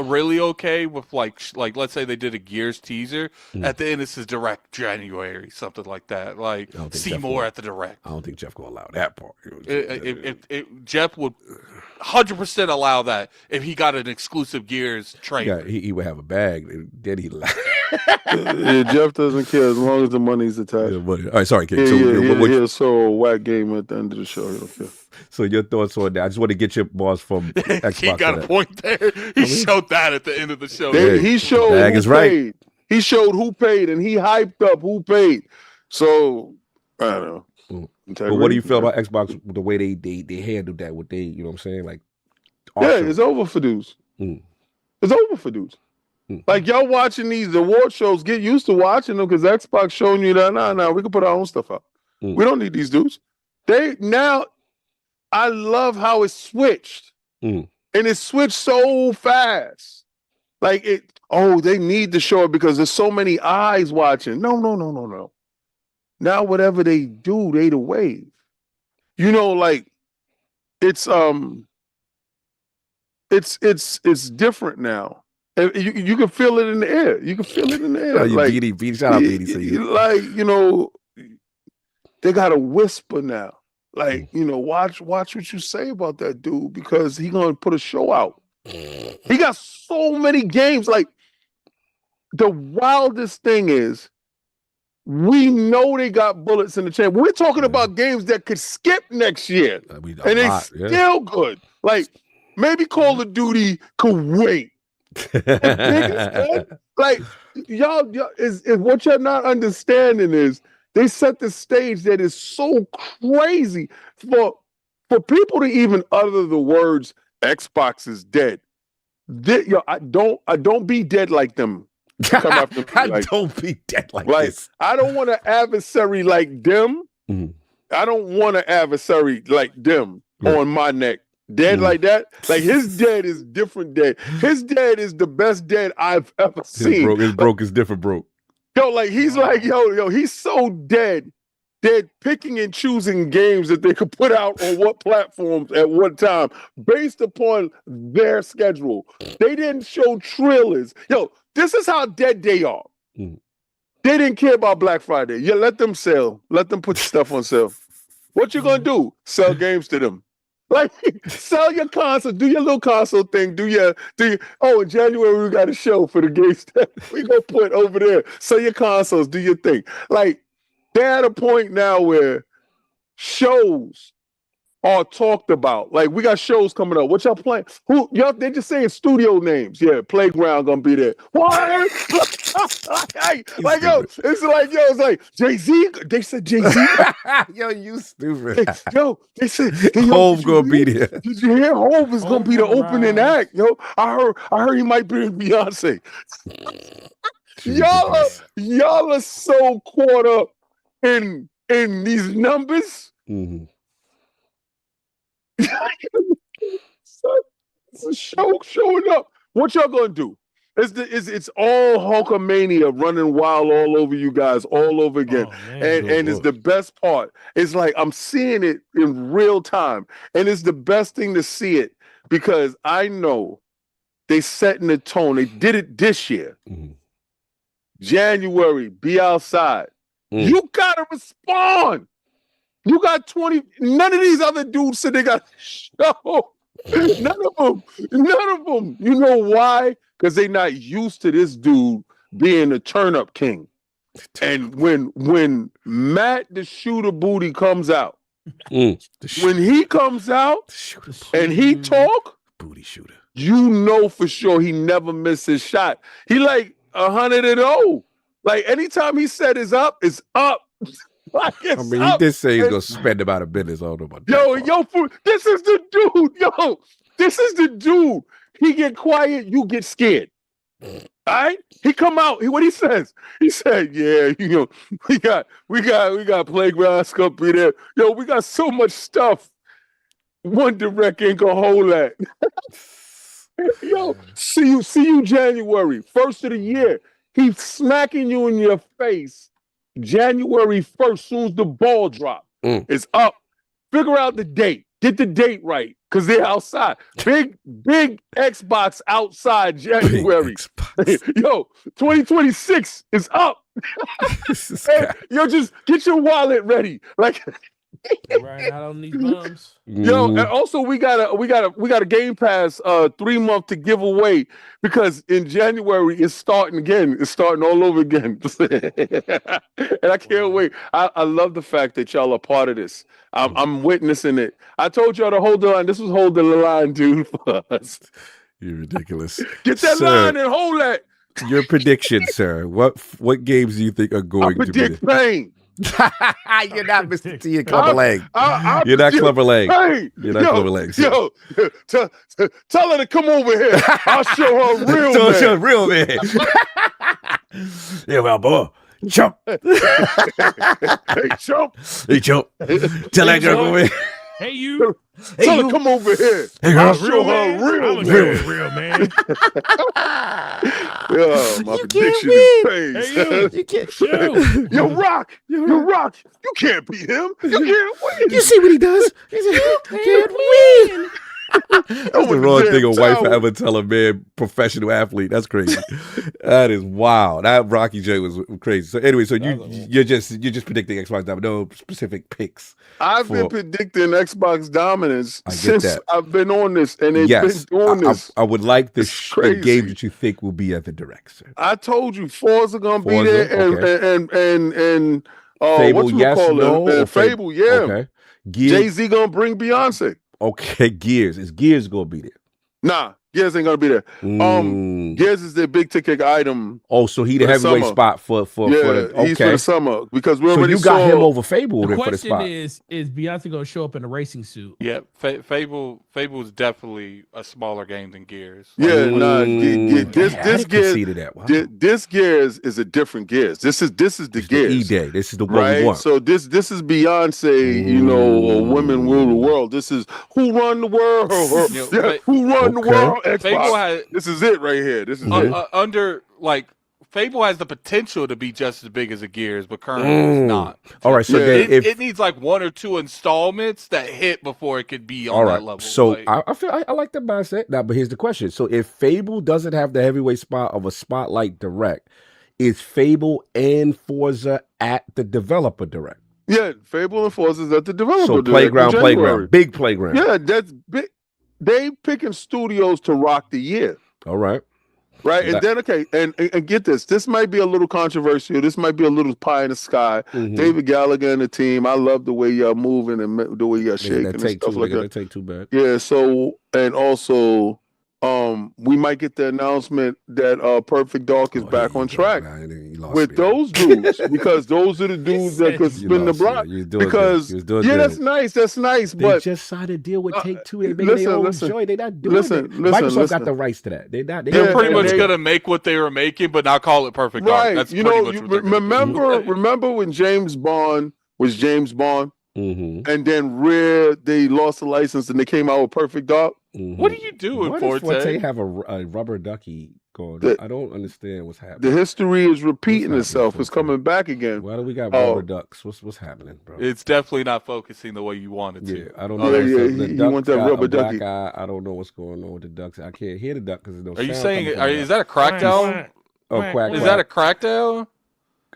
really okay with like let's say they did a Gears teaser at the end, this is direct January, something like that. Like see more at the direct. I don't think Jeff gonna allow that part. If Jeff would 100% allow that if he got an exclusive Gears trailer. Yeah, he would have a bag. Then he Jeff doesn't care as long as the money's attached. Yeah, all right, sorry, kid. He'll show a whack game at the end of the show. He don't care. So your thoughts on that? I just want to get your boss from Xbox. He got a point there. He showed that at the end of the show. He showed who paid. Right. He showed who paid, and he hyped up who paid. So I don't know. But what do you feel about Xbox? The way they handled that? What they, you know what I'm saying? Like, it's over for dudes. It's over for dudes. Like y'all watching these award shows, get used to watching them because Xbox showing you that nah, we can put our own stuff out. We don't need these dudes. I love how it switched. And it switched so fast. Like they need to show it because there's so many eyes watching. No. Now whatever they do, they the wave. Like it's different now. You can feel it in the air. You can feel it in the air. Shout out BD. They got a whisper now. Watch what you say about that dude because he gonna put a show out. He got so many games. Like the wildest thing is, we know they got bullets in the chamber. We're talking about games that could skip next year, and they still good. Like maybe Call of Duty could wait. Like y'all is what you're not understanding is they set the stage that is so crazy for people to even utter the words Xbox is dead. I don't be dead like them. Come after me, don't be dead like this. I don't want an adversary like them. I don't want an adversary like them on my neck. Dead like that? Like his dead is different dead. His dead is the best dead I've ever seen. His broke is different broke. Yo, like he's like, yo, he's so dead. They're picking and choosing games that they could put out on what platforms at what time based upon their schedule. They didn't show trailers. Yo, this is how dead they are. They didn't care about Black Friday. Yeah, let them sell. Let them put stuff on sale. What you gonna do? Sell games to them. Like, sell your console, do your little console thing, do your in January we got a show for the games that we gonna put over there. Sell your consoles, do your thing. Like, they're at a point now where shows are talked about. Like, we got shows coming up. What y'all playing? They're just saying studio names. Yeah, Playground gonna be there. What? it's like Jay-Z. They said Jay-Z. Yo, you stupid. They said Hove gonna be there. Did you hear Hove is gonna be the opening act? Yo, I heard he might be in Beyonce. Y'all are so caught up in these numbers. It's a show showing up. What y'all gonna do? It's all Hulkamania running wild all over you guys all over again. And it's the best part. It's like I'm seeing it in real time. And it's the best thing to see it because I know they setting the tone. They did it this year. January, be outside. You gotta respond. You got 20. None of these other dudes said they got a show. None of them. You know why? Because they're not used to this dude being a turn-up king. And when Matt the Shooter Booty comes out, When he comes out and he talk, booty shooter. You know for sure he never missed his shot. He like 100-0. Like anytime he said it's up, it's up. Like it's I mean, up. he did say he's gonna spend about $1 billion. I don't know about that part. This is the dude. Yo, this is the dude. He get quiet, you get scared. All right? He come out. What he says? He said, "Yeah, we got playground stuff be there. Yo, we got so much stuff. One Direct ain't gonna hold that." Yo, see you January, first of the year. He's smacking you in your face. January 1st, soon as the ball drop. It's up. Figure out the date. Get the date right, because they're outside. Big Xbox outside January. Yo, 2026 is up. Hey, yo, just get your wallet ready. Like right out on these bums. Yo, and also we got a Game Pass 3-month to give away, because in January it's starting again. It's starting all over again. And I can't wait. I love the fact that y'all are part of this. I'm witnessing it. I told y'all to hold the line. This was holding the line, dude, for us. You're ridiculous. Get that line and hold that. Your prediction, sir. What games do you think are going to be? Predict pain. You're not Mr. T and Clubber Leg. You're not predict Clubber Leg. pain. You're not Clubber Leg. Yo, tell her to come over here. I'll show her real Don't man. show real man. Yeah, well, boy. Jump. Hey, Chump. Hey, jump. Tell that girl over here. Hey, you. Tell her come over here. Hey, girl. I'll show her real man. Real man. Yeah, my You prediction can't is Hey, pain. You can't. Yo, Rock. You can't beat him. You can't win. You see what he does? You can't win. That's the wrong thing a wife would ever tell a man, professional athlete. That's crazy. That is wild. That Rocky J was crazy. So anyway, so you're just predicting Xbox dominance, no specific picks. I've been predicting Xbox dominance since that. I've been on this, and they've been doing this. I would like the crazy. game that you think will be at the direct, sir. I told you Forza gonna be Forza, there, and Fable, yes, no, and Fable, yeah. Okay. Jay-Z gonna bring Beyonce. Okay, Gears. Is Gears gonna be there? Nah, Gears ain't gonna be there. Gears is their big ticket item. Oh, so he the heavyweight spot for he's for okay. the summer, because we So already you got saw him over Fable The for the question spot. is Beyonce going to show up in a racing suit? Yeah, Fable is definitely a smaller game than Gears. Yeah, this Gears. This Gears is a different Gears. This is the Gears. E-Day. This is the one right. we want. So this is Beyonce. Or women rule the world. This is who run the world. Who run the world? Xbox. This is it right here. This is it. Under Fable has the potential to be just as big as a Gears, but currently it's not. All right, so then it needs like 1 or 2 installments that hit before it could be on that level. So I feel I like that mindset. Now, but here's the question: so if Fable doesn't have the heavyweight spot of a Spotlight Direct, is Fable and Forza at the developer direct? Yeah, Fable and Forza is at the developer So direct. playground, big playground. Yeah, that's big. They picking studios to rock the year. All right. Right, and then and get this. This might be a little controversial. This might be a little pie in the sky. David Gallagher and the team. I love the way y'all moving and the way y'all shaking and stuff like that. That take too bad. Yeah. So and also, we might get the announcement that Perfect Dark is back on track with those dudes, because those are the dudes that could spin the block. Because that's nice. That's nice. They But just signed a deal with Take-Two. They make their own joint. They're not doing it. Microsoft got the rights to that. They're pretty much gonna make what they were making, but not call it Perfect Dark. Right. That's You pretty know, much what they're gonna do. remember when James Bond was James Bond, and then Rare, they lost the license and they came out with Perfect Dark. What are you doing, Why does Forte have a rubber ducky going on? I don't understand what's happening. The history is repeating itself. It's coming back again. Why do we got rubber ducks? What's happening, bro? It's definitely not focusing the way you want it to. Yeah, I don't know. He wants that rubber ducky. I don't know what's going on with the ducks. I can't hear the duck because there's no. Are you sound saying? coming from Is that a crackdown? Oh, quack! Is that a crackdown?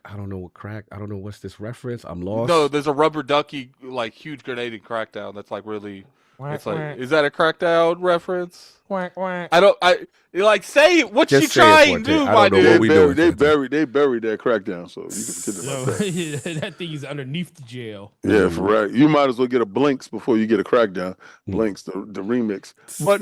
I don't know what crack. I don't know what's this reference. I'm lost. No, there's a rubber ducky, like huge grenade in Crackdown. That's like really It's like, is that a Crackdown reference? I like say it. What Just you say it, trying Forte. to do, I my don't know what dude? we doing. They buried that Crackdown, so you can forget about that. That thing is underneath the jail. Yeah, for right. You might as well get a Blinks before you get a Crackdown. Blinks, the remix. But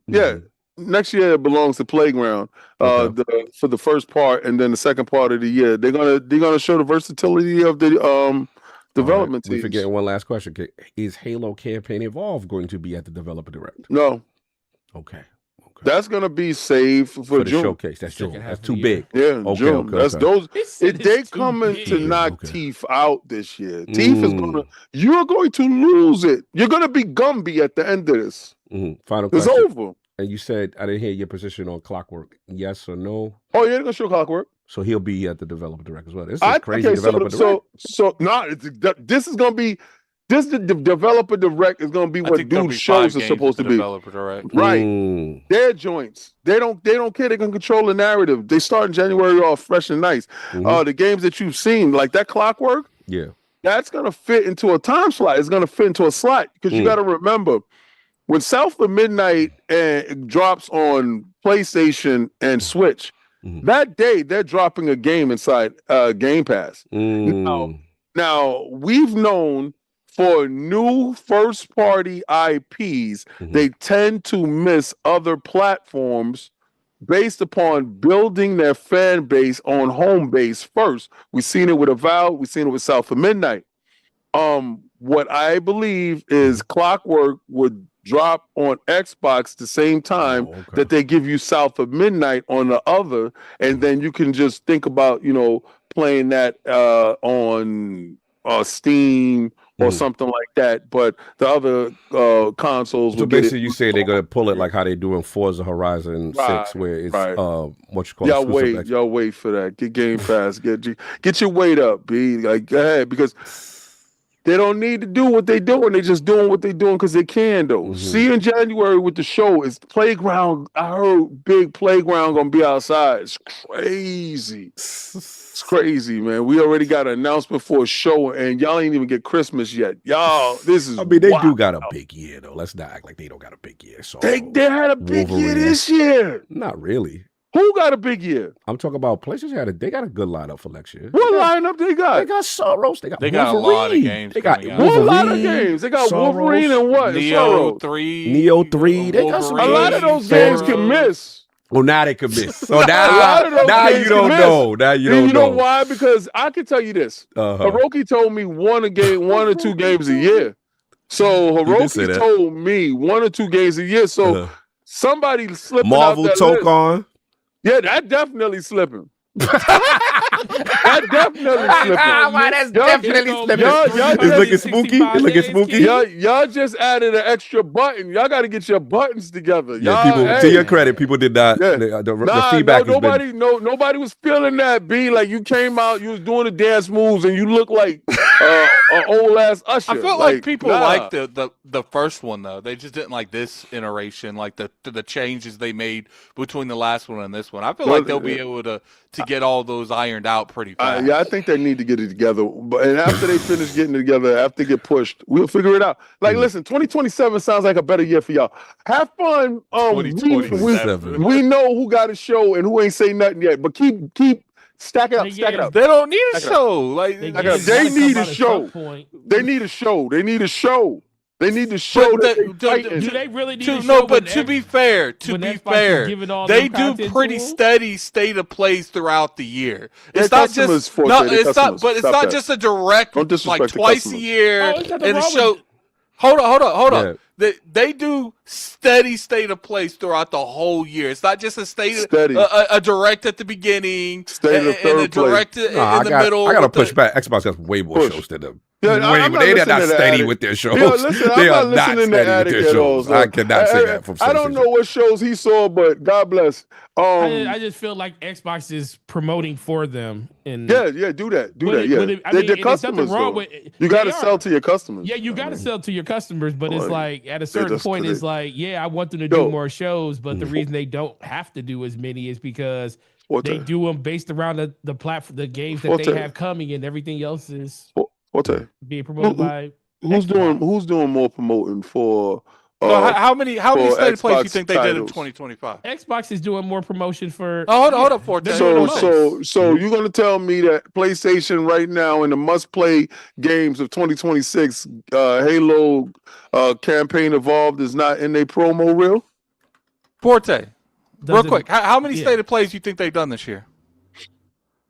yeah. Next year it belongs to Playground. For the first part, and then the second part of the year, they're gonna show the versatility of the development teams. We forgetting one last question. Is Halo Campaign Evolved going to be at the Developer Direct? No. Okay. That's gonna be saved for the June. showcase. That's June. That's too big. Yeah, June. That's those. They coming big. to knock Teeth out this year. Teeth is you're going to lose it. You're gonna be Gumby at the end of this. Final It's question. over. And you said, I didn't hear your position on Clockwork. Yes or no? Oh yeah, they're gonna show Clockwork. So he'll be at the Developer Direct as well. This is crazy. Developer Direct. This is gonna be. This the Developer Direct is gonna be what dude shows is supposed to be. Developer Direct. Right. Their joints. They don't care. They can control the narrative. They start in January off fresh and nice. The games that you've seen, like that Clockwork, that's gonna fit into a time slot. It's gonna fit into a slot because you gotta remember when South of Midnight drops on PlayStation and Switch, that day they're dropping a game inside Game Pass. Now we've known for new first-party IPs, they tend to miss other platforms based upon building their fan base on home base first. We've seen it with Avowed. We've seen it with South of Midnight. What I believe is Clockwork would drop on Xbox the same time that they give you South of Midnight on the other, and then you can just think about, playing that on Steam or something like that, but the other consoles. So basically, you say they're gonna pull it like how they do in Forza Horizon 6, where it's what you call. Y'all wait for that. Get Game Pass. Get your weight up, B. Like, go ahead, because they don't need to do what they doing. They just doing what they doing because they can, though. See you in January with the show. It's Playground. I heard big Playground gonna be outside. It's crazy. It's crazy, man. We already got an announcement for a show, and y'all ain't even get Christmas yet. Y'all, this is. I mean, they do got a big year, though. Let's not act like they don't got a big year. So they had a big year this year. Not really. Who got a big year? I'm talking about PlayStation. They got a good lineup for next year. What lineup they got? They got Soros. They got a lot of games. They got what a lot of games. They got Soros, Wolverine and what? Neo 3. Neo 3. They got some. A lot of those games can miss. Well, now they can miss. So now you don't know. Now you don't know. You know why? Because I can tell you this. Hiroki told me one or two games a year. So Hiroki told me 1 or 2 games a year. So somebody slipping Marvel out that Tokon. List. Yeah, that definitely slipping. That definitely slipping. Why that's definitely slipping. It's looking spooky. It's looking spooky. Y'all just added an extra button. Y'all got to get your buttons together. Yeah, people. To your credit, people did not. Yeah. The feedback. Nobody was feeling that. B, like you came out, you was doing the dance moves, and you look like an old ass Usher. I feel like people liked the first one though. They just didn't like this iteration, like the changes they made between the last one and this one. I feel like they'll be able to get all those ironed out pretty fast. I think they need to get it together. And after they finish getting it together, after they get pushed, we'll figure it out. Like, listen, 2027 sounds like a better year for y'all. Have fun. We know who got a show and who ain't say nothing yet, but keep stack it up. Stack it up. They don't need a show. Like they need a show. They need a show. They need a show. They need to show do they really need to show? No, but to be fair, they do pretty steady state of plays throughout the year. It's not just it's not just a direct like twice a year and a show. Hold on. They do steady state of plays throughout the whole year. It's not just a direct at the beginning and a direct in the middle. I gotta push back. Xbox has way more shows than them. Yeah, they're not steady with their shows. They are not steady with their shows. I cannot say that from I don't know what shows he saw, but God bless. I just feel like Xbox is promoting for them. And do that. They're customers. You got to sell to your customers. Yeah, you got to sell to your customers, but it's like at a certain point, it's like, I want them to do more shows, but the reason they don't have to do as many is because they do them based around the platform, the games that they have coming, and everything else is being promoted by Who's doing more promoting for? So how many state of plays do you Xbox think they did in titles? 2025? Xbox is doing more promotion for. Oh, hold up, Forte. So you're gonna tell me that PlayStation right now in the must-play games of 2026, Halo campaign Evolved is not in their promo reel? Forte, real quick, how many state of plays do you think they've done this year?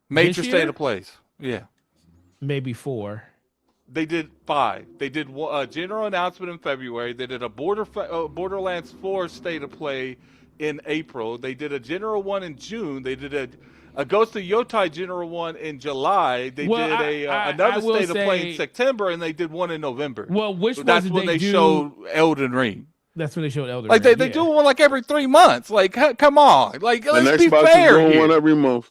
Major state of plays, yeah. Maybe 4. They did 5. They did a general announcement in February. They did a Borderlands 4 state of play in April. They did a general one in June. They did a Ghost of Yotai general one in July. They did another state of play in September, and they did one in November. Well, that's when they showed Elden Ring. That's when they showed Elden Ring. They do one like every 3 months. Like, come on. Like, let's be fair. Is doing one every month.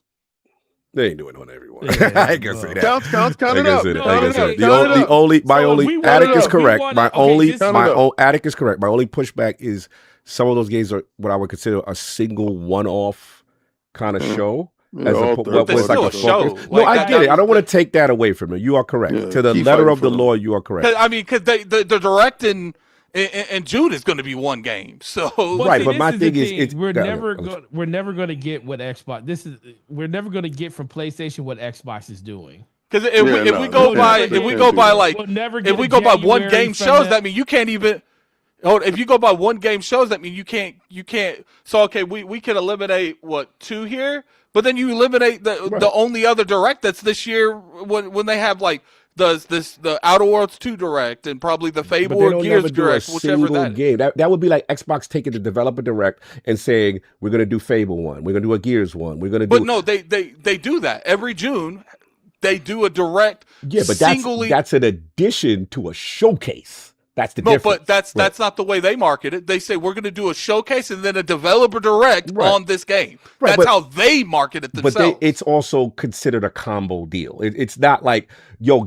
They ain't doing it on everyone. I ain't gonna say that. Count it up. My only Attic is correct. My only Attic is correct. My only pushback is some of those games are what I would consider a single one-off kind of show. As a show. No, I get it. I don't want to take that away from you. You are correct. Yeah, to the letter of the law, you are correct. I mean, because the directing and June is going to be one game. So right, but my thing is, we're never going to get what Xbox. We're never going to get from PlayStation what Xbox is doing. Because if we go by one game shows, that means you can't even. If you go by one game shows, that means you can't. So okay, we can eliminate 2 here, but then you eliminate the only other direct that's this year when they have like. The Outer Worlds 2 direct and probably the Fable or Gears direct, whichever that game. That would be like Xbox taking the developer direct and saying we're going to do Fable 1, we're going to do a Gears 1, we're going to do. But no, they do that every June. They do a direct. Yeah, but that's an addition to a showcase. That's the difference. But that's not the way they market it. They say we're going to do a showcase and then a developer direct on this game. Right, that's how they market it themselves. But it's also considered a combo deal. It's not like,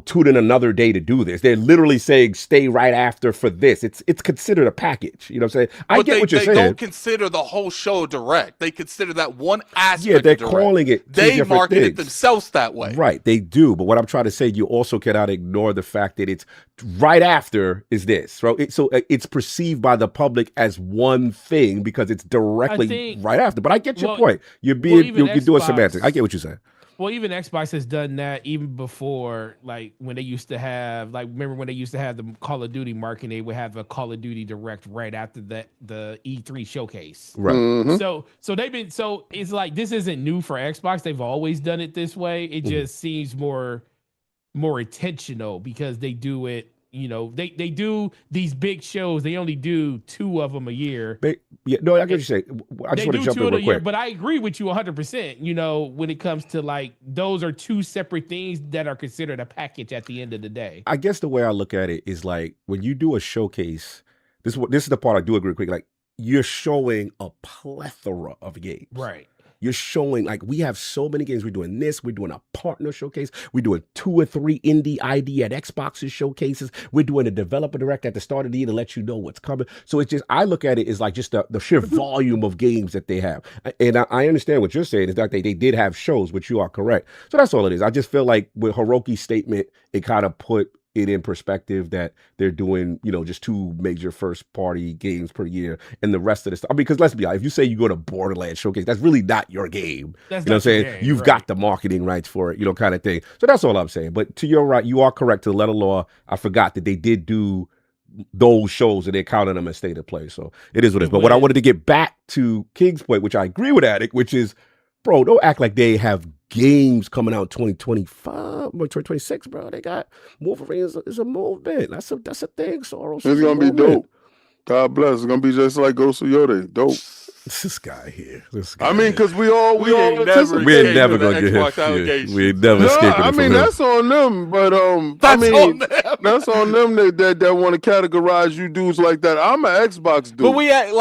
tune in another day to do this. They're literally saying stay right after for this. It's considered a package. You know what I'm saying? I get what you're saying. They don't consider the whole show direct. They consider that one aspect. Yeah, they're calling it. They market it themselves that way. Right, they do. But what I'm trying to say, you also cannot ignore the fact that it's right after is this. Right? So it's perceived by the public as one thing because it's directly right after. But I get your point. You're doing semantics. I get what you're saying. Well, even Xbox has done that even before, like when they used to have, remember when they used to have the Call of Duty marketing, they would have a Call of Duty direct right after the E3 showcase. Right. Mm-hmm. So it's like this isn't new for Xbox. They've always done it this way. It just seems more intentional because they do it. They do these big shows. They only do 2 of them a year. I get what you're saying. I just want to jump in real quick. But I agree with you 100%. When it comes to like those are 2 separate things that are considered a package at the end of the day. I guess the way I look at it is like when you do a showcase. This is the part I do agree with. Like you're showing a plethora of games. Right. You're showing like we have so many games. We're doing this. We're doing a partner showcase. We're doing 2 or 3 indie ID at Xbox's showcases. We're doing a developer direct at the start of the year to let you know what's coming. So it's just I look at it as like just the sheer volume of games that they have. And I understand what you're saying is that they did have shows, which you are correct. So that's all it is. I just feel like with Hiroki's statement, it kind of put it in perspective that they're doing, just 2 major first party games per year and the rest of the stuff. I mean, because let's be honest, if you say you go to Borderlands Showcase, that's really not your game. That's you know what I'm saying? You've got the marketing rights for it, kind of thing. So that's all I'm saying. But to your right, you are correct to the letter of law. I forgot that they did do those shows and they counted them as state of play. So it is what it is. But what I wanted to get back to King's point, which I agree with Attic, which is, bro, don't act like they have games coming out 2025 or 2026, bro. They got Wolverine is a movement. That's a thing, Soros. It's gonna be dope. God bless. It's gonna be just like Ghost of Yoda. Dope. This guy here. I mean, because we all ain't never gonna get him. We ain't never escaping. I mean, that's on them. But that's on them that want to categorize you dudes like that. I'm an Xbox dude. But we act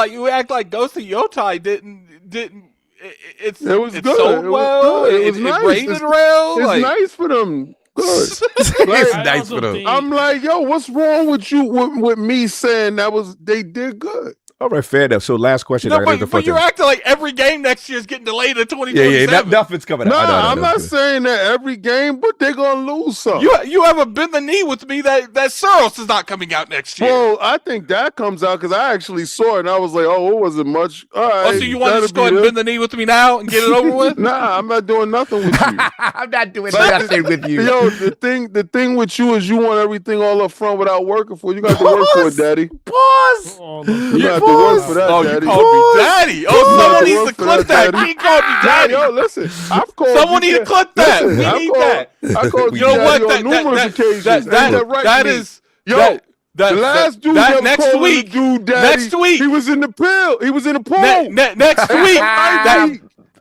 like Ghost of Yotai didn't. It was good. So well. It was nice. Rated well. It's nice for them. Good. It's nice for them. I'm like, yo, what's wrong with you with me saying they did good? All right, fair enough. So last question. No, but you're acting like every game next year is getting delayed to 2027. Yeah, nothing's coming out. Nah, I'm not saying that every game, but they're gonna lose some. You haven't bent the knee with me that Soros is not coming out next year. Well, I think that comes out because I actually saw it and I was like, oh, it wasn't much. All right. Oh, so you want to just go ahead and bend the knee with me now and get it over with? Nah, I'm not doing nothing with you. I'm not doing nothing with you. Yo, the thing with you is you want everything all up front without working for it. You got to work for it, daddy. Pause. You got to work for that, daddy. You called me daddy. Oh, someone needs to clip that. He called me daddy. Yo, listen, I've called someone need to clip that. We need that. I called you know what? on numerous occasions. That is yo. The last dude that next week, dude, daddy, next week, he was in the pill. He was in the pool. Next week,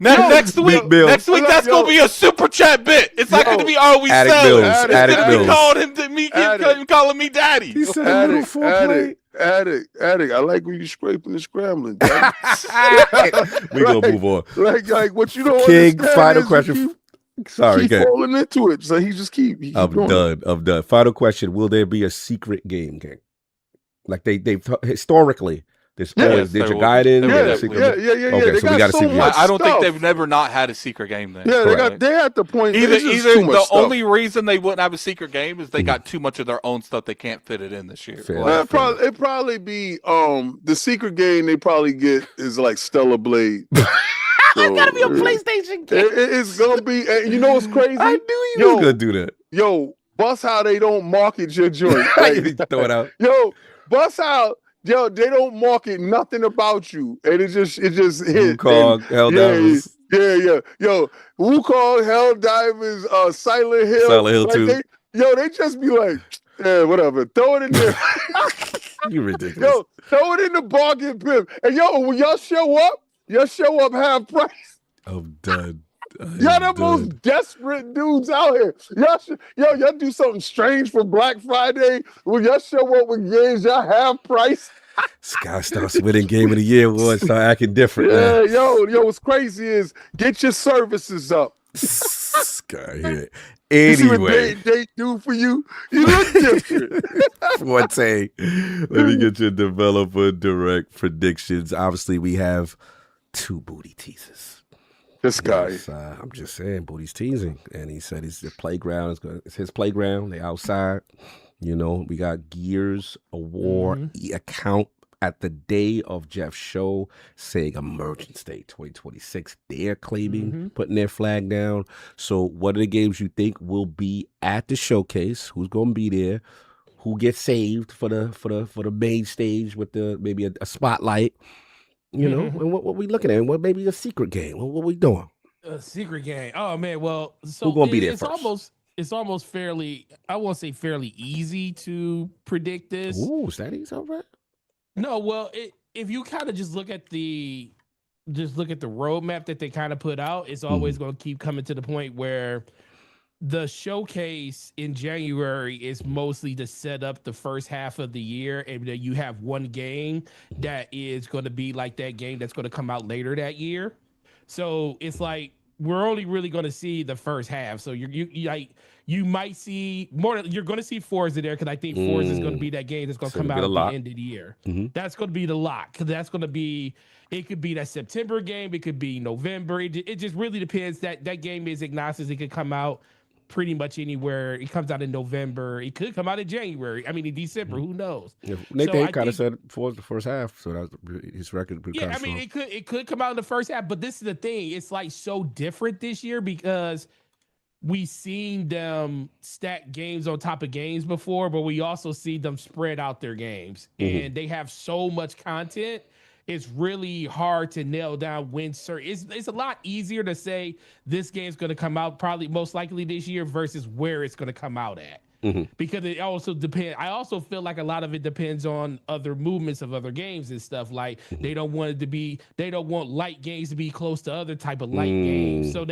next week, that's gonna be a super chat bit. It's not gonna be all we sell. It's gonna be calling me daddy. He said a little foreplay. Addict. I like when you scraping and scrambling. We gonna move on. Like what you don't King, understand. final question. Sorry, keep falling into it. So he just keep. I'm done. Final question: will there be a secret game, King? Like they've historically. There's always Ninja Gaiden. Yeah. Okay, so we got to see. I don't think they've never not had a secret game then. Yeah, they at the point. Either the only reason they wouldn't have a secret game is they got too much of their own stuff. They can't fit it in this year. It probably be the secret game they probably get is like Stellar Blade. So, it's gotta be a PlayStation game. It's gonna be. You know what's crazy? I knew you was gonna do that. Yo, bust how they don't market your joint. Throw it out. Yo, bust out. Yo, they don't market nothing about you, and it just hit. Wukong, Helldivers. Yeah. Yo, Wukong, Helldivers, Silent Hill 2. They just be like, yeah, whatever. Throw it in there. You ridiculous. Yo, throw it in the bargain bin. And yo, when y'all show up half price. I'm done. Y'all the most desperate dudes out here. Y'all do something strange for Black Friday. When y'all show up with games, y'all half price. Scott starts winning Game of the Year awards, start acting different. Yeah, yo, what's crazy is get your services up. Scott here. Anyway. You see what they do for you? You look different. Forte. Let me get your developer direct predictions. Obviously, we have 2 booty teasers. This guy. Yes, I'm just saying, Booty's teasing. And he said the playground. It's his playground. They outside. You know, we got Gears of War account at the day of Jeff's show saying Emergence Day 2026. They're claiming, putting their flag down. So what are the games you think will be at the showcase? Who's going to be there? Who gets saved for the main stage with maybe a spotlight? You know, and what we looking at? What maybe a secret game? What we doing? A secret game. Oh man, well, so who's gonna be there first? It's almost fairly. I won't say fairly easy to predict this. Ooh, is that easy? All right. No, well, if you kind of just look at the roadmap that they kind of put out, it's always going to keep coming to the point where the showcase in January is mostly to set up the first half of the year, and then you have one game that is going to be like that game that's going to come out later that year. So it's like we're only really going to see the first half. So you might see more. You're going to see Forza there because I think Forza is going to be that game that's going to come out at the end of the year. That's going to be the lock because that's going to be. It could be that September game. It could be November. It just really depends. That game is agnostic. It could come out pretty much anywhere. It comes out in November. It could come out in January. I mean, in December. Who knows? Yeah, Nathan kind of said for the first half, so that was his record. Yeah, I mean, it could come out in the first half, but this is the thing. It's like so different this year because we've seen them stack games on top of games before, but we also see them spread out their games, and they have so much content. It's really hard to nail down when it's a lot easier to say this game's going to come out probably most likely this year versus where it's going to come out at. Because it also depends. I also feel like a lot of it depends on other movements of other games and stuff. Like they don't want light games to be close to other type of light games. So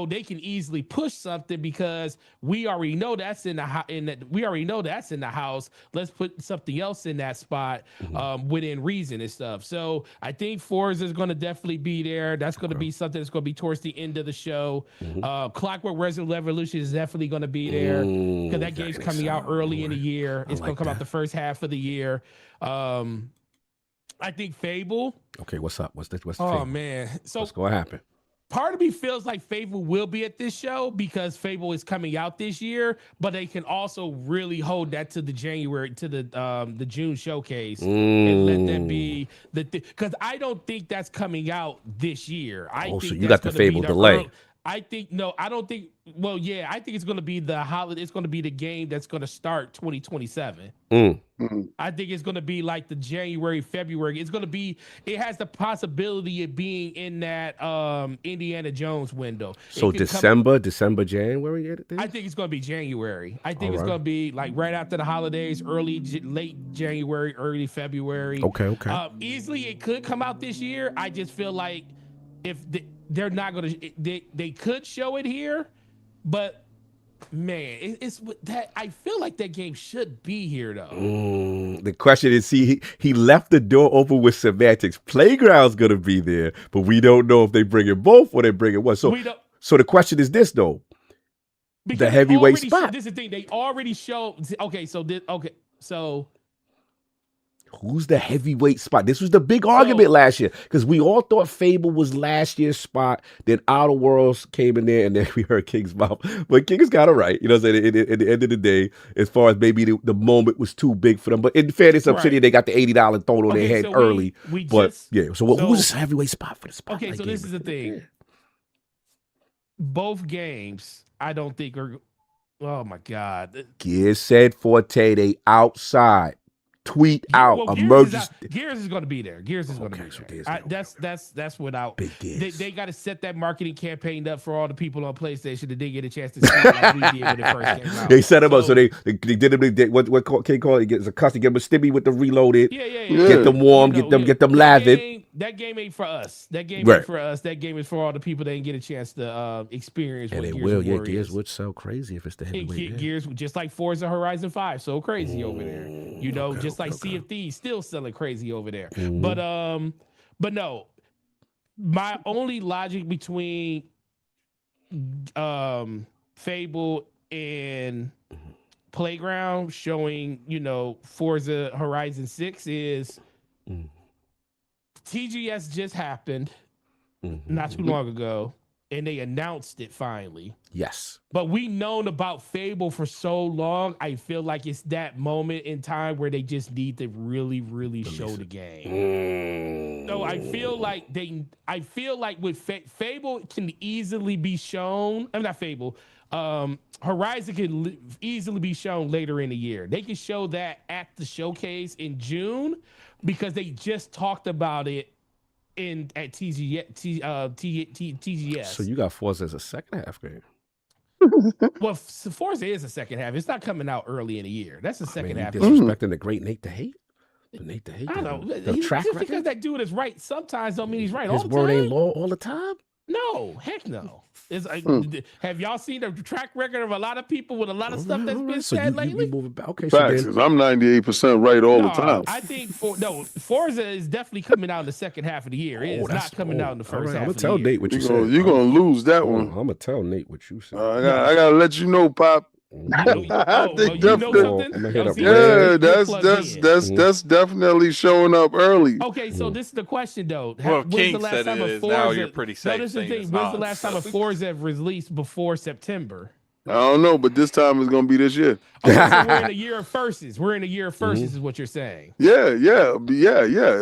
they can easily push something because we already know that's in the house. Let's put something else in that spot within reason and stuff. So I think Forza is going to definitely be there. That's going to be something that's going to be towards the end of the show. Clockwork Revolution is definitely going to be there because that game's coming out early in the year. It's going to come out the first half of the year. I think Fable. Okay, what's up? What's Oh Fable? man, so What's gonna happen? part of me feels like Fable will be at this show because Fable is coming out this year, but they can also really hold that to the June showcase and let that be the because I don't think that's coming out this year. I think so you got the Fable delay. I don't think. Well, yeah, I think it's going to be the holiday. It's going to be the game that's going to start 2027. I think it's going to be like the January, February. It's going to be. It has the possibility of being in that Indiana Jones window. So December, January. I think it's going to be January. I think it's going to be like right after the holidays, late January, early February. Okay. Easily, it could come out this year. I just feel like if they're not going to, they could show it here, but man, it's that I feel like that game should be here though. The question is, he left the door open with semantics. Playground's gonna be there, but we don't know if they bring it both or they bring it one. So the question is this though: the heavyweight spot. This is the thing. They already showed. Okay, so. Who's the heavyweight spot? This was the big argument last year because we all thought Fable was last year's spot. Then Outer Worlds came in there, and then we heard King's mouth. But King is kind of right. You know what I'm saying? At the end of the day, as far as maybe the moment was too big for them. But in fairness, I'm sure they got the $80 thrown on their head early. Who's the heavyweight spot for the spot? Okay, so this is the thing. Both games, I don't think are. Oh my God. Gears said Forte, they outside. Tweet out emergency. Gears is going to be there. Gears is going to be there. That's without. Big Gears. They got to set that marketing campaign up for all the people on PlayStation that didn't get a chance to see it like we did when it first came out. They set them up so they did them. What King call it? It's a custom. Get them a stimmy with the reloaded. Yeah. Get them warm. Get them lathered. That game ain't for us. That game ain't for us. That game is for all the people that didn't get a chance to experience. And what they Gears will. of War Gears is. would sell crazy if it's the heavyweight. Gears, just like Forza Horizon 5, so crazy over there. You know, just like Sea of Thieves, still selling crazy over there. But no, my only logic between Fable and Playground showing, Forza Horizon 6 is TGS just happened not too long ago, and they announced it finally. Yes. But we known about Fable for so long. I feel like it's that moment in time where they just need to really, really show the game. So I feel like with Fable can easily be shown. I'm not Fable. Horizon can easily be shown later in the year. They can show that at the showcase in June because they just talked about it at TGS. So you got Forza as a second half game. Well, Forza is a second half. It's not coming out early in the year. That's the second half. Disrespecting the great Nate the Hate. I don't know. The track just record? Because that dude is right sometimes don't mean he's right His all the word time. ain't law all the time. No, heck no. It's like, have y'all seen the track record of a lot of people with a lot of stuff that's been said lately? Okay, facts. So I'm 98% right all the time. I think Forza is definitely coming out in the second half of the year. It's not coming out in the first half. I'm gonna tell Nate what you said. You're gonna lose that one. I'm gonna tell Nate what you said. I gotta let you know, Pop. I think that's definitely showing up early. Okay, so this is the question though. Well, when's King the last said time it a is. Forza? Now you're pretty safe. No, this is the thing. When's the last time a Forza released before September? I don't know, but this time it's gonna be this year. Okay, so we're in a year of firsts. We're in a year of firsts, is what you're saying. Yeah.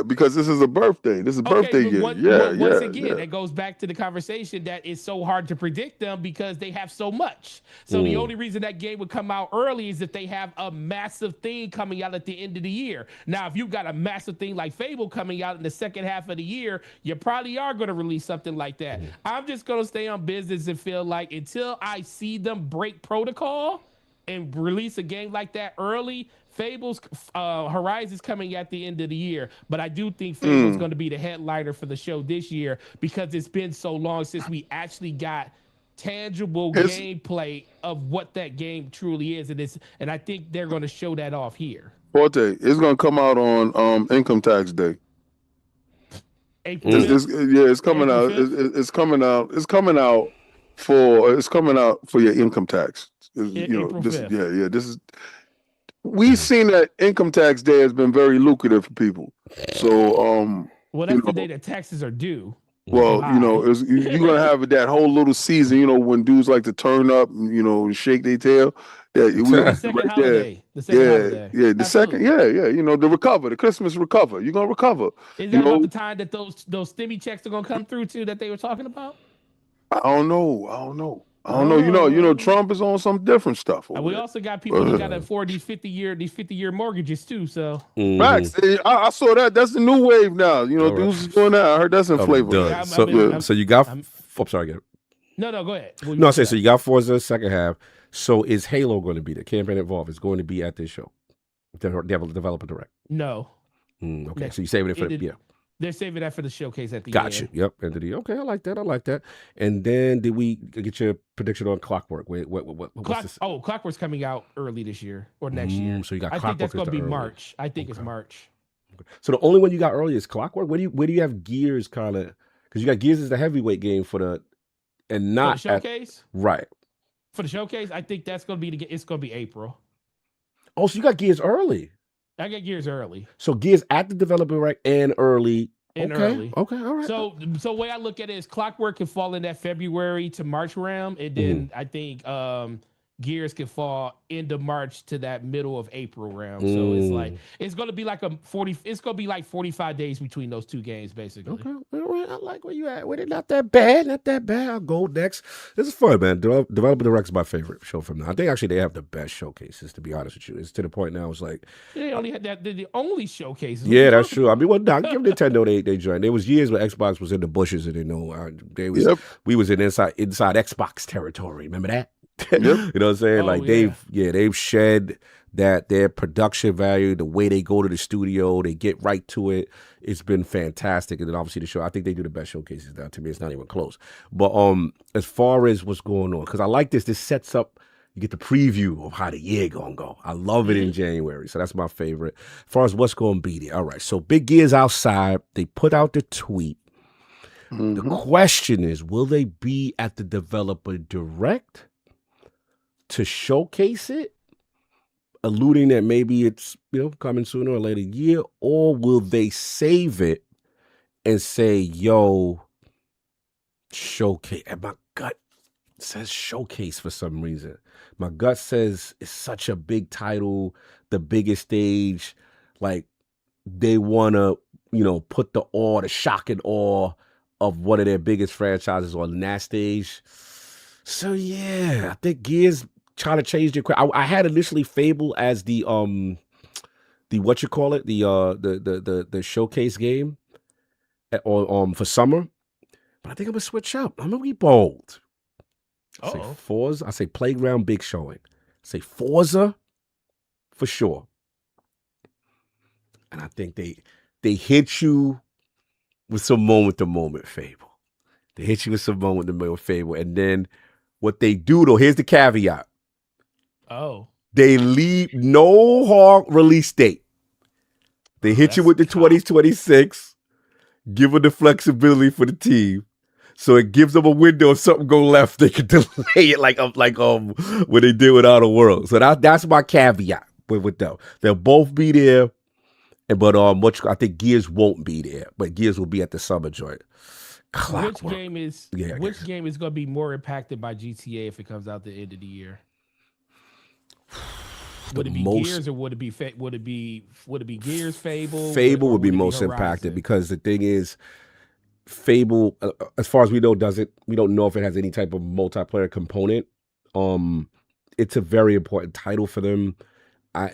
Because this is a birthday. This is a birthday year. Once again, it goes back to the conversation that it's so hard to predict them because they have so much. So the only reason that game would come out early is if they have a massive thing coming out at the end of the year. Now, if you've got a massive thing like Fable coming out in the second half of the year, you probably are going to release something like that. I'm just going to stay on business and feel like until I see them break protocol and release a game like that early, Fable's Horizon's coming at the end of the year. But I do think Fable's going to be the headliner for the show this year because it's been so long since we actually got tangible gameplay of what that game truly is. And I think they're going to show that off here. Forte, it's going to come out on income tax day. It's coming out. It's coming out. It's coming out for your income tax. This is we've seen that income tax day has been very lucrative for people. So, Well, that's the day that taxes are due. well, you're gonna have that whole little season, when dudes like to turn up, and shake their tail. Yeah, The second holiday. The second holiday. Yeah, the second, the recover, the Christmas recover. You're gonna recover. Is that about the time that those stimmy checks are gonna come through too that they were talking about? I don't know. Trump is on some different stuff. We also got people that got to afford these 50-year mortgages too. So facts. I saw that. That's the new wave now. Dudes is doing that. I heard that's in flavor. So you got. I'm sorry, get it. No, go ahead. No, I say so. You got Forza second half. So is Halo going to be the campaign involved? Is going to be at this show? Developer direct. No. Okay, so you're saving it for They're saving that for the showcase at the end. Gotcha. Yep. End of the year. Okay, I like that. And then did we get your prediction on Clockwork? What's this? Oh, Clockwork's coming out early this year or next year. So you got I Clockwork. think that's going to be early. March. I think it's March. Okay. So the only one you got early is Clockwork. Where do you have Gears kind of? Because you got Gears as the heavyweight game for the showcase. Right. For the showcase, I think that's going to be it's going to be April. Oh, so you got Gears early. I got Gears early. So Gears at the developer right and early. Early. Okay, all right. So the way I look at it is Clockwork can fall in that February to March realm, and then I think Gears can fall into March to that middle of April realm. So it's gonna be like 45 days between those two games, basically. Okay, all right. I like where you at with it. Not that bad. I'll go next. This is fun, man. Developer Direct's my favorite show from now. I think actually they have the best showcases, to be honest with you. It's to the point now it's like they only had that. They're the only showcases. Yeah, that's true. I mean, give Nintendo they joined. There was years where Xbox was in the bushes and we was in inside Xbox territory. Remember that? Yep. You know what I'm saying? They've shed that their production value, the way they go to the studio, they get right to it. It's been fantastic. And then obviously the show, I think they do the best showcases now. To me, it's not even close. But as far as what's going on, because I like this sets up, you get the preview of how the year gonna go. I love it in January. So that's my favorite. As far as what's gonna be there. All right. So Big Gear's outside. They put out the tweet. The question is, will they be at the developer direct to showcase it, alluding that maybe it's coming sooner or later year, or will they save it and say, yo, showcase? And my gut says showcase for some reason. My gut says it's such a big title, the biggest stage, like they want to, put the shock and awe of one of their biggest franchises on that stage. So yeah, I think Gears trying to change their. I had initially Fable as the what you call it, the showcase game for summer, but I think I'm gonna switch up. I'm gonna be bold. I say Forza. I say Playground big showing. I say Forza for sure, and I think they hit you with some moment-to-moment Fable. They hit you with some moment-to-moment Fable, and then what they do though, here's the caveat. They leave no hard release date. They hit you with the 2026, give them the flexibility for the team. So it gives them a window if something go left, they can delay it like what they did with Outer Worlds. So that's my caveat with them. They'll both be there, but I think Gears won't be there, but Gears will be at the summer joint. Clockwork. Which game is going to be more impacted by GTA if it comes out the end of the year? Would it be Gears or would it be Gears, Fable? Fable would be most impacted because the thing is, Fable, as far as we know, we don't know if it has any type of multiplayer component. It's a very important title for them.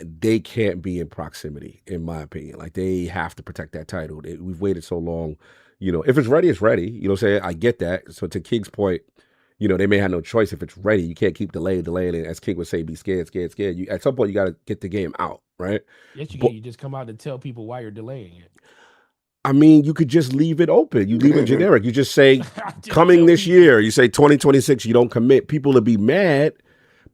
They can't be in proximity, in my opinion. Like they have to protect that title. We've waited so long. If it's ready, it's ready. You know what I'm saying? I get that. So to King's point, they may have no choice. If it's ready, you can't keep delaying. And as King would say, be scared. At some point, you got to get the game out, right? Yes, you can. You just come out and tell people why you're delaying it. I mean, you could just leave it open. You leave it generic. You just say, coming this year. You say 2026, you don't commit. People will be mad,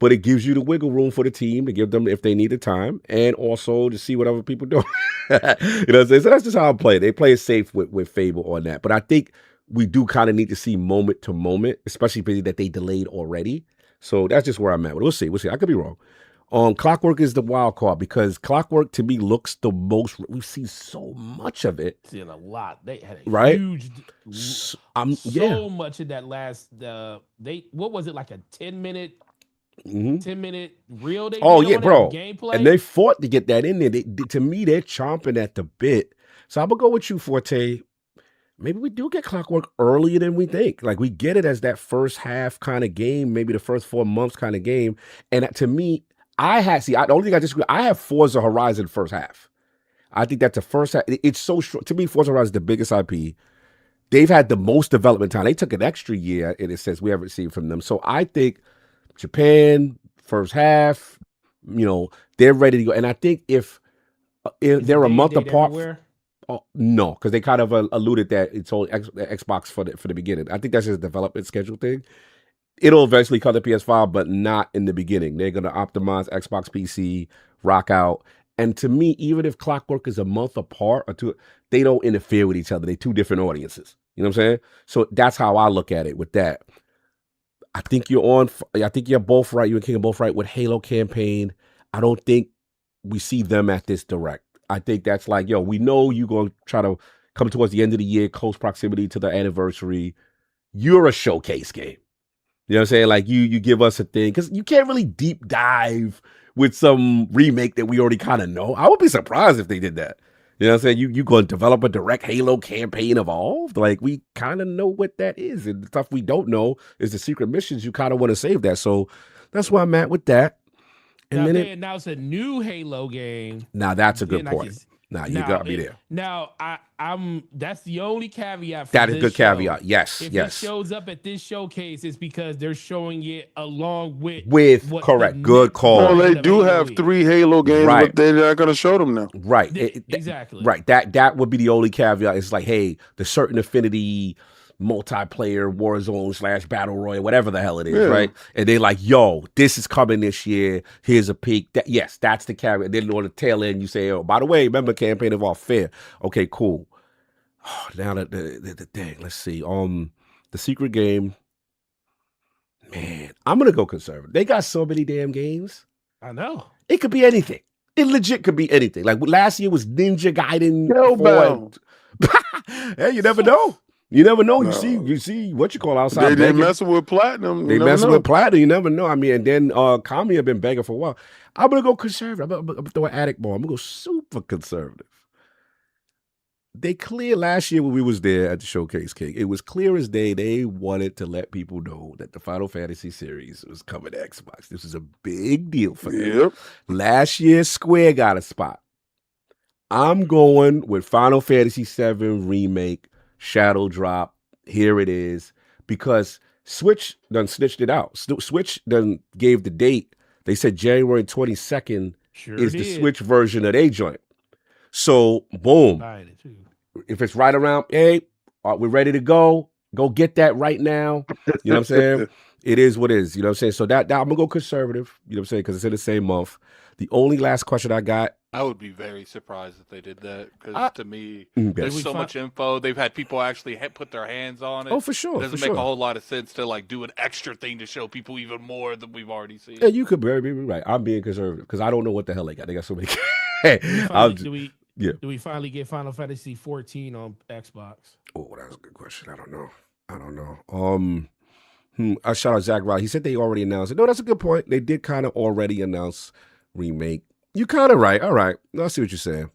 but it gives you the wiggle room for the team to give them if they need the time and also to see what other people do. You know what I'm saying? So that's just how I play it. They play it safe with Fable on that. But I think we do kind of need to see moment to moment, especially that they delayed already. So that's just where I'm at. But we'll see. I could be wrong. Clockwork is the wild card because Clockwork to me looks the most. We see so much of it. Seeing a lot. They had a Right? huge, So so much in that last. What was it, like a 10-minute? 10-minute reel. They Oh did yeah, on bro. Gameplay. And they fought to get that in there. To me, they're chomping at the bit. So I'm gonna go with you, Forte. Maybe we do get Clockwork earlier than we think. Like we get it as that first half kind of game, maybe the first 4 months kind of game. And to me, the only thing I disagree, I have Forza Horizon first half. I think that's the first half. It's so short. To me, Forza Horizon is the biggest IP. They've had the most development time. They took an extra year, in a sense, we haven't seen from them. So I think Japan, first half, they're ready to go. And I think if they're a month apart. Oh, no, because they kind of alluded that it's only Xbox for the beginning. I think that's just a development schedule thing. It'll eventually come to PS5, but not in the beginning. They're going to optimize Xbox PC, rock out. And to me, even if Clockwork is a month apart or two, they don't interfere with each other. They're two different audiences. You know what I'm saying? So that's how I look at it with that. I think you're both right. You and King are both right with Halo campaign. I don't think we see them at this direct. I think that's like, we know you're going to try to come towards the end of the year, close proximity to the anniversary. You're a showcase game. You know what I'm saying? Like you give us a thing because you can't really deep dive with some remake that we already kind of know. I would be surprised if they did that. You know what I'm saying? You going to develop a direct Halo campaign evolved? Like we kind of know what that is. And the stuff we don't know is the secret missions. You kind of want to save that. So that's where I'm at with that. And now then they announced a new Halo game. Now that's a good point. You got me there. Now I'm that's the only caveat. That is a good caveat. Yes, if yes. it shows up at this showcase, it's because they're showing it along with correct. Good call. Well, they do have 3 Halo games, right. But they're not going to show them now. Right. Exactly. Right. That would be the only caveat. It's like, hey, the certain affinity multiplayer Warzone / Battle Royale, whatever the hell it is, right? And they're like, this is coming this year. Here's a peek. Yes, that's the caveat. Then on the tail end, you say, by the way, remember campaign evolved fair. Okay, cool. Oh, now the thing, let's see. The secret game. Man, I'm gonna go conservative. They got so many damn games. I know. It could be anything. It legit could be anything. Like last year was Ninja Gaiden. Hey, you never know. You never know. No. You see what you call outside. They messing with platinum. They messing with platinum. You never know. I mean, and then Kami have been begging for a while. I'm gonna go conservative. I'm gonna throw an attic ball. I'm gonna go super conservative. They clear last year when we was there at the Showcase King. It was clear as day. They wanted to let people know that the Final Fantasy series was coming to Xbox. This is a big deal for them. Yep. Last year, Square got a spot. I'm going with Final Fantasy VII Remake. Shadow drop, here it is, because Switch done snitched it out. Switch done gave the date. They said January 22nd is the Switch version of their joint. So, boom. If it's right around, hey, we're ready to go. Go get that right now. You know what I'm saying? It is what it is. You know what I'm saying? So that I'm going to go conservative, you know what I'm saying, because it's in the same month. The only last question I got. I would be very surprised if they did that because to me, there's so much info. They've had people actually put their hands on it. Oh, for sure. It doesn't make a whole lot of sense to like do an extra thing to show people even more than we've already seen. Yeah, you could very be right. I'm being conservative because I don't know what the hell they got. They got so many. Do we finally get Final Fantasy 14 on Xbox? Oh, that was a good question. I don't know. I shout out Zach Riley. He said they already announced it. No, that's a good point. They did kind of already announce remake. You're kind of right. All right, I see what you're saying.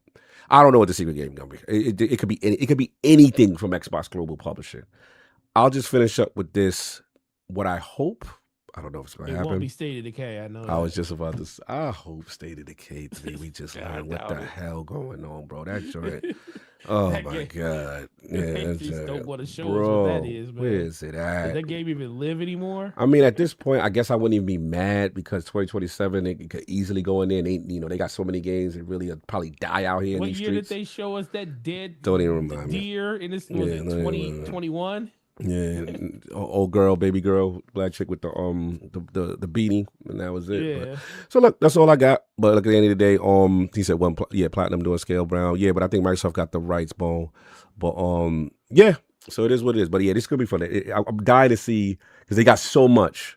I don't know what the secret game is gonna be. It could be it could be anything from Xbox Global Publishing. I'll just finish up with this. What I hope. I don't know if it's gonna happen. It won't be State of Decay. I know. I was just about to. I hope State of Decay 3. We just learned what the hell going on, bro. That joint. Oh my god! Yeah, just don't want to show us what that is, man. Where is it at? Does that game even live anymore? I mean, at this point, I guess I wouldn't even be mad because 2027 it could easily go in there. And they got so many games. It really probably die out here in these streets. What year did they show us that dead? Don't even remind me. Deer in this 2021. Yeah, old girl, baby girl, black chick with the beanie, and that was it. Yeah. But, so look, that's all I got. But look, at the end of the day, he said Platinum doing Scale Brown. Yeah, but I think Microsoft got the rights, Bone. But yeah, so it is what it is. But yeah, this could be fun. I'm dying to see because they got so much.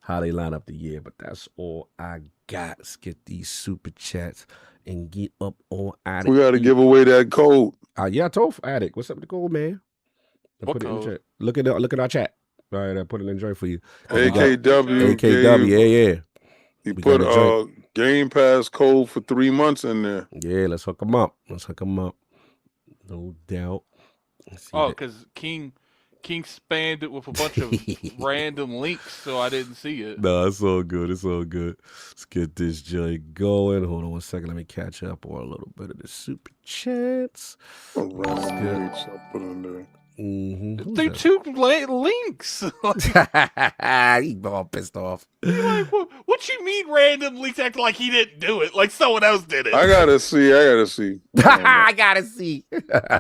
how they line up the year. But that's all I got. Let's get these super chats and get up on Addict. We got to give away that code. Yeah, I told Addict. What's up with the code, man? What put it in code? chat. Look at our chat. All right, I put it in joint for you. AKW. AKW, yeah. He put Game Pass code for 3 months in there. Yeah, let's hook them up. No doubt. Oh, because King spammed it with a bunch of random links, so I didn't see it. No, it's all good. Let's get this joint going. Hold on one second. Let me catch up on a little bit of the super chats. That's good. I put in there. Mm-hmm. They're two links. He all pissed off. You're like, what you mean random links acting like he didn't do it? Like someone else did it. I gotta see. I gotta see.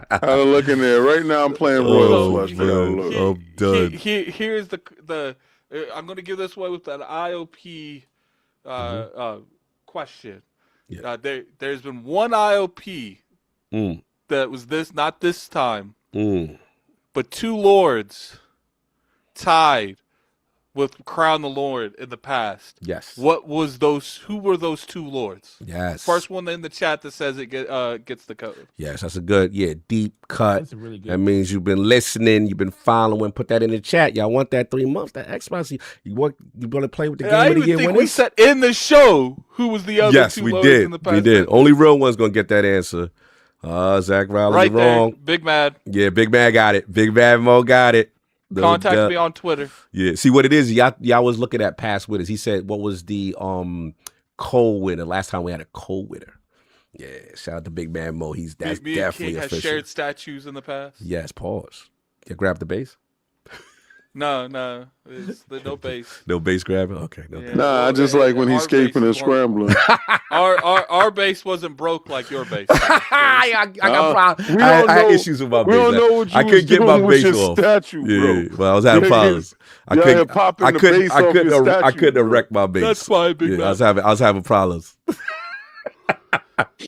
How to look in there. Right now I'm playing Royal Swag. I'm done. Here's the I'm gonna give this away with an ILP question. Yeah. There's been one ILP that was not this time. But two lords tied with Crown the Lord in the past. Yes. Who were those two lords? Yes. First one in the chat that says it gets the code. Yes, that's a good, deep cut. That's a really good. That means you've been listening, you've been following. Put that in the chat. Y'all want that 3 months? That Xbox? You want to play with the game I of the even year think winners? we said in the show who was the other two lords in the past. We did. Only real one's gonna get that answer. Zach Riley, right you're wrong. there, Big Mad. Yeah, Big Mad got it. Big Mad Mo got it. Contact me on Twitter. Yeah, see what it is. Y'all was looking at past winners. He said, "What was the co-winner last time we had a co-winner?" Yeah, shout out to Big Man Mo. That's me definitely and King official. has shared statues in the past. Yes, pause. You grab the base. No, it's no base. No base grabbing. Okay, no. Yeah. Nah, I just like when he's escaping and scrambling. Our base wasn't broke like your base. I got problems. I had issues with my base. We don't know what you I couldn't get my base off. Statue, bro. Yeah, well, I was having problems. I couldn't erect my base. That's fine, Big Man. I was having problems.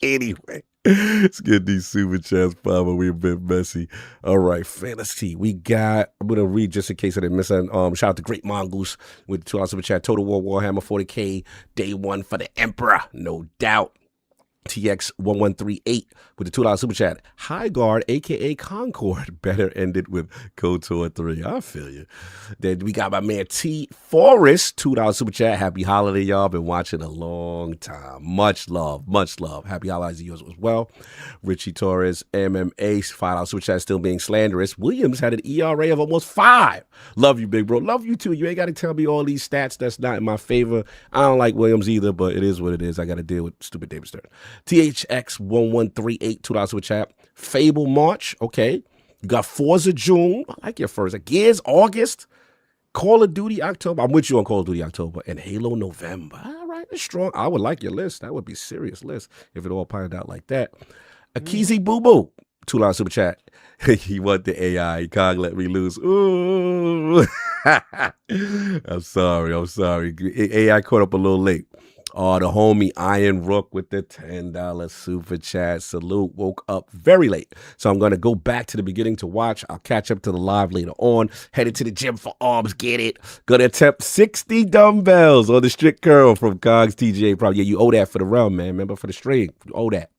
Anyway, let's get these super chats popping. We're a bit messy. All right, fantasy. I'm gonna read just in case I didn't miss it. Shout out to Great Mongoose with the $2 super chat. Total War Warhammer 40K day one for the Emperor, no doubt. TX1138 with the $2 super chat. High Guard, aka Concord, better ended with KOTOR 3. I feel you. Then we got my man T Forrest, $2 super chat. Happy holiday, y'all. Been watching a long time. Much love. Happy holidays to yours as well. Richie Torres, MMA, $5 super chat, still being slanderous. Williams had an ERA of almost 5. Love you, big bro. Love you too. You ain't got to tell me all these stats that's not in my favor. I don't like Williams either, but it is what it is. I got to deal with stupid David Stern. THX1138, $2 super chat. Fable March, okay. You got Forza June. I like your first. Gears August. Call of Duty October. I'm with you on Call of Duty October. And Halo November. All right, it's strong. I would like your list. That would be a serious list if it all panned out like that. Akizi Boo Boo, $2 super chat. He want the AI. He can't let me lose. Ooh. I'm sorry. AI caught up a little late. The homie Iron Rook with the $10 super chat. Salute. Woke up very late. So I'm going to go back to the beginning to watch. I'll catch up to the live later on. Headed to the gym for arms. Get it. Going to attempt 60 dumbbells on the strict curl from Cogs TGA. Probably. Yeah, you owe that for the run, man. Remember, for the stream. You owe that.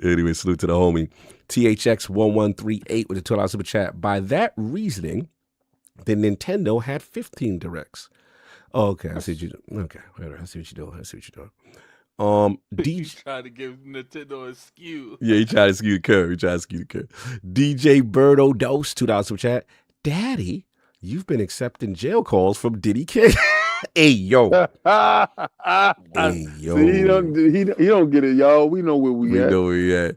Anyway, salute to the homie. THX1138 with the $2 super chat. By that reasoning, the Nintendo had 15 directs. Oh, okay, I see what you're doing. Okay, I see what you're doing. He's trying to give Nintendo a skew. Yeah, he tried to skew the curve. DJ Birdo Dose, $2 super chat. Daddy, you've been accepting jail calls from Diddy King. Hey, yo. See, he don't get it, y'all. We know where we at.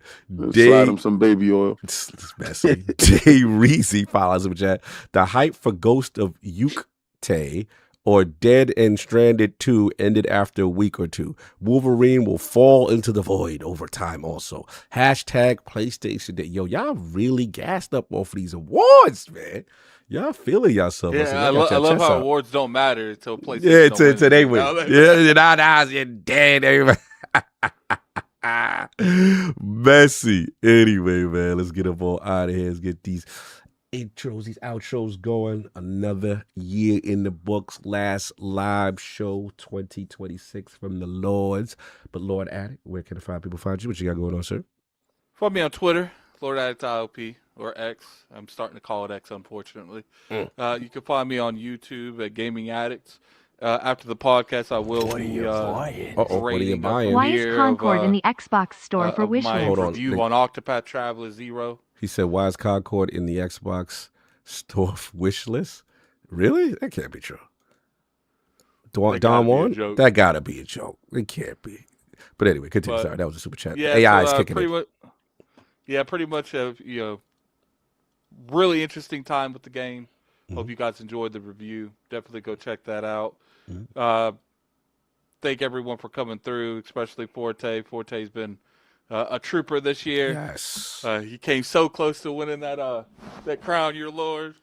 Slide him some baby oil. It's messy. Jay Reezy, $5 super chat. The hype for Ghost of Yukte or Dead and Stranded 2 ended after a week or two. Wolverine will fall into the void over time also. Hashtag PlayStation Day. Yo, y'all really gassed up off of these awards, man. Y'all feeling yourself. Yeah, I love how awards don't matter until PlayStation. Yeah, until they win. Yeah, now you're dead. Messy. Anyway, man, let's get them all out of here. Let's get these intros, these outros going. Another year in the books. Last live show 2026 from the Lords. But Lord Addict, where can the fine people find you? What you got going on, sir? Follow me on Twitter, Lord Addict ILP, or X. I'm starting to call it X, unfortunately. You can find me on YouTube at Gaming Addicts. After the podcast, I will be rating a Why is premiere Concord of, in the Xbox store for wish my list? review on Octopath Traveler 0. He said, why is Concord in the Xbox store wish list? Really? That can't be true. Don Juan? That gotta be a joke. It can't be. But anyway, continue. Sorry, that was a super chat. Yeah, AI is kicking it. Pretty much really interesting time with the game. Hope you guys enjoyed the review. Definitely go check that out. Thank everyone for coming through, especially Forte. Forte's been a trooper this year. Yes. He came so close to winning that crown, your lord.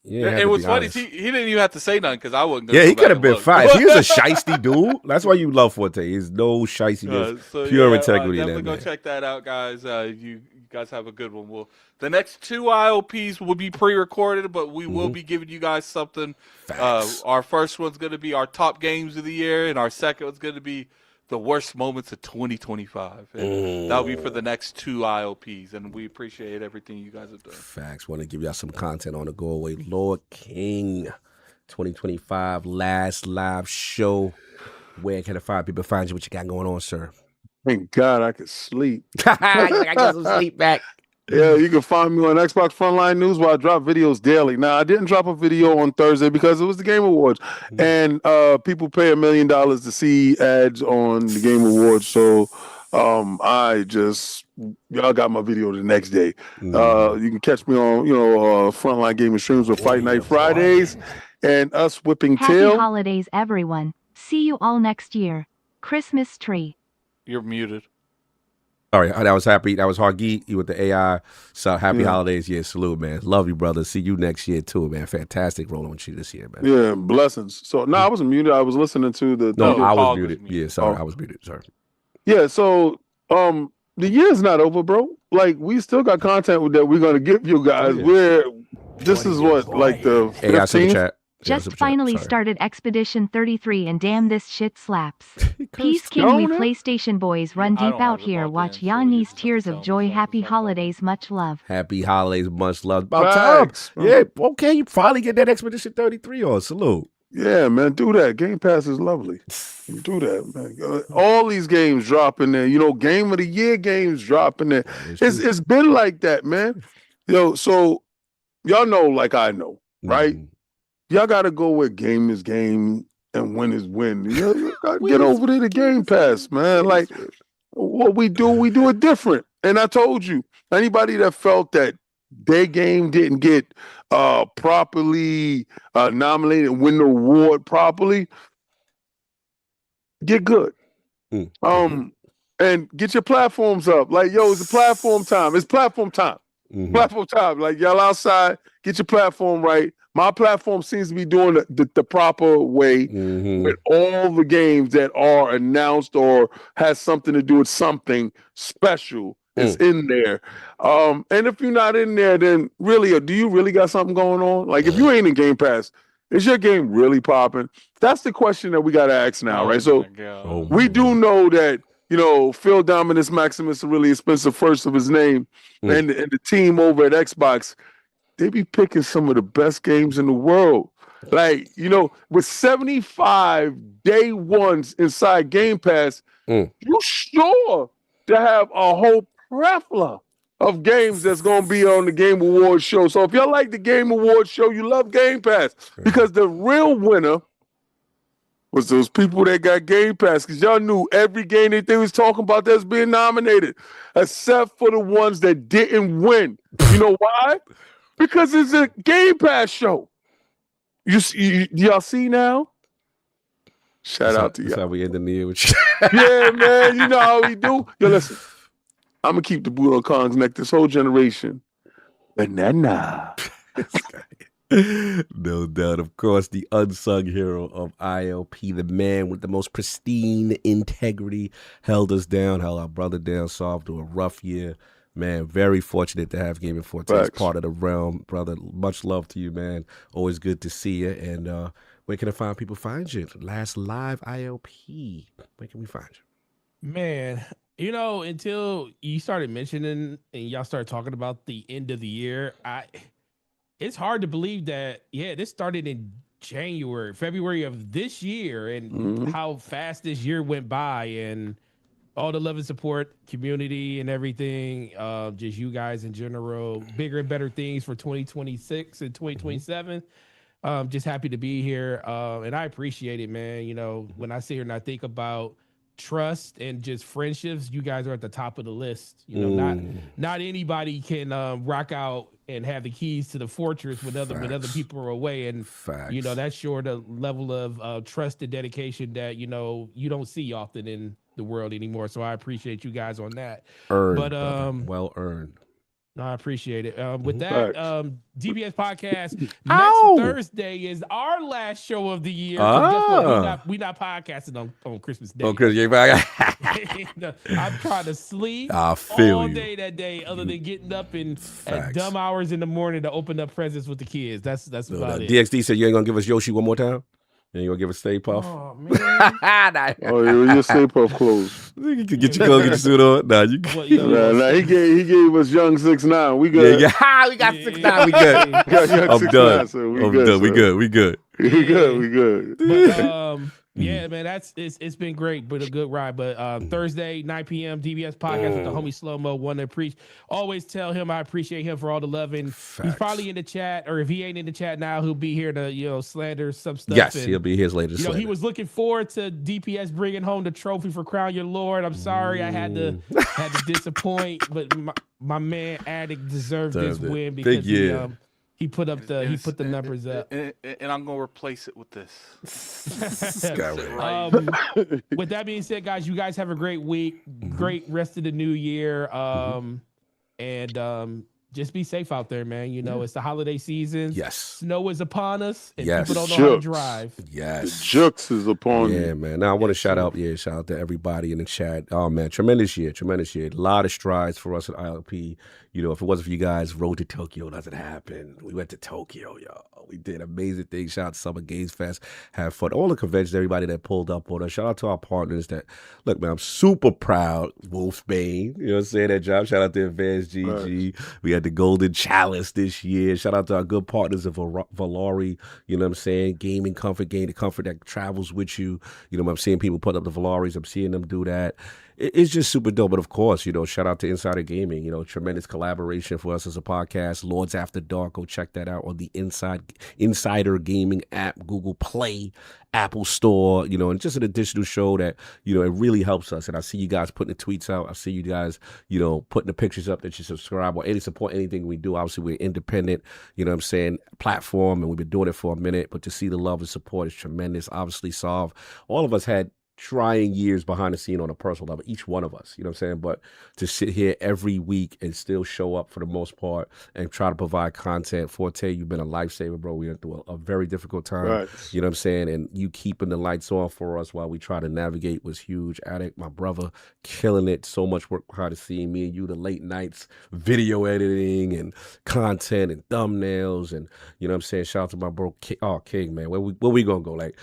Yeah, it was funny. He didn't even have to say nothing because I wasn't. Yeah, he could have been fine. He was a shiesty dude. That's why you love Forte. He's no shiestiness, pure integrity. Definitely go check that out, guys. You guys have a good one. The next 2 ILPs will be pre-recorded, but we will be giving you guys something. Our first one's going to be our top games of the year, and our second one's going to be the worst moments of 2025. And that'll be for the next 2 ILPs, and we appreciate everything you guys have done. Facts. Want to give y'all some content on the go away. Lord King, 2025 last live show. Where can the fine people find you? What you got going on, sir? Thank God I could sleep. I got some sleep back. Yeah, you can find me on Xbox Frontline News where I drop videos daily. Now, I didn't drop a video on Thursday because it was the Game Awards. And people pay $1 million to see ads on the Game Awards. So y'all got my video the next day. You can catch me on, Frontline Gaming Streams with Fight Night Fridays and us whipping tail. Happy holidays, everyone. See you all next year. Christmas tree. You're muted. All right, that was happy. That was Hargeet. You with the AI. So happy holidays. Yeah, salute, man. Love you, brother. See you next year, too, man. Fantastic rolling with you this year, man. Yeah, blessings. So, no, I wasn't muted. I was listening to the... No, I was muted. Yeah, sorry. I was muted. Sorry. Yeah, so the year's not over, bro. Like, we still got content that we're going to give you guys. This is what, like the 15th? AI super chat. Just finally started Expedition 33 and damn this shit slaps. Peace King, we PlayStation boys run deep out here. Watch Yanni's tears of joy. Happy holidays, much love. Happy holidays, much love. About time. Yeah, okay, you finally get that Expedition 33 on. Salute. Yeah, man, do that. Game Pass is lovely. Do that, man. All these games dropping there. Game of the Year games dropping there. It's been like that, man. So y'all know like I know, right? Y'all got to go where game is game and win is win. You got to get over to the Game Pass, man. Like, what we do it different. And I told you, anybody that felt that their game didn't get properly nominated and win the award properly, get good. And get your platforms up. Like, it's a platform time. It's platform time. Platform time. Like, y'all outside, get your platform right. My platform seems to be doing the proper way with all the games that are announced or has something to do with something special is in there. And if you're not in there, then really, do you really got something going on? Like, if you ain't in Game Pass, is your game really popping? That's the question that we got to ask now, right? So we do know that, Phil Dominus Maximus, a really expensive first of his name, and the team over at Xbox, they be picking some of the best games in the world. Like, with 75 day ones inside Game Pass, you sure to have a whole plethora of games that's going to be on the Game Awards show. So if y'all like the Game Awards show, you love Game Pass. Because the real winner was those people that got Game Pass. Because y'all knew every game that they was talking about that's being nominated, except for the ones that didn't win. You know why? Because it's a Game Pass show. Y'all see now? Shout out to y'all. That's how we end the year with you. Yeah, man. You know how we do. Yo, listen. I'm going to keep the boot on Kong's neck this whole generation. Banana. No doubt. Of course, the unsung hero of ILP, the man with the most pristine integrity, held us down, held our brother down, solved through a rough year. Man, very fortunate to have Gaming Forte as part of the realm, brother. Much love to you, man. Always good to see you. And where can people find you? Last live ILP. Where can we find you? Man, until you started mentioning and y'all started talking about the end of the year, it's hard to believe that, this started in February of this year, and how fast this year went by, and all the love and support, community and everything, just you guys in general, bigger and better things for 2026 and 2027. Just happy to be here. And I appreciate it, man. When I sit here and I think about trust and just friendships, you guys are at the top of the list. Not anybody can rock out and have the keys to the fortress when other people are away. And that's sure the level of trust and dedication that you don't see often in the world anymore. So I appreciate you guys on that. Well earned. No, I appreciate it. With that, DPS podcast next Thursday is our last show of the year. We not podcasting on Christmas Day. I'm trying to sleep all day that day, other than getting up at dumb hours in the morning to open up presents with the kids. That's about it. DXD said you ain't gonna give us Yoshi one more time. You ain't gonna give us Stay Puff? Oh man! Your Stay Puff clothes. You can get your clothes, get your suit on. Nah, you. He gave us Young 6ix9ine. We good. Yeah, we got 6ix9ine. We good. I'm done. So I'm done. We good. We good. But, yeah, man, it's been great, but a good ride. But Thursday, 9 p.m. DBS podcast with the homie Slow Mo. One to preach. Always tell him I appreciate him for all the loving. He's probably in the chat, or if he ain't in the chat now, he'll be here to slander some stuff. Yes, he'll be here later. He was looking forward to DPS bringing home the trophy for Crown Your Lord. I'm sorry I had to disappoint, but my man Addict deserved this win because he put the numbers up, and I'm gonna replace it with this. With that being said, guys, you guys have a great week, great rest of the new year, and just be safe out there, man. It's the holiday season. Yes, snow is upon us, and people don't know how to drive. Yes, Jux is upon you. Yeah, man. Now I want to shout out to everybody in the chat. Oh man, tremendous year. A lot of strides for us at ILP. If it wasn't for you guys, Road to Tokyo doesn't happen. We went to Tokyo, y'all. We did amazing things. Shout out to Summer Games Fest. Have fun. All the conventions, everybody that pulled up on us. Shout out to our partners that, look, man, I'm super proud. Wolfsbane, you know what I'm saying? That job. Shout out to Advanced GG. Right. We had the Golden Chalice this year. Shout out to our good partners of Valari, you know what I'm saying? Gaming comfort, the comfort that travels with you. I'm seeing people put up the Valaris. I'm seeing them do that. It's just super dope. But of course, shout out to Insider Gaming, tremendous collaboration for us as a podcast. Lords After Dark, go check that out on the Insider Gaming app, Google Play, Apple Store, and just an additional show that, it really helps us. And I see you guys putting the tweets out. I see you guys, putting the pictures up that you subscribe or support anything we do. Obviously, we're independent, platform, and we've been doing it for a minute. But to see the love and support is tremendous. Obviously, all of us had trying years behind the scene on a personal level, each one of us, but to sit here every week and still show up for the most part and try to provide content. Forte, you've been a lifesaver, bro. We went through a very difficult time, and you keeping the lights on for us while we try to navigate was huge. Addict, my brother, killing it. So much work behind the scene. Me and you, the late nights, video editing and content and thumbnails, and shout out to my bro, King, man. Where we gonna go? Like,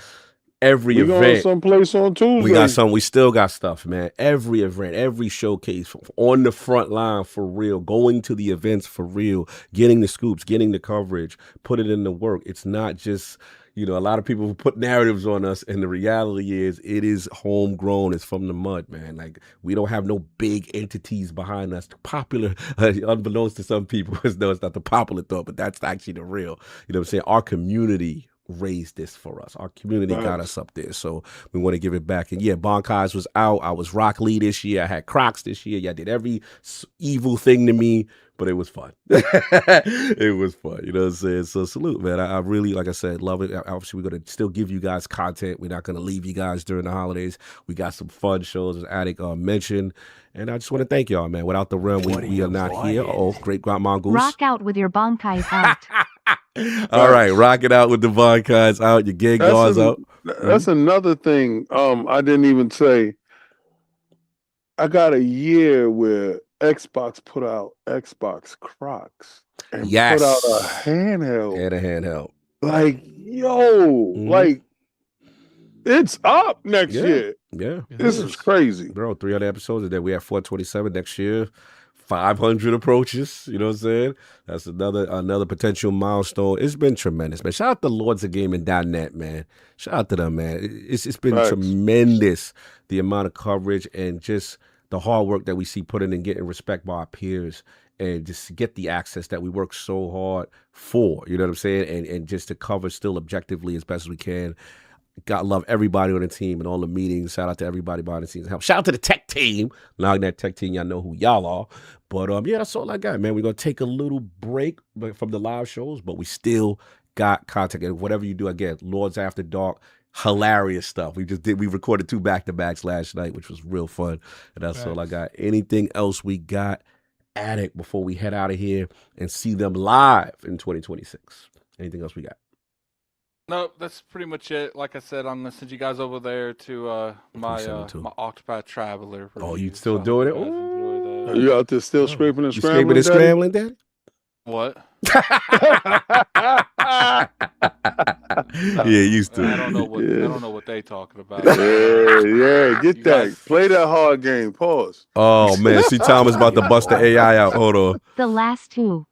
every event, going someplace on Tuesday. We still got stuff, man. Every event, every showcase, on the front line for real, going to the events for real, getting the scoops, getting the coverage, put it in the work. It's not just, a lot of people put narratives on us, and the reality is it is homegrown. It's from the mud, man. Like, we don't have no big entities behind us. Popular, unbeknownst to some people, it's not the popular thought, but that's actually the real. Our community raised this for us. Our community got us up there, so we want to give it back. And yeah, Bonkais was out. I was Rock Lee this year. I had Crocs this year. Yeah, I did every evil thing to me, but it was fun. It was fun. You know what I'm saying? So salute, man. I really, like I said, love it. Obviously, we're going to still give you guys content. We're not going to leave you guys during the holidays. We got some fun shows, as Addict mentioned. And I just want to thank y'all, man. Without the realm, we are not here. Great Mongoose. Rock out with your Bonkais out. All right, rock it out with the Bonkais out. Your gig guards out. That's another thing I didn't even say. I got a year where Xbox put out Xbox Crocs and Yes. put out a handheld. And a handheld. Like, yo, like it's up next year. Yeah. This is crazy. Bro, 300 episodes, and then we have 427 next year. 500 approaches, you know what I'm saying? That's another potential milestone. It's been tremendous, man. Shout out to LordsOfGaming.net, man. Shout out to them, man. It's been tremendous, the amount of coverage and just the hard work that we see put in and getting respect by our peers and just get the access that we work so hard for, you know what I'm saying? And just to cover still objectively as best as we can. God love everybody on the team and all the meetings. Shout out to everybody behind the scenes. Shout out to the tech team. Now that tech team, y'all know who y'all are. But yeah, that's all I got, man. We're gonna take a little break from the live shows, but we still got content. And whatever you do, again, Lords After Dark, hilarious stuff. We recorded 2 back-to-backs last night, which was real fun. And that's all I got. Anything else we got at it before we head out of here and see them live in 2026? Anything else we got? No, that's pretty much it. Like I said, I'm gonna send you guys over there to my Octopi Traveler. Oh, you still doing it? Are you out there still scraping and scrambling? You scraping and scrambling, Daddy? What? Yeah, used to. I don't know what they talking about. Yeah, get that. Play that hard game. Pause. Oh man, see Thomas about to bust the AI out. Hold on. The last 2.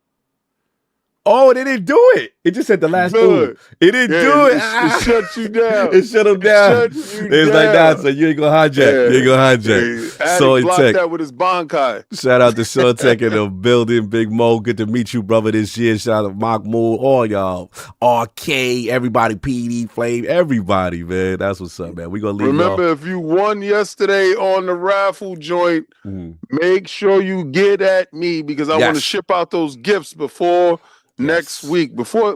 Oh, they didn't do it. It just said the last two. It didn't do it. It shut you down. It shut him down. It's like that. So you ain't gonna hijack. Yeah. You ain't gonna hijack. So he blocked that with his Bankai. Shout out to Shaun Tech in the building. Big Mo, good to meet you, brother, this year. Shout out to Mock Moon, all y'all. RK, everybody, PD, Flame, everybody, man. That's what's up, man. We gonna leave. Remember, if you won yesterday on the raffle joint, make sure you get at me because I want to ship out those gifts before next week, before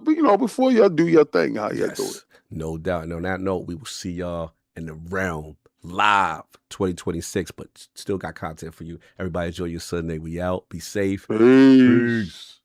y'all do your thing, how y'all do it. No doubt. And on that note, we will see y'all in the realm live 2026, but still got content for you. Everybody enjoy your Sunday. We out. Be safe. Peace.